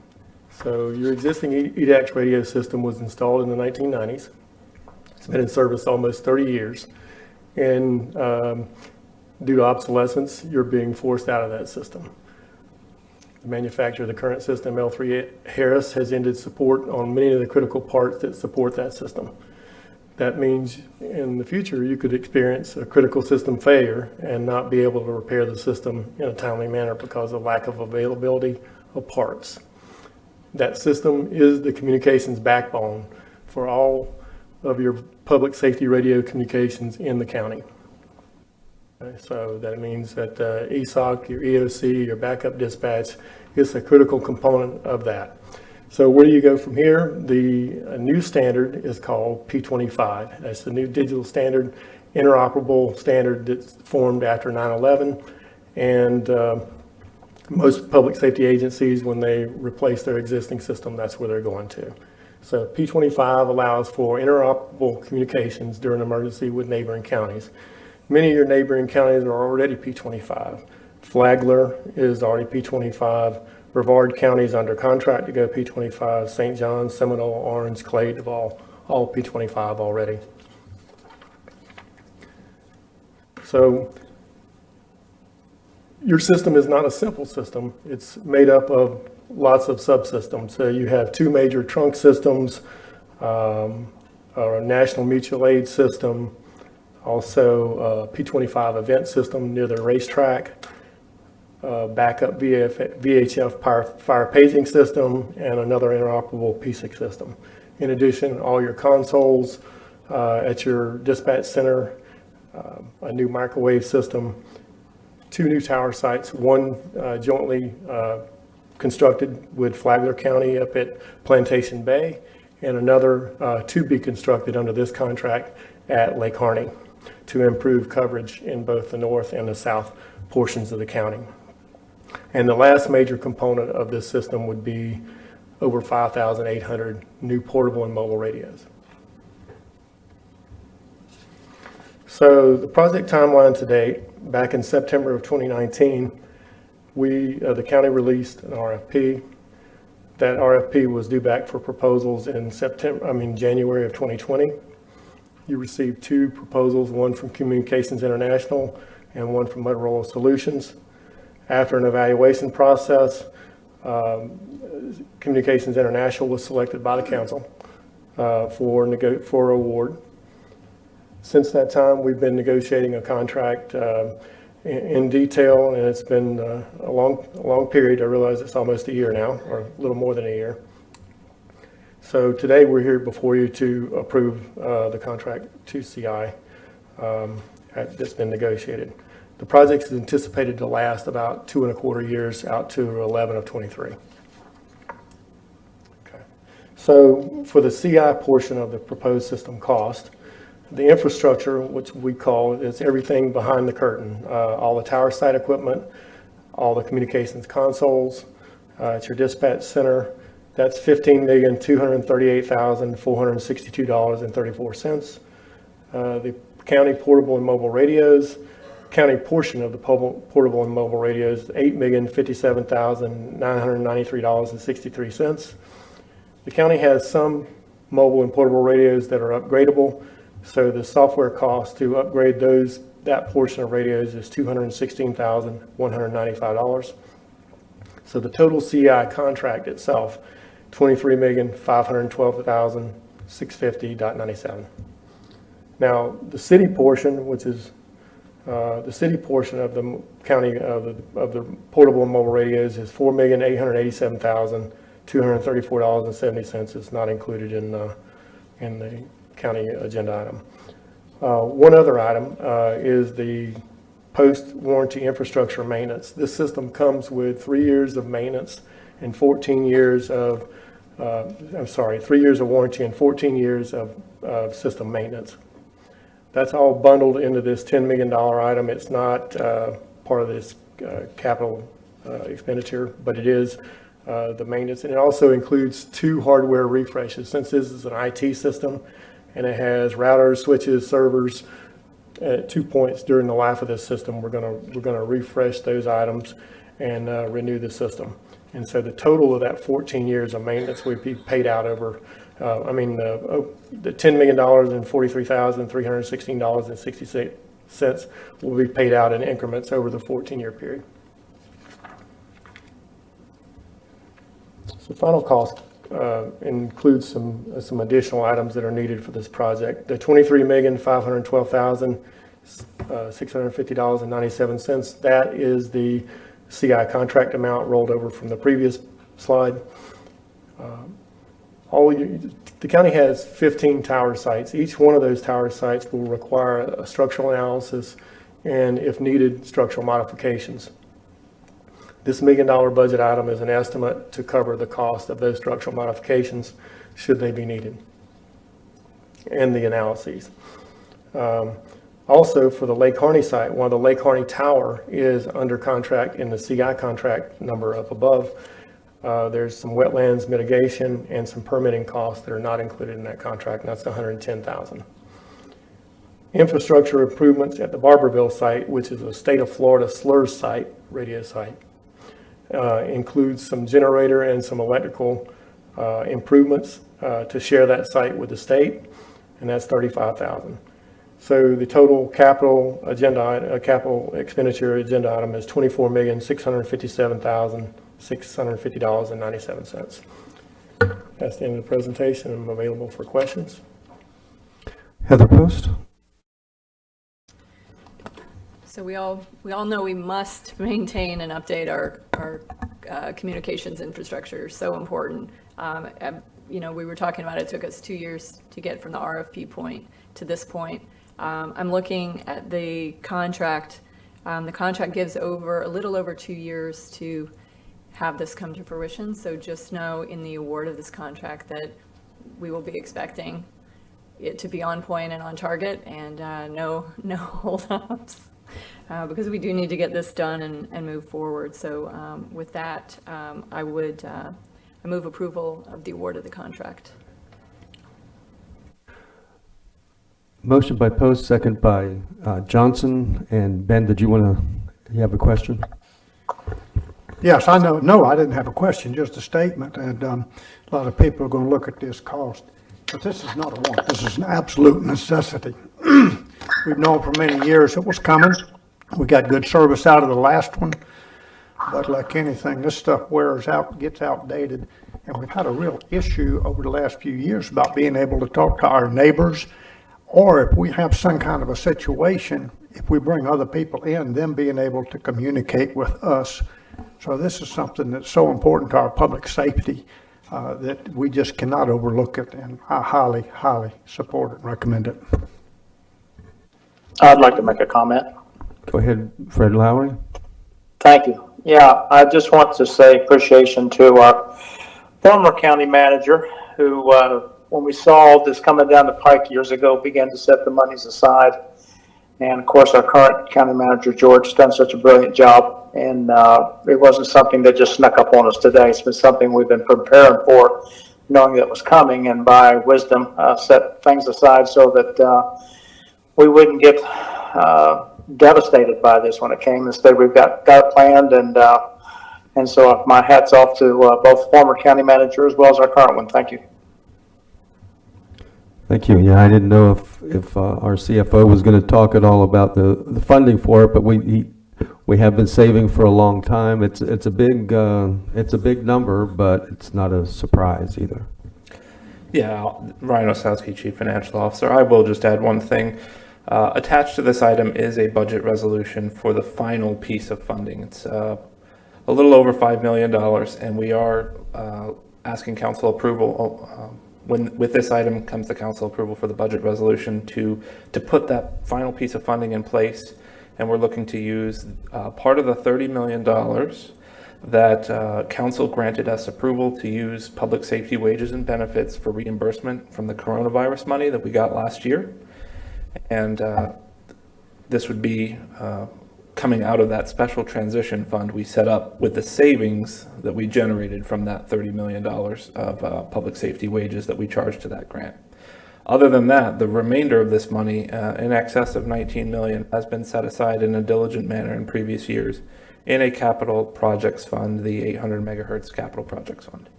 So your existing EDAX radio system was installed in the 1990s. It's been in service almost 30 years. And due to obsolescence, you're being forced out of that system. The manufacturer of the current system, L3 Harris, has ended support on many of the critical parts that support that system. That means in the future, you could experience a critical system failure and not be able to repair the system in a timely manner because of lack of availability of parts. That system is the communications backbone for all of your public safety radio communications in the county. Okay, so that means that ESOC, your EOC, your backup dispatch is a critical component of that. So where do you go from here? The new standard is called P25. That's the new digital standard, interoperable standard that's formed after 9/11. And most public safety agencies, when they replace their existing system, that's where they're going to. So P25 allows for interoperable communications during emergency with neighboring counties. Many of your neighboring counties are already P25. Flagler is already P25. Brevard County is under contract to go P25. St. John, Seminole, Orange, Clay, Duval, all P25 already. So your system is not a simple system. It's made up of lots of subsystems. So you have 2 major trunk systems, a national mutual aid system, also a P25 event system near the racetrack, backup VHF fire paging system, and another interoperable P6 system. In addition, all your consoles at your dispatch center, a new microwave system, 2 new tower sites, one jointly constructed with Flagler County up at Plantation Bay, and another to be constructed under this contract at Lake Harney to improve coverage in both the north and the south portions of the county. And the last major component of this system would be over 5,800 new portable and mobile radios. So the project timeline to date, back in September of 2019, the county released an RFP. That RFP was due back for proposals in January of 2020. You received 2 proposals, one from Communications International and one from Motorola Solutions. After an evaluation process, Communications International was selected by the council for award. Since that time, we've been negotiating a contract in detail, and it's been a long period. I realize it's almost a year now, or a little more than a year. So today we're here before you to approve the contract to CI that's been negotiated. The project is anticipated to last about 2.25 years out to 11 of 23. Okay. So for the CI portion of the proposed system cost, the infrastructure, which we call, is everything behind the curtain, all the tower site equipment, all the communications consoles, it's your dispatch center. That's $15,238,462.34. The county portable and mobile radios, county portion of the portable and mobile radios, $8,057,993.63. The county has some mobile and portable radios that are upgradable. So the software cost to upgrade that portion of radios is $216,195. So the total CI contract itself, $23,512,650.97. Now the city portion, which is the city portion of the county of the portable and mobile radios, is $4,887,234.70. It's not included in the county agenda item. One other item is the post-warranty infrastructure maintenance. This system comes with 3 years of maintenance and 14 years of, 3 years of warranty and 14 years of system maintenance. That's all bundled into this $10 million item. It's not part of this capital expenditure, but it is the maintenance. And it also includes 2 hardware refreshes. Since this is an IT system, and it has routers, switches, servers at 2 points during the life of this system. We're gonna refresh those items and renew the system. And so the total of that 14 years of maintenance would be paid out over, the $10 million and $43,316.66 will be paid out in increments over the 14-year period. So final cost includes some additional items that are needed for this project. The $23,512,650.97, that is the CI contract amount rolled over from the previous slide. The county has 15 tower sites. Each one of those tower sites will require a structural analysis and, if needed, structural modifications. This $1 million budget item is an estimate to cover the cost of those structural modifications should they be needed, and the analyses. Also, for the Lake Harney site, one of the Lake Harney tower is under contract in the CI contract number up above. There's some wetlands mitigation and some permitting costs that are not included in that contract, and that's $110,000. Infrastructure improvements at the Barberville site, which is a state of Florida SLURS site, radio site, includes some generator and some electrical improvements to share that site with the state, and that's $35,000. So the total capital expenditure agenda item is $24,657,650.97. That's the end of the presentation. I'm available for questions. Heather Post. So we all know we must maintain and update our communications infrastructure. So important. We were talking about it took us 2 years to get from the RFP point to this point. I'm looking at the contract. The contract gives a little over 2 years to have this come to fruition. So just know in the award of this contract that we will be expecting it to be on point and on target, and no holdups. Because we do need to get this done and move forward. So with that, I move approval of the award of the contract. Motion by Post, second by Johnson. And Ben, did you have a question? Yes, I know. No, I didn't have a question, just a statement. And a lot of people are going to look at this cost. But this is not a want. This is an absolute necessity. We've known for many years it was coming. We got good service out of the last one. But like anything, this stuff wears out, gets outdated. And we've had a real issue over the last few years about being able to talk to our neighbors. Or if we have some kind of a situation, if we bring other people in, them being able to communicate with us. So this is something that's so important to our public safety that we just cannot overlook it, and I highly, highly support it and recommend it. I'd like to make a comment. Go ahead, Fred Lowry. Thank you. Yeah, I just want to say appreciation to our former county manager who, when we saw this coming down the pike years ago, began to set the monies aside. And of course, our current county manager, George, has done such a brilliant job. And it wasn't something that just snuck up on us today. It's been something we've been preparing for, knowing that was coming, and by wisdom, set things aside so that we wouldn't get devastated by this when it came. Instead, we've got it planned, and so my hat's off to both former county manager as well as our current one. Thank you. Thank you. Yeah, I didn't know if our CFO was going to talk at all about the funding for it, but we have been saving for a long time. It's a big number, but it's not a surprise either. Yeah, Ryan Osowski, Chief Financial Officer. I will just add one thing. Attached to this item is a budget resolution for the final piece of funding. It's a little over $5 million, and we are asking council approval. With this item comes the council approval for the budget resolution to put that final piece of funding in place, and we're looking to use part of the $30 million that council granted us approval to use public safety wages and benefits for reimbursement from the coronavirus money that we got last year. And this would be coming out of that special transition fund we set up with the savings that we generated from that $30 million of public safety wages that we charged to that grant. Other than that, the remainder of this money, in excess of $19 million, has been set aside in a diligent manner in previous years in a capital projects fund, the 800 megahertz capital projects fund.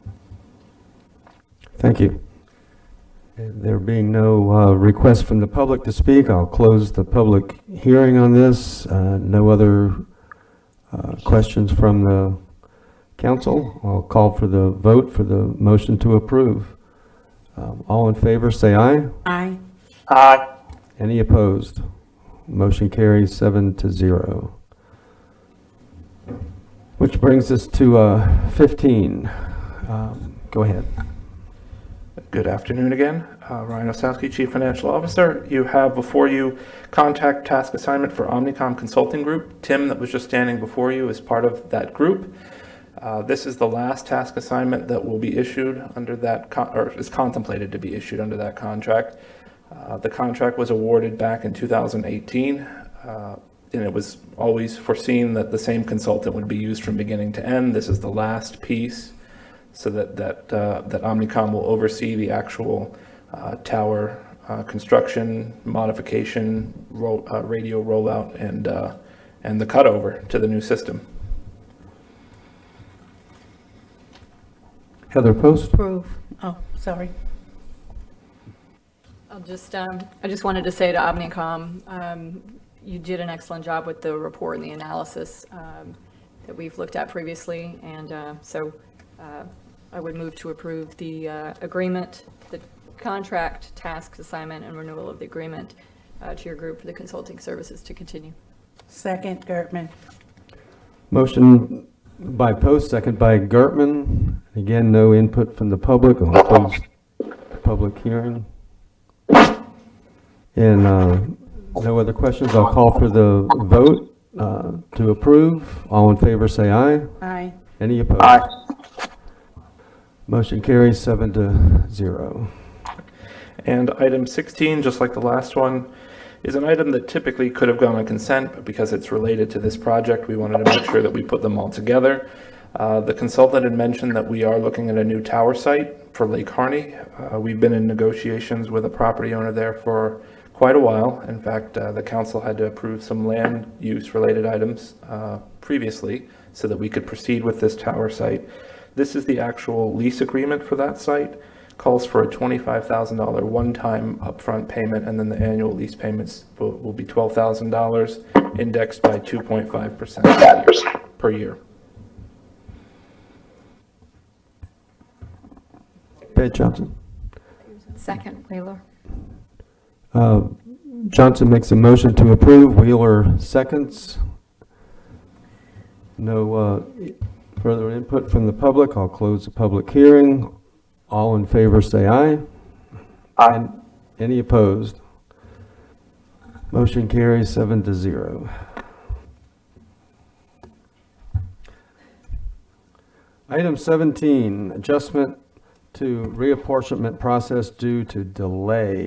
Thank you. And there being no request from the public to speak, I'll close the public hearing on this. No other questions from the council. I'll call for the vote for the motion to approve. All in favor, say aye. Aye. Aye. Any opposed? Motion carries 7-0. Which brings us to 15. Go ahead. Good afternoon again. Ryan Osowski, Chief Financial Officer. You have before you contact task assignment for Omnicom Consulting Group. Tim, that was just standing before you, is part of that group. This is the last task assignment that will be issued under that, or is contemplated to be issued under that contract. The contract was awarded back in 2018, and it was always foreseen that the same consultant would be used from beginning to end. This is the last piece, so that Omnicom will oversee the actual tower construction, modification, radio rollout, and the cutover to the new system. Heather Post. Approve. Oh, sorry. I just wanted to say to Omnicom, you did an excellent job with the report and the analysis that we've looked at previously, and so I would move to approve the agreement, the contract, task assignment, and renewal of the agreement to your group for the consulting services to continue. Second, Gertman. Motion by Post, second by Gertman. Again, no input from the public. I'll close the public hearing. And no other questions. I'll call for the vote to approve. All in favor, say aye. Aye. Any opposed? Aye. Motion carries 7-0. And item 16, just like the last one, is an item that typically could have gone on consent, but because it's related to this project, we wanted to make sure that we put them all together. The consultant had mentioned that we are looking at a new tower site for Lake Harney. We've been in negotiations with a property owner there for quite a while. In fact, the council had to approve some land use related items previously so that we could proceed with this tower site. This is the actual lease agreement for that site. Calls for a $25,000 one-time upfront payment, and then the annual lease payments will be $12,000, indexed by 2.5% per year. Okay, Johnson. Second, Wheeler. Johnson makes a motion to approve. Wheeler seconds. No further input from the public. I'll close the public hearing. All in favor say aye. Aye. And any opposed? Motion carries 7-0. Item 17, adjustment to reapportionment process due to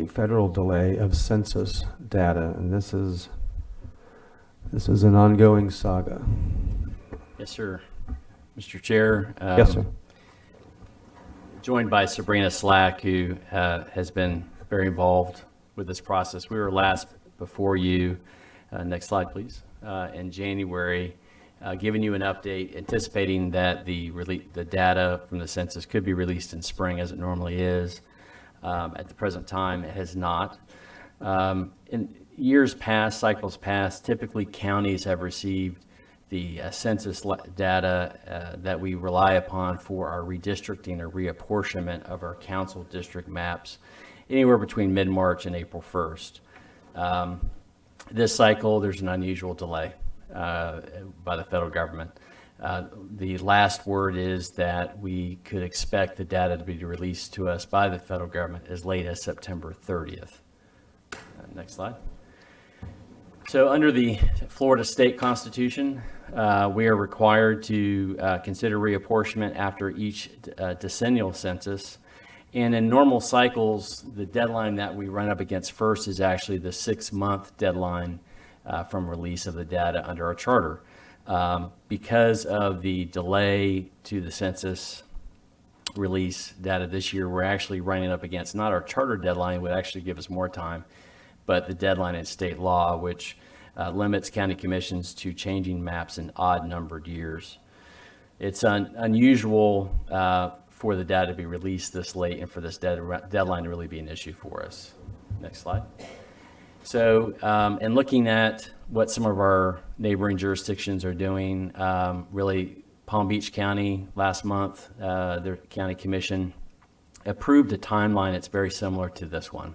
federal delay of census data. And this is an ongoing saga. Yes, sir. Mr. Chair. Yes, sir. Joined by Sabrina Slack, who has been very involved with this process. We were last before you, next slide please, in January, giving you an update, anticipating that the data from the census could be released in spring as it normally is. At the present time, it has not. In years past, cycles past, typically counties have received the census data that we rely upon for our redistricting or reapportionment of our council district maps anywhere between mid-March and April 1st. This cycle, there's an unusual delay by the federal government. The last word is that we could expect the data to be released to us by the federal government as late as September 30th. Next slide. So under the Florida State Constitution, we are required to consider reapportionment after each decennial census. And in normal cycles, the deadline that we run up against first is actually the 6-month deadline from release of the data under our charter. Because of the delay to the census release data this year, we're actually running up against not our charter deadline, would actually give us more time, but the deadline in state law, which limits county commissions to changing maps in odd numbered years. It's unusual for the data to be released this late and for this deadline to really be an issue for us. Next slide. So in looking at what some of our neighboring jurisdictions are doing, really Palm Beach County last month, their county commission approved a timeline that's very similar to this one.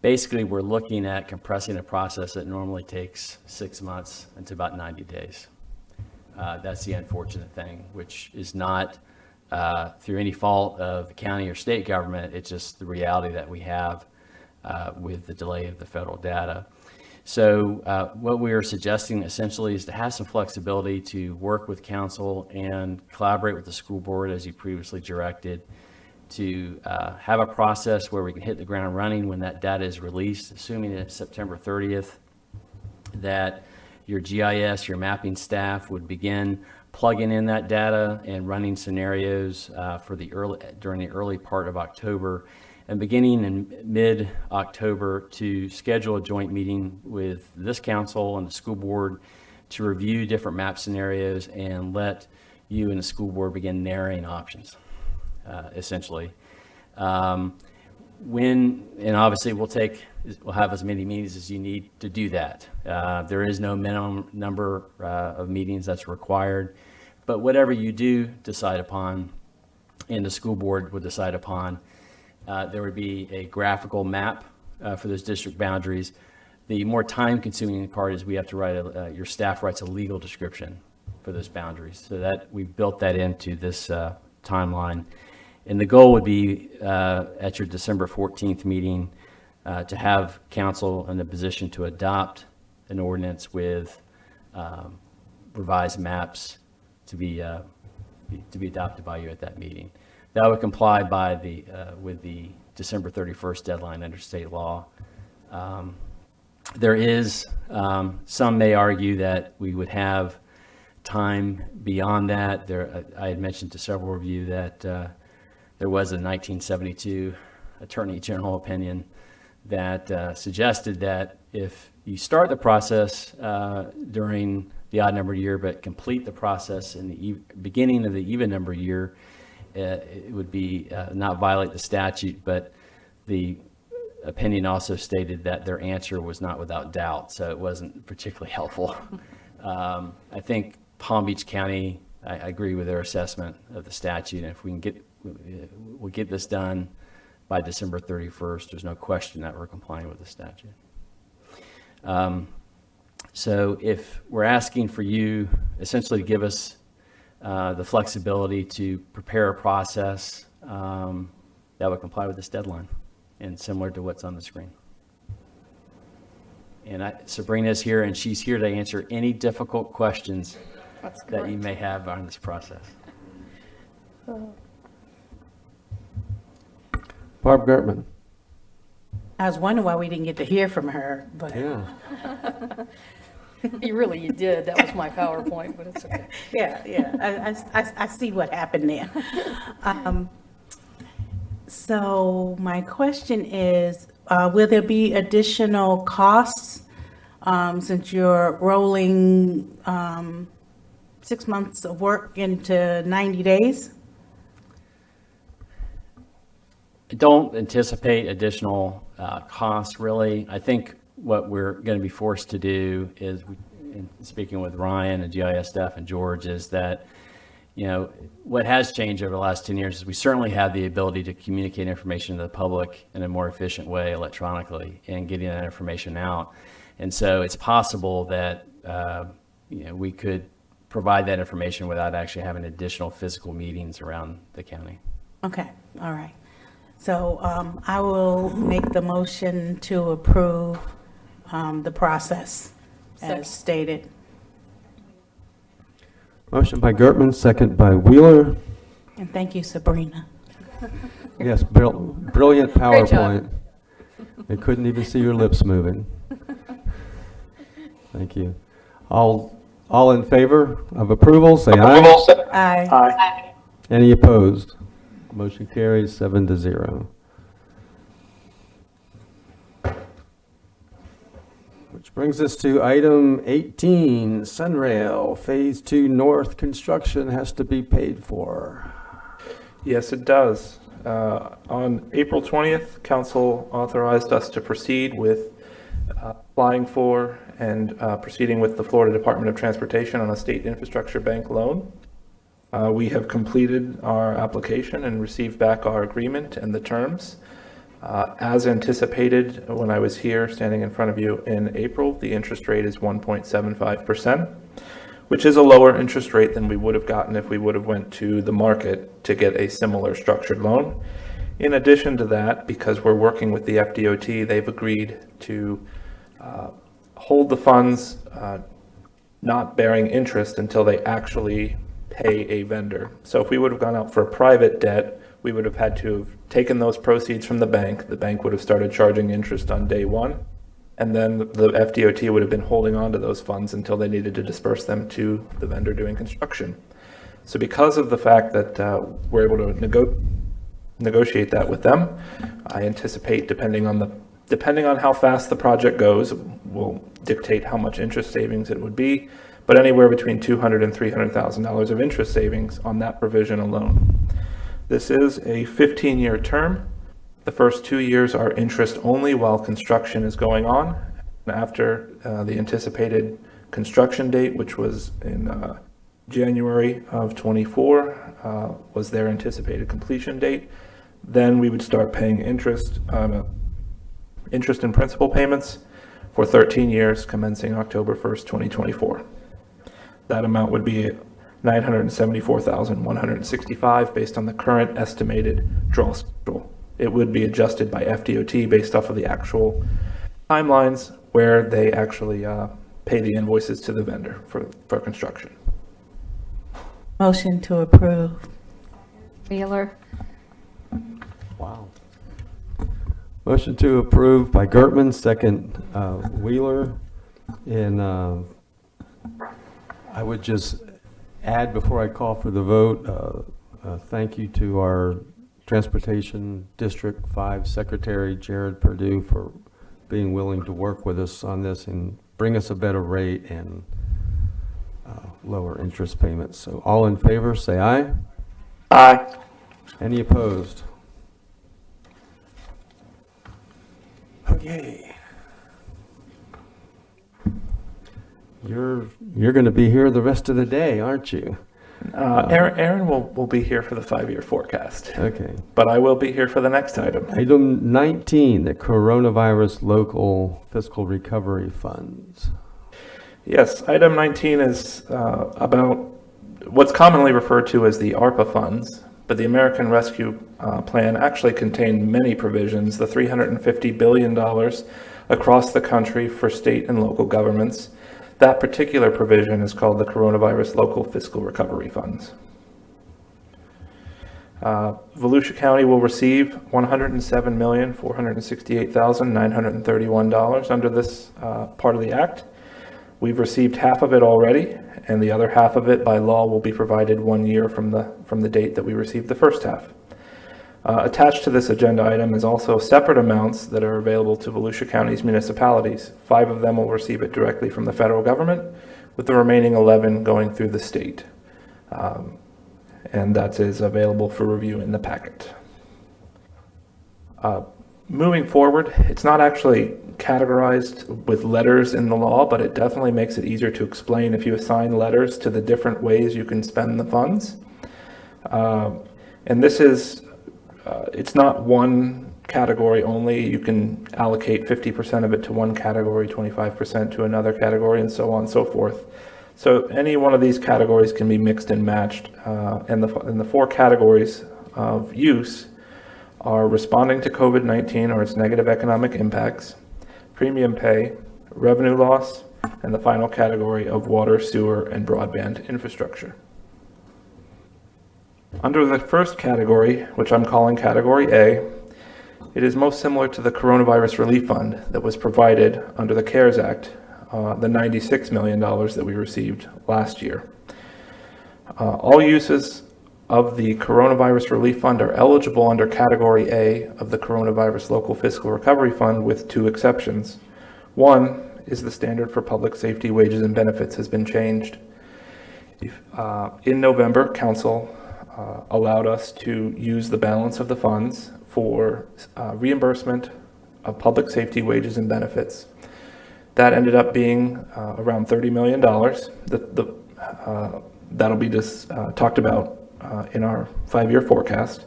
Basically, we're looking at compressing a process that normally takes 6 months into about 90 days. That's the unfortunate thing, which is not through any fault of the county or state government. It's just the reality that we have with the delay of the federal data. So what we are suggesting essentially is to have some flexibility to work with council and collaborate with the school board as you previously directed, to have a process where we can hit the ground running when that data is released, assuming it's September 30th, that your GIS, your mapping staff would begin plugging in that data and running scenarios during the early part of October, and beginning in mid-October to schedule a joint meeting with this council and the school board to review different map scenarios and let you and the school board begin narrowing options. Essentially. And obviously we'll have as many meetings as you need to do that. There is no minimum number of meetings that's required, but whatever you do decide upon and the school board would decide upon, there would be a graphical map for those district boundaries. The more time consuming part is we have to write your staff writes a legal description for those boundaries, so that we've built that into this timeline. And the goal would be at your December 14th meeting to have council in a position to adopt an ordinance with revised maps to be adopted by you at that meeting. That would comply with the December 31st deadline under state law. There is, some may argue that we would have time beyond that. I had mentioned to several of you that there was a 1972 Attorney General opinion that suggested that if you start the process during the odd number year, but complete the process in the beginning of the even number year, it would be not violate the statute. But the opinion also stated that their answer was not without doubt, so it wasn't particularly helpful. I think Palm Beach County, I agree with their assessment of the statute, and if we can we'll get this done by December 31st, there's no question that we're complying with the statute. So if we're asking for you essentially to give us the flexibility to prepare a process that would comply with this deadline and similar to what's on the screen. And Sabrina's here, and she's here to answer any difficult questions that you may have on this process. Barb Gertman. I was wondering why we didn't get to hear from her, but. Yeah. You did. That was my PowerPoint, but it's okay. Yeah. I see what happened there. So my question is, will there be additional costs since you're rolling 6 months of work into 90 days? I don't anticipate additional costs, really. I think what we're going to be forced to do is, in speaking with Ryan and GIS staff and George, is that, what has changed over the last 10 years is we certainly have the ability to communicate information to the public in a more efficient way electronically and getting that information out. And so it's possible that, we could provide that information without actually having additional physical meetings around the county. Okay, all right. So I will make the motion to approve the process as stated. Motion by Gertman, second by Wheeler. And thank you, Sabrina. Yes, brilliant Great job. PowerPoint. They couldn't even see your lips moving. Thank you. All in favor of approval, say aye. Aye. Any opposed? Motion carries 7-0. Which brings us to item 18, Sunrail Phase 2 North construction has to be paid for. Yes, it does. On April 20th, Council authorized us to proceed with applying for and proceeding with the Florida Department of Transportation on a state infrastructure bank loan. We have completed our application and received back our agreement and the terms. As anticipated when I was here standing in front of you in April, the interest rate is 1.75%, which is a lower interest rate than we would have gotten if we would have went to the market to get a similar structured loan. In addition to that, because we're working with the FDOT, they've agreed to hold the funds not bearing interest until they actually pay a vendor. So if we would have gone out for a private debt, we would have had to have taken those proceeds from the bank. The bank would have started charging interest on day one, and then the FDOT would have been holding on to those funds until they needed to disperse them to the vendor doing construction. So because of the fact that we're able to negotiate that with them, I anticipate depending on how fast the project goes will dictate how much interest savings it would be, but anywhere between $200,000 and $300,000 of interest savings on that provision alone. This is a 15-year term. The first 2 years are interest only while construction is going on. After the anticipated construction date, which was in January of 24, was their anticipated completion date, then we would start paying interest and principal payments for 13 years commencing October 1st, 2024. That amount would be $974,165 based on the current estimated draw schedule. It would be adjusted by FDOT based off of the actual timelines where they actually pay the invoices to the vendor for construction. Motion to approve. Wheeler. Wow. Motion to approve by Gertman, second Wheeler. And I would just add before I call for the vote, thank you to our Transportation District 5 Secretary Jared Perdue for being willing to work with us on this and bring us a better rate and lower interest payments. So all in favor, say aye. Aye. Any opposed? Okay. You're going to be here the rest of the day, aren't you? Aaron will be here for the 5-year forecast. Okay. But I will be here for the next item. Item 19, the Coronavirus Local Fiscal Recovery Funds. Yes, item 19 is about what's commonly referred to as the ARPA funds, but the American Rescue Plan actually contained many provisions, the $350 billion across the country for state and local governments. That particular provision is called the Coronavirus Local Fiscal Recovery Funds. Volusia County will receive $107,468,931 under this part of the act. We've received half of it already, and the other half of it by law will be provided 1 year from the date that we received the first half. Attached to this agenda item is also separate amounts that are available to Volusia County's municipalities. 5 of them will receive it directly from the federal government, with the remaining 11 going through the state. And that is available for review in the packet. Moving forward, it's not actually categorized with letters in the law, but it definitely makes it easier to explain if you assign letters to the different ways you can spend the funds. And this is, it's not one category only. You can allocate 50% of it to one category, 25% to another category, and so on and so forth. So any one of these categories can be mixed and matched, and the 4 categories of use are responding to COVID-19 or its negative economic impacts, premium pay, revenue loss, and the final category of water, sewer, and broadband infrastructure. Under the first category, which I'm calling Category A, it is most similar to the Coronavirus Relief Fund that was provided under the CARES Act, the $96 million that we received last year. All uses of the Coronavirus Relief Fund are eligible under Category A of the Coronavirus Local Fiscal Recovery Fund with 2 exceptions. One is the standard for public safety wages and benefits has been changed. In November, Council allowed us to use the balance of the funds for reimbursement of public safety wages and benefits. That ended up being around $30 million. That'll be talked about in our 5-year forecast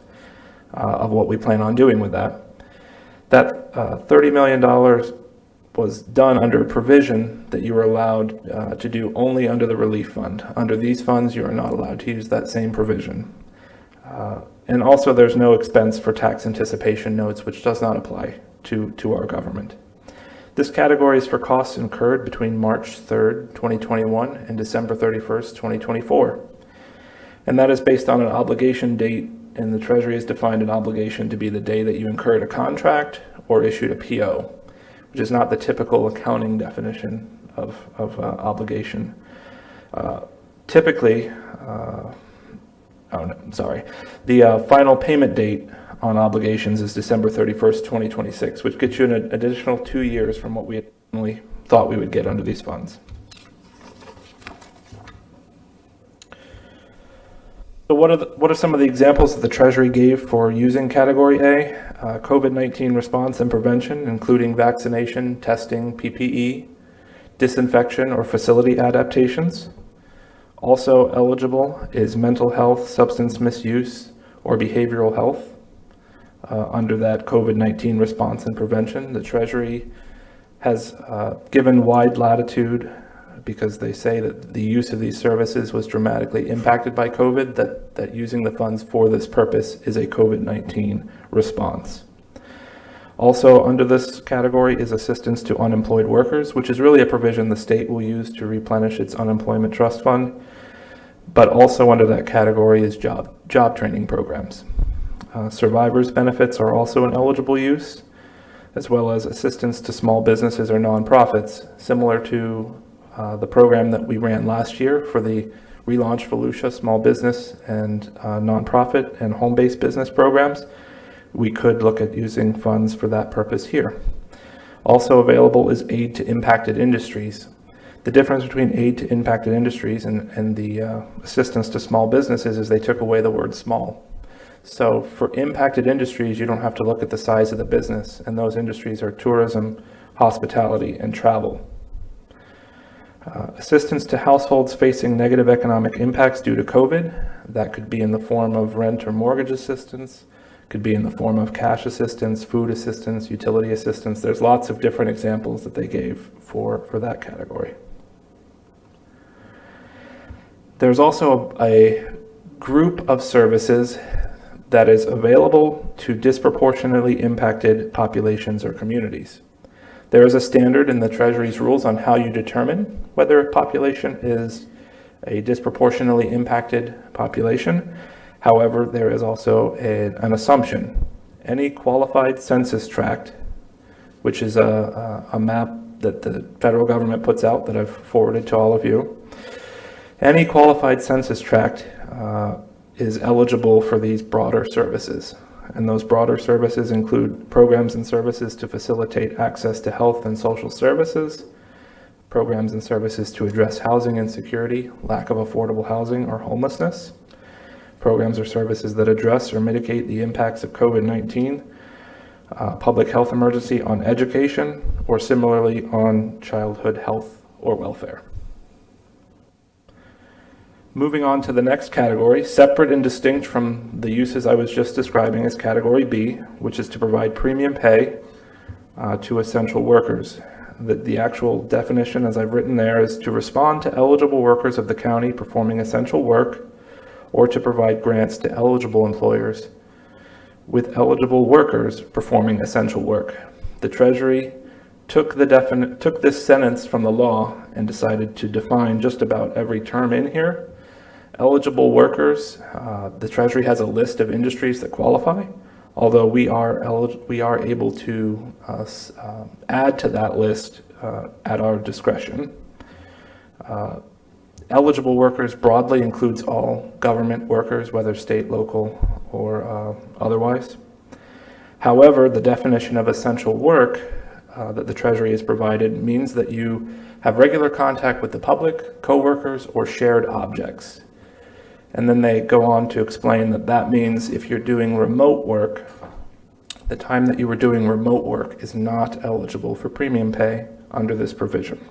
of what we plan on doing with that. That $30 million was done under a provision that you were allowed to do only under the relief fund. Under these funds, you are not allowed to use that same provision. And also there's no expense for tax anticipation notes, which does not apply to our government. This category is for costs incurred between March 3rd, 2021 and December 31st, 2024. And that is based on an obligation date, and the Treasury has defined an obligation to be the day that you incurred a contract or issued a PO, which is not the typical accounting definition of obligation. Typically, the final payment date on obligations is December 31st, 2026, which gets you an additional 2 years from what we originally thought we would get under these funds. So what are some of the examples that the Treasury gave for using Category A? COVID-19 response and prevention, including vaccination, testing, PPE, disinfection, or facility adaptations. Also eligible is mental health, substance misuse, or behavioral health. Under that COVID-19 response and prevention, the Treasury has given wide latitude because they say that the use of these services was dramatically impacted by COVID, that using the funds for this purpose is a COVID-19 response. Also under this category is assistance to unemployed workers, which is really a provision the state will use to replenish its unemployment trust fund. But also under that category is job training programs. Survivors benefits are also an eligible use, as well as assistance to small businesses or nonprofits, similar to the program that we ran last year for the Relaunch Volusia small business and nonprofit and home-based business programs. We could look at using funds for that purpose here. Also available is aid to impacted industries. The difference between aid to impacted industries and the assistance to small businesses is they took away the word small. So for impacted industries, you don't have to look at the size of the business, and those industries are tourism, hospitality, and travel. Assistance to households facing negative economic impacts due to COVID. That could be in the form of rent or mortgage assistance, could be in the form of cash assistance, food assistance, utility assistance. There's lots of different examples that they gave for that category. There's also a group of services that is available to disproportionately impacted populations or communities. There is a standard in the Treasury's rules on how you determine whether a population is a disproportionately impacted population. However, there is also an assumption. Any qualified census tract, which is a map that the federal government puts out that I've forwarded to all of you, any qualified census tract is eligible for these broader services. And those broader services include programs and services to facilitate access to health and social services, programs and services to address housing insecurity, lack of affordable housing, or homelessness, programs or services that address or mitigate the impacts of COVID-19, public health emergency on education, or similarly on childhood health or welfare. Moving on to the next category, separate and distinct from the uses I was just describing, is category B, which is to provide premium pay to essential workers. The actual definition, as I've written there, is to respond to eligible workers of the county performing essential work, or to provide grants to eligible employers with eligible workers performing essential work. The Treasury took this sentence from the law and decided to define just about every term in here. Eligible workers, the Treasury has a list of industries that qualify, although we are able to add to that list at our discretion. Eligible workers broadly includes all government workers, whether state, local, or otherwise. However, the definition of essential work that the Treasury has provided means that you have regular contact with the public, co-workers, or shared objects. And then they go on to explain that that means if you're doing remote work, the time that you were doing remote work is not eligible for premium pay under this provision.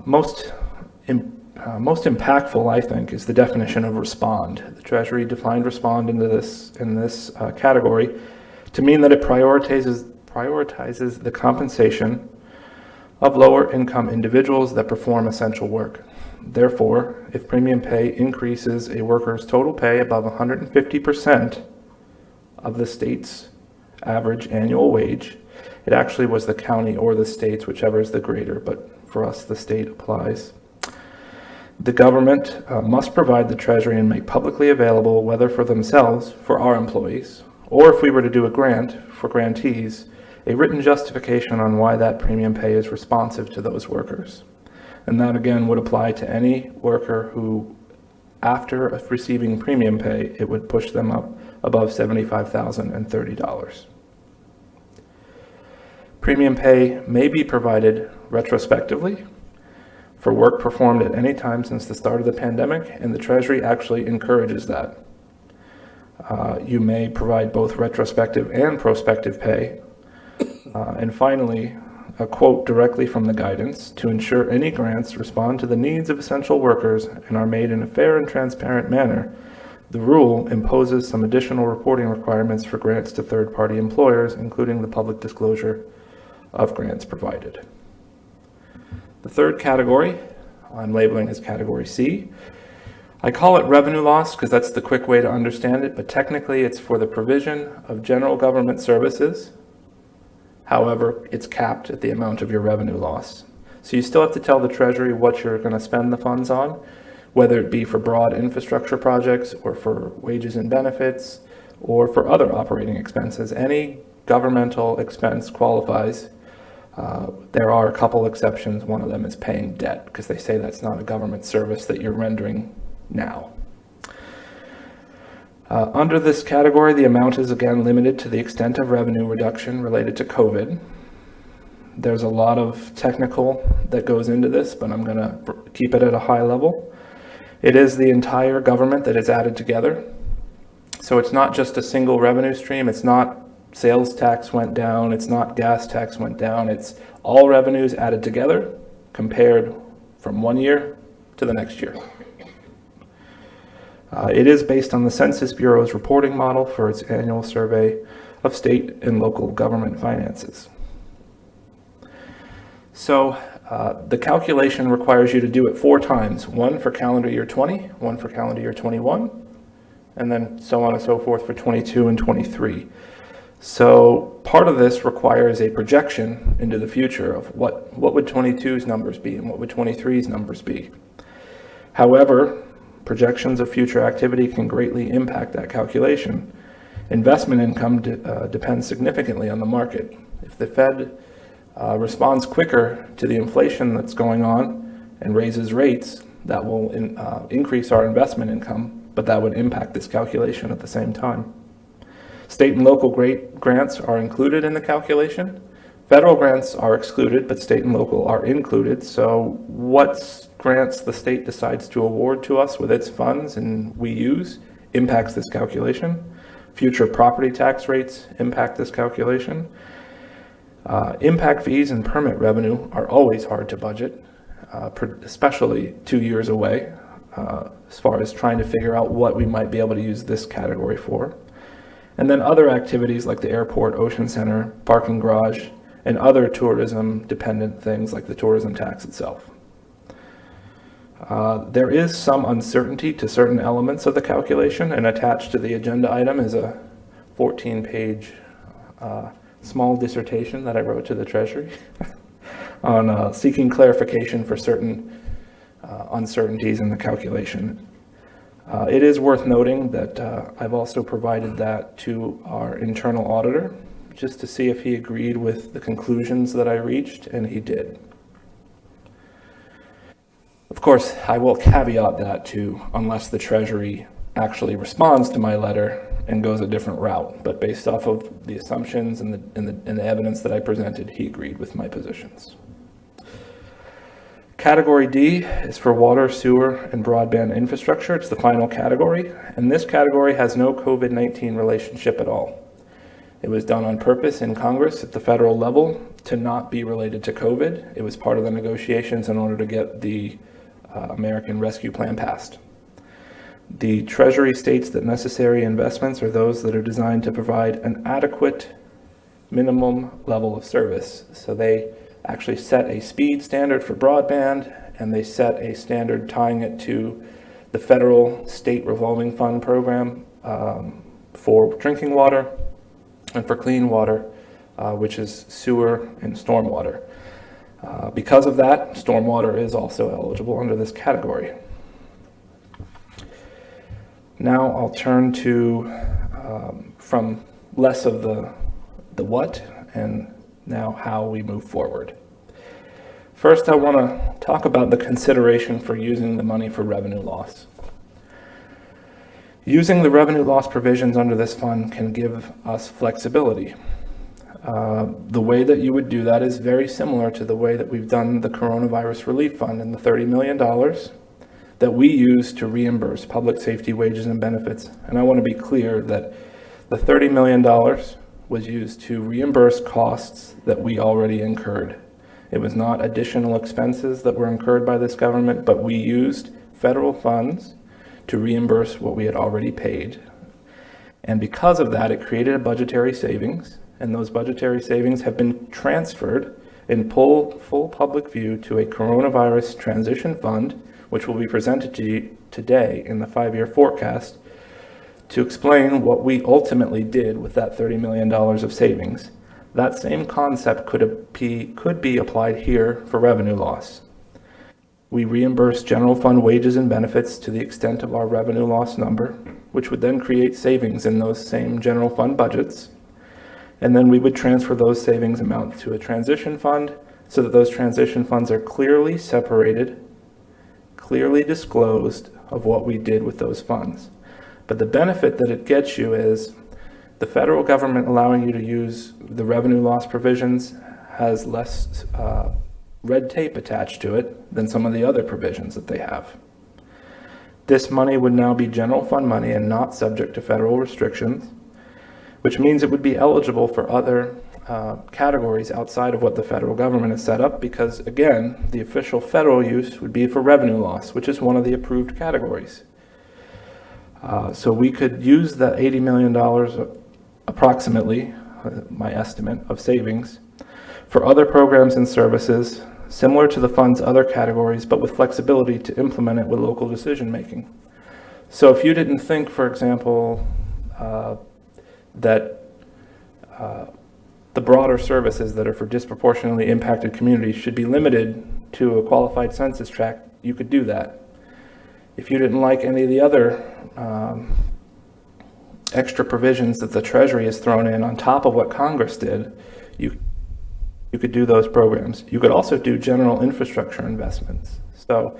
Most impactful, I think, is the definition of respond. The Treasury defined respond in this category to mean that it prioritizes the compensation of lower income individuals that perform essential work. Therefore, if premium pay increases a worker's total pay above 150% of the state's average annual wage, it actually was the county or the states, whichever is the greater, but for us, the state applies. The government must provide the Treasury and make publicly available, whether for themselves, for our employees, or if we were to do a grant for grantees, a written justification on why that premium pay is responsive to those workers. And that again would apply to any worker who, after receiving premium pay, it would push them up above $75,030. Premium pay may be provided retrospectively for work performed at any time since the start of the pandemic, and the Treasury actually encourages that. You may provide both retrospective and prospective pay. And finally, a quote directly from the guidance: to ensure any grants respond to the needs of essential workers and are made in a fair and transparent manner, the rule imposes some additional reporting requirements for grants to third-party employers, including the public disclosure of grants provided. The third category I'm labeling as category C. I call it revenue loss because that's the quick way to understand it, but technically it's for the provision of general government services. However, it's capped at the amount of your revenue loss. So you still have to tell the Treasury what you're going to spend the funds on, whether it be for broad infrastructure projects or for wages and benefits or for other operating expenses. Any governmental expense qualifies There are a couple exceptions. One of them is paying debt, because they say that's not a government service that you're rendering now. Under this category, the amount is again limited to the extent of revenue reduction related to COVID. There's a lot of technical that goes into this, but I'm going to keep it at a high level. It is the entire government that is added together. So it's not just a single revenue stream. It's not sales tax went down. It's not gas tax went down. It's all revenues added together compared from one year to the next year. It is based on the Census Bureau's reporting model for its annual survey of state and local government finances. So the calculation requires you to do it 4 times, one for calendar year 20, one for calendar year 21, and then so on and so forth for 22 and 23. So part of this requires a projection into the future of what would 22's numbers be and what would 23's numbers be. However, projections of future activity can greatly impact that calculation. Investment income depends significantly on the market. If the Fed responds quicker to the inflation that's going on and raises rates, that will increase our investment income, but that would impact this calculation at the same time. State and local grants are included in the calculation. Federal grants are excluded, but state and local are included. So what grants the state decides to award to us with its funds and we use impacts this calculation. Future property tax rates impact this calculation. Impact fees and permit revenue are always hard to budget, especially 2 years away, as far as trying to figure out what we might be able to use this category for. And then other activities like the airport, ocean center, parking garage, and other tourism-dependent things like the tourism tax itself. There is some uncertainty to certain elements of the calculation, and attached to the agenda item is a 14-page small dissertation that I wrote to the Treasury on seeking clarification for certain uncertainties in the calculation. It is worth noting that I've also provided that to our internal auditor just to see if he agreed with the conclusions that I reached, and he did. Of course, I will caveat that to unless the Treasury actually responds to my letter and goes a different route. But based off of the assumptions and the evidence that I presented, he agreed with my positions. Category D is for water, sewer, and broadband infrastructure. It's the final category, and this category has no COVID-19 relationship at all. It was done on purpose in Congress at the federal level to not be related to COVID. It was part of the negotiations in order to get the American Rescue Plan passed. The Treasury states that necessary investments are those that are designed to provide an adequate minimum level of service. So they actually set a speed standard for broadband, and they set a standard tying it to the federal state revolving fund program for drinking water and for clean water, which is sewer and stormwater. Because of that, stormwater is also eligible under this category. Now I'll turn to from less of the what and now how we move forward. First, I want to talk about the consideration for using the money for revenue loss. Using the revenue loss provisions under this fund can give us flexibility. The way that you would do that is very similar to the way that we've done the coronavirus relief fund and the $30 million that we use to reimburse public safety wages and benefits. And I want to be clear that the $30 million was used to reimburse costs that we already incurred. It was not additional expenses that were incurred by this government, but we used federal funds to reimburse what we had already paid. And because of that, it created a budgetary savings, and those budgetary savings have been transferred in full public view to a coronavirus transition fund, which will be presented to you today in the 5-year forecast to explain what we ultimately did with that $30 million of savings. That same concept could be applied here for revenue loss. We reimburse general fund wages and benefits to the extent of our revenue loss number, which would then create savings in those same general fund budgets. And then we would transfer those savings amounts to a transition fund so that those transition funds are clearly separated, clearly disclosed of what we did with those funds. But the benefit that it gets you is the federal government allowing you to use the revenue loss provisions has less red tape attached to it than some of the other provisions that they have. This money would now be general fund money and not subject to federal restrictions, which means it would be eligible for other categories outside of what the federal government has set up, because again, the official federal use would be for revenue loss, which is one of the approved categories. So we could use the $80 million approximately, my estimate of savings, for other programs and services similar to the fund's other categories, but with flexibility to implement it with local decision making. So if you didn't think, for example, that the broader services that are for disproportionately impacted communities should be limited to a qualified census tract, you could do that. If you didn't like any of the other extra provisions that the Treasury has thrown in on top of what Congress did, you could do those programs. You could also do general infrastructure investments. So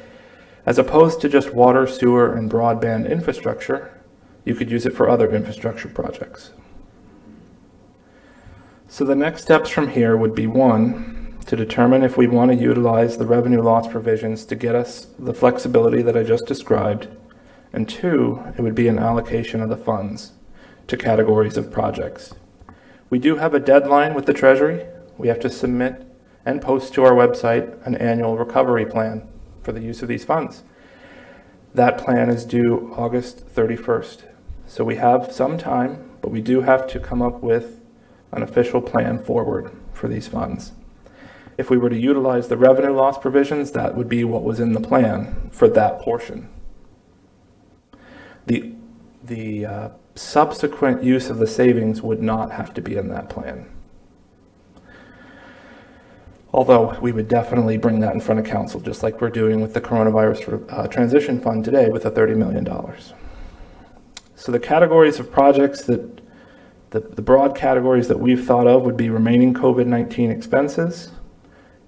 as opposed to just water, sewer, and broadband infrastructure, you could use it for other infrastructure projects. So the next steps from here would be, one, to determine if we want to utilize the revenue loss provisions to get us the flexibility that I just described, and two, it would be an allocation of the funds to categories of projects. We do have a deadline with the Treasury. We have to submit and post to our website an annual recovery plan for the use of these funds. That plan is due August 31st. So we have some time, but we do have to come up with an official plan forward for these funds. If we were to utilize the revenue loss provisions, that would be what was in the plan for that portion. The subsequent use of the savings would not have to be in that plan. Although we would definitely bring that in front of council, just like we're doing with the coronavirus transition fund today with the $30 million. So the categories of projects that the broad categories that we've thought of would be remaining COVID-19 expenses,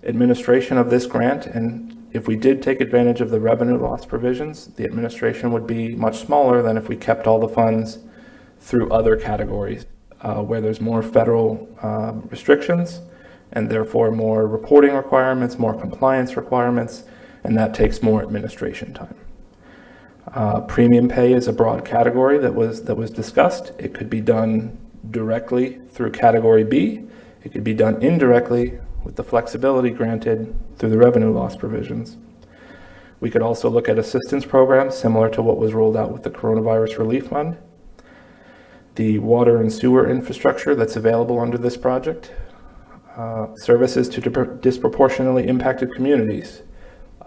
administration of this grant, and if we did take advantage of the revenue loss provisions, the administration would be much smaller than if we kept all the funds through other categories where there's more federal restrictions and therefore more reporting requirements, more compliance requirements, and that takes more administration time. Premium pay is a broad category that was discussed. It could be done directly through category B. It could be done indirectly with the flexibility granted through the revenue loss provisions. We could also look at assistance programs similar to what was rolled out with the Coronavirus Relief Fund. The water and sewer infrastructure that's available under this project. Services to disproportionately impacted communities.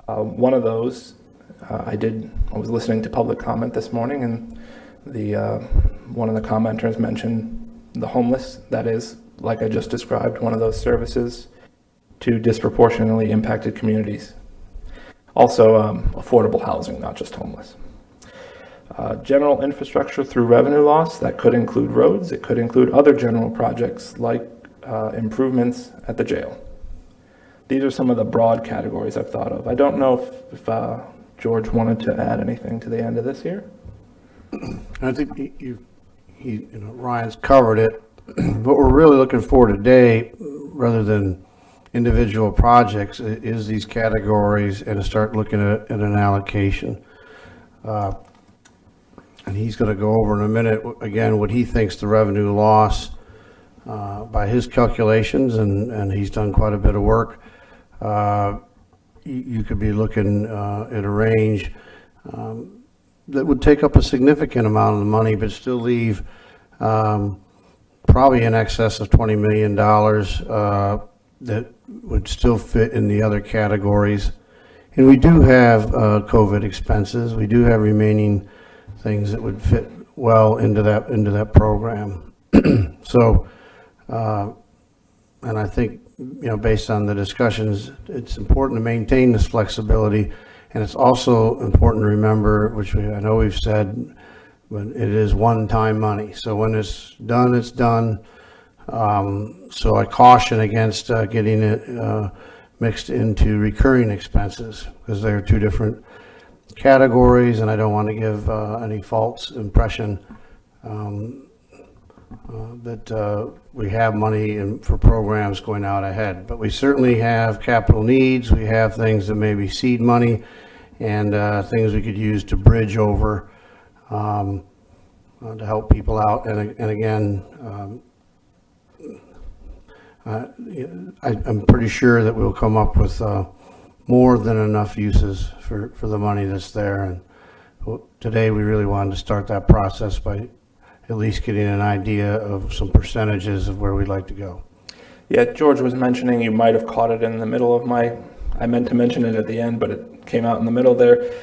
One of those, I was listening to public comment this morning, and one of the commenters mentioned the homeless. That is, like I just described, one of those services to disproportionately impacted communities. Also, affordable housing, not just homeless. General infrastructure through revenue loss, that could include roads. It could include other general projects like improvements at the jail. These are some of the broad categories I've thought of. I don't know if George wanted to add anything to the end of this here. I think Ryan's covered it. What we're really looking for today, rather than individual projects, is these categories and to start looking at an allocation. And he's going to go over in a minute, again, what he thinks the revenue loss by his calculations, and he's done quite a bit of work. You could be looking at a range that would take up a significant amount of the money, but still leave probably in excess of $20 million that would still fit in the other categories. And we do have COVID expenses. We do have remaining things that would fit well into that program. So, and I think, based on the discussions, it's important to maintain this flexibility, and it's also important to remember, which I know we've said, but it is one-time money. So when it's done, it's done. So I caution against getting it mixed into recurring expenses, because they're two different categories, and I don't want to give any false impression that we have money for programs going out ahead. But we certainly have capital needs. We have things that may be seed money and things we could use to bridge over to help people out. And again, I'm pretty sure that we'll come up with more than enough uses for the money that's there. And today we really wanted to start that process by at least getting an idea of some percentages of where we'd like to go. Yeah, George was mentioning, you might have caught it in the middle of I meant to mention it at the end, but it came out in the middle there.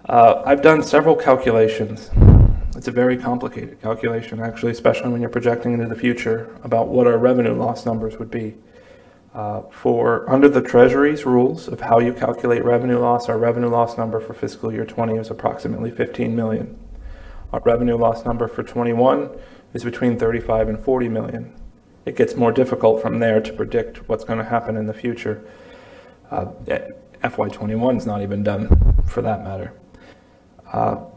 I've done several calculations. It's a very complicated calculation, actually, especially when you're projecting into the future about what our revenue loss numbers would be. Under the Treasury's rules of how you calculate revenue loss, our revenue loss number for fiscal year 20 is approximately 15 million. Our revenue loss number for 21 is between 35 and 40 million. It gets more difficult from there to predict what's going to happen in the future. FY21 is not even done, for that matter. On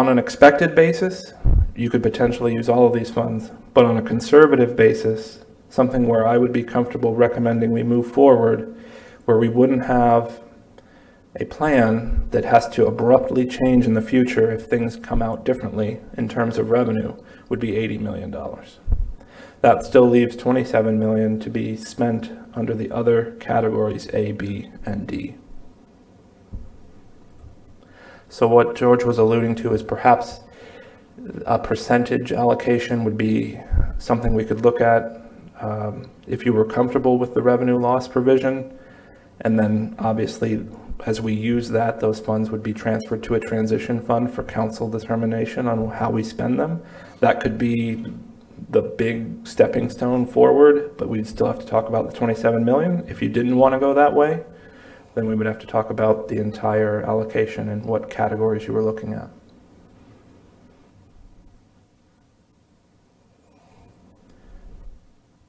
an expected basis, you could potentially use all of these funds, but on a conservative basis, something where I would be comfortable recommending we move forward, where we wouldn't have a plan that has to abruptly change in the future if things come out differently in terms of revenue, would be $80 million. That still leaves 27 million to be spent under the other categories A, B, and D. So what George was alluding to is perhaps a percentage allocation would be something we could look at if you were comfortable with the revenue loss provision. And then obviously, as we use that, those funds would be transferred to a transition fund for council determination on how we spend them. That could be the big stepping stone forward, but we'd still have to talk about the 27 million. If you didn't want to go that way, then we would have to talk about the entire allocation and what categories you were looking at.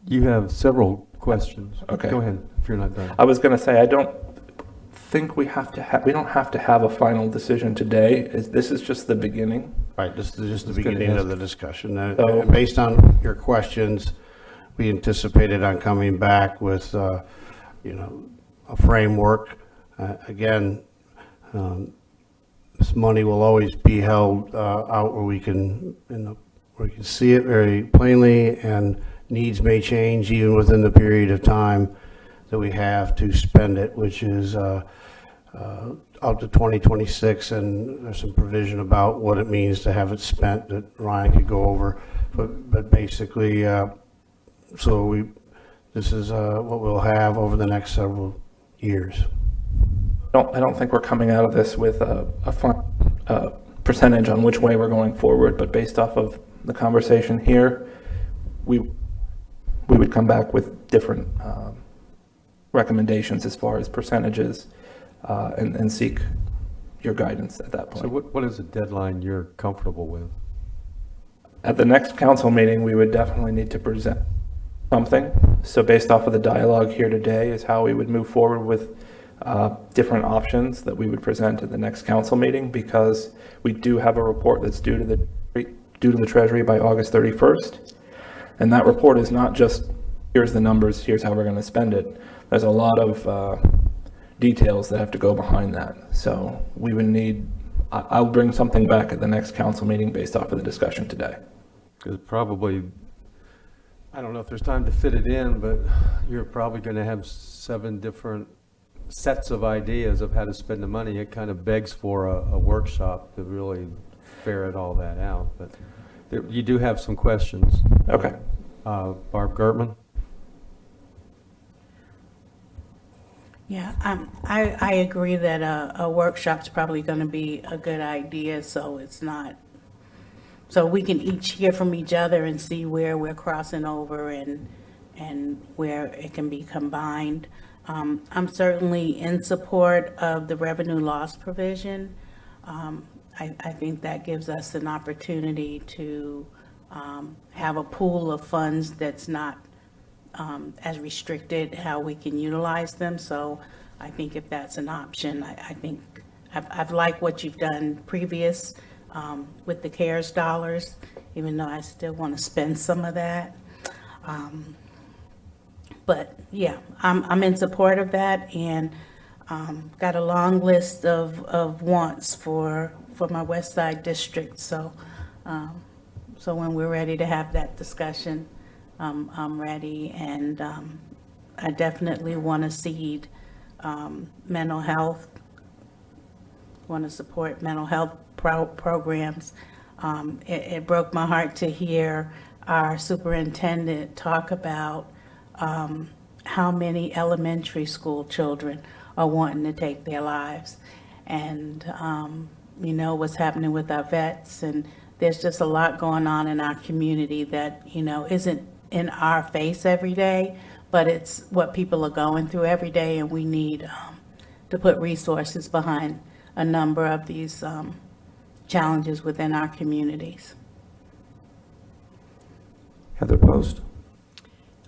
You have several questions. Okay. Go ahead, if you're not done. I was going to say, I don't think we don't have to have a final decision today. This is just the beginning. Right, this is just the beginning of the discussion. So- Based on your questions, we anticipated on coming back with, a framework. Again, this money will always be held out where we can see it very plainly, and needs may change even within the period of time that we have to spend it, which is out to 2026, and there's some provision about what it means to have it spent that Ryan could go over. But basically, this is what we'll have over the next several years. I don't think we're coming out of this with a percentage on which way we're going forward, but based off of the conversation here, we would come back with different recommendations as far as percentages and seek your guidance at that point. So what is the deadline you're comfortable with? At the next council meeting, we would definitely need to present something. So based off of the dialogue here today is how we would move forward with different options that we would present at the next council meeting, because we do have a report that's due to the Treasury by August 31st. And that report is not just, here's the numbers, here's how we're going to spend it. There's a lot of details that have to go behind that. So we would need, I'll bring something back at the next council meeting based off of the discussion today. Because probably, I don't know if there's time to fit it in, but you're probably going to have 7 different sets of ideas of how to spend the money. It kind of begs for a workshop to really ferret all that out. But you do have some questions. Okay. Barb Gertman? Yeah, I agree that a workshop's probably going to be a good idea, so we can each hear from each other and see where we're crossing over and where it can be combined. I'm certainly in support of the revenue loss provision. I think that gives us an opportunity to have a pool of funds that's not as restricted how we can utilize them. So I think if that's an option, I think I've liked what you've done previous with the CARES dollars, even though I still want to spend some of that. But yeah, I'm in support of that, and got a long list of wants for my West Side district. So so when we're ready to have that discussion, I'm ready, and I definitely want to seed mental health, want to support mental health programs. It broke my heart to hear our superintendent talk about how many elementary school children are wanting to take their lives. And you know what's happening with our vets, and there's just a lot going on in our community that, you know, isn't in our face every day, but it's what people are going through every day, and we need to put resources behind a number of these challenges within our communities. Heather Post.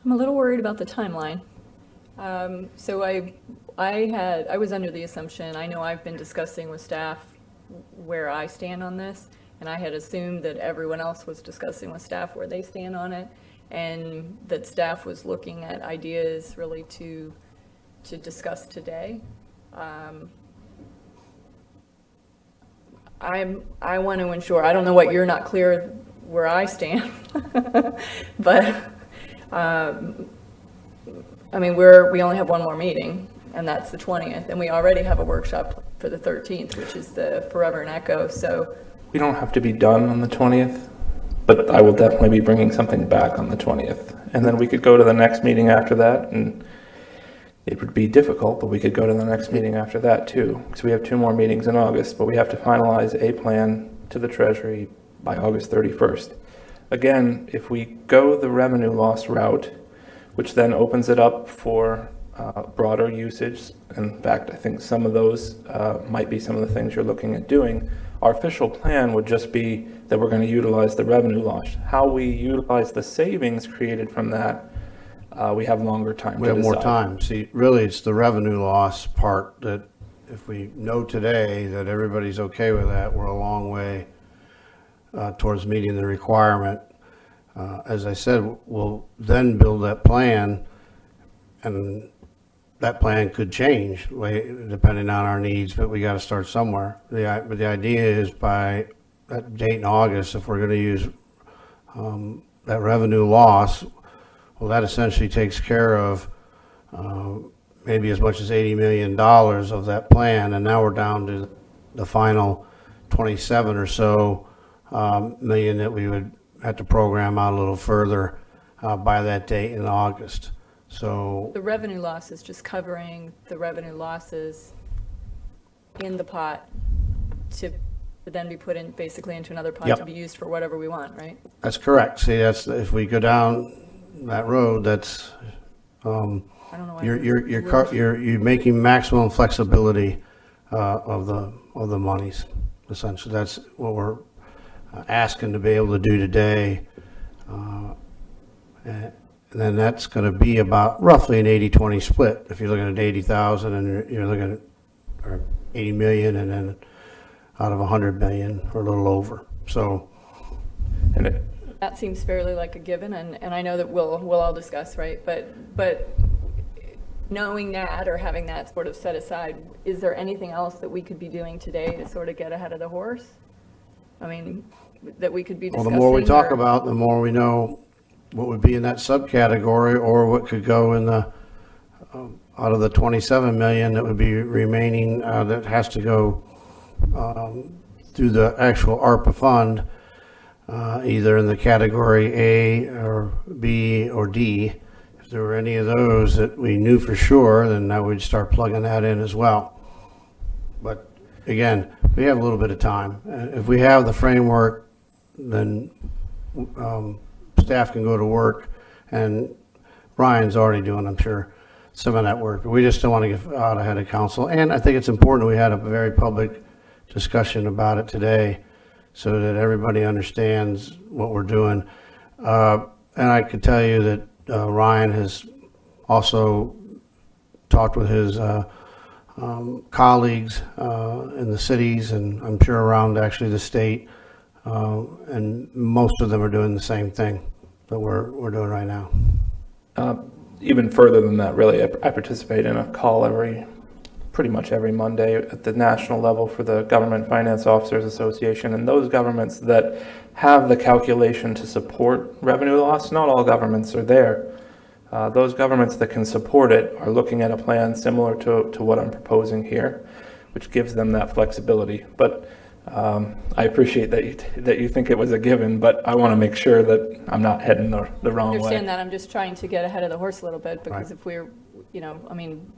I'm a little worried about the timeline. So I was under the assumption, I know I've been discussing with staff where I stand on this, and I had assumed that everyone else was discussing with staff where they stand on it, and that staff was looking at ideas really to discuss today. I want to ensure, I don't know what you're not clear where I stand, but I mean, we only have one more meeting, and that's the 20th, and we already have a workshop for the 13th, which is the Forever and Echo. So We don't have to be done on the 20th, but I will definitely be bringing something back on the 20th. And then we could go to the next meeting after that, and it would be difficult, but we could go to the next meeting after that too. Because we have 2 more meetings in August, but we have to finalize a plan to the Treasury by August 31st. Again, if we go the revenue loss route, which then opens it up for broader usage, in fact, I think some of those might be some of the things you're looking at doing, our official plan would just be that we're going to utilize the revenue loss. How we utilize the savings created from that, we have longer time We to have more decide. time. See, really, it's the revenue loss part that if we know today that everybody's okay with that, we're a long way towards meeting the requirement. As I said, we'll then build that plan, and that plan could change depending on our needs, but we got to start somewhere. But the idea is by that date in August, if we're going to use that revenue loss, well, that essentially takes care of maybe as much as $80 million of that plan, and now we're down to the final 27 or so million that we would have to program out a little further by that date in August. So the revenue loss is just covering the revenue losses in the pot to then be put in basically into another pot Yep. to be used for whatever we want, right? that's correct. See, that's if we go down that road, that's I don't know why. you're making maximum flexibility of the monies. Essentially, that's what we're asking to be able to do today. And then that's going to be about roughly an 80-20 split. If you're looking at 80,000 and you're looking at or 80 million, and then out of 100 million or a little over. So, And That seems fairly like a given, and I know that we'll all discuss, right? But knowing that or having that sort of set aside, is there anything else that we could be doing today to sort of get ahead of the horse? I mean, that we could be well, discussing? the more we talk or- about, the more we know what would be in that subcategory, or what could go in the out of the 27 million that would be remaining that has to go through the actual ARPA fund, either in the category A or B or D. If there were any of those that we knew for sure, then I would start plugging that in as well. But again, we have a little bit of time. If we have the framework, then staff can go to work, and Ryan's already doing, I'm sure, some of that work. But we just don't want to get out ahead of council. And I think it's important we had a very public discussion about it today, so that everybody understands what we're doing. And I could tell you that Ryan has also talked with his colleagues in the cities, and I'm sure around actually the state, and most of them are doing the same thing that we're doing right now. Even further than that, really, I participate in a call pretty much every Monday at the national level for the Government Finance Officers Association, and those governments that have the calculation to support revenue loss, not all governments are there. Those governments that can support it are looking at a plan similar to what I'm proposing here, which gives them that flexibility. But I appreciate that you think it was a given, but I want to make sure that I'm not heading the wrong I way. understand that. I'm just trying to get ahead of the horse a little bit, because Right. if we're, I mean,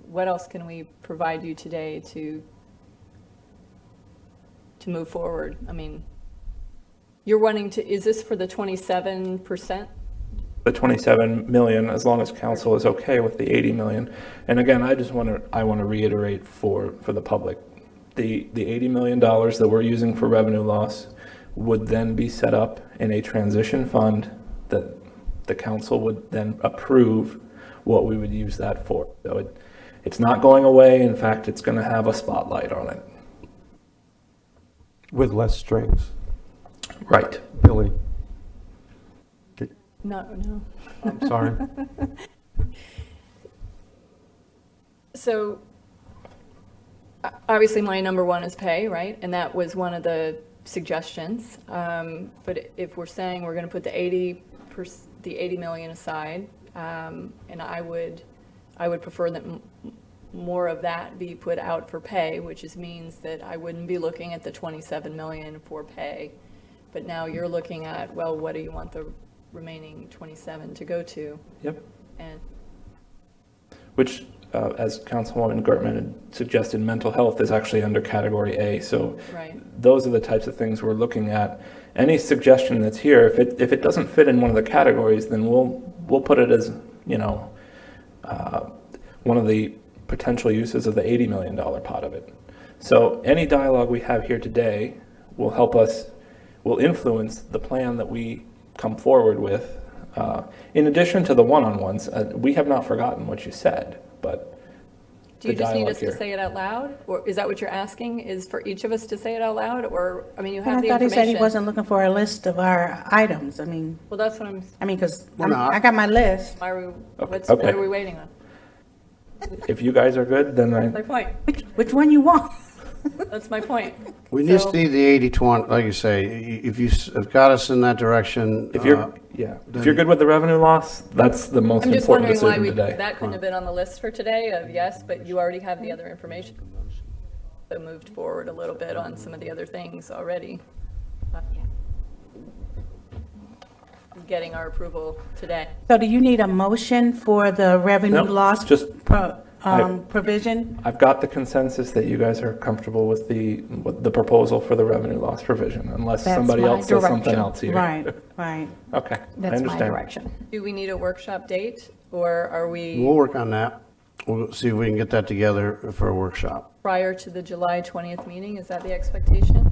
what else can we provide you today to move forward? I mean, you're wanting to, is this for the 27%? The 27 million, as long as council is okay with the 80 million. And again, I want to reiterate for the public, the $80 million that we're using for revenue loss would then be set up in a transition fund that the council would then approve what we would use that for. So it's not going away. In fact, it's going to have a spotlight on it. With less strings. Right. Billy. No. I'm sorry. So obviously my number one is pay, right? And that was one of the suggestions. But if we're saying we're going to put the 80 million aside, and I would prefer that more of that be put out for pay, which means that I wouldn't be looking at the 27 million for pay. But now you're looking at, well, what do you want the remaining 27 to go to? Yep. And Which, as Councilwoman Gertman had suggested, mental health is actually under Category A. So right. those are the types of things we're looking at. Any suggestion that's here, if it doesn't fit in one of the categories, then we'll put it as, one of the potential uses of the $80 million pot of it. So any dialogue we have here today will help us, will influence the plan that we come forward with. In addition to the one-on-ones, we have not forgotten what you said, but do you the just need dialogue us here. to say it out loud? Or is that what you're asking, is for each of us to say it out loud? Or, I mean, you But have I the thought he information. said he wasn't looking for a list of our items. Well, that's what I'm, because We're not. I got my list. why are we, what okay. are we waiting on? If you guys are good, then That's my point. Which one you want? That's my point. We just So- need the 80-20, like you say, if you have got us in that direction. If you're good with the revenue loss, that's the most I'm just important wondering why decision today. that couldn't have been on the list for today of yes, but you already have the other information. So moved forward a little bit on some of the other things already. Getting our approval today. So do you need a motion for the revenue No, loss just- provision? I've got the consensus that you guys are comfortable with the proposal for the revenue loss provision, unless That's somebody my else says something direction. else here. Right. Okay, I That's my understand. direction. Do we need a workshop date, or are we We'll work on that. We'll see if we can get that together for a workshop. prior to the July 20th meeting? Is that the expectation?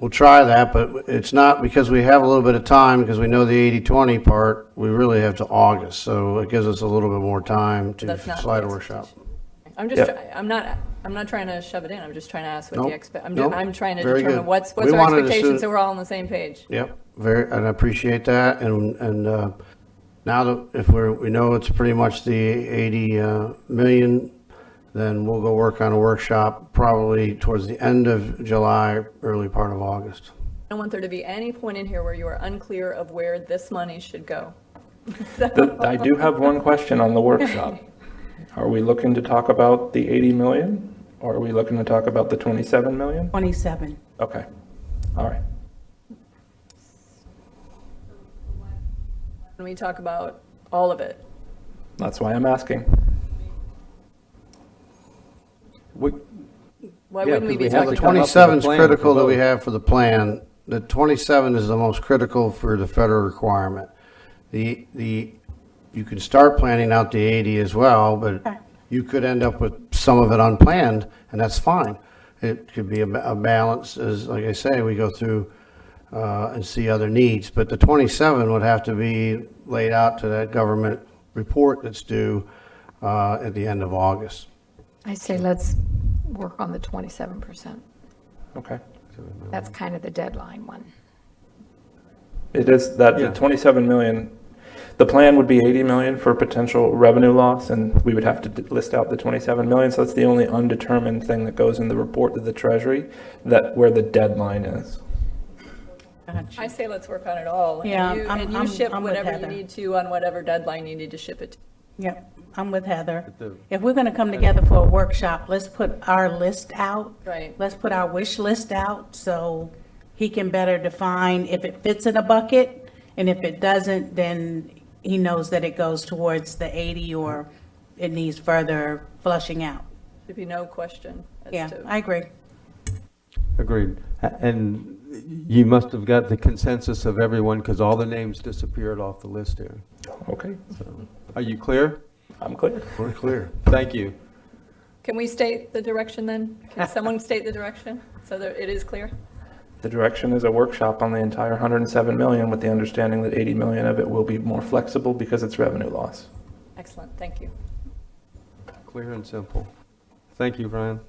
We'll try that, but it's not, because we have a little bit of time, because we know the 80-20 part, we really have to August, so it gives us a little bit more time to That's not slide the a workshop. I'm just, Yep. I'm not trying to shove it in. I'm just trying to ask what Nope. I'm trying to Very determine good. what's We our wanted to expectations, soon- so we're all on the same page. Yep, and I appreciate that, and now that if we know it's pretty much the 80 million, then we'll go work on a workshop probably towards the end of July, early part of August. I don't want there to be any point in here where you are unclear of where this money should go. I do have one question on the workshop. Are we looking to talk about the 80 million, or are we looking to talk about the 27 million? 27. Okay, all right. When we talk about all of it. That's why I'm asking. Why wouldn't we be Well, talking the about? 27 is critical that we have for the plan. The 27 is the most critical for the federal requirement. You can start planning out the 80 as well, but you could end up with some of it unplanned, and that's fine. it could be a balance, as, like I say, we go through and see other needs. But the 27 would have to be laid out to that government report that's due at the end of August. I say let's work on the 27%. Okay. That's kind of the deadline one. It is that the 27 million, the plan would be 80 million for potential revenue loss, and we would have to list out the 27 million. So that's the only undetermined thing that goes in the report to the Treasury, that where the deadline is. I say let's work on it all. Yeah, And you ship I'm with whatever you Heather. need to on whatever deadline you need to ship it to. Yep, I'm with Heather. If we're gonna come together for a workshop, let's put our list out. Right. Let's put our wish list out so he can better define if it fits in a bucket, and if it doesn't, then he knows that it goes towards the 80 or it needs further flushing out. There'd be no question as Yeah, to. I agree. Agreed. And you must have got the consensus of everyone, because all the names disappeared off the list here. Okay. So, are you clear? I'm clear. We're clear. Thank you. Can we state the direction then? Can someone state the direction so that it is clear? The direction is a workshop on the entire 107 million, with the understanding that 80 million of it will be more flexible because it's revenue loss. Excellent, thank you. Clear and simple. Thank you, Brian.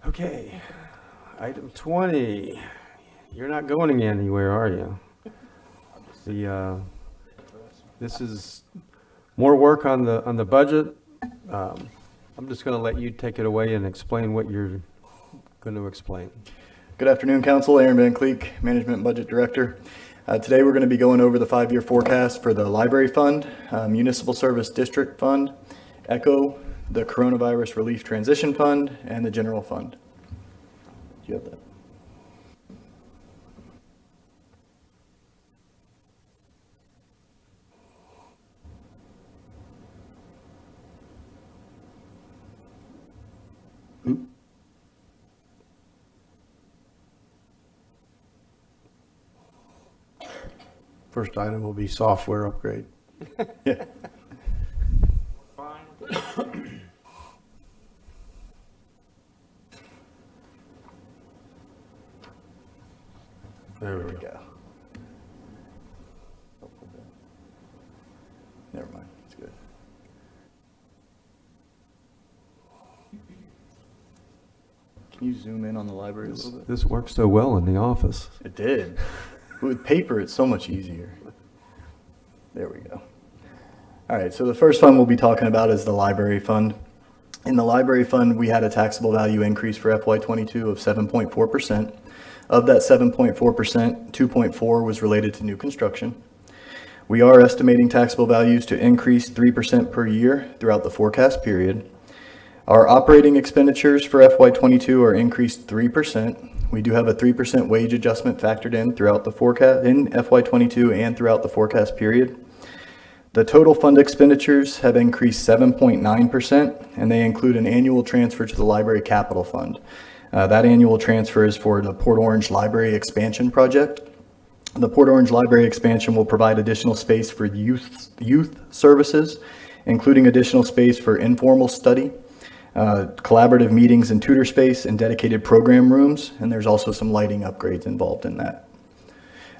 Okay, item 20. You're not going anywhere, are you? This is more work on the budget. I'm just going to let you take it away and explain what you're going to explain. Good afternoon, Council. Aaron Van Cleek, Management and Budget Director. Today we're going to be going over the 5-year forecast for the Library Fund, Municipal Service District Fund, ECHO, the Coronavirus Relief Transition Fund, and the General Fund. Do you have that? First item will be software upgrade. Yeah. There we go. Never mind, it's good. Can you zoom in on the library a little bit? This works so well in the office. It did. With paper, it's so much easier. There we go. All right, so the first fund we'll be talking about is the library fund. In the library fund, we had a taxable value increase for FY22 of 7.4%. Of that 7.4%, 2.4 was related to new construction. We are estimating taxable values to increase 3% per year throughout the forecast period. Our operating expenditures for FY22 are increased 3%. We do have a 3% wage adjustment factored in throughout the forecast, in FY22 and throughout the forecast period. The total fund expenditures have increased 7.9%, and they include an annual transfer to the Library Capital Fund. That annual transfer is for the Port Orange Library Expansion Project. The Port Orange Library Expansion will provide additional space for youth services, including additional space for informal study, collaborative meetings and tutor space, and dedicated program rooms, and there's also some lighting upgrades involved in that.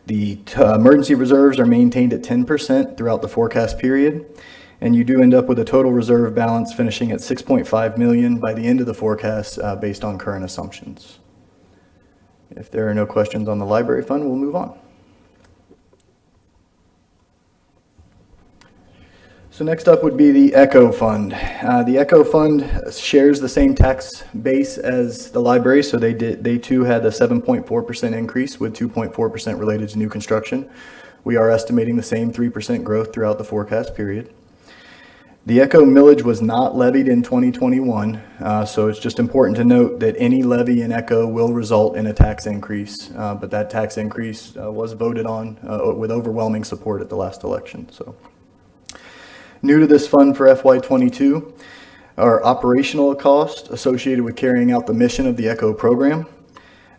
The emergency reserves are maintained at 10% throughout the forecast period, and you do end up with a total reserve balance finishing at $6.5 million by the end of the forecast based on current assumptions. If there are no questions on the library fund, we'll move on. So next up would be the ECHO Fund. The ECHO Fund shares the same tax base as the library, so they too had a 7.4% increase with 2.4% related to new construction. We are estimating the same 3% growth throughout the forecast period. The ECHO millage was not levied in 2021, so it's just important to note that any levy in ECHO will result in a tax increase, but that tax increase was voted on with overwhelming support at the last election. So. New to this fund for FY22 are operational costs associated with carrying out the mission of the ECHO program.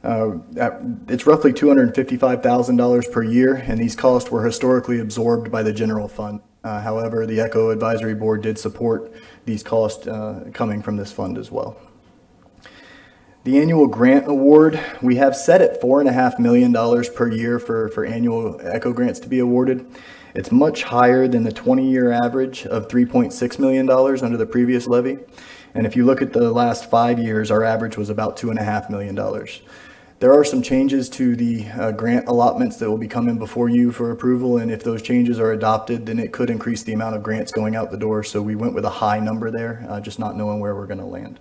It's roughly $255,000 per year, and these costs were historically absorbed by the general fund. However, the ECHO Advisory Board did support these costs coming from this fund as well. The annual grant award, we have set at $4.5 million per year for annual ECHO grants to be awarded. It's much higher than the 20-year average of $3.6 million under the previous levy. And if you look at the last 5 years, our average was about $2.5 million. There are some changes to the grant allotments that will be coming before you for approval, and if those changes are adopted, then it could increase the amount of grants going out the door. So we went with a high number there, just not knowing where we're going to land.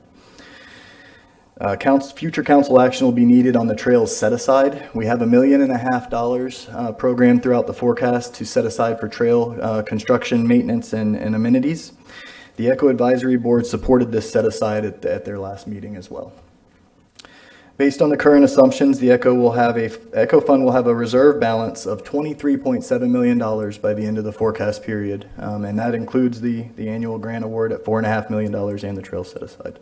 Future council action will be needed on the trails set aside. We have $1.5 million programmed throughout the forecast to set aside for trail construction, maintenance, and amenities. The ECHO Advisory Board supported this set aside at their last meeting as well. Based on the current assumptions, the ECHO Fund will have a reserve balance of $23.7 million by the end of the forecast period, and that includes the annual grant award at $4.5 million and the trail set aside.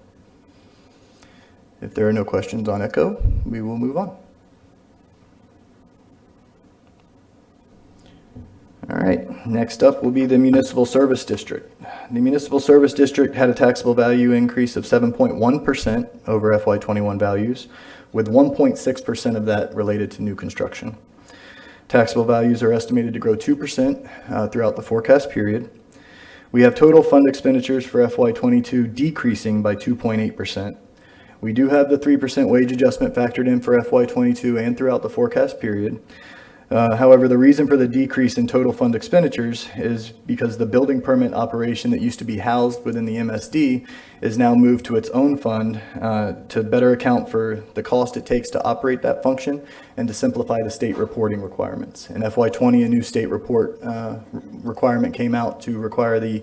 If there are no questions on ECHO, we will move on. All right, next up will be the Municipal Service District. The Municipal Service District had a taxable value increase of 7.1% over FY21 values, with 1.6% of that related to new construction. Taxable values are estimated to grow 2% throughout the forecast period. We have total fund expenditures for FY22 decreasing by 2.8%. We do have the 3% wage adjustment factored in for FY22 and throughout the forecast period. However, the reason for the decrease in total fund expenditures is because the building permit operation that used to be housed within the MSD is now moved to its own fund to better account for the cost it takes to operate that function and to simplify the state reporting requirements. In FY20, a new state report requirement came out to require the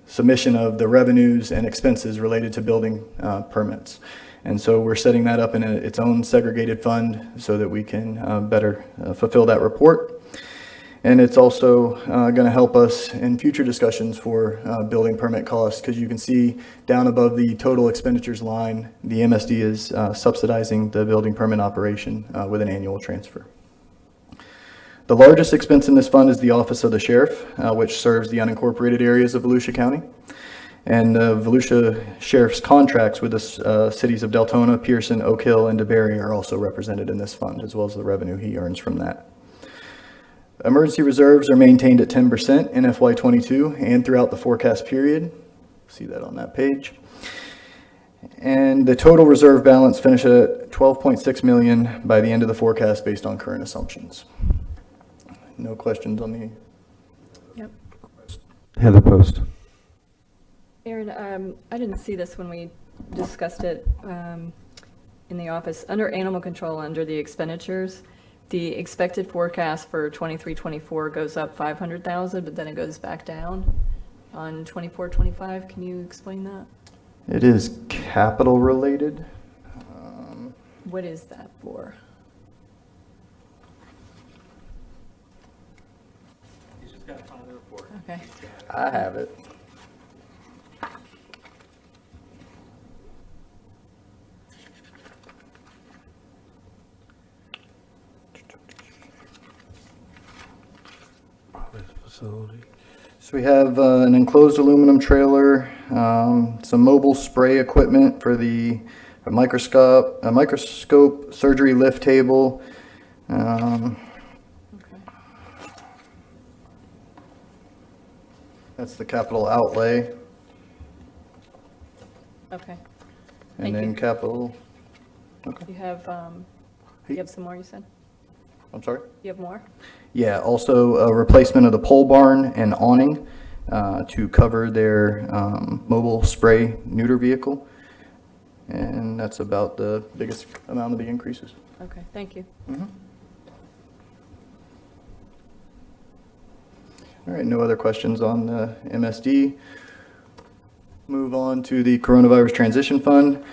submission of the revenues and expenses related to building permits. And so we're setting that up in its own segregated fund so that we can better fulfill that report. And it's also going to help us in future discussions for building permit costs, because you can see down above the total expenditures line, the MSD is subsidizing the building permit operation with an annual transfer. The largest expense in this fund is the Office of the Sheriff, which serves the unincorporated areas of Volusia County. And Volusia Sheriff's contracts with the cities of Deltona, Pearson, Oak Hill, and DeBerry are also represented in this fund, as well as the revenue he earns from that. Emergency reserves are maintained at 10% in FY22 and throughout the forecast period. See that on that page. And the total reserve balance finished at $12.6 million by the end of the forecast based on current assumptions. No questions on the... Yep. Heather Post. Aaron, I didn't see this when we discussed it in the office. Under animal control, under the expenditures, the expected forecast for 23-24 goes up 500,000, but then it goes back down on 24-25. Can you explain that? It is capital related. What is that for? You just got to find the report. Okay. I have it. Facility. So we have an enclosed aluminum trailer, some mobile spray equipment for a microscope, surgery lift table. That's the capital outlay. Okay. And Thank then you. capital. Okay. You have some more, you said? I'm sorry? You have more? Yeah, also a replacement of the pole barn and awning to cover their mobile spray neuter vehicle. And that's about the biggest amount of the increases. Okay, thank you. Mm-hmm. All right, no other questions on the MSD. Move on to the Coronavirus Transition Fund.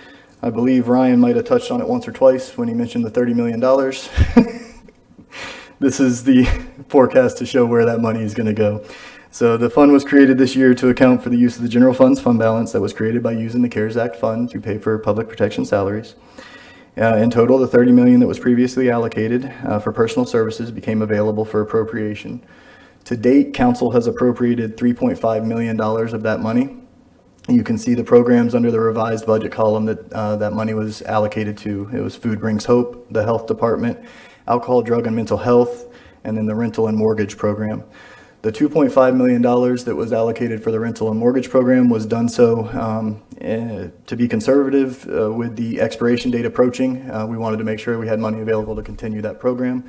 I believe Ryan might have touched on it once or twice when he mentioned the $30 million. This is the forecast to show where that money is going to go. So the fund was created this year to account for the use of the general fund's fund balance that was created by using the CARES Act fund to pay for public protection salaries. In total, the $30 million that was previously allocated for personal services became available for appropriation. To date, council has appropriated $3.5 million of that money. You can see the programs under the revised budget column that that money was allocated to. It was Food Brings Hope, the Health Department, Alcohol, Drug, and Mental Health, and then the Rental and Mortgage Program. The $2.5 million that was allocated for the rental and mortgage program was done so to be conservative with the expiration date approaching. We wanted to make sure we had money available to continue that program.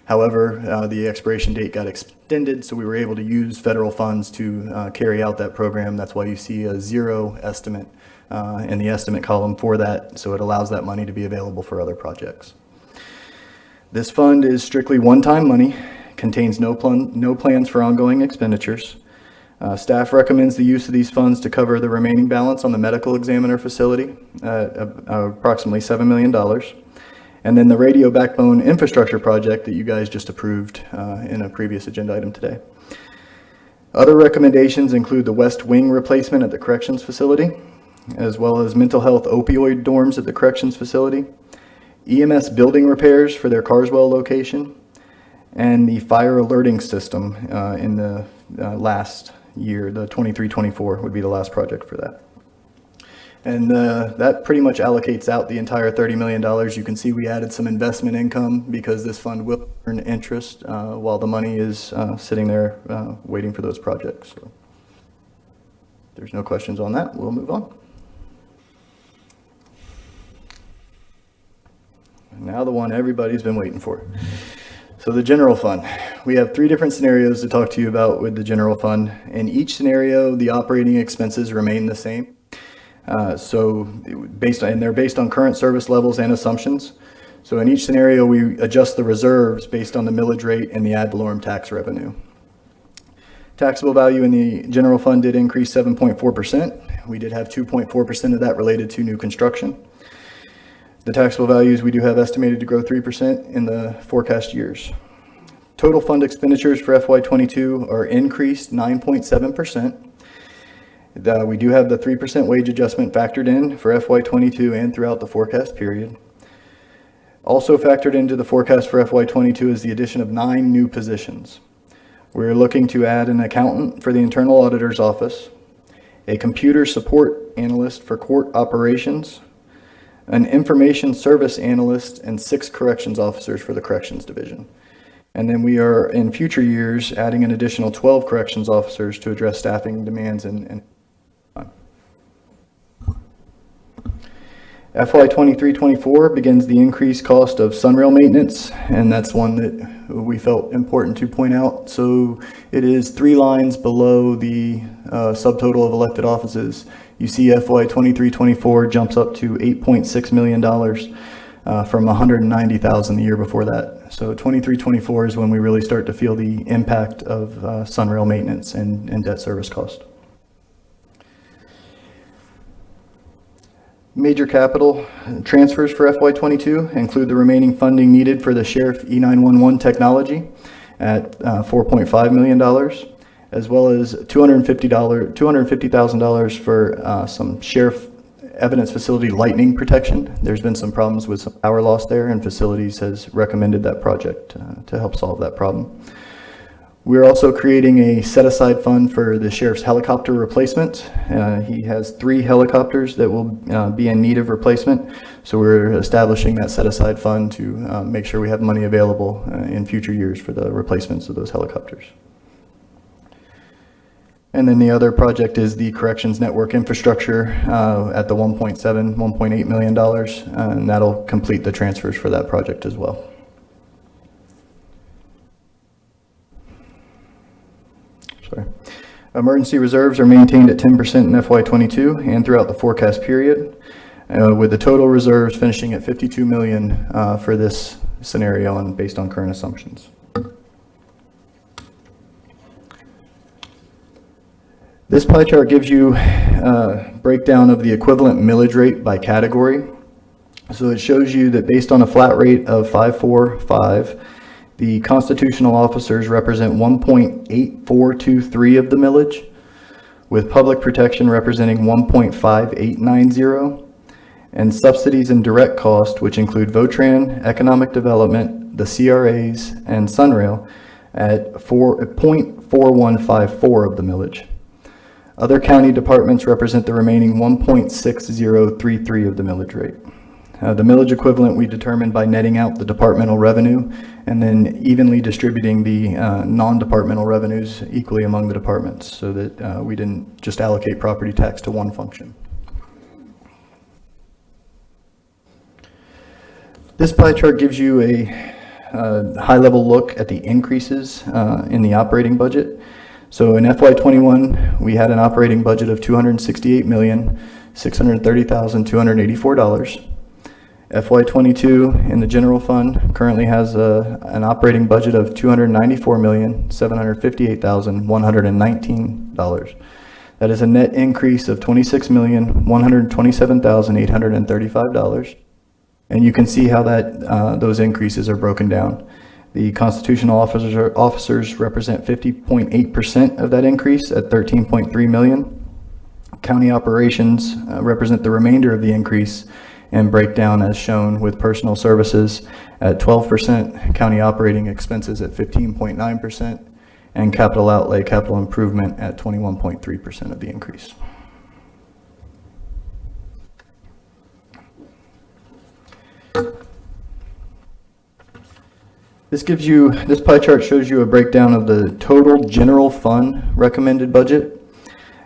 However, the expiration date got extended, so we were able to use federal funds to carry out that program. That's why you see a zero estimate in the estimate column for that, so it allows that money to be available for other projects. This fund is strictly one-time money, contains no plans for ongoing expenditures. Staff recommends the use of these funds to cover the remaining balance on the medical examiner facility, approximately $7 million. And then the radio backbone infrastructure project that you guys just approved in a previous agenda item today. Other recommendations include the west wing replacement at the corrections facility, as well as mental health opioid dorms at the corrections facility, EMS building repairs for their Carswell location, and the fire alerting system in the last year, the 23-24 would be the last project for that. And that pretty much allocates out the entire $30 million. You can see we added some investment income because this fund will earn interest while the money is sitting there waiting for those projects. So if there's no questions on that, we'll move on. And now the one everybody's been waiting for. So the general fund, we have three different scenarios to talk to you about with the general fund. In each scenario, the operating expenses remain the same. They're based on current service levels and assumptions. So in each scenario, we adjust the reserves based on the millage rate and the ad valorem tax revenue. Taxable value in the general fund did increase 7.4%. We did have 2.4% of that related to new construction. The taxable values we do have estimated to grow 3% in the forecast years. Total fund expenditures for FY22 are increased 9.7%. We do have the 3% wage adjustment factored in for FY22 and throughout the forecast period. Also factored into the forecast for FY22 is the addition of 9 new positions. We're looking to add an accountant for the internal auditor's office, a computer support analyst for court operations, an information service analyst, and 6 corrections officers for the corrections division. And then we are, in future years, adding an additional 12 corrections officers to address staffing demands and FY 23-24 begins the increased cost of Sunrail maintenance, and that's one that we felt important to point out. So it is 3 lines below the subtotal of elected offices. You see FY 23-24 jumps up to $8.6 million from $190,000 the year before that. So 23-24 is when we really start to feel the impact of Sunrail maintenance and debt service cost. Major capital transfers for FY22 include the remaining funding needed for the Sheriff E911 technology at $4.5 million, as well as $250,000 for some Sheriff Evidence Facility lightning protection. There's been some problems with some power loss there, and Facilities has recommended that project to help solve that problem. We're also creating a set-aside fund for the Sheriff's helicopter replacement. He has 3 helicopters that will be in need of replacement, so we're establishing that set-aside fund to make sure we have money available in future years for the replacements of those helicopters. And then the other project is the corrections network infrastructure at the $1.8 million, and that'll complete the transfers for that project as well. Sorry. Emergency reserves are maintained at 10% in FY22 and throughout the forecast period, with the total reserves finishing at $52 million for this scenario and based on current assumptions. This pie chart gives you a breakdown of the equivalent millage rate by category. So it shows you that based on a flat rate of 545, the constitutional officers represent 1.8423 of the millage, with public protection representing 1.5890, and subsidies and direct cost, which include Votran, economic development, the CRAs, and Sunrail, at 0.4154 of the millage. Other county departments represent the remaining 1.6033 of the millage rate. The millage equivalent we determined by netting out the departmental revenue and then evenly distributing the non-departmental revenues equally among the departments so that we didn't just allocate property tax to one function. This pie chart gives you a high-level look at the increases in the operating budget. So in FY21, we had an operating budget of $268,630,284. FY22 in the general fund currently has an operating budget of $294,758,119. That is a net increase of $26,127,835. And you can see how that those increases are broken down. The constitutional officers represent 50.8% of that increase at $13.3 million. County operations represent the remainder of the increase and break down as shown with personal services at 12%, county operating expenses at 15.9%, and capital outlay, capital improvement at 21.3% of the increase. This pie chart shows you a breakdown of the total general fund recommended budget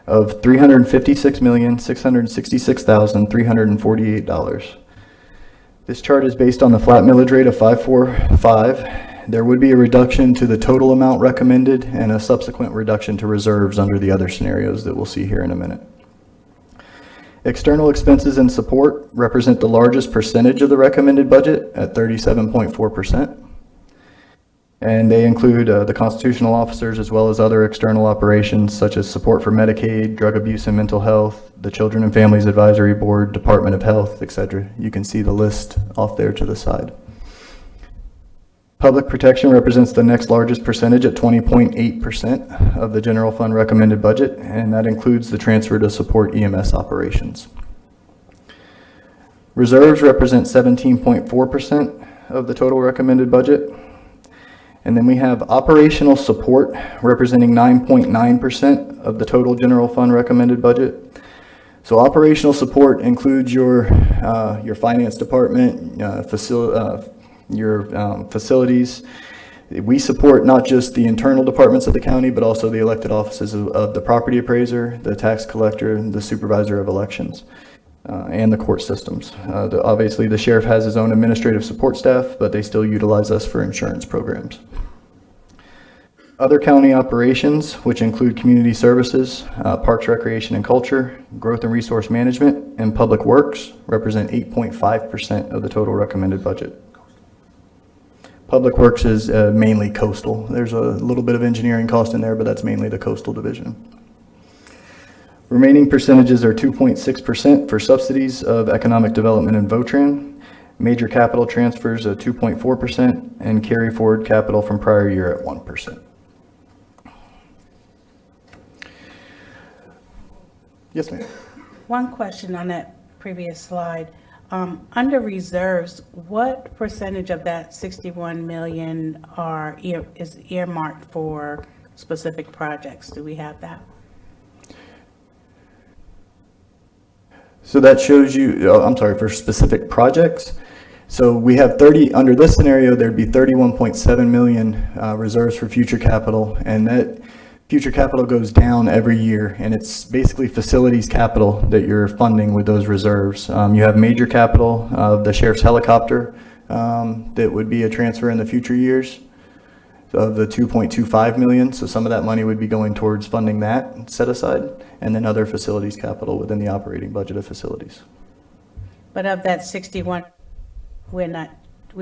of $356,666,348. This chart is based on the flat millage rate of 545. There would be a reduction to the total amount recommended and a subsequent reduction to reserves under the other scenarios that we'll see here in a minute. External expenses and support represent the largest percentage of the recommended budget at 37.4%. And they include the constitutional officers as well as other external operations such as support for Medicaid, drug abuse and mental health, the Children and Families Advisory Board, Department of Health, etc. You can see the list off there to the side. Public protection represents the next largest percentage at 20.8% of the general fund recommended budget, and that includes the transfer to support EMS operations. Reserves represent 17.4% of the total recommended budget. And then we have operational support representing 9.9% of the total general fund recommended budget. So operational support includes your finance department, your facilities. We support not just the internal departments of the county, but also the elected offices of the property appraiser, the tax collector, the supervisor of elections, and the court systems. Obviously, the sheriff has his own administrative support staff, but they still utilize us for insurance programs. Other county operations, which include community services, parks, recreation and culture, growth and resource management, and public works, represent 8.5% of the total recommended budget. Public works is mainly coastal. There's a little bit of engineering cost in there, but that's mainly the coastal division. Remaining percentages are 2.6% for subsidies of economic development and VOTRAN, major capital transfers at 2.4%, and carry forward capital from prior year at 1%. Yes, ma'am. One question on that previous slide. Under reserves, what percentage of that 61 million is earmarked for specific projects? Do we have that? So that shows you, I'm sorry, for specific projects. So we have under this scenario, there'd be 31.7 million reserves for future capital, and that future capital goes down every year, and it's basically facilities capital that you're funding with those reserves. You have major capital of the sheriff's helicopter that would be a transfer in the future years of the 2.25 million. So some of that money would be going towards funding that set aside, and then other facilities capital within the operating budget of facilities. But of that 61, we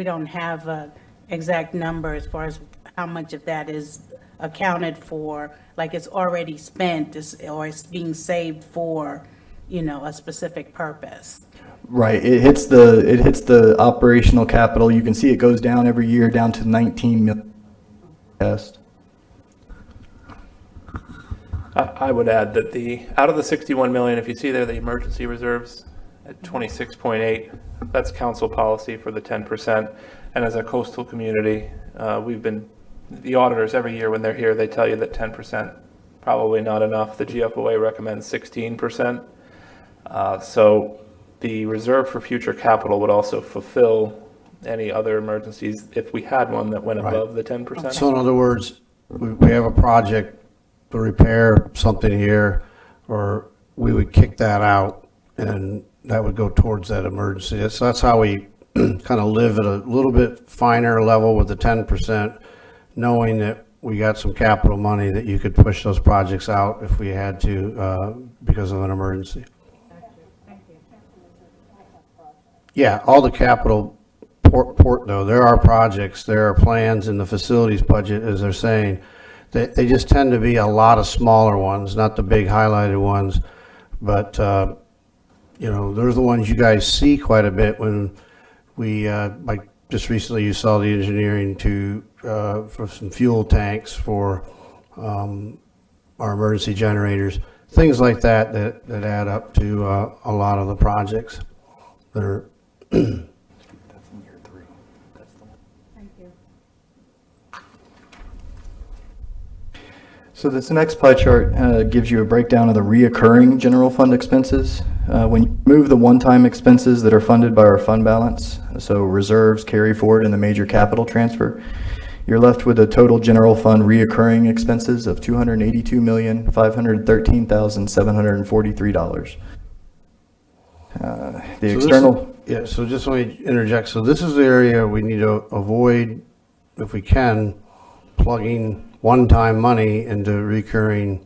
don't have an exact number as far as how much of that is accounted for, like it's already spent or it's being saved for, a specific purpose. Right. It hits the operational capital. You can see it goes down every year down to 19 million. I would add that out of the 61 million, if you see there the emergency reserves at 26.8, that's council policy for the 10%. And as a coastal community, the auditors every year when they're here, they tell you that 10% probably not enough. The GFOA recommends 16%. So the reserve for future capital would also fulfill any other emergencies if we had one that went above the 10%. So in other words, we have a project to repair something here, or we would kick that out and that would go towards that emergency. So that's how we kind of live at a little bit finer level with the 10%, knowing that we got some capital money that you could push those projects out if we had to because of an emergency. Yeah, all the capital port though, there are projects, there are plans in the facilities budget, as they're saying. They just tend to be a lot of smaller ones, not the big highlighted ones. But, you know, those are the ones you guys see quite a bit when we, like just recently you saw the engineering for some fuel tanks for our emergency generators. Things like that add up to a lot of the projects that are So this next pie chart gives you a breakdown of the reoccurring general fund expenses. When you remove the one-time expenses that are funded by our fund balance, so reserves, carry forward, and the major capital transfer, you're left with a total general fund reoccurring expenses of $282,513,743. So just let me interject. So this is the area we need to avoid, if we can, plugging one-time money into recurring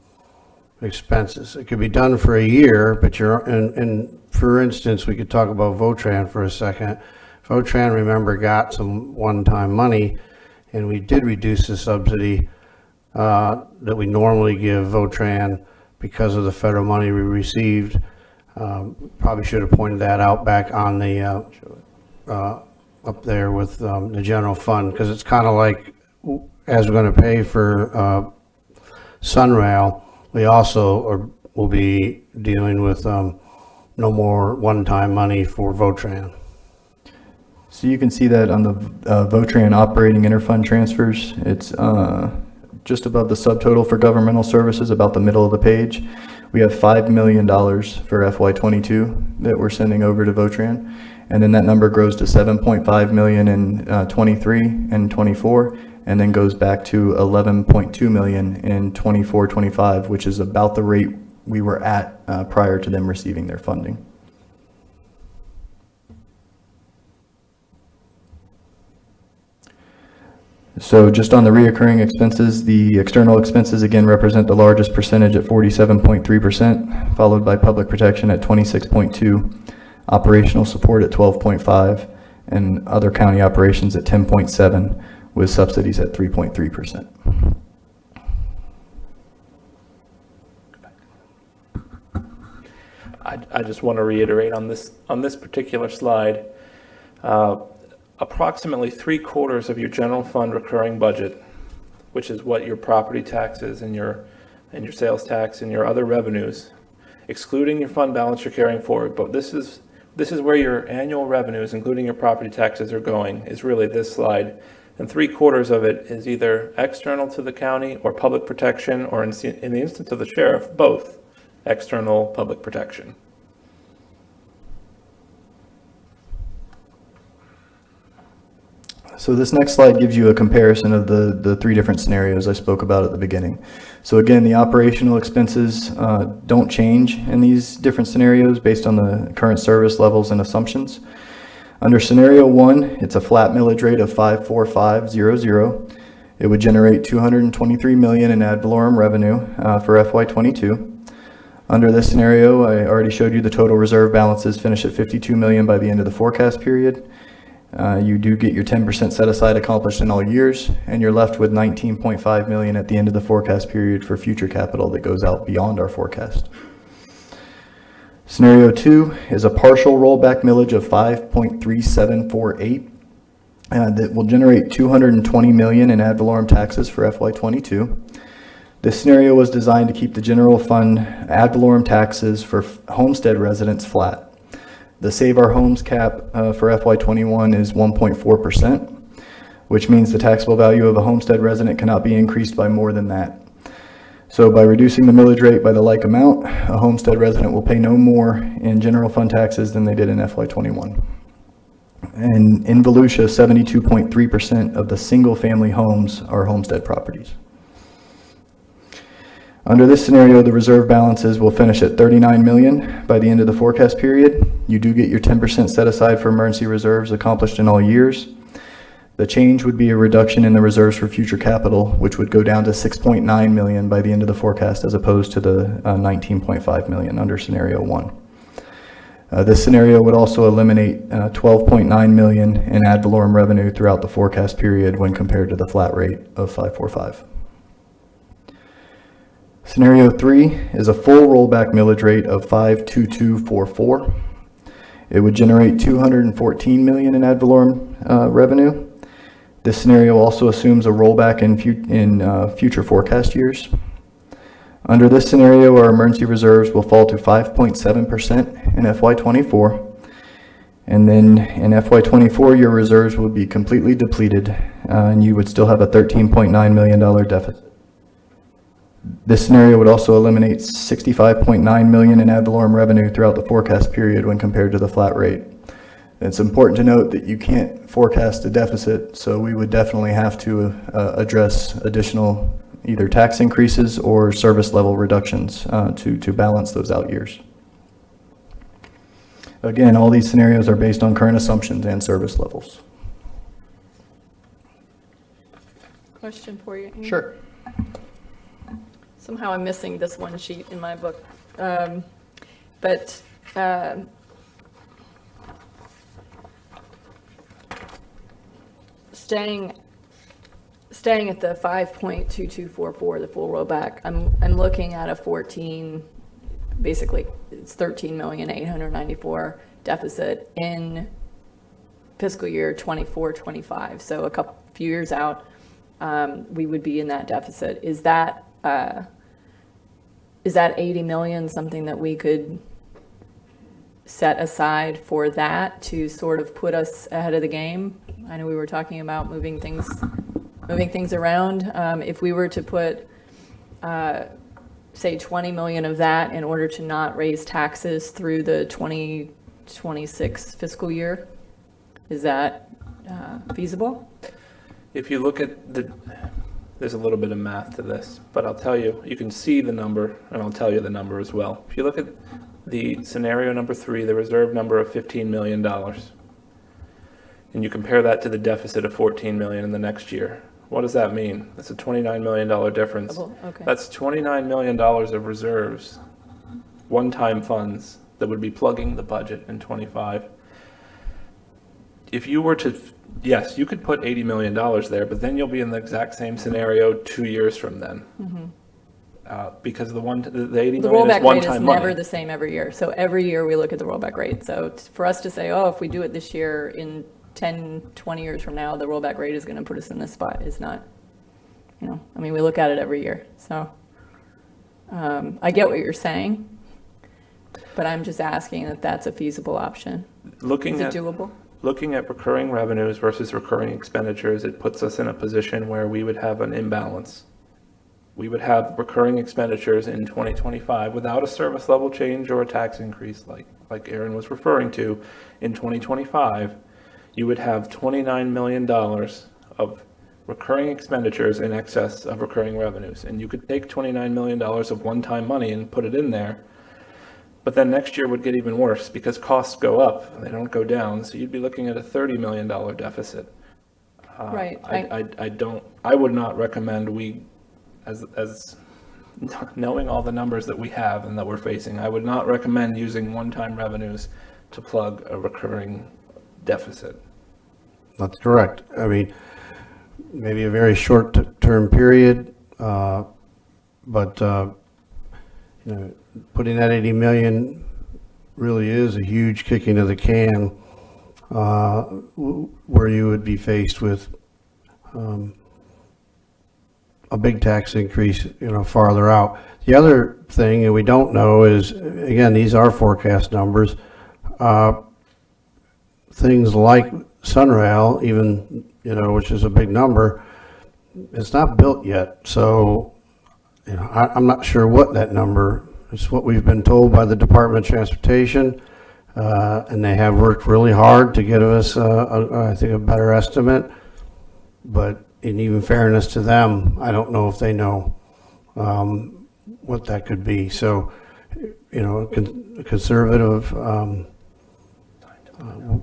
expenses. It could be done for a year, but and for instance, we could talk about Votran for a second. Votran, remember, got some one-time money, and we did reduce the subsidy that we normally give Votran because of the federal money we received. Probably should have pointed that out back on the up there with the general fund, because it's kind of like, as we're going to pay for Sunrail, we also will be dealing with no more one-time money for Votran. So you can see that on the Votran operating interfund transfers. It's just above the subtotal for governmental services, about the middle of the page. We have $5 million for FY22 that we're sending over to Votran. And then that number grows to 7.5 million in 23 and 24, and then goes back to 11.2 million in 24-25, which is about the rate we were at prior to them receiving their funding. So just on the reoccurring expenses, the external expenses again represent the largest percentage at 47.3%, followed by public protection at 26.2%, operational support at 12.5%, and other county operations at 10.7%, with subsidies at 3.3%. I just want to reiterate on this particular slide, approximately 3/4 of your general fund recurring budget, which is what your property taxes and your sales tax and your other revenues, excluding your fund balance you're carrying forward, but this is where your annual revenues, including your property taxes, are going, is really this slide. And 3/4 of it is either external to the county or public protection, or in the instance of the sheriff, both external public protection. So this next slide gives you a comparison of the three different scenarios I spoke about at the beginning. So again, the operational expenses don't change in these different scenarios based on the current service levels and assumptions. Under scenario 1, it's a flat millage rate of 54500. It would generate $223 million in ad valorem revenue for FY22. Under this scenario, I already showed you the total reserve balances finish at $52 million by the end of the forecast period. You do get your 10% set aside accomplished in all years, and you're left with $19.5 million at the end of the forecast period for future capital that goes out beyond our forecast. Scenario 2 is a partial rollback millage of 5.3748 that will generate $220 million in ad valorem taxes for FY22. This scenario was designed to keep the general fund ad valorem taxes for homestead residents flat. The Save Our Homes cap for FY21 is 1.4%, which means the taxable value of a homestead resident cannot be increased by more than that. So by reducing the millage rate by the like amount, a homestead resident will pay no more in general fund taxes than they did in FY21. And in Volusia, 72.3% of the single-family homes are homestead properties. Under this scenario, the reserve balances will finish at 39 million by the end of the forecast period. You do get your 10% set aside for emergency reserves accomplished in all years. The change would be a reduction in the reserves for future capital, which would go down to 6.9 million by the end of the forecast as opposed to the 19.5 million under scenario 1. This scenario would also eliminate 12.9 million in ad valorem revenue throughout the forecast period when compared to the flat rate of 545. Scenario 3 is a full rollback millage rate of 52244. It would generate 214 million in ad valorem revenue. This scenario also assumes a rollback in future forecast years. Under this scenario, our emergency reserves will fall to 5.7% in FY24. And then in FY24, your reserves will be completely depleted, and you would still have a $13.9 million deficit. This scenario would also eliminate 65.9 million in ad valorem revenue throughout the forecast period when compared to the flat rate. It's important to note that you can't forecast a deficit, so we would definitely have to address additional either tax increases or service level reductions to balance those out years. Again, all these scenarios are based on current assumptions and service levels. Question for you, Amy? Sure. Somehow I'm missing this one sheet in my book. Staying at the 5.2244, the full rollback, I'm looking at a 14, basically it's 13,894 deficit in fiscal year 24-25. So a few years out, we would be in that deficit. Is that 80 million something that we could set aside for that to sort of put us ahead of the game? I know we were talking about moving things around. If we were to put, say, 20 million of that in order to not raise taxes through the 2026 fiscal year, is that feasible? If you look at there's a little bit of math to this, but I'll tell you, you can see the number, and I'll tell you the number as well. If you look at the scenario number 3, the reserve number of $15 million, and you compare that to the deficit of 14 million in the next year, what does that mean? That's a $29 million difference. Okay. That's $29 million of reserves, one-time funds that would be plugging the budget in 25. If you were to, yes, you could put $80 million there, but then you'll be in the exact same scenario 2 years from then. Mm-hmm. Because the 80 million The is rollback rate one-time is money. never the same every year. So every year we look at the rollback rate. So for us to say, oh, if we do it this year, in 10, 20 years from now, the rollback rate is going to put us in this spot is not, I mean, we look at it every year. So I get what you're saying, but I'm just asking if that's a feasible option. Is it doable? Looking at recurring revenues versus recurring expenditures, it puts us in a position where we would have an imbalance. We would have recurring expenditures in 2025 without a service level change or a tax increase like Aaron was referring to. In 2025, you would have $29 million of recurring expenditures in excess of recurring revenues. And you could take $29 million of one-time money and put it in there. But then next year would get even worse because costs go up, they don't go down. So you'd be looking at a $30 million deficit. Right. I would not recommend we, as knowing all the numbers that we have and that we're facing, I would not recommend using one-time revenues to plug a recurring deficit. That's correct. I mean, maybe a very short-term period, but putting that 80 million really is a huge kick into the can, where you would be faced with a big tax increase, farther out. The other thing, and we don't know, is, again, these are forecast numbers. Things like Sunrail, even, which is a big number, it's not built yet. So I'm not sure what that number, it's what we've been told by the Department of Transportation, and they have worked really hard to give us, I think, a better estimate. But in even fairness to them, I don't know if they know what that could be. So, conservative,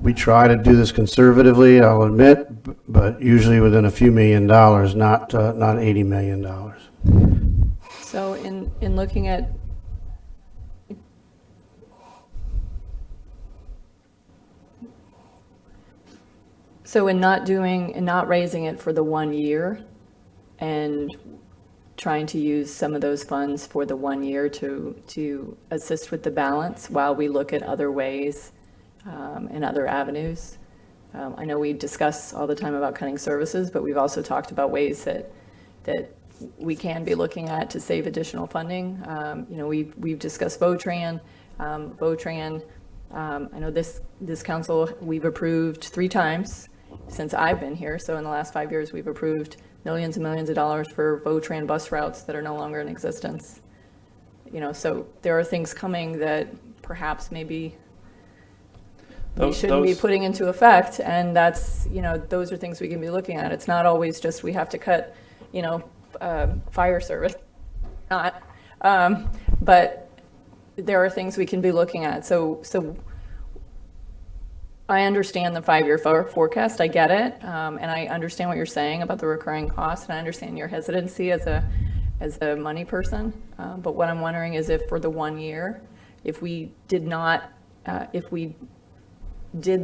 we try to do this conservatively, I'll admit, but usually within a few $1 million, not $80 million. So in looking at, so in not raising it for the 1 year and trying to use some of those funds for the 1 year to assist with the balance while we look at other ways and other avenues. I know we discuss all the time about cutting services, but we've also talked about ways that we can be looking at to save additional funding. We've discussed VOTRAN. I know this council, we've approved 3 times since I've been here. So in the last 5 years, we've approved millions and millions of dollars for VOTRAN bus routes that are no longer in existence. So there are things coming that perhaps maybe we shouldn't be putting into effect. And that's, those are things we can be looking at. It's not always just we have to cut, fire service, not. But there are things we can be looking at. So I understand the 5-year forecast. I get it. And I understand what you're saying about the recurring costs. And I understand your hesitancy as a money person. But what I'm wondering is if for the 1 year, if we did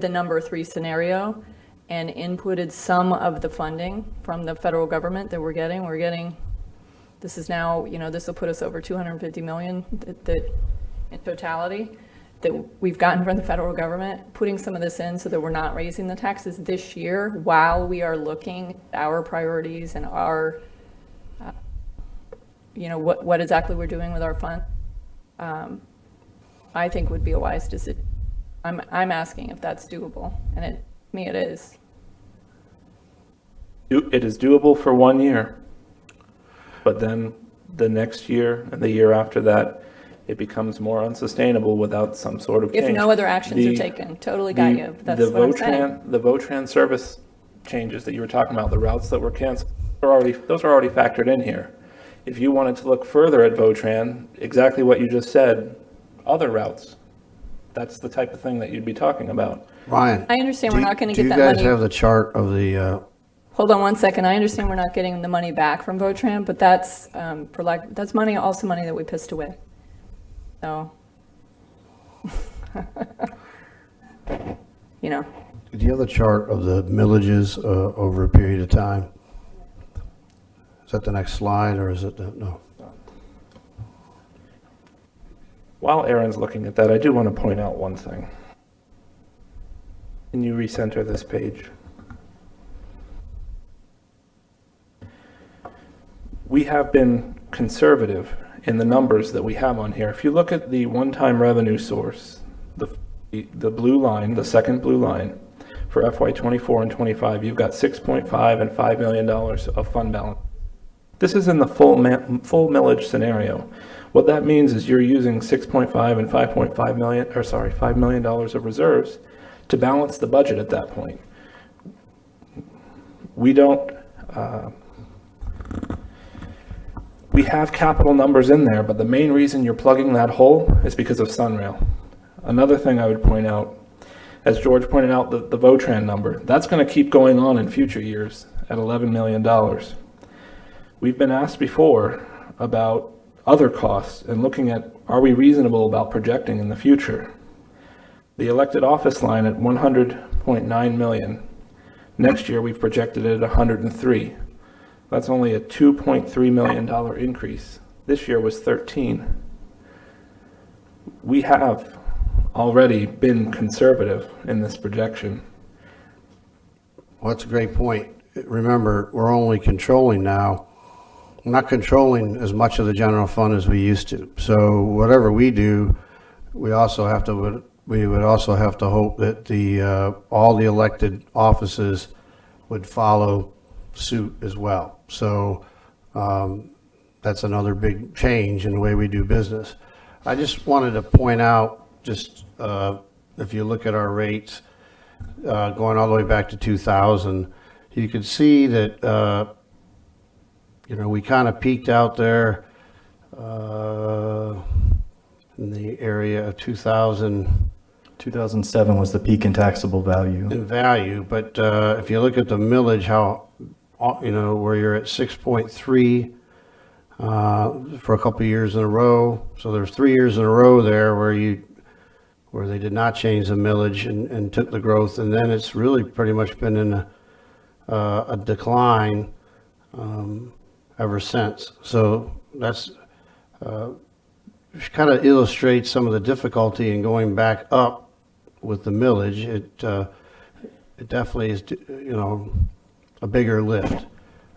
the number 3 scenario and inputted some of the funding from the federal government that we're getting, this is now, this will put us over 250 million that in totality that we've gotten from the federal government, putting some of this in so that we're not raising the taxes this year while we are looking at our priorities and our, what exactly we're doing with our fund, I think would be a wise decision. I'm asking if that's doable, and to me it is. It is doable for 1 year, but then the next year and the year after that, it becomes more unsustainable without some sort of change. If no other actions are taken, totally got you. That's what I'm saying. The VOTRAN service changes that you were talking about, the routes that were canceled, those are already factored in here. If you wanted to look further at VOTRAN, exactly what you just said, other routes, that's the type of thing that you'd be talking about. Ryan. I understand we're not going to get that Do you money. guys have the chart of the, Hold on one second. I understand we're not getting the money back from VOTRAN, but that's that's money, also money that we pissed away. So, do you have the chart of the millages over a period of time? Is that the next slide, or is it, no? While Aaron's looking at that, I do want to point out one thing. Can you recenter this page? We have been conservative in the numbers that we have on here. If you look at the one-time revenue source, the blue line, the second blue line, for FY24 and 25, you've got $6.5 and $5 million of fund balance. This is in the full millage scenario. What that means is you're using 6.5 and 5.5 million, or sorry, $5 million of reserves to balance the budget at that point. We don't, we have capital numbers in there, but the main reason you're plugging that hole is because of Sunrail. Another thing I would point out, as George pointed out, the VOTRAN number, that's going to keep going on in future years at $11 million. We've been asked before about other costs and looking at, are we reasonable about projecting in the future? The elected office line at 100.9 million. Next year we've projected it at 103. That's only a $2.3 million increase. This year was 13. We have already been conservative in this projection. Well, that's a great point. Remember, we're only controlling now. We're not controlling as much of the general fund as we used to. So whatever we do, we would also have to hope that all the elected offices would follow suit as well. So that's another big change in the way we do business. I just wanted to point out, just if you look at our rates, going all the way back to 2000, you could see that, we kind of peaked out there in the area of 2007 was the peak in taxable value. in value, but if you look at the millage, where you're at 6.3 for a couple of years in a row. So there's 3 years in a row there where they did not change the millage and took the growth, and then it's really pretty much been in a decline ever since. So that's kind of illustrates some of the difficulty in going back up with the millage. It definitely is, a bigger lift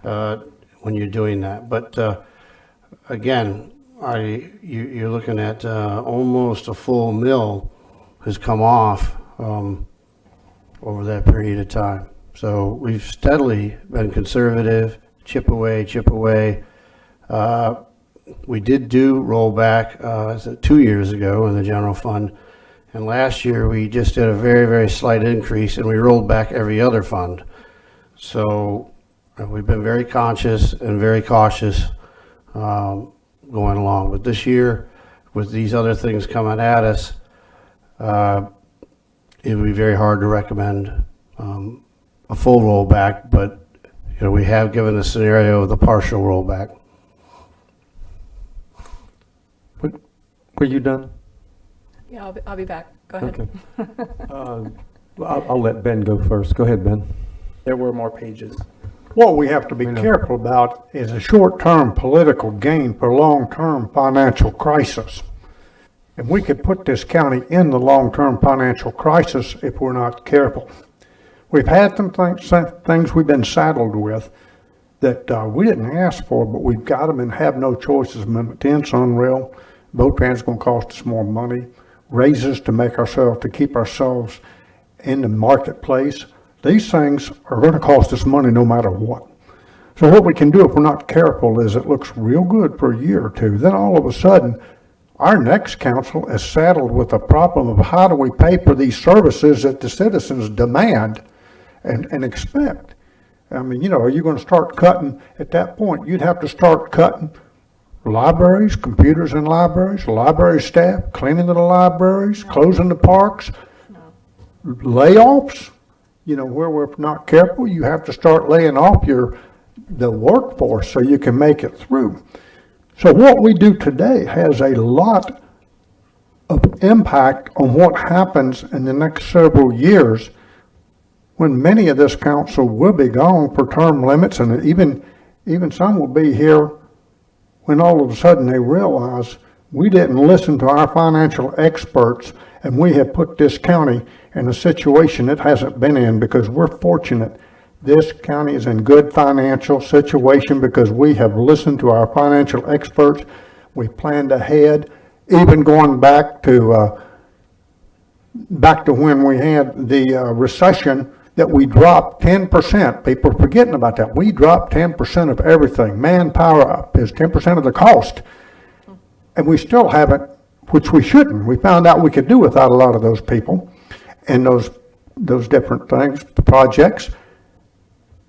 when you're doing that. But again, you're looking at almost a full mill has come off over that period of time. So we've steadily been conservative, chip away. We did do rollback 2 years ago in the general fund, and last year we just did a very, very slight increase, and we rolled back every other fund. So we've been very conscious and very cautious going along. But this year, with these other things coming at us, it would be very hard to recommend a full rollback, but we have given the scenario of the partial rollback. Were you done? Yeah, I'll be back. Go ahead. Okay. I'll let Ben go first. Go ahead, Ben. There were more pages. What we have to be careful about is a short-term political gain for long-term financial crisis. And we could put this county in the long-term financial crisis if we're not careful. We've had some things we've been saddled with that we didn't ask for, but we've got them and have no choices. Amendment 10's unreal. Vote ban's going to cost us more money. Raises to keep ourselves in the marketplace. These things are going to cost us money no matter what. So what we can do if we're not careful is it looks real good for a year or two. Then all of a sudden, our next council is saddled with the problem of how do we pay for these services that the citizens demand and expect. I mean, are you going to start cutting at that point? You'd have to start cutting libraries, computers in libraries, library staff, cleaning of the libraries, closing the parks, layoffs. Where we're not careful, you have to start laying off the workforce so you can make it through. So what we do today has a lot of impact on what happens in the next several years when many of this council will be gone for term limits, and even some will be here when all of a sudden they realize we didn't listen to our financial experts and we have put this county in a situation it hasn't been in, because we're fortunate. This county is in good financial situation because we have listened to our financial experts. We planned ahead, even going back to when we had the recession, that we dropped 10%. People are forgetting about that. We dropped 10% of everything. Manpower up is 10% of the cost. And we still haven't, which we shouldn't. We found out we could do without a lot of those people and those different things, the projects.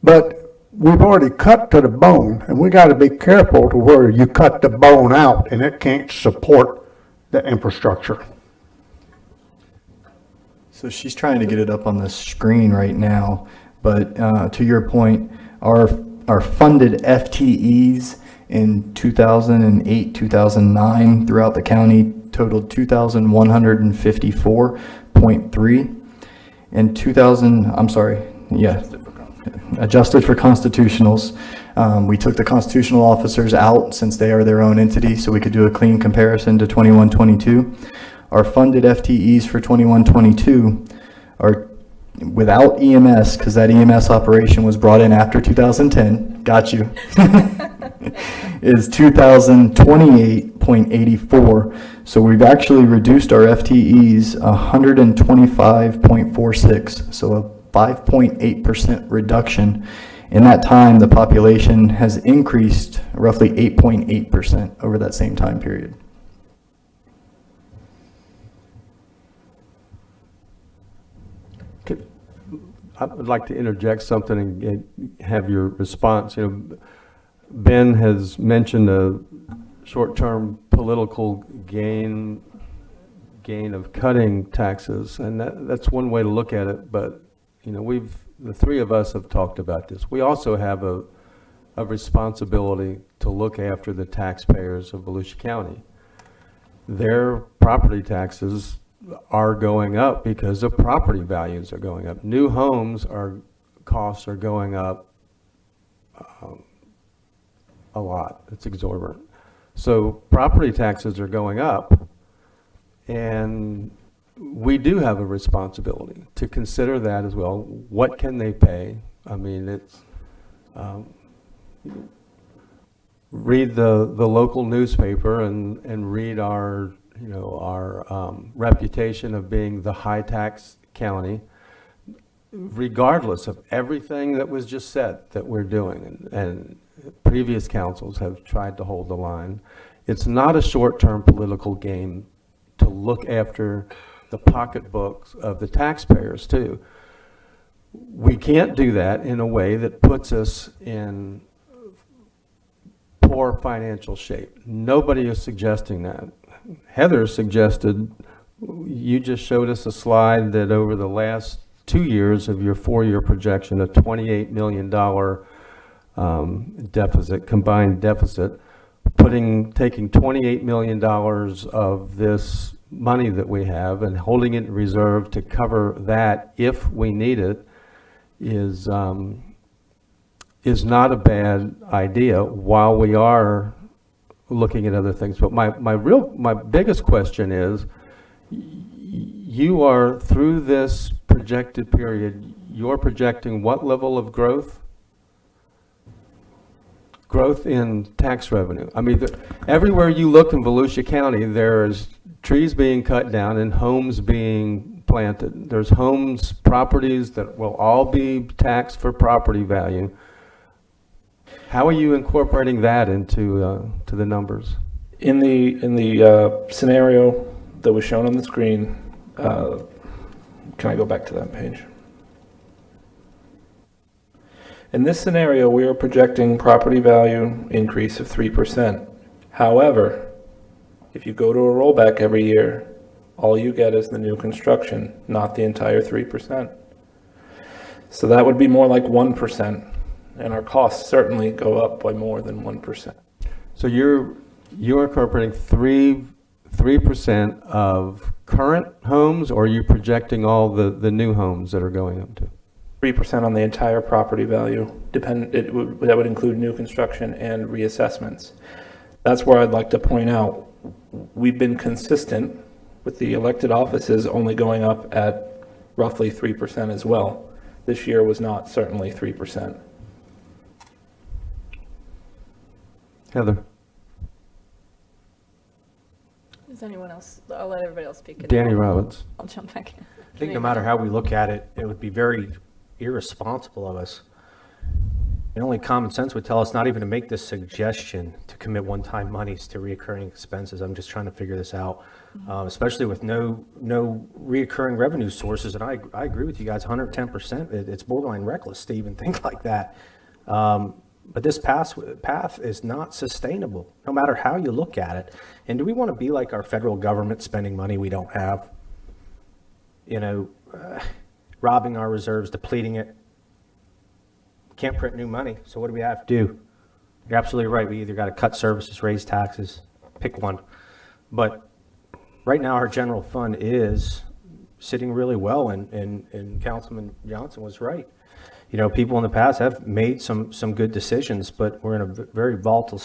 But we've already cut to the bone, and we got to be careful to where you cut the bone out and it can't support the infrastructure. So she's trying to get it up on the screen right now, but to your point, our funded FTEs in 2008, 2009 throughout the county totaled 2,154.3. In adjusted for constitutionals. We took the constitutional officers out since they are their own entity, so we could do a clean comparison to 21-22. Our funded FTEs for 21-22 are without EMS, because that EMS operation was brought in after 2010, got you, is 2,028.84. So we've actually reduced our FTEs 125.46, so a 5.8% reduction In that time, the population has increased roughly 8.8% over that same time period. I would like to interject something and have your response. You know, Ben has mentioned a short-term political gain of cutting taxes, and that's one way to look at it. But you know, the three of us have talked about this. We also have a responsibility to look after the taxpayers of Volusia County. Their property taxes are going up because the property values are going up. New homes costs are going up a lot. It's exorbitant. So property taxes are going up, and we do have a responsibility to consider that as well. What can they pay? I mean, it's read the local newspaper and read our reputation of being the high tax county, regardless of everything that was just said that we're doing, and previous councils have tried to hold the line. It's not a short-term political game to look after the pocketbooks of the taxpayers too. We can't do that in a way that puts us in poor financial shape. Nobody is suggesting that. Heather suggested, you just showed us a slide that over the last 2 years of your 4-year projection, a $28 million deficit, combined deficit, taking $28 million of this money that we have and holding it in reserve to cover that if we need it is not a bad idea while we are looking at other things. But my biggest question is, you are through this projected period, you're projecting what level of growth? Growth in tax revenue. I mean, everywhere you look in Volusia County, there's trees being cut down and homes being planted. There's homes, properties that will all be taxed for property value. How are you incorporating that into to the numbers? In the scenario that was shown on the screen, can I go back to that page? In this scenario, we are projecting property value increase of 3%. However, if you go to a rollback every year, all you get is the new construction, not the entire 3%. So that would be more like 1%, and our costs certainly go up by more than 1%. So you're incorporating 3% of current homes, or are you projecting all the new homes that are going up to? 3% on the entire property value. That would include new construction and reassessments. That's where I'd like to point out, we've been consistent with the elected offices only going up at roughly 3% as well. This year was not certainly 3%. Heather. Does anyone else? I'll let everybody else speak. Danny Robbins. I'll jump back in. I think no matter how we look at it, it would be very irresponsible of us. And only common sense would tell us not even to make this suggestion to commit one-time monies to reoccurring expenses. I'm just trying to figure this out, especially with no reoccurring revenue sources. And I agree with you guys 110%. It's borderline reckless to even think like that. But this path is not sustainable, no matter how you look at it. And do we want to be like our federal government spending money we don't have? You know, robbing our reserves, depleting it. Can't print new money, so what do we have to do? You're absolutely right. We either got to cut services, raise taxes, pick one. But right now, our general fund is sitting really well, and Councilman Johnson was right. You know, people in the past have made some good decisions, but we're in a very volatile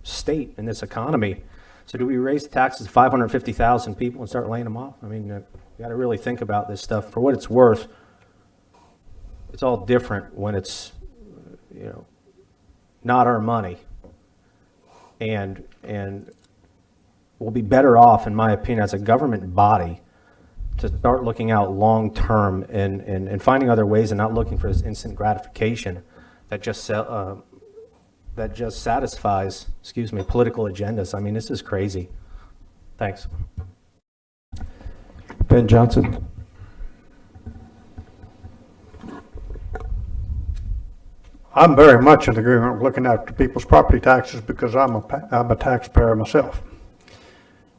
state in this economy. So do we raise taxes to 550,000 people and start laying them off? I mean, you got to really think about this stuff. For what it's worth, it's all different when it's, you know, not our money. And we'll be better off, in my opinion, as a government body to start looking out long term and finding other ways and not looking for this instant gratification that just satisfies, political agendas. I mean, this is crazy. Thanks. Ben Johnson. I'm very much in agreement with looking after people's property taxes because I'm a taxpayer myself.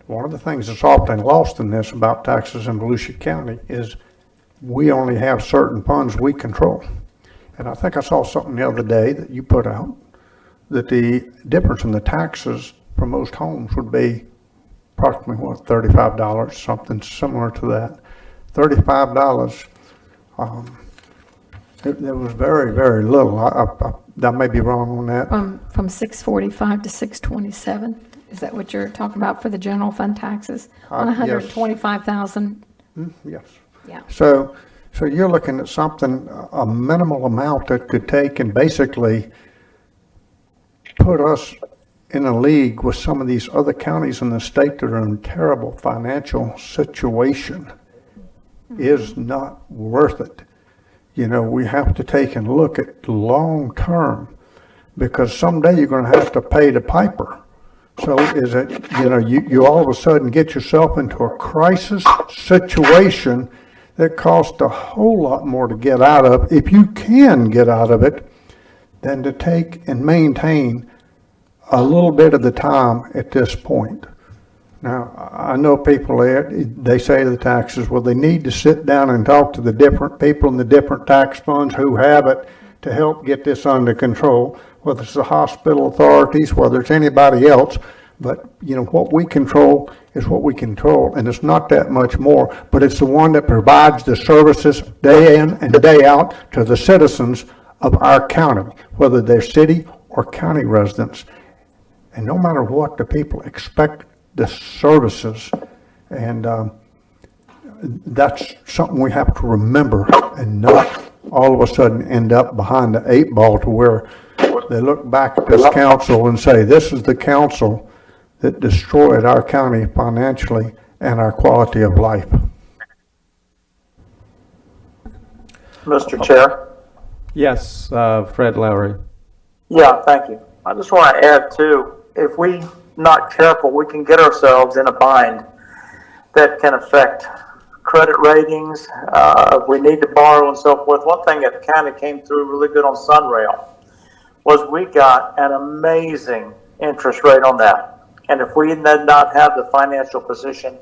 One of the things that's often lost in this about taxes in Volusia County is we only have certain funds we control. And I think I saw something the other day that you put out that the difference in the taxes for most homes would be approximately, what, $35, something similar to that. $35. There was very, very little. I may be wrong on that. From 645 to 627, is that what you're talking about for the general fund taxes? On Yes. 125,000? Yes. Yeah. So you're looking at something, a minimal amount that could take and basically put us in a league with some of these other counties in the state that are in a terrible financial situation is not worth it. You know, we have to take and look at long term because someday you're going to have to pay the piper. So is it, you all of a sudden get yourself into a crisis situation that costs a whole lot more to get out of, if you can get out of it, than to take and maintain a little bit of the time at this point. Now, I know people, they say to the taxes, well, they need to sit down and talk to the different people in the different tax funds who have it to help get this under control, whether it's the hospital authorities, whether it's anybody else. But, what we control is what we control, and it's not that much more, but it's the one that provides the services day in and day out to the citizens of our county, whether they're city or county residents. And no matter what, the people expect the services, and that's something we have to remember and not all of a sudden end up behind the 8 ball to where they look back at this council and say, this is the council that destroyed our county financially and our quality of life. Mr. Chair? Yes, Fred Lowry. Yeah, thank you. I just want to add too, if we not careful, we can get ourselves in a bind that can affect credit ratings. If we need to borrow and so forth. One thing that kind of came through really good on Sunrail was we got an amazing interest rate on that. And if we did not have the financial position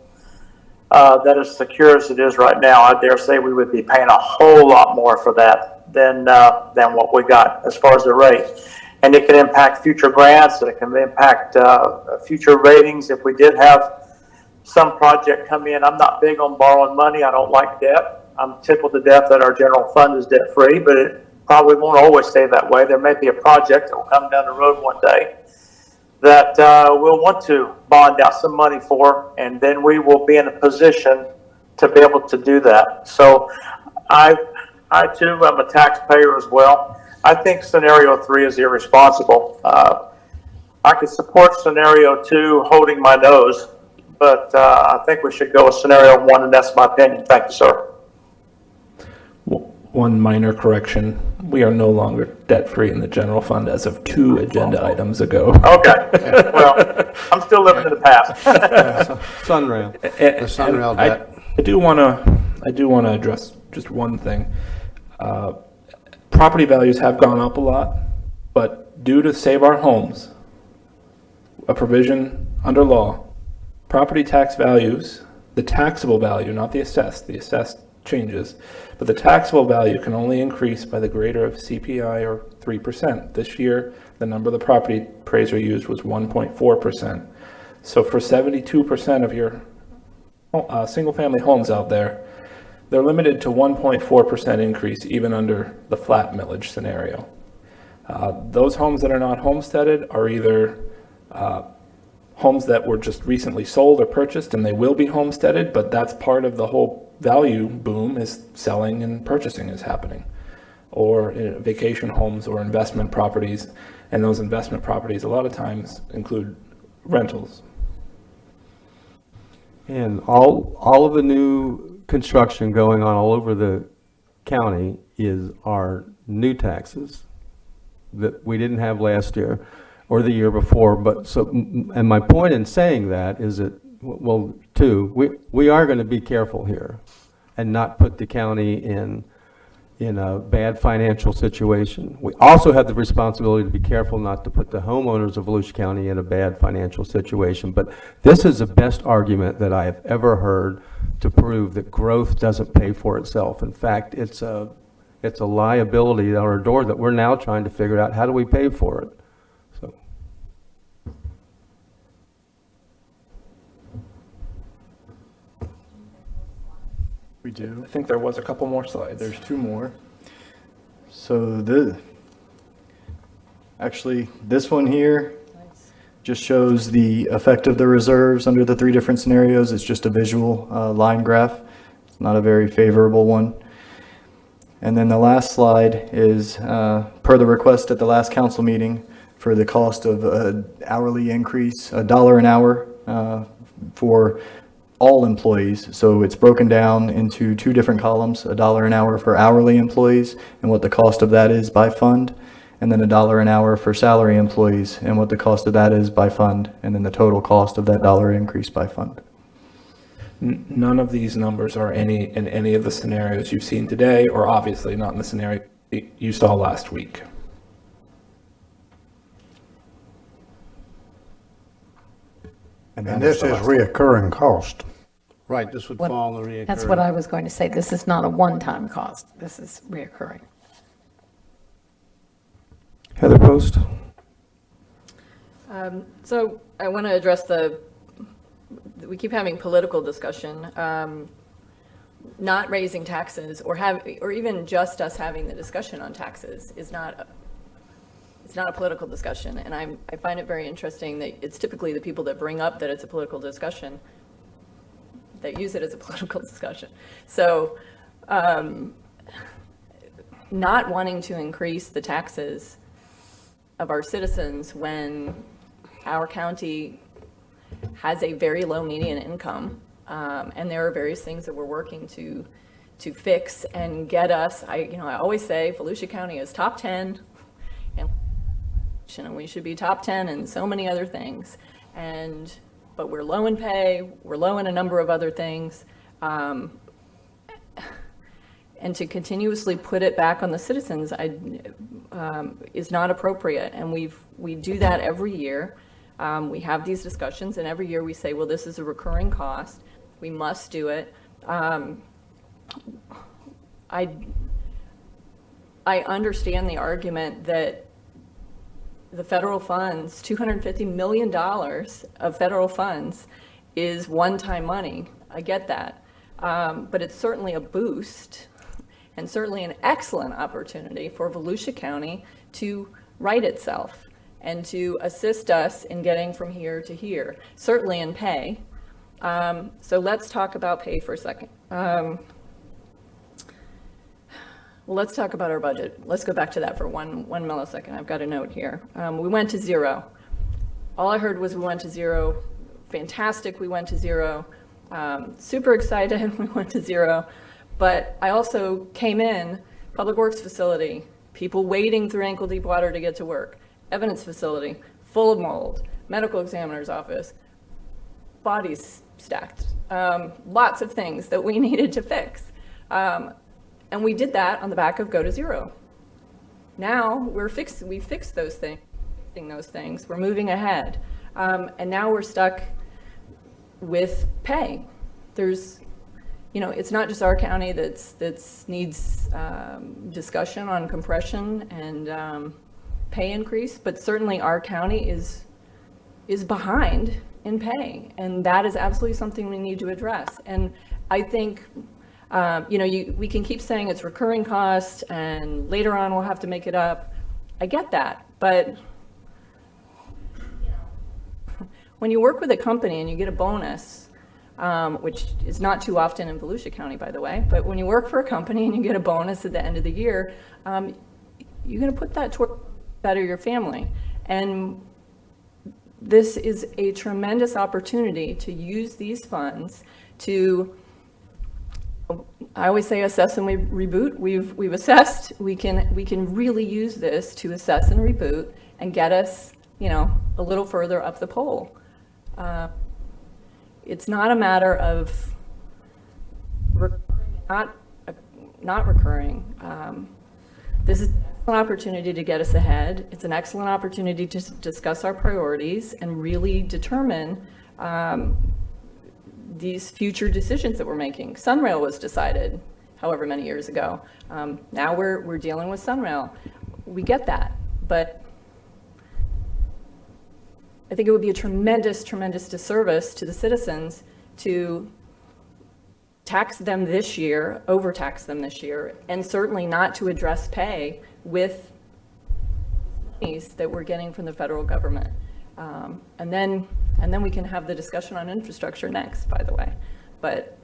that is secure as it is right now, I dare say we would be paying a whole lot more for that than what we got as far as the rate. And it can impact future grants, and it can impact future ratings. If we did have some project come in, I'm not big on borrowing money. I don't like debt. I'm tickled to death that our general fund is debt free, but it probably won't always stay that way. There may be a project that will come down the road one day that we'll want to bond out some money for, and then we will be in a position to be able to do that. So I too am a taxpayer as well. I think scenario 3 is irresponsible. I could support scenario 2, holding my nose, but I think we should go with scenario 1, and that's my opinion. Thank you, sir. One minor correction. We are no longer debt-free in the general fund as of 2 agenda items ago. Okay. Well, I'm still living in the past. Sunrail. The Sunrail debt. I do want to address just one thing. Property values have gone up a lot, but due to Save Our Homes, a provision under law, property tax values, the taxable value, not the assessed changes, but the taxable value can only increase by the greater of CPI or 3%. This year, the number the property appraiser used was 1.4%. So for 72% of your single-family homes out there, they're limited to 1.4% increase even under the flat millage scenario. Those homes that are not homesteaded are either homes that were just recently sold or purchased, and they will be homesteaded, but that's part of the whole value boom, is selling and purchasing is happening. Or vacation homes or investment properties, and those investment properties a lot of times include rentals. And all of the new construction going on all over the county are new taxes, that we didn't have last year or the year before. But so, and my point in saying that is that, well, we are going to be careful here and not put the county in a bad financial situation. We also have the responsibility to be careful not to put the homeowners of Volusia County in a bad financial situation. But this is the best argument that I have ever heard to prove that growth doesn't pay for itself. In fact, it's a liability at our door that we're now trying to figure out how do we pay for it. So. We do. I think there was a couple more slides. There's 2 more. So actually, this one here just shows the effect of the reserves under the 3 different scenarios. It's just a visual line graph. It's not a very favorable one. And then the last slide is per the request at the last council meeting for the cost of hourly increase, $1 an hour for all employees. So it's broken down into 2 different columns, $1 an hour for hourly employees and what the cost of that is by fund, and then $1 an hour for salary employees and what the cost of that is by fund, and then the total cost of that dollar increase by fund. None of these numbers are in any of the scenarios you've seen today, or obviously not in the scenario you saw last week. And this is reoccurring cost. Right, this would fall in the reoccurring. That's what I was going to say. This is not a one-time cost. This is reoccurring. Heather Post? So I want to address we keep having political discussion. Not raising taxes or even just us having the discussion on taxes is not a political discussion. And I find it very interesting that it's typically the people that bring up that it's a political discussion that use it as a political discussion. So not wanting to increase the taxes of our citizens when our county has a very low median income, and there are various things that we're working to fix and get us. I always say Volusia County is top 10, and we should be top 10 in so many other things. But we're low in pay, we're low in a number of other things, and to continuously put it back on the citizens is not appropriate. And we do that every year. We have these discussions, and every year we say, well, this is a recurring cost. We must do it. I understand the argument that the federal funds, $250 million of federal funds is one-time money. I get that. But it's certainly a boost and certainly an excellent opportunity for Volusia County to right itself and to assist us in getting from here to here, certainly in pay. So let's talk about pay for a second. Well, let's talk about our budget. Let's go back to that for one millisecond. I've got a note here. We went to 0. All I heard was we went to 0. Fantastic, we went to 0. Super excited, we went to 0. But I also came in, public works facility, people wading through ankle-deep water to get to work. Evidence facility, full of mold. Medical examiner's office, bodies stacked. Lots of things that we needed to fix. And we did that on the back of go to 0. Now we fixed those things. We're moving ahead. And now we're stuck with pay. It's not just our county that needs discussion on compression and pay increase, but certainly our county is behind in pay. And that is absolutely something we need to address. And I think we can keep saying it's recurring cost and later on we'll have to make it up. I get that, but when you work with a company and you get a bonus, which is not too often in Volusia County, by the way, but when you work for a company and you get a bonus at the end of the year, you're going to put that toward better your family. And this is a tremendous opportunity to use these funds to I always say assess and we reboot. We've assessed. We can really use this to assess and reboot and get us, a little further up the pole. It's not a matter of not recurring. This is an opportunity to get us ahead. It's an excellent opportunity to discuss our priorities and really determine these future decisions that we're making. Sunrail was decided however many years ago. Now we're dealing with Sunrail. We get that, but I think it would be a tremendous, tremendous disservice to the citizens to tax them this year, overtax them this year, and certainly not to address pay with monies that we're getting from the federal government. And then we can have the discussion on infrastructure next, by the way. But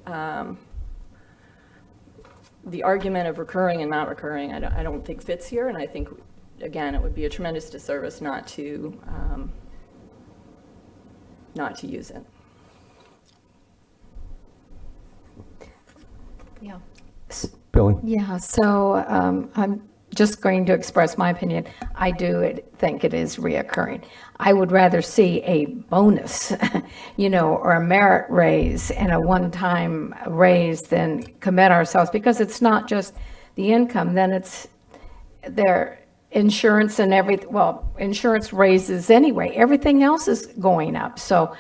the argument of recurring and not recurring, I don't think fits here. And I think, again, it would be a tremendous disservice not to use it. Yeah. Billy? Yeah, so I'm just going to express my opinion. I do think it is reoccurring. I would rather see a bonus, or a merit raise and a one-time raise than commit ourselves, because it's not just the income, then it's their insurance and everything. Well, insurance raises anyway. Everything else is going up. So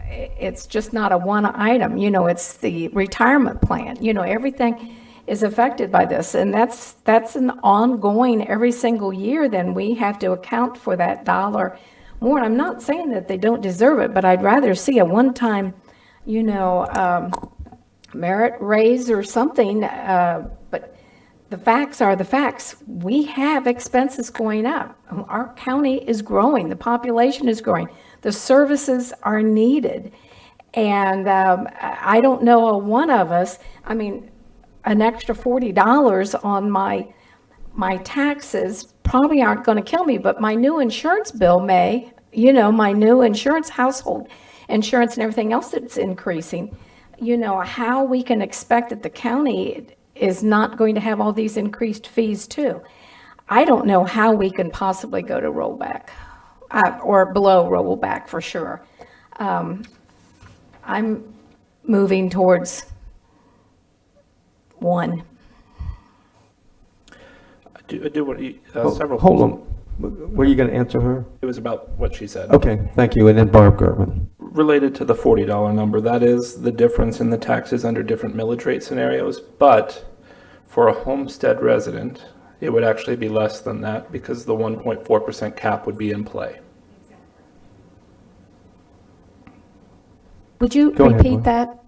it's just not a one item, it's the retirement plan, everything is affected by this. And that's an ongoing every single year. Then we have to account for that dollar more. And I'm not saying that they don't deserve it, but I'd rather see a one-time, merit raise or something. But the facts are the facts. We have expenses going up. Our county is growing. The population is growing. The services are needed. And I don't know a one of us, an extra $40 on my taxes probably aren't going to kill me, but my new insurance bill may, my new insurance, household insurance and everything else that's increasing, how we can expect that the county is not going to have all these increased fees too. I don't know how we can possibly go to rollback or below rollback for sure. I'm moving towards one. I do want to, several. Hold on. Were you going to answer her? It was about what she said. Okay, thank you. And then Barb Gertman. Related to the $40 number, that is the difference in the taxes under different millage rate scenarios. But for a homestead resident, it would actually be less than that because the 1.4% cap would be in play. Would you repeat that?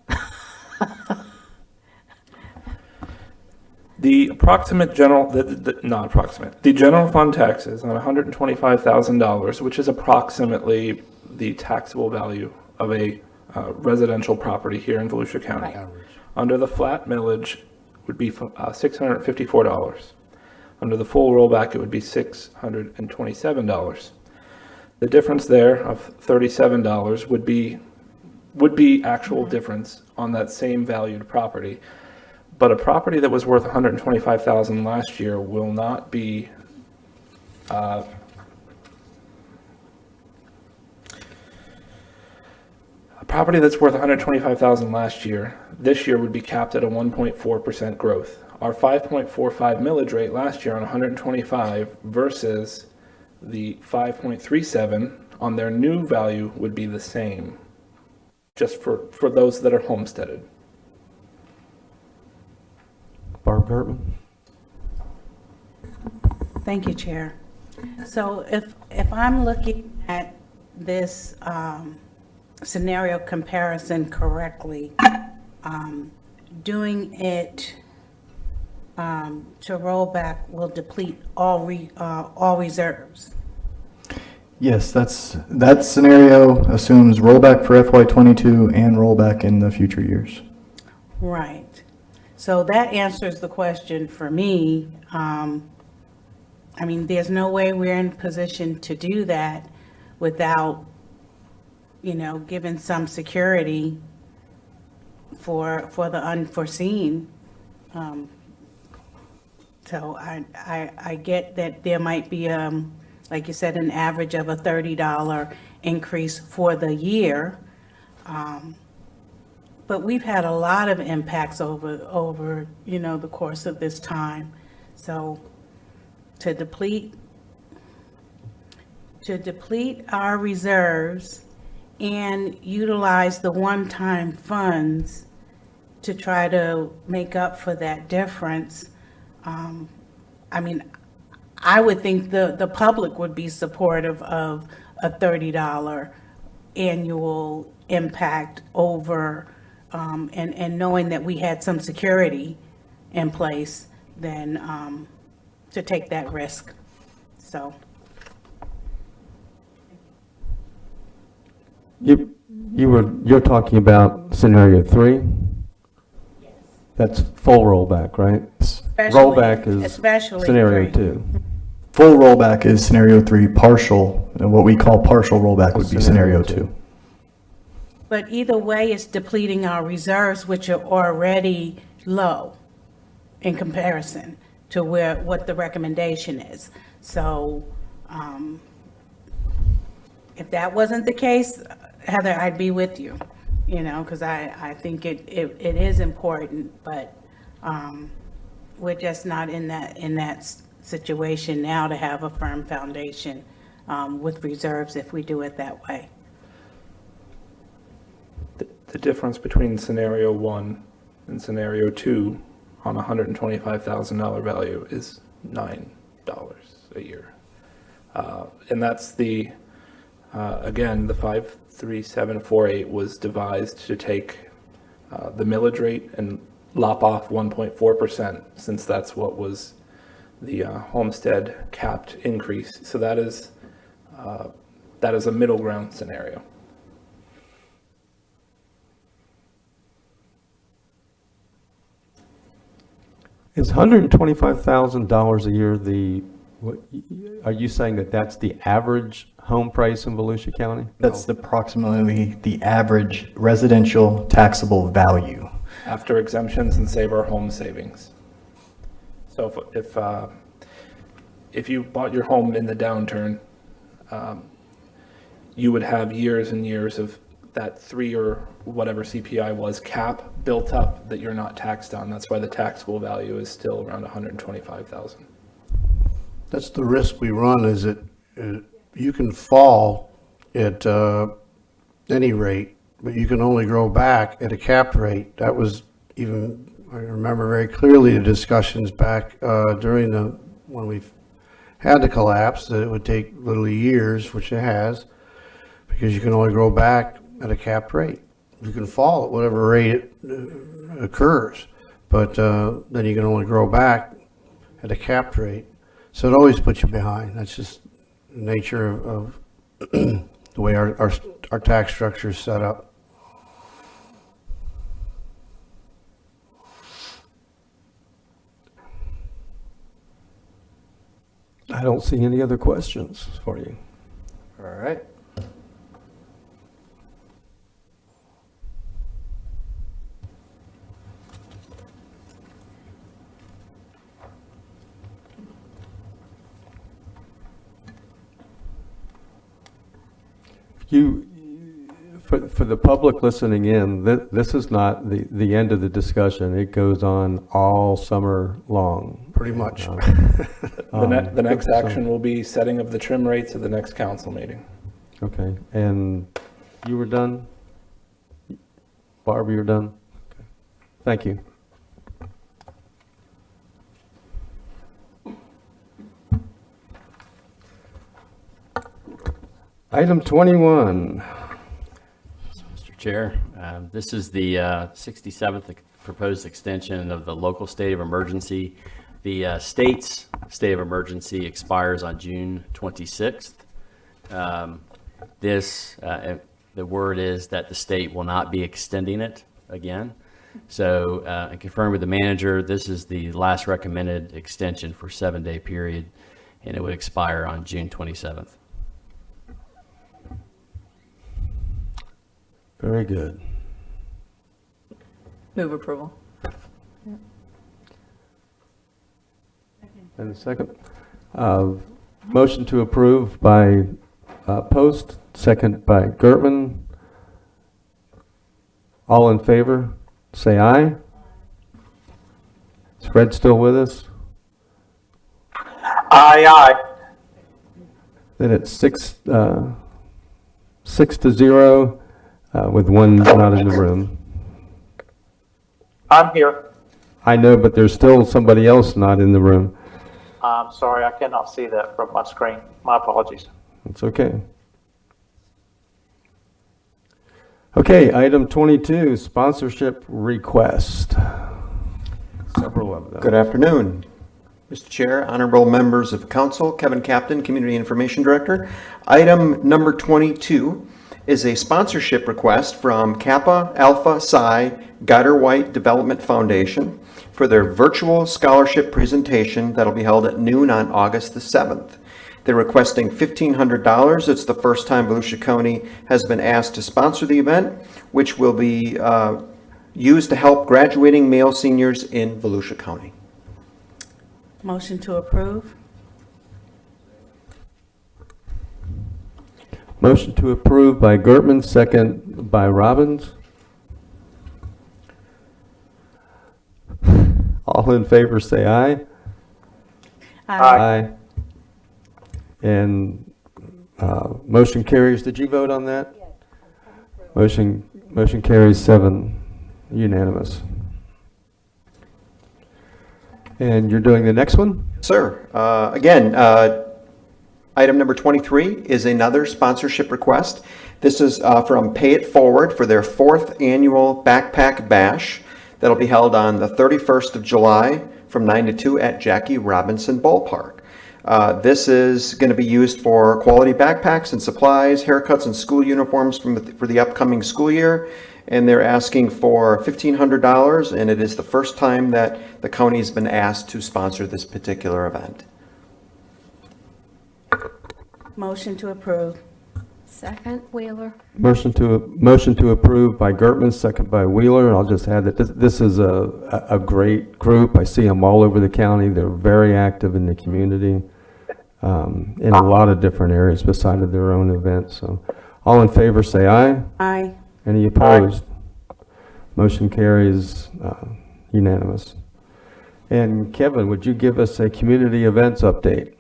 The approximate general, not approximate, the general fund taxes on $125,000, which is approximately the taxable value of a residential property here in Volusia County. Right. Under the flat millage would be $654. Under the full rollback, it would be $627. The difference there of $37 would be actual difference on that same valued property. But a property that was worth $125,000 last year will not be a property that's worth $125,000 last year, this year would be capped at a 1.4% growth. Our 5.45 millage rate last year on 125 versus the 5.37 on their new value would be the same, just for those that are homesteaded. Barb Gertman. Thank you, Chair. So if I'm looking at this scenario comparison correctly, doing it to rollback will deplete all reserves. Yes, that scenario assumes rollback for FY22 and rollback in the future years. Right. So that answers the question for me. There's no way we're in position to do that without, giving some security for the unforeseen. So I get that there might be, like you said, an average of a $30 increase for the year. But we've had a lot of impacts over the course of this time. So to deplete our reserves and utilize the one-time funds to try to make up for that difference, I mean, I would think the public would be supportive of a $30 annual impact over, and knowing that we had some security in place, than to take that risk. So. You're talking about scenario 3? Yes. That's full rollback, right? Rollback is especially scenario 3. 2. Full rollback is scenario 3, partial, and what we call partial rollback would be scenario 2. But either way, it's depleting our reserves, which are already low in comparison to what the recommendation is. So if that wasn't the case, Heather, I'd be with you, because I think it is important, but we're just not in that situation now to have a firm foundation with reserves if we do it that way. The difference between scenario 1 and scenario 2 on a $125,000 value is $9 a year. And that's again, the 53748 was devised to take the millage rate and lop off 1.4%, since that's what was the homestead capped increase. So that is a middle ground scenario. Is $125,000 a year are you saying that that's the average home price in Volusia County? That's approximately the average residential taxable value. After exemptions and save our home savings. So if you bought your home in the downturn, you would have years and years of that 3 or whatever CPI was cap built up that you're not taxed on. That's why the taxable value is still around $125,000. That's the risk we run, is that you can fall at any rate, but you can only grow back at a capped rate. That was even, I remember very clearly the discussions back during when we had the collapse, that it would take literally years, which it has, because you can only grow back at a capped rate. You can fall at whatever rate it occurs, but then you can only grow back at a capped rate. So it always puts you behind. That's just the nature of the way our tax structure is set up. I don't see any other questions for you. All right. For the public listening in, this is not the end of the discussion. It goes on all summer long. Pretty much. The next action will be setting of the trim rates at the next council meeting. Okay, and you were done? Barb, you're done? Okay. Thank you. Item 21. Mr. Chair, this is the 67th proposed extension of the local state of emergency. The state's state of emergency expires on June 26th. The word is that the state will not be extending it again. So I confirmed with the manager, this is the last recommended extension for 7-day period, and it would expire on June 27th. Very good. Move approval. And a second. Motion to approve by Post, second by Gertman. All in favor, say aye. Is Fred still with us? Aye, aye. Then it's 6-0 with one not in the room. I'm here. I know, but there's still somebody else not in the room. I'm sorry, I cannot see that from my screen. My apologies. It's okay. Okay, item 22, sponsorship request. Several of them. Good afternoon, Mr. Chair, honorable members of council, Kevin Captain, Community Information Director. Item number 22 is a sponsorship request from Kappa Alpha Psi Guider White Development Foundation for their virtual scholarship presentation that'll be held at noon on August the 7th. They're requesting $1,500. It's the first time Volusia County has been asked to sponsor the event, which will be used to help graduating male seniors in Volusia County. Motion to approve. Motion to approve by Gertman, second by Robbins. All in favor say aye. Aye. And motion carries. Did you vote on that? Motion carries 7, unanimous. And you're doing the next one? Sir, again, item number 23 is another sponsorship request. This is from Pay It Forward for their 4th annual Backpack Bash that'll be held on the 31st of July from 9 to 2 at Jackie Robinson Ballpark. This is going to be used for quality backpacks and supplies, haircuts, and school uniforms for the upcoming school year. And they're asking for $1,500, and it is the first time that the county has been asked to sponsor this particular event. Motion to approve. Second, Wheeler. Motion to approve by Gertman, second by Wheeler. I'll just add that this is a great group. I see them all over the county. They're very active in the community in a lot of different areas besides their own events. So, all in favor, say aye. Aye. Any opposed? Motion carries unanimous. And Kevin, would you give us a community events update?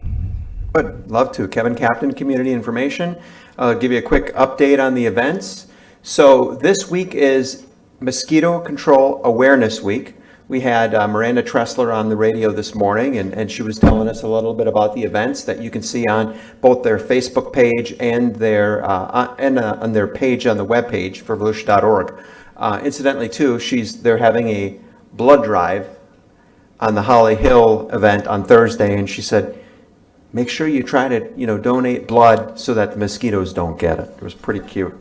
Would love to. Kevin Captain, Community Information. I'll give you a quick update on the events. So this week is Mosquito Control Awareness Week. We had Miranda Tressler on the radio this morning, and she was telling us a little bit about the events that you can see on both their Facebook page and their on their page on the webpage for volusia.org. Incidentally, too, they're having a blood drive on the Holly Hill event on Thursday, and she said, make sure you try to, donate blood so that the mosquitoes don't get it. It was pretty cute.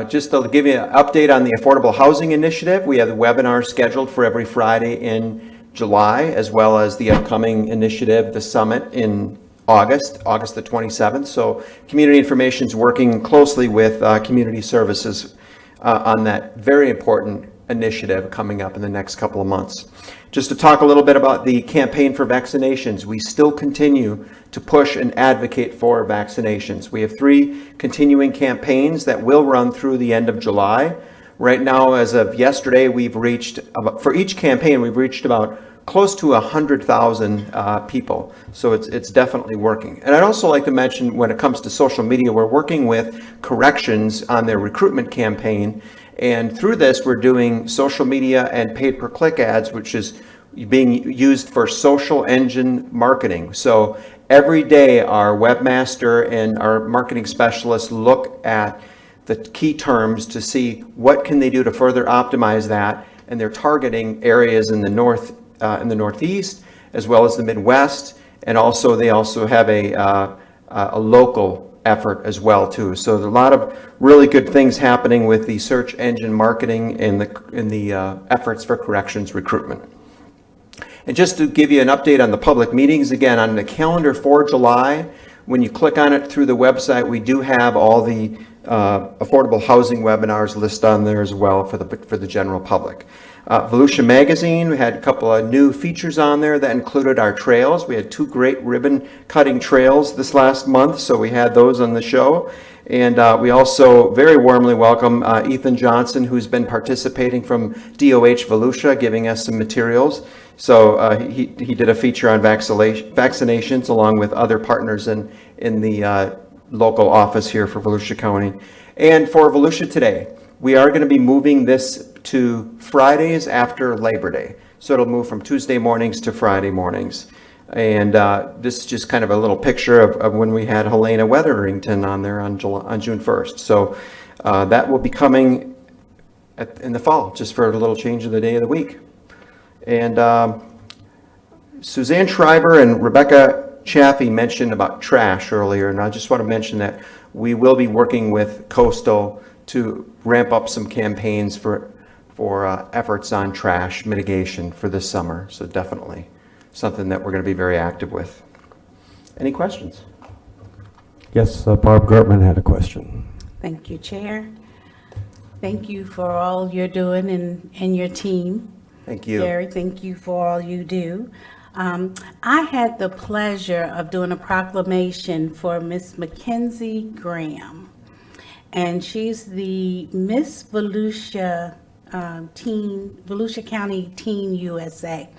Just to give you an update on the Affordable Housing Initiative, we have the webinar scheduled for every Friday in July, as well as the upcoming initiative, the summit in August the 27th. So Community Information is working closely with Community Services on that very important initiative coming up in the next couple of months. Just to talk a little bit about the campaign for vaccinations, we still continue to push and advocate for vaccinations. We have 3 continuing campaigns that will run through the end of July. Right now, as of yesterday, for each campaign, we've reached about close to 100,000 people. So it's definitely working. And I'd also like to mention, when it comes to social media, we're working with corrections on their recruitment campaign. And through this, we're doing social media and pay-per-click ads, which is being used for social engine marketing. So every day, our webmaster and our marketing specialists look at the key terms to see what can they do to further optimize that. And they're targeting areas in the Northeast, as well as the Midwest. And also, they also have a local effort as well too. So there's a lot of really good things happening with the search engine marketing and the efforts for corrections recruitment. And just to give you an update on the public meetings, again, on the calendar for July, when you click on it through the website, we do have all the affordable housing webinars listed on there as well for the general public. Volusia Magazine, we had a couple of new features on there that included our trails. We had 2 great ribbon cutting trails this last month, so we had those on the show. And we also very warmly welcome Ethan Johnson, who's been participating from DOH Volusia, giving us some materials. So he did a feature on vaccinations along with other partners in the local office here for Volusia County. And for Volusia Today, we are going to be moving this to Fridays after Labor Day. So it'll move from Tuesday mornings to Friday mornings. And this is just kind of a little picture of when we had Helena Wetherington on there on June 1st. So that will be coming in the fall, just for a little change of the day of the week. And Suzanne Schreiber and Rebecca Chaffee mentioned about trash earlier, and I just want to mention that we will be working with Coastal to ramp up some campaigns for efforts on trash mitigation for this summer. So definitely something that we're going to be very active with. Any questions? Yes, Barb Gertman had a question. Thank you, Chair. Thank you for all you're doing and your team. Thank you. Gary, thank you for all you do. I had the pleasure of doing a proclamation for Miss Mackenzie Graham, and she's the Miss Volusia Volusia County Teen USA.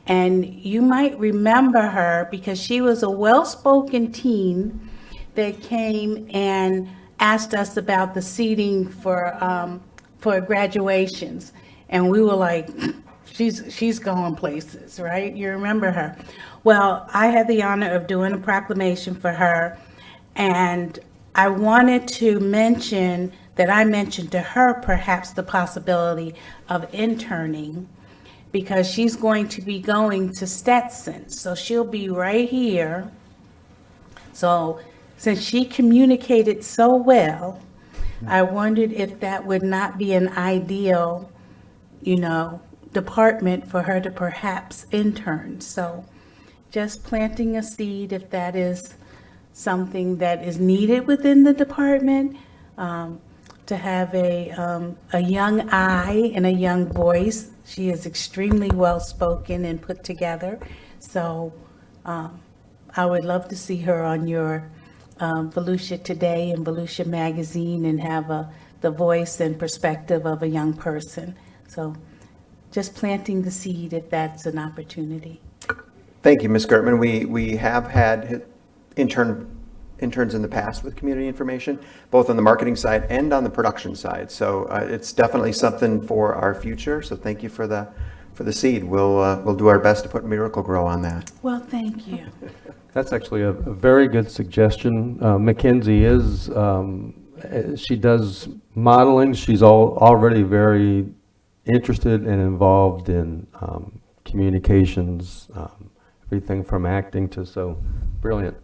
And you might remember her because she was a well-spoken teen that came and asked us about the seating for graduations, and we were like, she's going places, right? You remember her. Well, I had the honor of doing a proclamation for her, and I wanted to mention that I mentioned to her perhaps the possibility of interning, because she's going to be going to Stetson, so she'll be right here. So since she communicated so well, I wondered if that would not be an ideal, department for her to perhaps intern. So just planting a seed, if that is something that is needed within the department, to have a young eye and a young voice. She is extremely well-spoken and put together. So I would love to see her on your Volusia Today and Volusia Magazine and have the voice and perspective of a young person. So just planting the seed if that's an opportunity. Thank you, Ms. Gertman. We have had interns in the past with community information, both on the marketing side and on the production side. So it's definitely something for our future. So thank you for the seed. We'll do our best to put Miracle Grow on that. Well, thank you. That's actually a very good suggestion. Mackenzie she does modeling. She's already very interested and involved in communications, everything from acting to, so brilliant.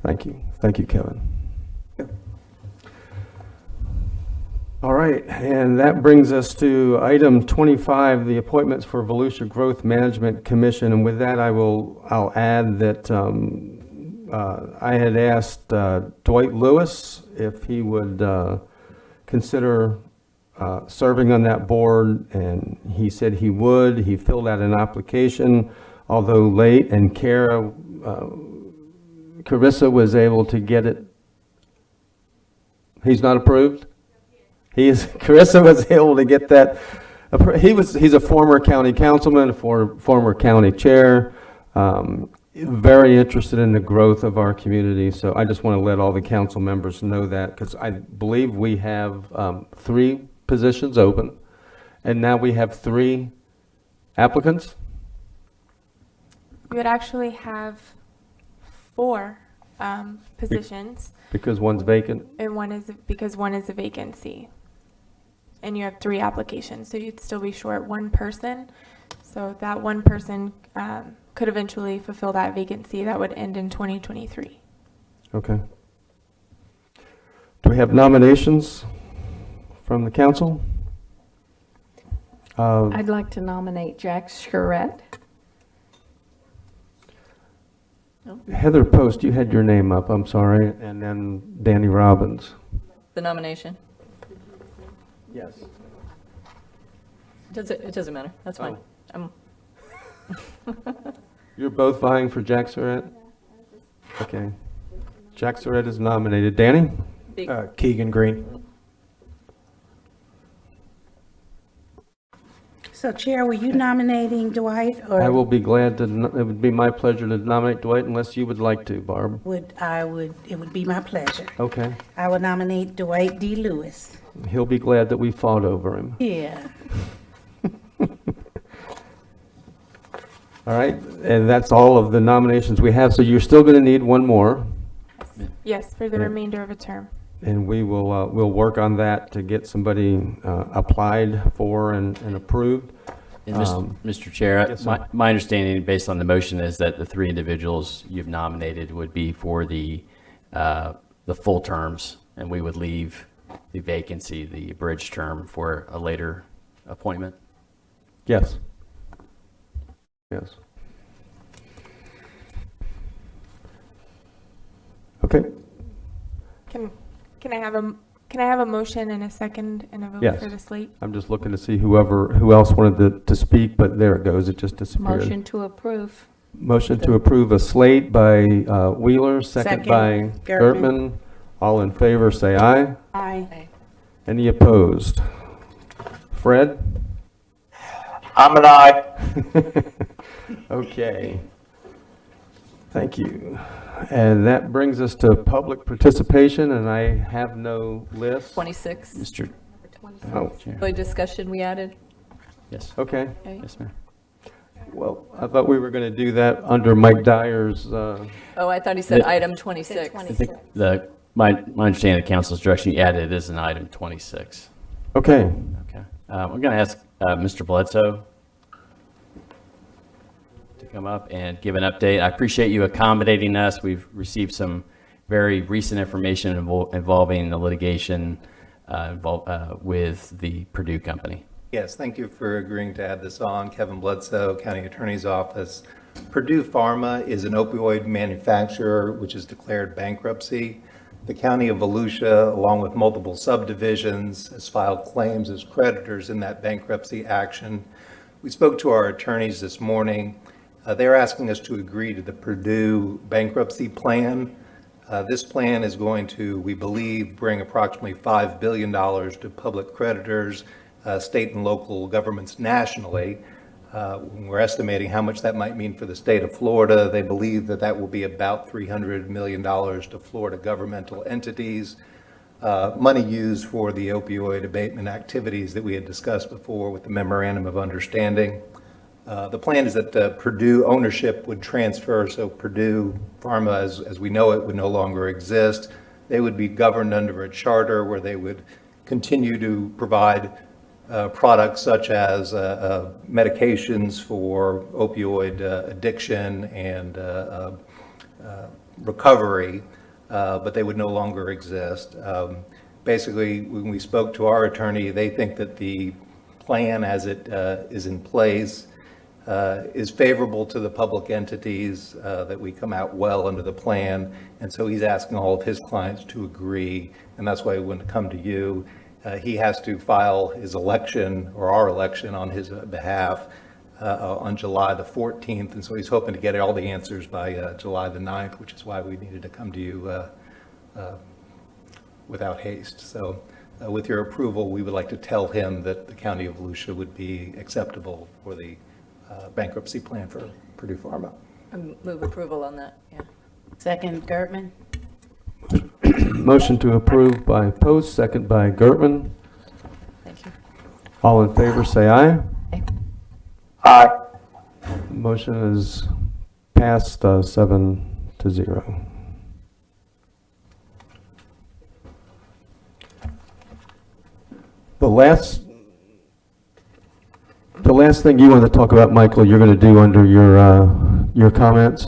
Thank you. Thank you, Kevin. All right, and that brings us to item 25, the appointments for Volusia Growth Management Commission. And with that, I'll add that I had asked Dwight Lewis if he would consider serving on that board, and he said he would. He filled out an application, although late, and Carissa was able to get it. He's not approved? Carissa was able to get that. He's a former county councilman, former county chair, very interested in the growth of our community. So I just want to let all the council members know that, because I believe we have 3 positions open, and now we have 3 applicants. We would actually have 4 positions. Because one's vacant? And because one is a vacancy. And you have 3 applications, so you'd still be short 1 person. So that 1 person could eventually fulfill that vacancy. That would end in 2023. Okay. Do we have nominations from the council? I'd like to nominate Jack Charette. Heather Post, you had your name up, I'm sorry, and then Danny Robbins. The nomination. Yes. It doesn't matter. That's fine. You're both vying for Jack Surratt? Okay. Jack Surratt is nominated. Danny? Keegan Green. So Chair, were you nominating Dwight, or? I will be glad to, it would be my pleasure to nominate Dwight unless you would like to, Barb. It would be my pleasure. Okay. I will nominate Dwight D. Lewis. He'll be glad that we fought over him. Yeah. All right, and that's all of the nominations we have, so you're still going to need one more, Yes, for the Yeah. remainder of a term. and we will, we'll work on that to get somebody applied for and approved. And Mr. Chair, yes, sir. my understanding, based on the motion, is that the 3 individuals you've nominated would be for the full terms, and we would leave the vacancy, the bridge term, for a later appointment. Yes. Yes. Okay, Can I have a motion and a second and a vote yes. for the slate? I'm just looking to see who else wanted to speak, but there it goes, it just disappeared. Motion to approve. Motion to approve a slate by Wheeler, second by Gertman. Gertman. All in favor, say aye. Aye. Any opposed? Fred? I'm an aye. Okay. Thank you. And that brings us to public participation, and I have no list. 26. Mr. Oh, Really discussion we added? Yes. okay. Okay. Yes, ma'am. Well, I thought we were going to do that under Mike Dyer's, Oh, I thought he said item 26. I think my understanding of the council's direction, you added it as an item 26. okay. Okay. We're going to ask Mr. Bledsoe to come up and give an update. I appreciate you accommodating us. We've received some very recent information involving the litigation with the Purdue company. Yes, thank you for agreeing to add this on. Kevin Bledsoe, County Attorney's Office. Purdue Pharma is an opioid manufacturer which has declared bankruptcy. The County of Volusia, along with multiple subdivisions, has filed claims as creditors in that bankruptcy action. We spoke to our attorneys this morning. They're asking us to agree to the Purdue bankruptcy plan. This plan is going to, we believe, bring approximately $5 billion to public creditors, state and local governments nationally. We're estimating how much that might mean for the state of Florida. They believe that that will be about $300 million to Florida governmental entities. Money used for the opioid abatement activities that we had discussed before with the memorandum of understanding. The plan is that Purdue ownership would transfer, so Purdue Pharma, as we know it, would no longer exist. They would be governed under a charter where they would continue to provide products such as medications for opioid addiction and recovery, but they would no longer exist. Basically, when we spoke to our attorney, they think that the plan as it is in place is favorable to the public entities, that we come out well under the plan. And so he's asking all of his clients to agree, and that's why we want to come to you. He has to file his election, or our election, on his behalf on July the 14th. And so he's hoping to get all the answers by July the 9th, which is why we needed to come to you without haste. So with your approval, we would like to tell him that the County of Volusia would be acceptable for the bankruptcy plan for Purdue Pharma. Move approval on that, yeah. Second, Gertman. Motion to approve by Post, second by Gertman. Thank you. All in favor, say aye. Aye. Motion is passed 7-0. The last thing you want to talk about, Michael, you're going to do under your comments?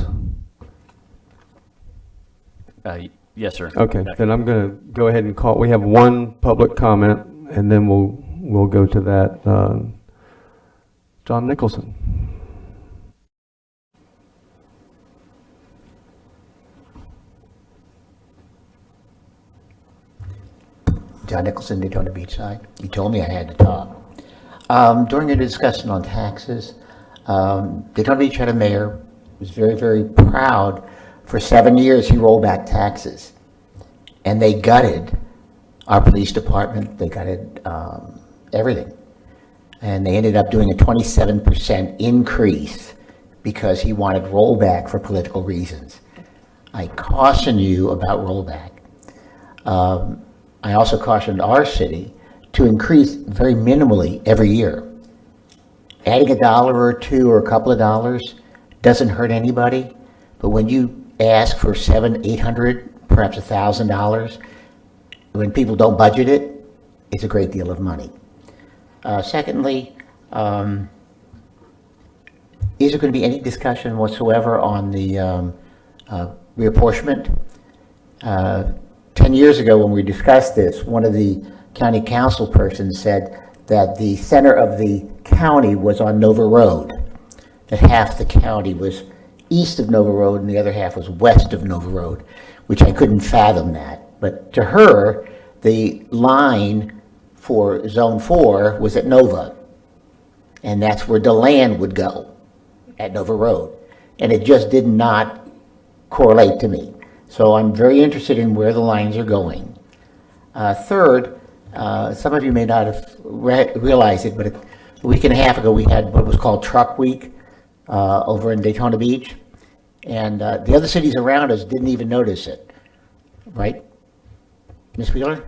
Yes, sir. Okay, then I'm going to go ahead and call, we have one public comment, and then we'll go to that. John Nicholson. John Nicholson, Daytona Beachside. You told me I had to talk. During a discussion on taxes, Daytona Beach had a mayor who was very, very proud. For 7 years, he rolled back taxes. And they gutted our police department. They gutted everything. And they ended up doing a 27% increase because he wanted rollback for political reasons. I caution you about rollback. I also cautioned our city to increase very minimally every year. Adding $1 or $2 or a couple of dollars doesn't hurt anybody, but when you ask for $700, $800, perhaps $1,000, when people don't budget it, it's a great deal of money. Secondly, is there going to be any discussion whatsoever on the reapportionment? 10 years ago when we discussed this, one of the county council persons said that the center of the county was on Nova Road, that half the county was east of Nova Road and the other half was west of Nova Road, which I couldn't fathom that. But to her, the line for Zone 4 was at Nova, and that's where the land would go, at Nova Road. And it just did not correlate to me. So I'm very interested in where the lines are going. Third, some of you may not have realized it, but a week and a half ago we had what was called Truck Week over in Daytona Beach. And the other cities around us didn't even notice it, right? Ms. Wheeler?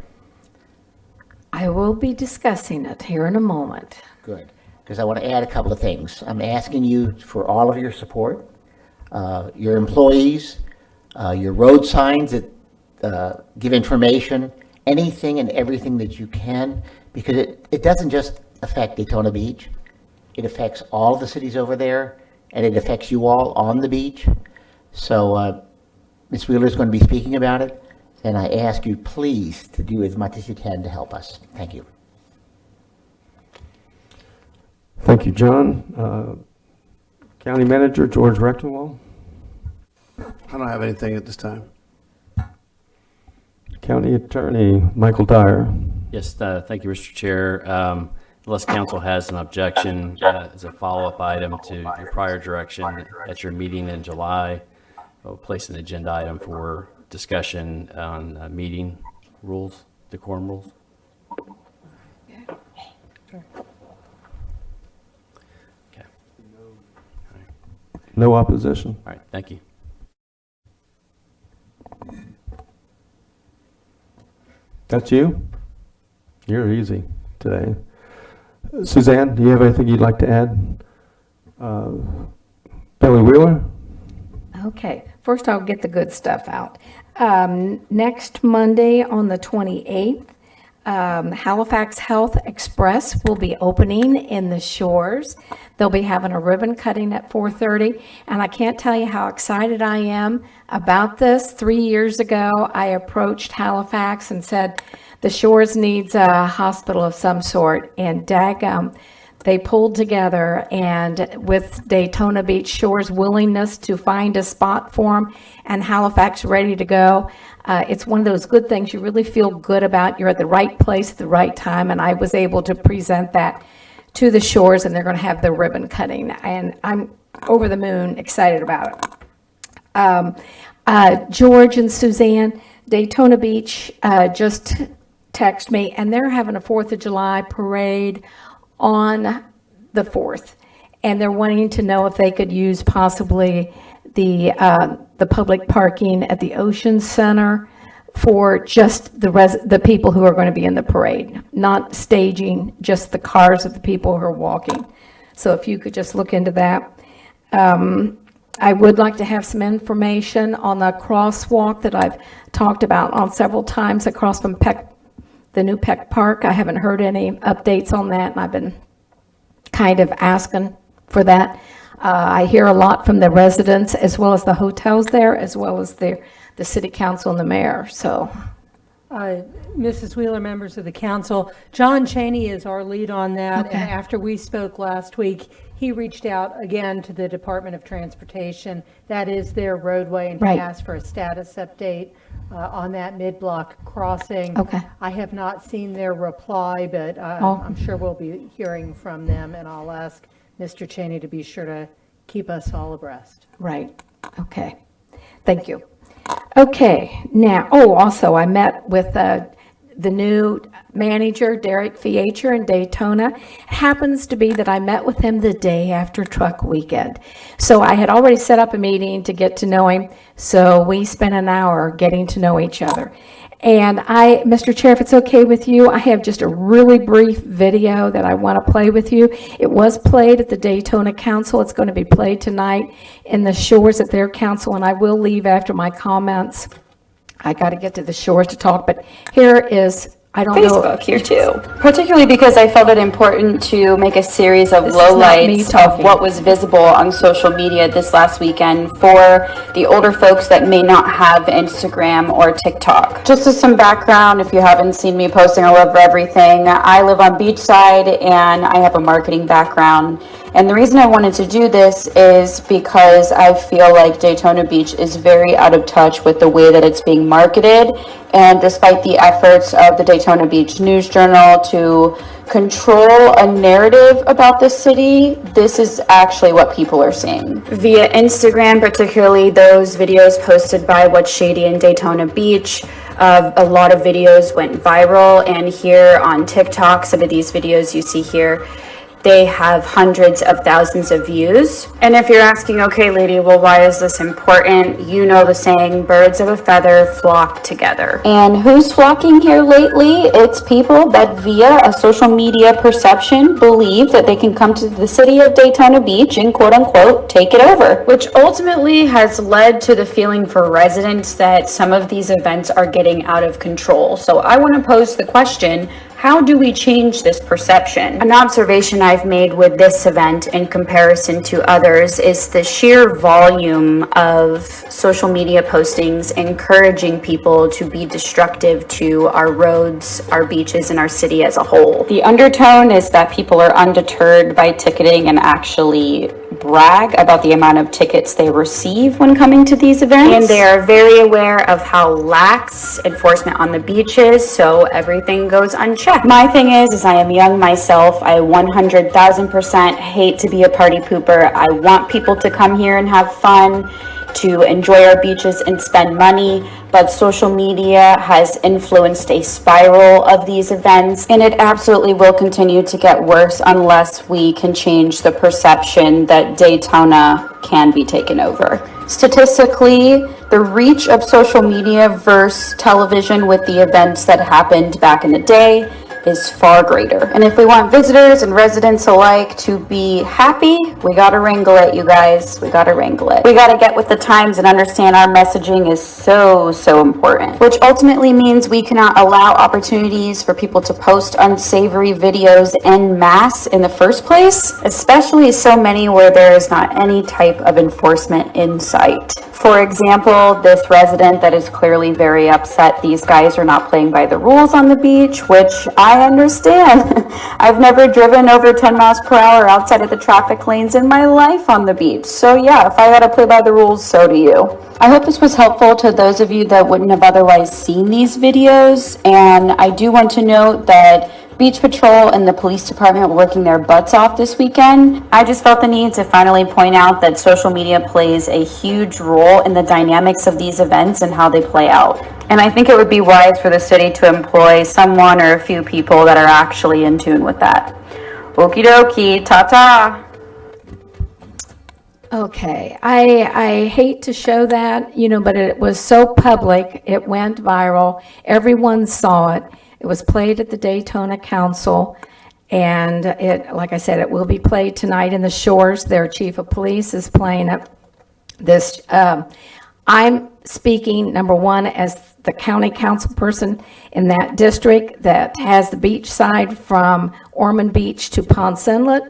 I will be discussing it here in a moment. Good, because I want to add a couple of things. I'm asking you for all of your support, your employees, your road signs that give information, anything and everything that you can, because it doesn't just affect Daytona Beach. It affects all the cities over there, and it affects you all on the beach. So Ms. Wheeler is going to be speaking about it, and I ask you please to do as much as you can to help us. Thank you. Thank you, John. County Manager George Rechtenwald. I don't have anything at this time. County Attorney Michael Dyer. Yes, thank you, Mr. Chair. Unless council has an objection, as a follow-up item to your prior direction at your meeting in July, I'll place an agenda item for discussion on meeting rules, decorum rules. Okay. No opposition. All right, thank you. That's you? You're easy today. Suzanne, do you have anything you'd like to add? Billy Wheeler? Okay, first I'll get the good stuff out. Next Monday on the 28th, Halifax Health Express will be opening in the Shores. They'll be having a ribbon cutting at 4:30, and I can't tell you how excited I am about this. 3 years ago, I approached Halifax and said, the Shores needs a hospital of some sort, and daggum, they pulled together, and with Daytona Beach Shores' willingness to find a spot for them and Halifax ready to go, it's one of those good things you really feel good about. You're at the right place at the right time, and I was able to present that to the Shores, and they're going to have the ribbon cutting, and I'm over the moon excited about it. George and Suzanne, Daytona Beach just text me, and they're having a 4th of July parade on the 4th, and they're wanting to know if they could use possibly the public parking at the Ocean Center for just the people who are going to be in the parade, not staging just the cars of the people who are walking. So if you could just look into that. I would like to have some information on the crosswalk that I've talked about on several times across from the new Peck Park. I haven't heard any updates on that, and I've been kind of asking for that. I hear a lot from the residents as well as the hotels there, as well as the city council and the mayor. So, Mrs. Wheeler, members of the council, John Cheney is our lead on that. Okay. And after we spoke last week, he reached out again to the Department of Transportation. That is their roadway, and Right. he asked for a status update on that mid-block crossing. Okay. I have not seen their reply, but Oh. I'm sure we'll be hearing from them, and I'll ask Mr. Cheney to be sure to keep us all abreast. Right, okay. Thank you. Okay, now, also, I met with the new manager, Derek Fiacher, in Daytona. It happens to be that I met with him the day after truck weekend. So I had already set up a meeting to get to know him, so we spent an hour getting to know each other. And Mr. Chair, if it's okay with you, I have just a really brief video that I want to play with you. It was played at the Daytona Council. It's going to be played tonight in the Shores at their council, and I will leave after my comments. I got to get to the Shores to talk, but here is, I don't know. Facebook here too, particularly because I felt it important to make a series of This is not me lowlights of talking. what was visible on social media this last weekend for the older folks that may not have Instagram or TikTok. Just as some background, if you haven't seen me posting all over everything, I live on Beachside and I have a marketing background. And the reason I wanted to do this is because I feel like Daytona Beach is very out of touch with the way that it's being marketed. And despite the efforts of the Daytona Beach News Journal to control a narrative about the city, this is actually what people are seeing. Via Instagram, particularly those videos posted by What's Shady in Daytona Beach, a lot of videos went viral. And here on TikTok, some of these videos you see here, they have hundreds of thousands of views. And if you're asking, okay, lady, well, why is this important? You know the saying, birds of a feather flock together. And who's flocking here lately? It's people that via a social media perception believe that they can come to the city of Daytona Beach and quote unquote take it over, which ultimately has led to the feeling for residents that some of these events are getting out of control. So I want to pose the question, how do we change this perception? An observation I've made with this event in comparison to others is the sheer volume of social media postings encouraging people to be destructive to our roads, our beaches, and our city as a whole. The undertone is that people are undeterred by ticketing and actually brag about the amount of tickets they receive when coming to these events. And they are very aware of how lax enforcement on the beaches, so everything goes unchecked. My thing is I am young myself. I 100,000% hate to be a party pooper. I want people to come here and have fun, to enjoy our beaches and spend money, but social media has influenced a spiral of these events, and it absolutely will continue to get worse unless we can change the perception that Daytona can be taken over. Statistically, the reach of social media versus television with the events that happened back in the day is far greater. And if we want visitors and residents alike to be happy, we gotta wrangle it, you guys. We gotta wrangle it. We gotta get with the times and understand our messaging is so important, which ultimately means we cannot allow opportunities for people to post unsavory videos en masse in the first place, especially so many where there is not any type of enforcement in sight. For example, this resident that is clearly very upset these guys are not playing by the rules on the beach, which I understand. I've never driven over 10 miles per hour outside of the traffic lanes in my life on the beach. So yeah, if I gotta play by the rules, so do you. I hope this was helpful to those of you that wouldn't have otherwise seen these videos. And I do want to note that Beach Patrol and the police department were working their butts off this weekend. I just felt the need to finally point out that social media plays a huge role in the dynamics of these events and how they play out. And I think it would be wise for the city to employ someone or a few people that are actually in tune with that. Okie dokie, ta-ta. Okay, I hate to show that, but it was so public, it went viral, everyone saw it. It was played at the Daytona Council, and it, like I said, it will be played tonight in the Shores. Their chief of police is playing it. This, I'm speaking, number one, as the county council person in that district that has the beach side from Ormond Beach to Ponce Inlet.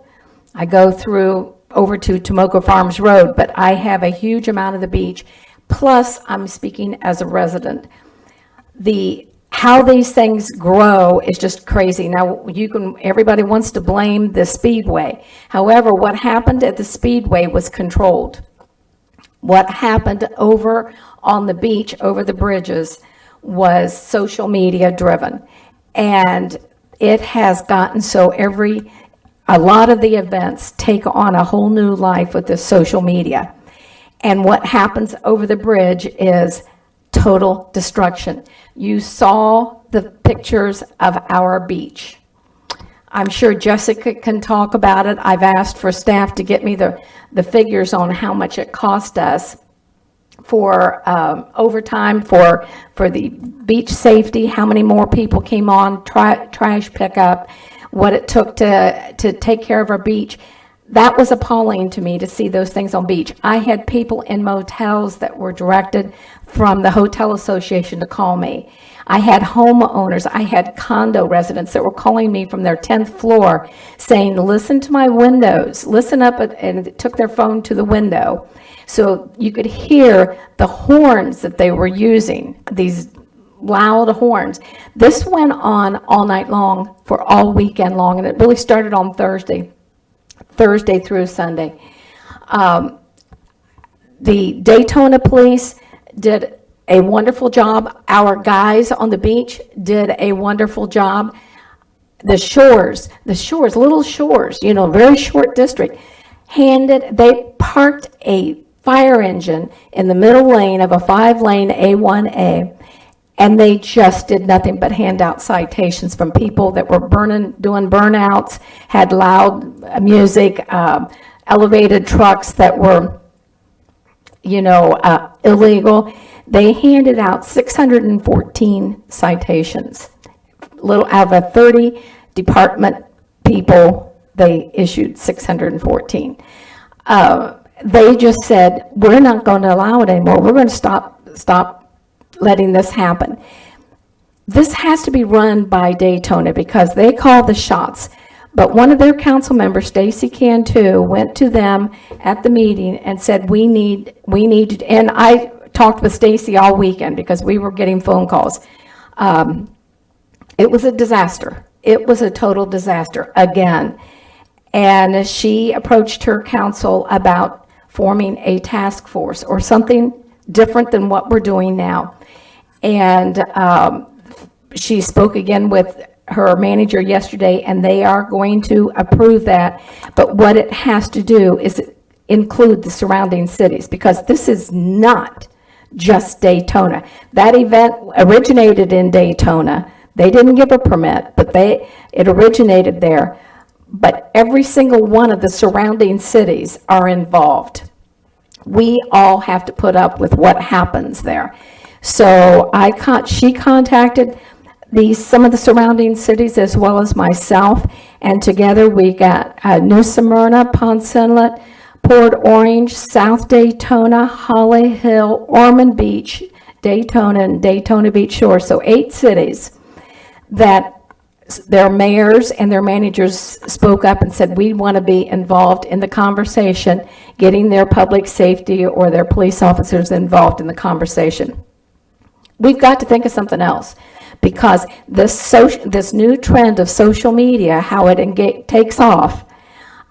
I go through over to Tomoka Farms Road, but I have a huge amount of the beach. Plus, I'm speaking as a resident. How these things grow is just crazy. Now, everybody wants to blame the Speedway. However, what happened at the Speedway was controlled. What happened over on the beach, over the bridges, was social media driven. And it has gotten so a lot of the events take on a whole new life with this social media. And what happens over the bridge is total destruction. You saw the pictures of our beach. I'm sure Jessica can talk about it. I've asked for staff to get me the figures on how much it cost us for overtime, for the beach safety, how many more people came on, trash pickup, what it took to take care of our beach. That was appalling to me to see those things on beach. I had people in motels that were directed from the Hotel Association to call me. I had homeowners, I had condo residents that were calling me from their 10th floor saying, listen to my windows, listen up, and took their phone to the window. So you could hear the horns that they were using, these loud horns. This went on all night long for all weekend long, and it really started on Thursday through Sunday. The Daytona police did a wonderful job. Our guys on the beach did a wonderful job. The shores, little shores, very short district, they parked a fire engine in the middle lane of a 5-lane A1A, and they just did nothing but hand out citations from people that were doing burnouts, had loud music, elevated trucks that were, illegal. They handed out 614 citations. Out of 30 department people, they issued 614. They just said, we're not going to allow it anymore. We're going to stop letting this happen. This has to be run by Daytona because they call the shots. But one of their council members, Stacy Cantu, went to them at the meeting and said, we need, and I talked with Stacy all weekend because we were getting phone calls. It was a disaster. It was a total disaster again. And she approached her council about forming a task force or something different than what we're doing now. And she spoke again with her manager yesterday, and they are going to approve that. But what it has to do is include the surrounding cities, because this is not just Daytona. That event originated in Daytona. They didn't give a permit, but it originated there. But every single one of the surrounding cities are involved. We all have to put up with what happens there. So she contacted some of the surrounding cities as well as myself, and together we got New Smyrna, Ponce Inlet, Port Orange, South Daytona, Holly Hill, Ormond Beach, Daytona, and Daytona Beach Shore. So 8 cities that their mayors and their managers spoke up and said, we want to be involved in the conversation, getting their public safety or their police officers involved in the conversation. We've got to think of something else, because this new trend of social media, how it takes off,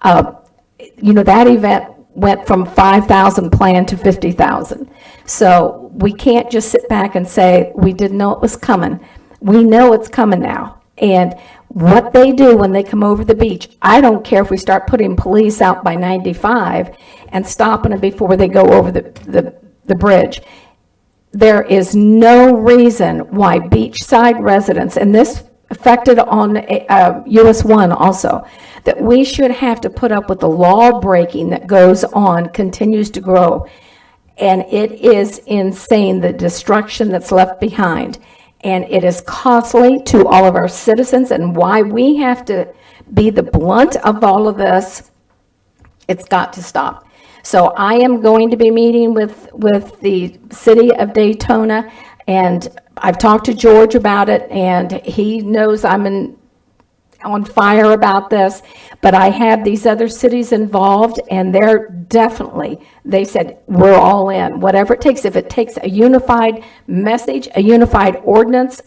that event went from 5,000 planned to 50,000. So we can't just sit back and say, we didn't know it was coming. We know it's coming now. And what they do when they come over the beach, I don't care if we start putting police out by 95 and stopping them before they go over the bridge. There is no reason why beachside residents, and this affected on US 1 also, that we should have to put up with the law breaking that goes on, continues to grow. And it is insane, the destruction that's left behind. And it is costly to all of our citizens, and why we have to be the blunt of all of this. It's got to stop. So I am going to be meeting with the city of Daytona, and I've talked to George about it, and he knows I'm on fire about this. But I have these other cities involved, and they said, we're all in. Whatever it takes, if it takes a unified message, a unified ordinance,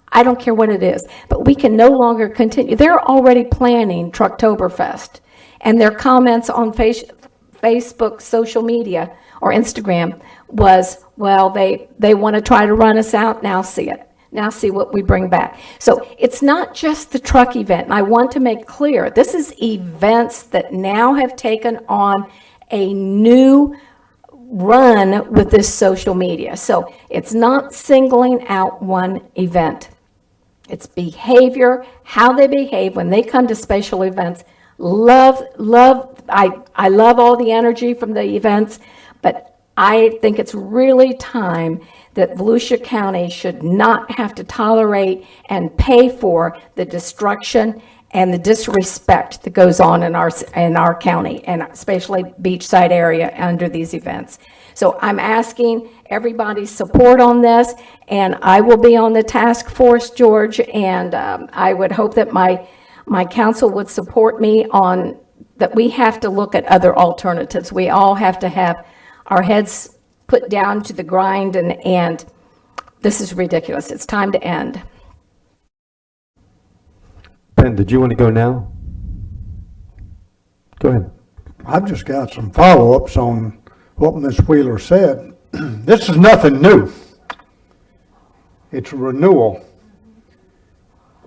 I don't care what it is. But we can no longer continue. They're already planning Trucktoberfest, and their comments on Facebook, social media, or Instagram was, well, they want to try to run us out, now see it. Now see what we bring back. So it's not just the truck event. And I want to make clear, this is events that now have taken on a new run with this social media. So it's not singling out one event. It's behavior, how they behave when they come to special events. I love all the energy from the events, but I think it's really time that Volusia County should not have to tolerate and pay for the destruction and the disrespect that goes on in our county, and especially beachside area under these events. So I'm asking everybody's support on this, and I will be on the task force, George, and I would hope that my council would support me on that. We have to look at other alternatives. We all have to have our heads put down to the grind, and this is ridiculous. It's time to end. Ben, did you want to go now? Go ahead. I've just got some follow-ups on what Ms. Wheeler said. This is nothing new. It's a renewal.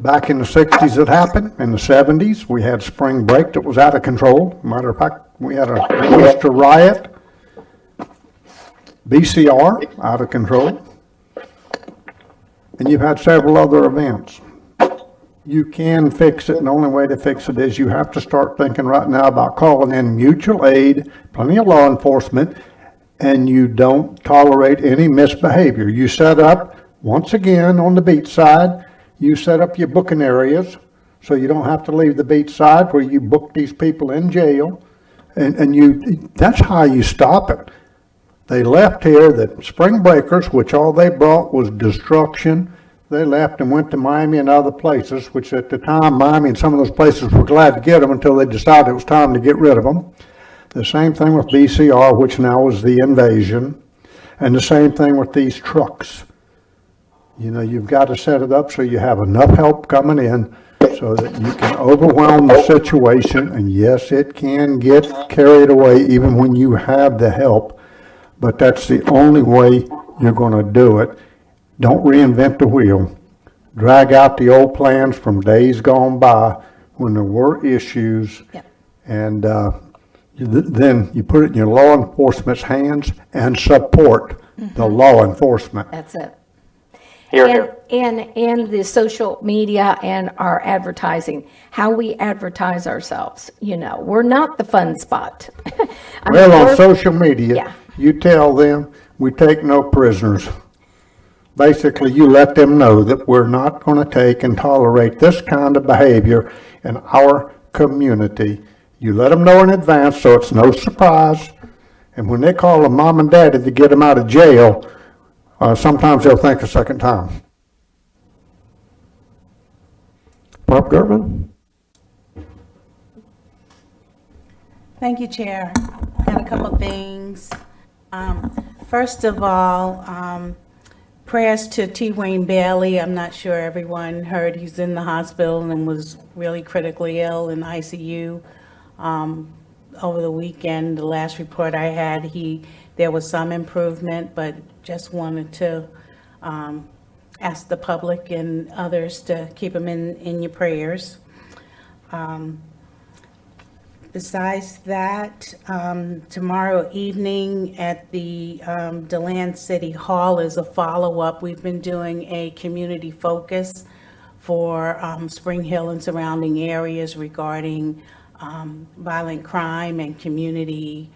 Back in the 60s it happened. In the 70s, we had spring break that was out of control. Matter of fact, we had a Easter riot. BCR, out of control. And you've had several other events. You can fix it, and the only way to fix it is you have to start thinking right now about calling in mutual aid, plenty of law enforcement, and you don't tolerate any misbehavior. You set up, once again, on the beach side, you set up your booking areas so you don't have to leave the beach side where you book these people in jail, and that's how you stop it. They left here, the spring breakers, which all they brought was destruction. They left and went to Miami and other places, which at the time, Miami and some of those places were glad to get them until they decided it was time to get rid of them. The same thing with BCR, which now is the invasion. And the same thing with these trucks. You know, you've got to set it up so you have enough help coming in so that you can overwhelm the situation. And yes, it can get carried away even when you have the help. But that's the only way you're going to do it. Don't reinvent the wheel. Drag out the old plans from days gone by when there were issues. Yep. And then you put it in your law enforcement's hands and support the law enforcement. That's it. Here, And the social media and our advertising, how we advertise ourselves. You know, we're not the fun spot. Well, on social media, Yeah. you tell them, we take no prisoners. Basically, you let them know that we're not going to take and tolerate this kind of behavior in our community. You let them know in advance so it's no surprise. And when they call them mom and daddy to get them out of jail, sometimes they'll think a second time. Barb Gertman? Thank you, Chair. Got a couple things. First of all, prayers to T. Wayne Bailey. I'm not sure everyone heard he's in the hospital and was really critically ill in ICU. Over the weekend, the last report I had, there was some improvement, but just wanted to ask the public and others to keep him in your prayers. Besides that, tomorrow evening at the DeLand City Hall is a follow-up. We've been doing a community focus for Spring Hill and surrounding areas regarding violent crime and community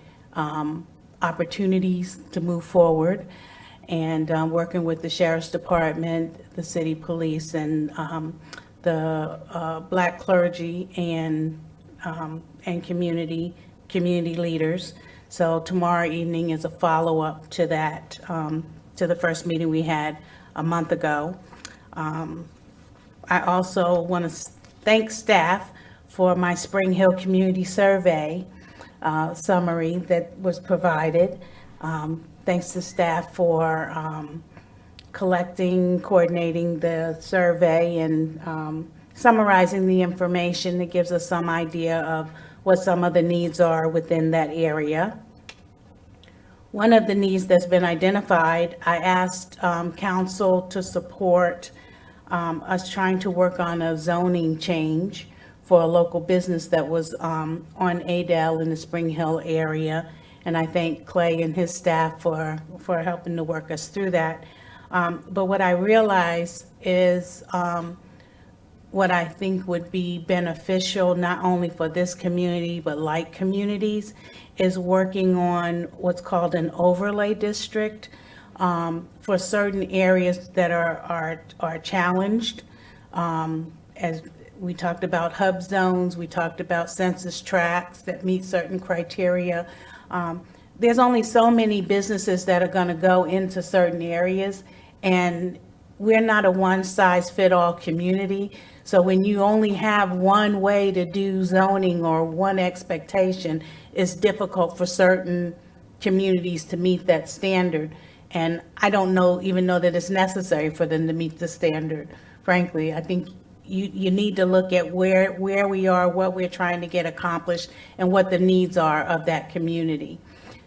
opportunities to move forward. And working with the Sheriff's Department, the City Police, and the Black clergy and community leaders. So tomorrow evening is a follow-up to that, to the first meeting we had a month ago. I also want to thank staff for my Spring Hill Community Survey summary that was provided. Thanks to staff for collecting, coordinating the survey, and summarizing the information that gives us some idea of what some of the needs are within that area. one of the needs that's been identified, I asked council to support us trying to work on a zoning change for a local business that was on Adel in the Spring Hill area. And I thank Clay and his staff for helping to work us through that. But what I realized is what I think would be beneficial, not only for this community, but like communities, is working on what's called an overlay district for certain areas that are challenged. As we talked about hub zones, we talked about census tracts that meet certain criteria. There's only so many businesses that are going to go into certain areas, and we're not a one-size-fit-all community. So when you only have one way to do zoning or one expectation, it's difficult for certain communities to meet that standard. And I don't even know that it's necessary for them to meet the standard. Frankly, I think you need to look at where we are, what we're trying to get accomplished, and what the needs are of that community.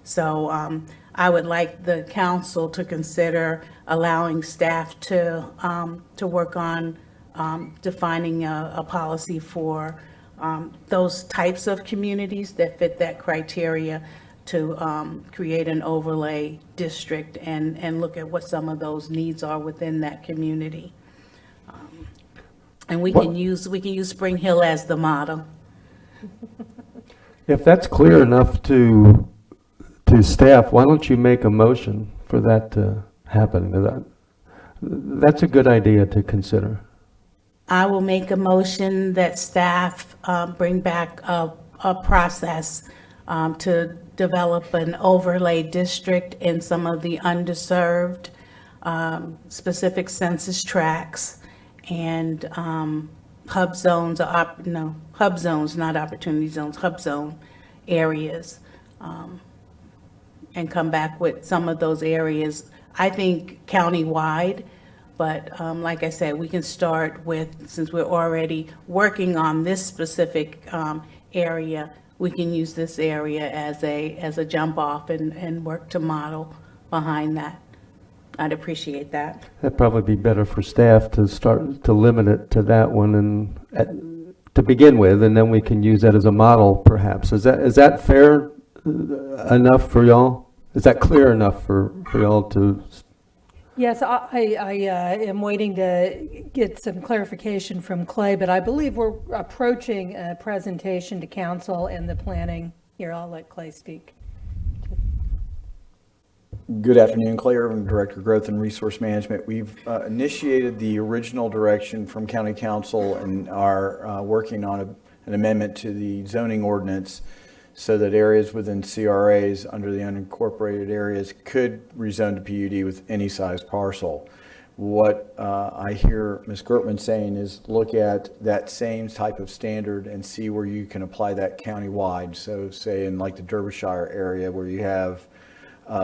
So I would like the council to consider allowing staff to work on defining a policy for those types of communities that fit that criteria, to create an overlay district and look at what some of those needs are within that community. And we can use Spring Hill as the model. If that's clear enough to staff, why don't you make a motion for that to happen? That's a good idea to consider. I will make a motion that staff bring back a process to develop an overlay district in some of the underserved specific census tracts and hub zones, hub zones, not opportunity zones, hub zone areas, and come back with some of those areas, I think countywide. But like I said, we can start with, since we're already working on this specific area, we can use this area as a jump off and work to model behind that. I'd appreciate that. That'd probably be better for staff to start to limit it to that one and to begin with, and then we can use that as a model perhaps. Is that fair enough for y'all? Is that clear enough for y'all to? Yes, I am waiting to get some clarification from Clay, but I believe we're approaching a presentation to council and the planning. Here, I'll let Clay speak. Good afternoon, Clay Irvin, Director of Growth and Resource Management. We've initiated the original direction from County Council and are working on an amendment to the zoning ordinance so that areas within CRAs under the unincorporated areas could rezone to PUD with any size parcel. What I hear Ms. Gertman saying is look at that same type of standard and see where you can apply that countywide. So say in like the Derbyshire area where you have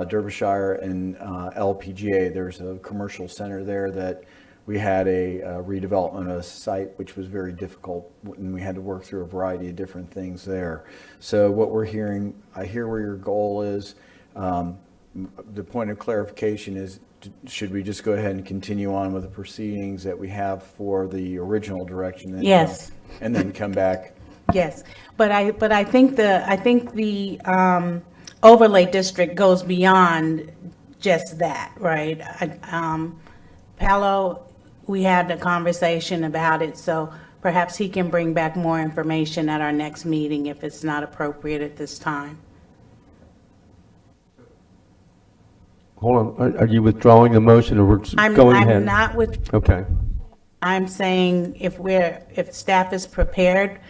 Derbyshire and LPGA, there's a commercial center there that we had a redevelopment of a site which was very difficult, and we had to work through a variety of different things there. So what we're hearing, I hear where your goal is. The point of clarification is, should we just go ahead and continue on with the proceedings that we have for the original direction? Yes. And then come back? Yes, but I think the overlay district goes beyond just that, right? Paolo, we had a conversation about it, so perhaps he can bring back more information at our next meeting if it's not appropriate at this time. Hold on, are you withdrawing the motion or we're going ahead? I'm not with. Okay. I'm saying if staff is prepared,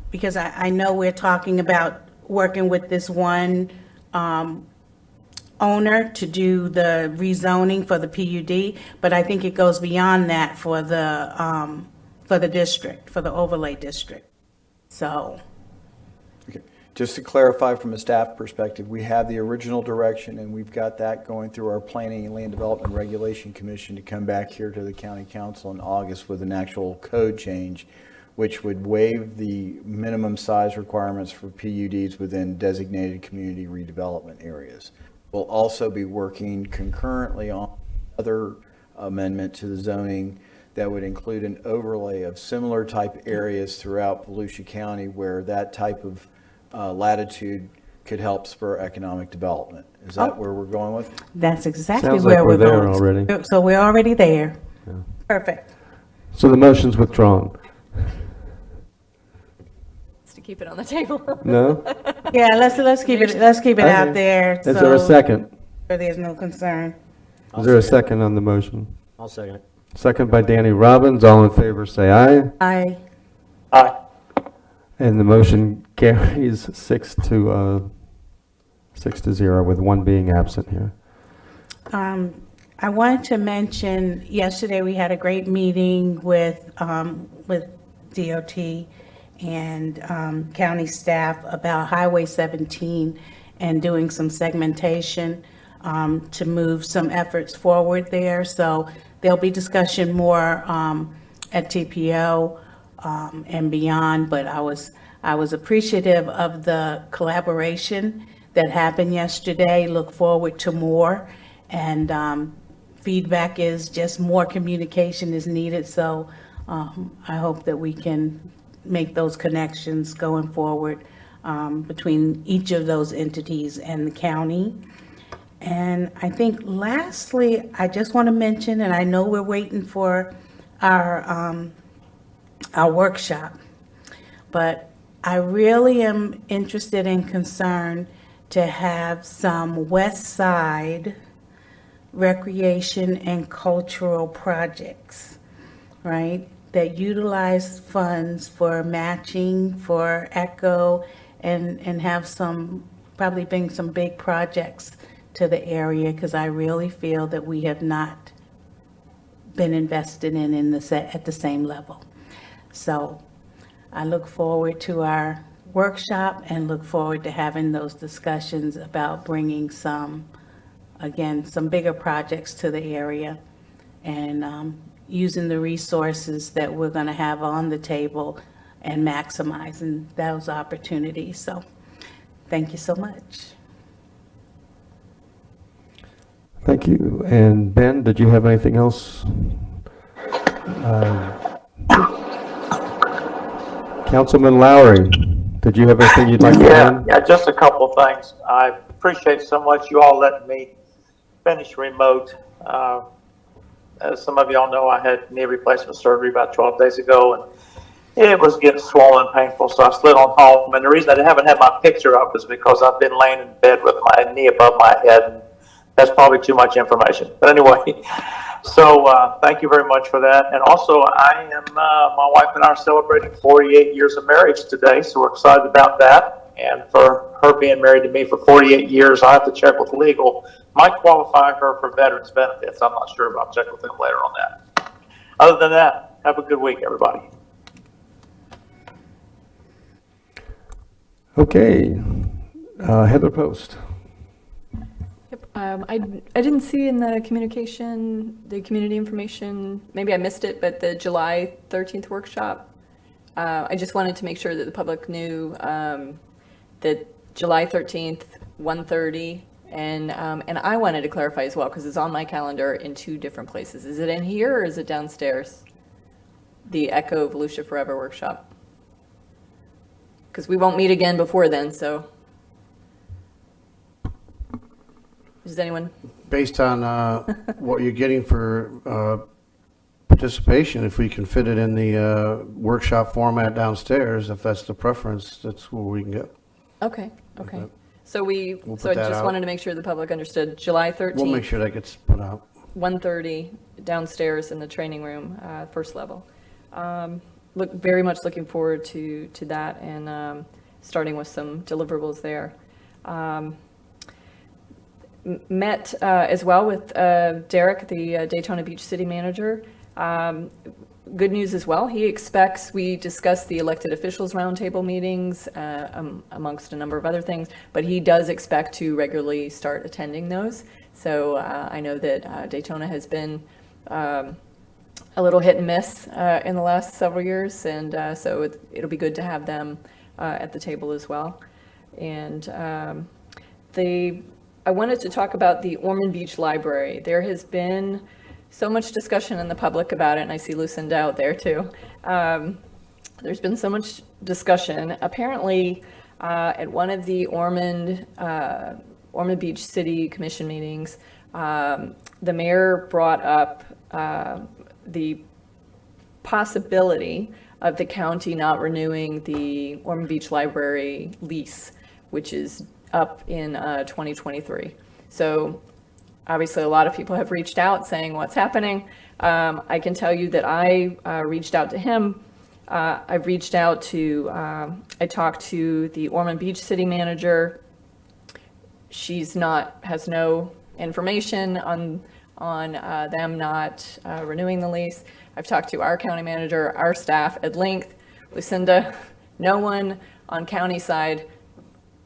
because I know we're talking about working with this one owner to do the rezoning for the PUD, but I think it goes beyond that for the district, for the overlay district. So. Okay. Just to clarify from a staff perspective, we have the original direction and we've got that going through our Planning and Land Development Regulation Commission to come back here to the County Council in August with an actual code change, which would waive the minimum size requirements for PUDs within designated community redevelopment areas. We'll also be working concurrently on other amendment to the zoning that would include an overlay of similar type areas throughout Volusia County where that type of latitude could help spur economic development. Is that where we're going with? That's exactly Sounds where like we're we're there going. already. So we're already there. Perfect. So the motion's withdrawn. To keep it on the table. No? Yeah, let's keep it out Okay. there. Is there a second? So there's no concern. Is there a second on the motion? I'll second it. Second by Danny Robbins. All in favor, say aye. Aye. Aye. And the motion carries 6-0 with one being absent here. I wanted to mention, yesterday we had a great meeting with DOT and county staff about Highway 17 and doing some segmentation to move some efforts forward there. So there'll be discussion more at TPO and beyond, but I was appreciative of the collaboration that happened yesterday. Look forward to more, and feedback is just more communication is needed. So I hope that we can make those connections going forward between each of those entities and the county. And I think lastly, I just want to mention, and I know we're waiting for our workshop, but I really am interested and concerned to have some West Side recreation and cultural projects, right? That utilize funds for matching, for ECHO, and have some, probably bring some big projects to the area, because I really feel that we have not been invested in at the same level. So I look forward to our workshop and look forward to having those discussions about bringing some bigger projects to the area and using the resources that we're going to have on the table and maximizing those opportunities. So thank you so much. Thank you. And Ben, did you have anything else? Councilman Lowry, did you have anything you'd like to add? Yeah, just a couple of things. I appreciate so much you all letting me finish remote. As some of y'all know, I had knee replacement surgery about 12 days ago, and it was getting swollen and painful, so I slid on home. And the reason I haven't had my picture up is because I've been laying in bed with my knee above my head, and that's probably too much information. But anyway, so thank you very much for that. And also, my wife and I are celebrating 48 years of marriage today, so we're excited about that. And for her being married to me for 48 years, I have to check with legal. Might qualify her for veterans benefits. I'm not sure, but I'll check with them later on that. Other than that, have a good week, everybody. Okay. Heather Post. I didn't see in the community information, maybe I missed it, but the July 13th workshop. I just wanted to make sure that the public knew that July 13th, 1:30, and I wanted to clarify as well, because it's on my calendar in two different places. Is it in here or is it downstairs? The ECHO Volusia Forever workshop. Because we won't meet again before then, so. Does anyone? Based on what you're getting for participation, if we can fit it in the workshop format downstairs, if that's the preference, that's where we can go. Okay. So We'll so put I that just out. wanted to make sure the public understood. July 13th. We'll make sure that gets put out. 1:30 downstairs in the training room, first level. Very much looking forward to that, and starting with some deliverables there. Met as well with Derek, the Daytona Beach City Manager. Good news as well. He expects, we discussed the elected officials roundtable meetings amongst a number of other things, but he does expect to regularly start attending those. So I know that Daytona has been a little hit and miss in the last several years, and so it'll be good to have them at the table as well. And I wanted to talk about the Ormond Beach Library. There has been so much discussion in the public about it, and I see Lucinda out there too. There's been so much discussion. Apparently, at one of the Ormond Beach City Commission meetings, the mayor brought up the possibility of the county not renewing the Ormond Beach Library lease, which is up in 2023. So obviously a lot of people have reached out saying what's happening. I can tell you that I reached out to him. I've reached out to, I talked to the Ormond Beach city manager. Has no information on them not renewing the lease. I've talked to our county manager, our staff at length. Lucinda, no one on county side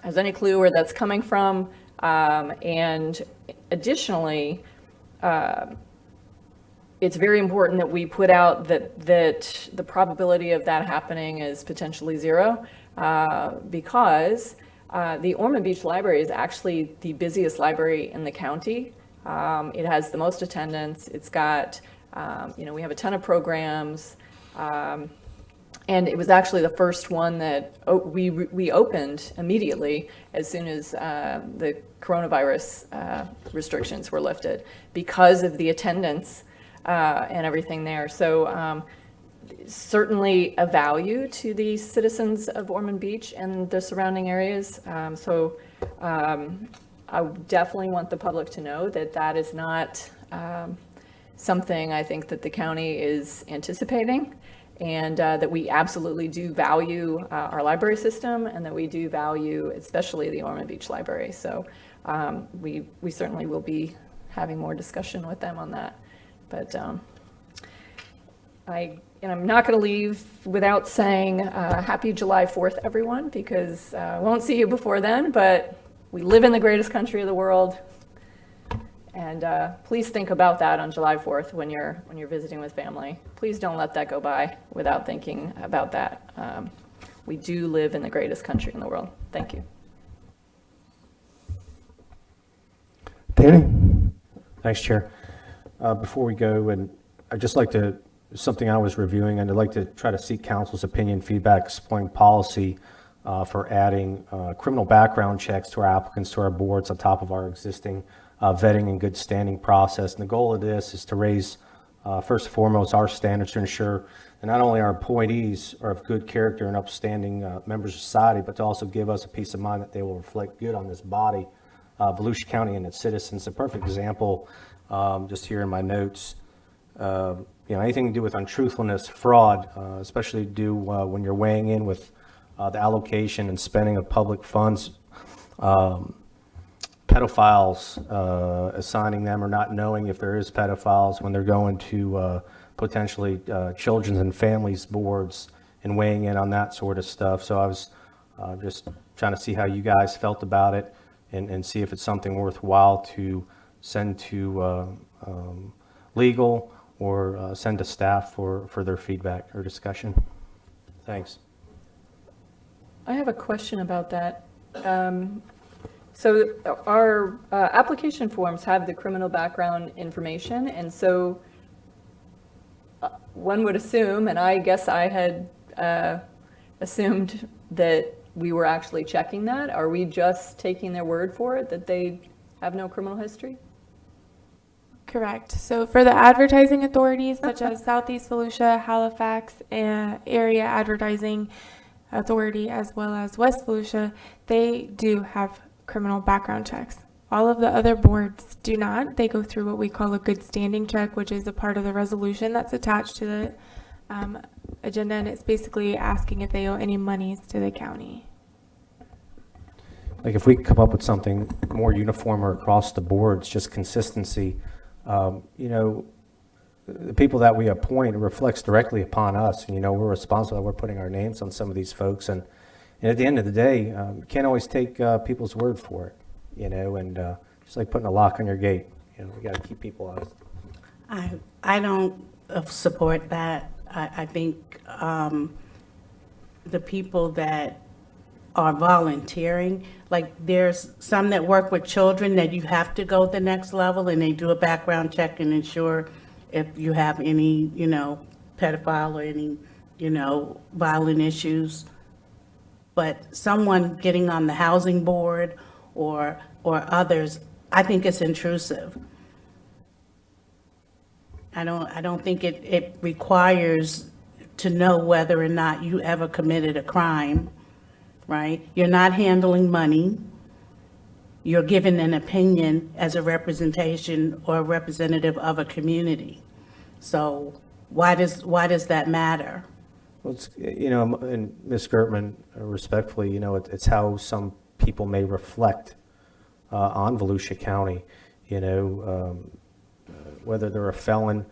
has any clue where that's coming from. And additionally, it's very important that we put out that the probability of that happening is potentially zero, because the Ormond Beach Library is actually the busiest library in the county. It has the most attendance. It's got, we have a ton of programs. And it was actually the first one that we opened immediately as soon as the coronavirus restrictions were lifted, because of the attendance and everything there. So certainly a value to the citizens of Ormond Beach and the surrounding areas. I definitely want the public to know that that is not something I think that the county is anticipating. And that we absolutely do value our library system, and that we do value especially the Ormond Beach Library. So we certainly will be having more discussion with them on that. But I'm not going to leave without saying happy July 4th, everyone, because I won't see you before then, but we live in the greatest country of the world. And please think about that on July 4th when you're visiting with family. Please don't let that go by without thinking about that. We do live in the greatest country in the world. Thank you. Danny? Thanks, Chair. Before we go, and I'd just like to, something I was reviewing, and I'd like to try to seek council's opinion, feedback, exploring policy for adding criminal background checks to our applicants, to our boards, on top of our existing vetting and good standing process. And the goal of this is to raise, first and foremost, our standards to ensure that not only our employees are of good character and upstanding members of society, but to also give us a peace of mind that they will reflect good on this body, Volusia County and its citizens. A perfect example, just here in my notes, anything to do with untruthfulness, fraud, especially to do when you're weighing in with the allocation and spending of public funds, pedophiles, assigning them or not knowing if there is pedophiles when they're going to potentially children's and families boards and weighing in on that sort of stuff. So I was just trying to see how you guys felt about it and see if it's something worthwhile to send to legal or send to staff for their feedback or discussion. Thanks. I have a question about that. So our application forms have the criminal background information, and so one would assume, and I guess I had assumed that we were actually checking that. Are we just taking their word for it that they have no criminal history? Correct. So for the advertising authorities, such as Southeast Volusia, Halifax, and Area Advertising Authority, as well as West Volusia, they do have criminal background checks. All of the other boards do not. They go through what we call a good standing check, which is a part of the resolution that's attached to the agenda, and it's basically asking if they owe any monies to the county. Like if we could come up with something more uniform or across the boards, just consistency, the people that we appoint reflects directly upon us. And, we're responsible. We're putting our names on some of these folks. And at the end of the day, you can't always take people's word for it, and just like putting a lock on your gate, we got to keep people honest. I don't support that. I think the people that are volunteering, like there's some that work with children that you have to go the next level and they do a background check and ensure if you have any, pedophile or any, violent issues. But someone getting on the housing board or others, I think it's intrusive. I don't think it requires to know whether or not you ever committed a crime, right? You're not handling money. You're giving an opinion as a representation or a representative of a community. So why does that matter? Well, it's, and Ms. Gertman, respectfully, it's how some people may reflect on Volusia County, whether they're a felon.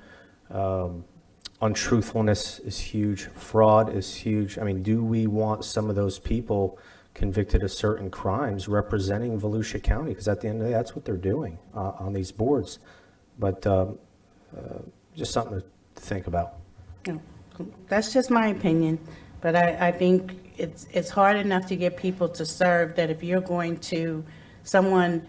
Untruthfulness is huge. Fraud is huge. I mean, do we want some of those people convicted of certain crimes representing Volusia County? Because at the end of the day, that's what they're doing on these boards. But just something to think about. No, that's just my opinion, but I think it's hard enough to get people to serve that if you're going to, someone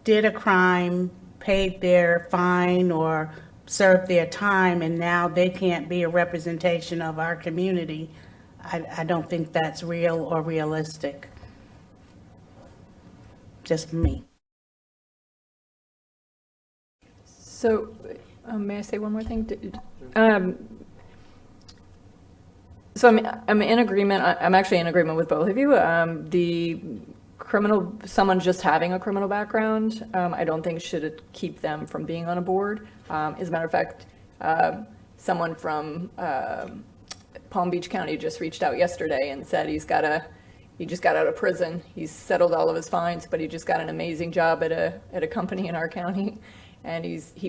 did a crime, paid their fine or served their time, and now they can't be a representation of our community, I don't think that's real or realistic. Just me. So, may I say one more thing? So I'm in agreement. I'm actually in agreement with both of you. The someone just having a criminal background, I don't think should keep them from being on a board. As a matter of fact, someone from Palm Beach County just reached out yesterday and said he just got out of prison. He's settled all of his fines, but he just got an amazing job at a company in our county, and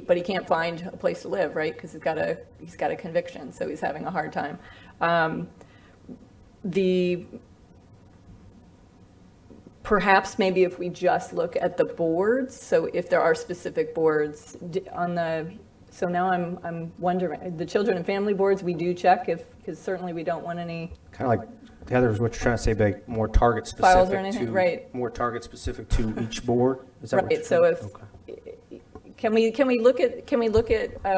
but he can't find a place to live, right? Because he's got a conviction, so he's having a hard time. Perhaps maybe if we just look at the boards, so if there are specific boards so now I'm wondering, the children and family boards, we do check because certainly we don't want any. Kind of like Heather, what you're trying to say, like more target specific Files or anything, right. More target specific to each board. Is that right? So if can we look at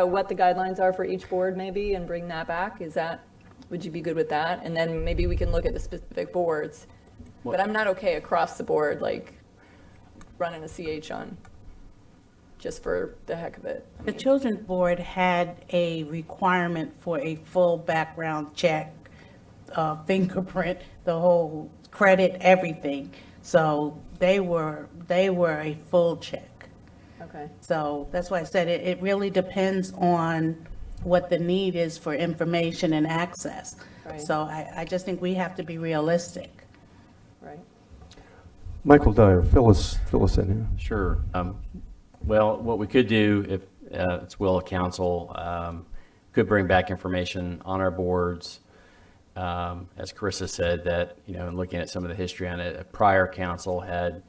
what the guidelines are for each board maybe and bring that back? Would you be good with that? And then maybe we can look at the specific boards. But I'm not okay across the board, like running a CH on just for the heck of it. The Children's Board had a requirement for a full background check, fingerprint, the whole credit, everything. So they were a full check. Okay. So that's why I said it really depends on what the need is for information and access. Right. So I just think we have to be realistic. Right. Michael Dyer, fill us in here. Sure. Well, what we could do, if it's will of council, could bring back information on our boards. As Carissa said, that, in looking at some of the history on it, a prior council had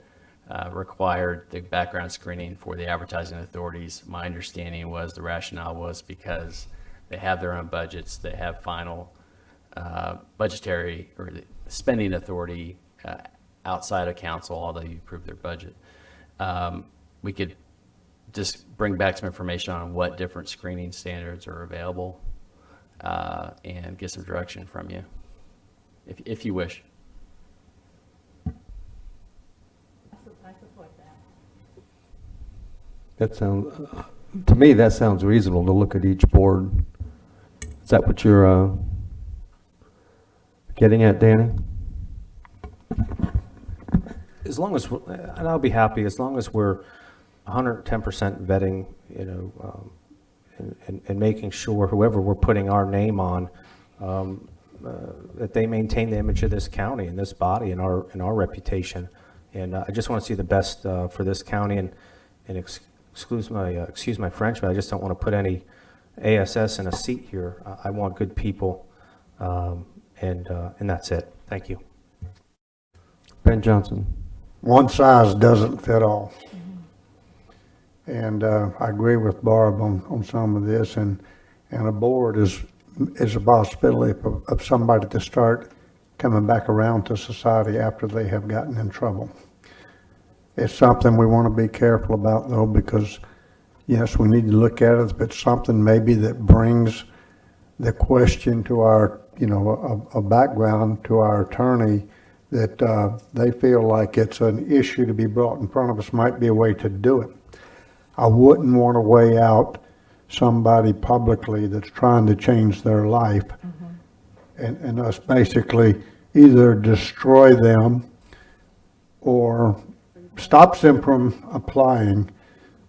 required the background screening for the advertising authorities. My understanding was the rationale was because they have their own budgets, they have final budgetary or the spending authority outside of council, although you approve their budget. We could just bring back some information on what different screening standards are available and get some direction from you, if you wish. I support that. That sounds, to me, that sounds reasonable to look at each board. Is that what you're getting at, Danny? As long as, and I'll be happy, as long as we're 110% vetting, and making sure whoever we're putting our name on, that they maintain the image of this county and this body and our reputation. And I just want to see the best for this county. And excuse my French, but I just don't want to put any ASS in a seat here. I want good people, and that's it. Thank you. Ben Johnson. One size doesn't fit all. And I agree with Barb on some of this, and And a board is a possibility of somebody to start coming back around to society after they have gotten in trouble. It's something we want to be careful about though, because yes, we need to look at it, but something maybe that brings the question to our, a background to our attorney that they feel like it's an issue to be brought in front of us might be a way to do it. I wouldn't want to weigh out somebody publicly that's trying to change their life and us basically either destroy them or stops them from applying.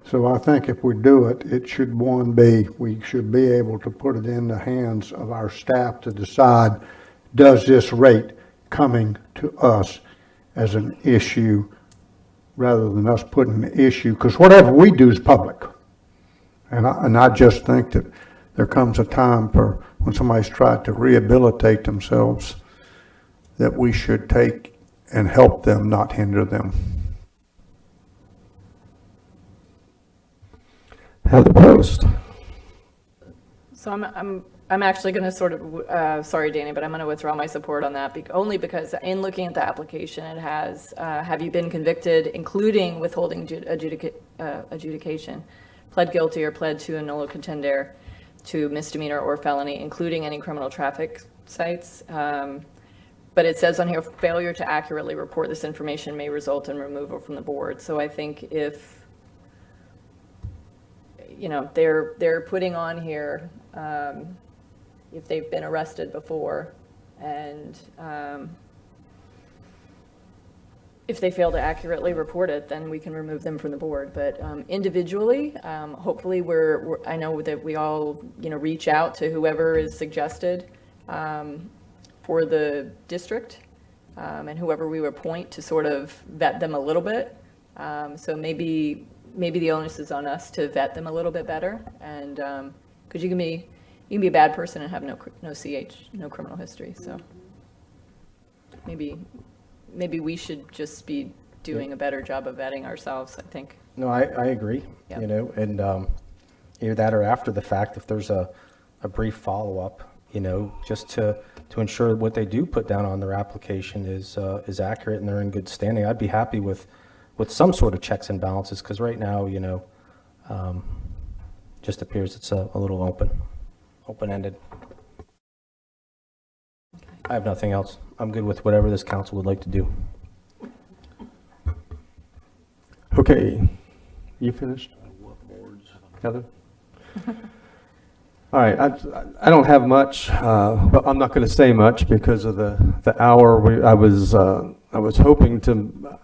So I think if we do it, it should we should be able to put it in the hands of our staff to decide, does this rate coming to us as an issue rather than us putting an issue, because whatever we do is public. And I just think that there comes a time for when somebody's tried to rehabilitate themselves that we should take and help them, not hinder them. Heather Post. So I'm actually going to sort of, sorry, Danny, but I'm going to withdraw my support on that only because in looking at the application, it has, have you been convicted, including withholding adjudication, pled guilty or pled to a nolo contendere to misdemeanor or felony, including any criminal traffic sites. But it says on here, failure to accurately report this information may result in removal from the board. So I think if, they're putting on here, if they've been arrested before and if they fail to accurately report it, then we can remove them from the board. But individually, hopefully I know that we all, reach out to whoever is suggested for the district and whoever we appoint to sort of vet them a little bit. So maybe the onus is on us to vet them a little bit better. And because you can be a bad person and have no criminal history. So maybe we should just be doing a better job of vetting ourselves, I think. No, I agree, Yep. And either that or after the fact, if there's a brief follow-up, just to ensure what they do put down on their application is accurate and they're in good standing. I'd be happy with some sort of checks and balances, because right now, just appears it's a little open-ended. I have nothing else. I'm good with whatever this council would like to do. Okay, you finished? Heather? All right, I don't have much, but I'm not going to say much because of the hour. I was hoping to.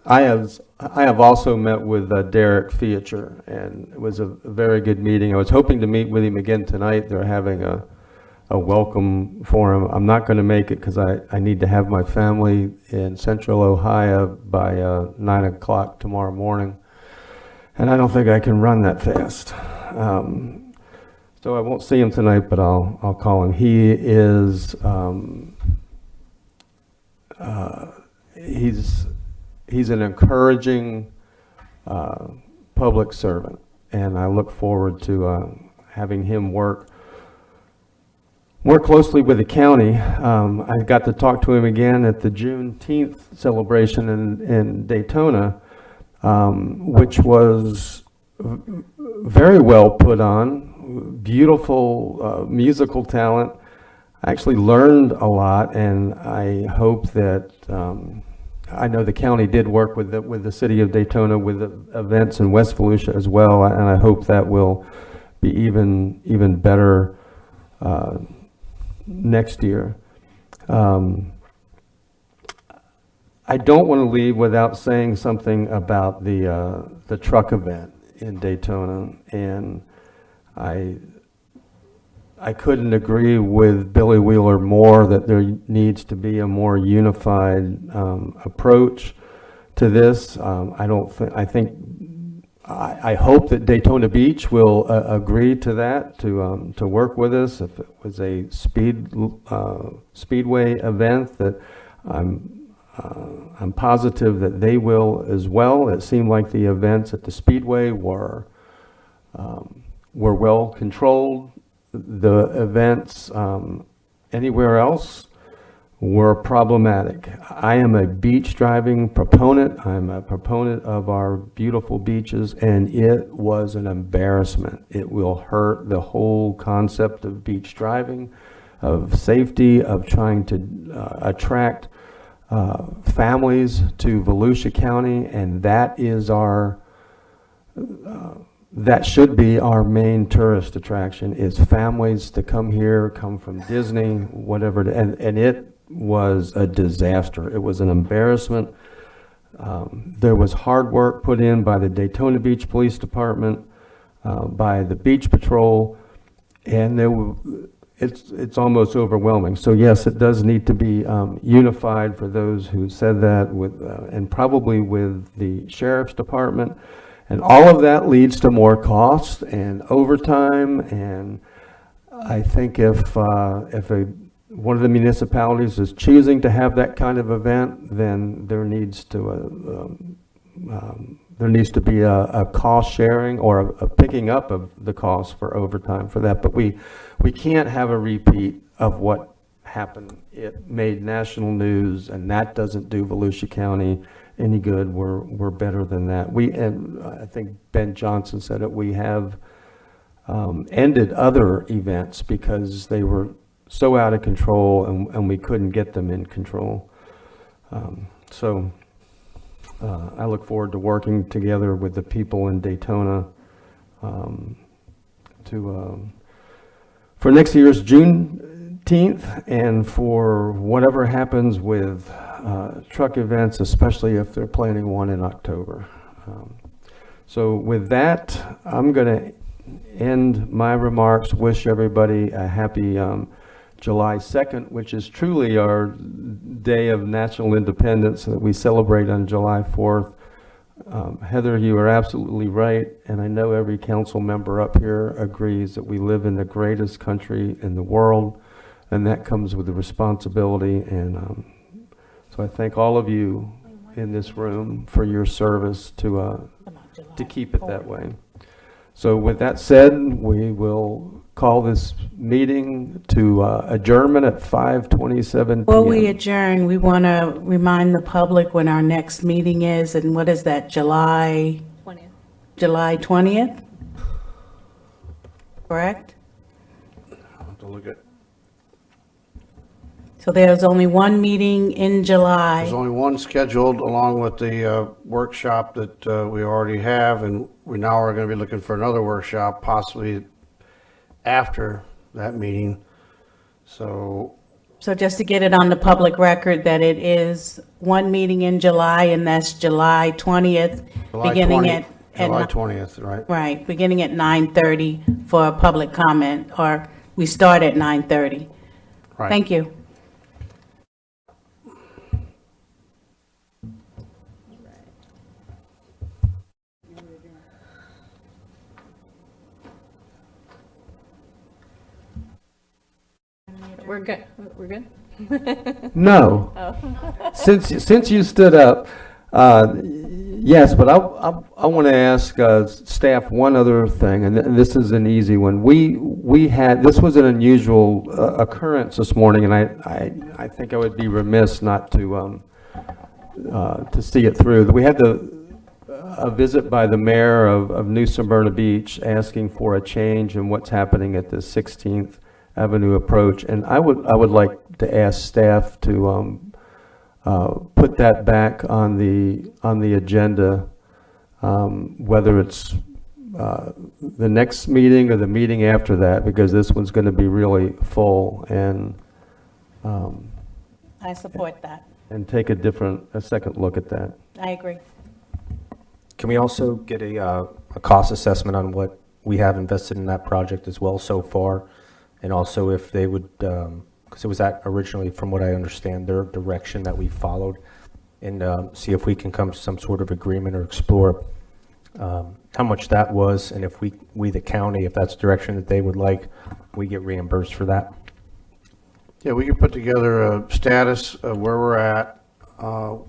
I have also met with Derek Feature, and it was a very good meeting. I was hoping to meet with him again tonight. They're having a welcome for him. I'm not going to make it because I need to have my family in Central Ohio by 9 o'clock tomorrow morning, and I don't think I can run that fast. So I won't see him tonight, but I'll call him. He is he's an encouraging public servant, and I look forward to having him work more closely with the county. I got to talk to him again at the Juneteenth celebration in Daytona, which was very well put on. Beautiful musical talent. I actually learned a lot, and I hope that I know the county did work with the city of Daytona with the events in West Volusia as well, and I hope that will be even better next year. I don't want to leave without saying something about the truck event in Daytona, and I couldn't agree with Billy Wheeler more that there needs to be a more unified approach to this. I hope that Daytona Beach will agree to that, to work with us. If it was a speedway event, that I'm positive that they will as well. It seemed like the events at the speedway were were well controlled. The events anywhere else were problematic. I am a beach driving proponent. I'm a proponent of our beautiful beaches, and it was an embarrassment. It will hurt the whole concept of beach driving, of safety, of trying to attract families to Volusia County, and that is our that should be our main tourist attraction, is families to come here, come from Disney, whatever, and it was a disaster. It was an embarrassment. There was hard work put in by the Daytona Beach Police Department, by the Beach Patrol, and it's almost overwhelming. So yes, it does need to be unified for those who said that, with and probably with the Sheriff's Department. And all of that leads to more cost and overtime. And I think if one of the municipalities is choosing to have that kind of event, then there needs to be a cost sharing or a picking up of the cost for overtime for that. But we can't have a repeat of what happened. It made national news, and that doesn't do Volusia County any good. We're better than that. And I think Ben Johnson said it. We have ended other events because they were so out of control, and we couldn't get them in control. So I look forward to working together with the people in Daytona for next year's Juneteenth, and for whatever happens with truck events, especially if they're planning one in October. So with that, I'm going to end my remarks. Wish everybody a happy July 2nd, which is truly our day of national independence that we celebrate on July 4th. Heather, you are absolutely right, and I know every council member up here agrees that we live in the greatest country in the world, and that comes with the responsibility. And so I thank all of you in this room for your service to keep it that way. So with that said, we will call this meeting to adjournment at 5:27 p.m. Before we adjourn, we want to remind the public when our next meeting is, and what is that, July 20th? July 20th? Correct? I'll have to look at. So there's only one meeting in July. There's only one scheduled, along with the workshop that we already have, and we now are going to be looking for another workshop, possibly after that meeting. So just to get it on the public record, that it is one meeting in July, and that's July 20th, beginning at July 20th, right? Right, beginning at 9:30 for a public comment, or we start at 9:30. Right. Thank you. We're good. We're good? No. Oh. Since you stood up, yes, but I want to ask staff one other thing, and this is an easy one. This was an unusual occurrence this morning, and I think I would be remiss not to see it through. We had a visit by the mayor of New Smyrna Beach asking for a change in what's happening at the 16th Avenue approach, and I would like to ask staff to put that back on the agenda, whether it's the next meeting or the meeting after that, because this one's going to be really full, and I support that. And take a second look at that. I agree. Can we also get a cost assessment on what we have invested in that project as well so far? And also if they would, because it was that originally, from what I understand, their direction that we followed, and see if we can come to some sort of agreement or explore how much that was, and if we the county, if that's the direction that they would like, we get reimbursed for that. Yeah, we can put together a status of where we're at.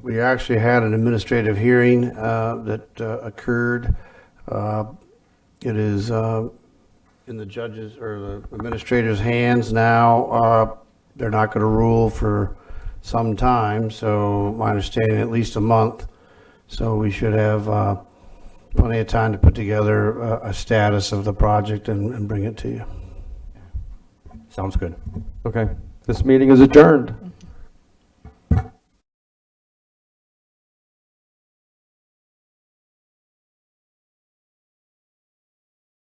We actually had an administrative hearing that occurred. It is in the judges or the administrator's hands now. They're not going to rule for some time, so my understanding, at least a month. So we should have plenty of time to put together a status of the project and bring it to you. Sounds good. Okay, this meeting is adjourned.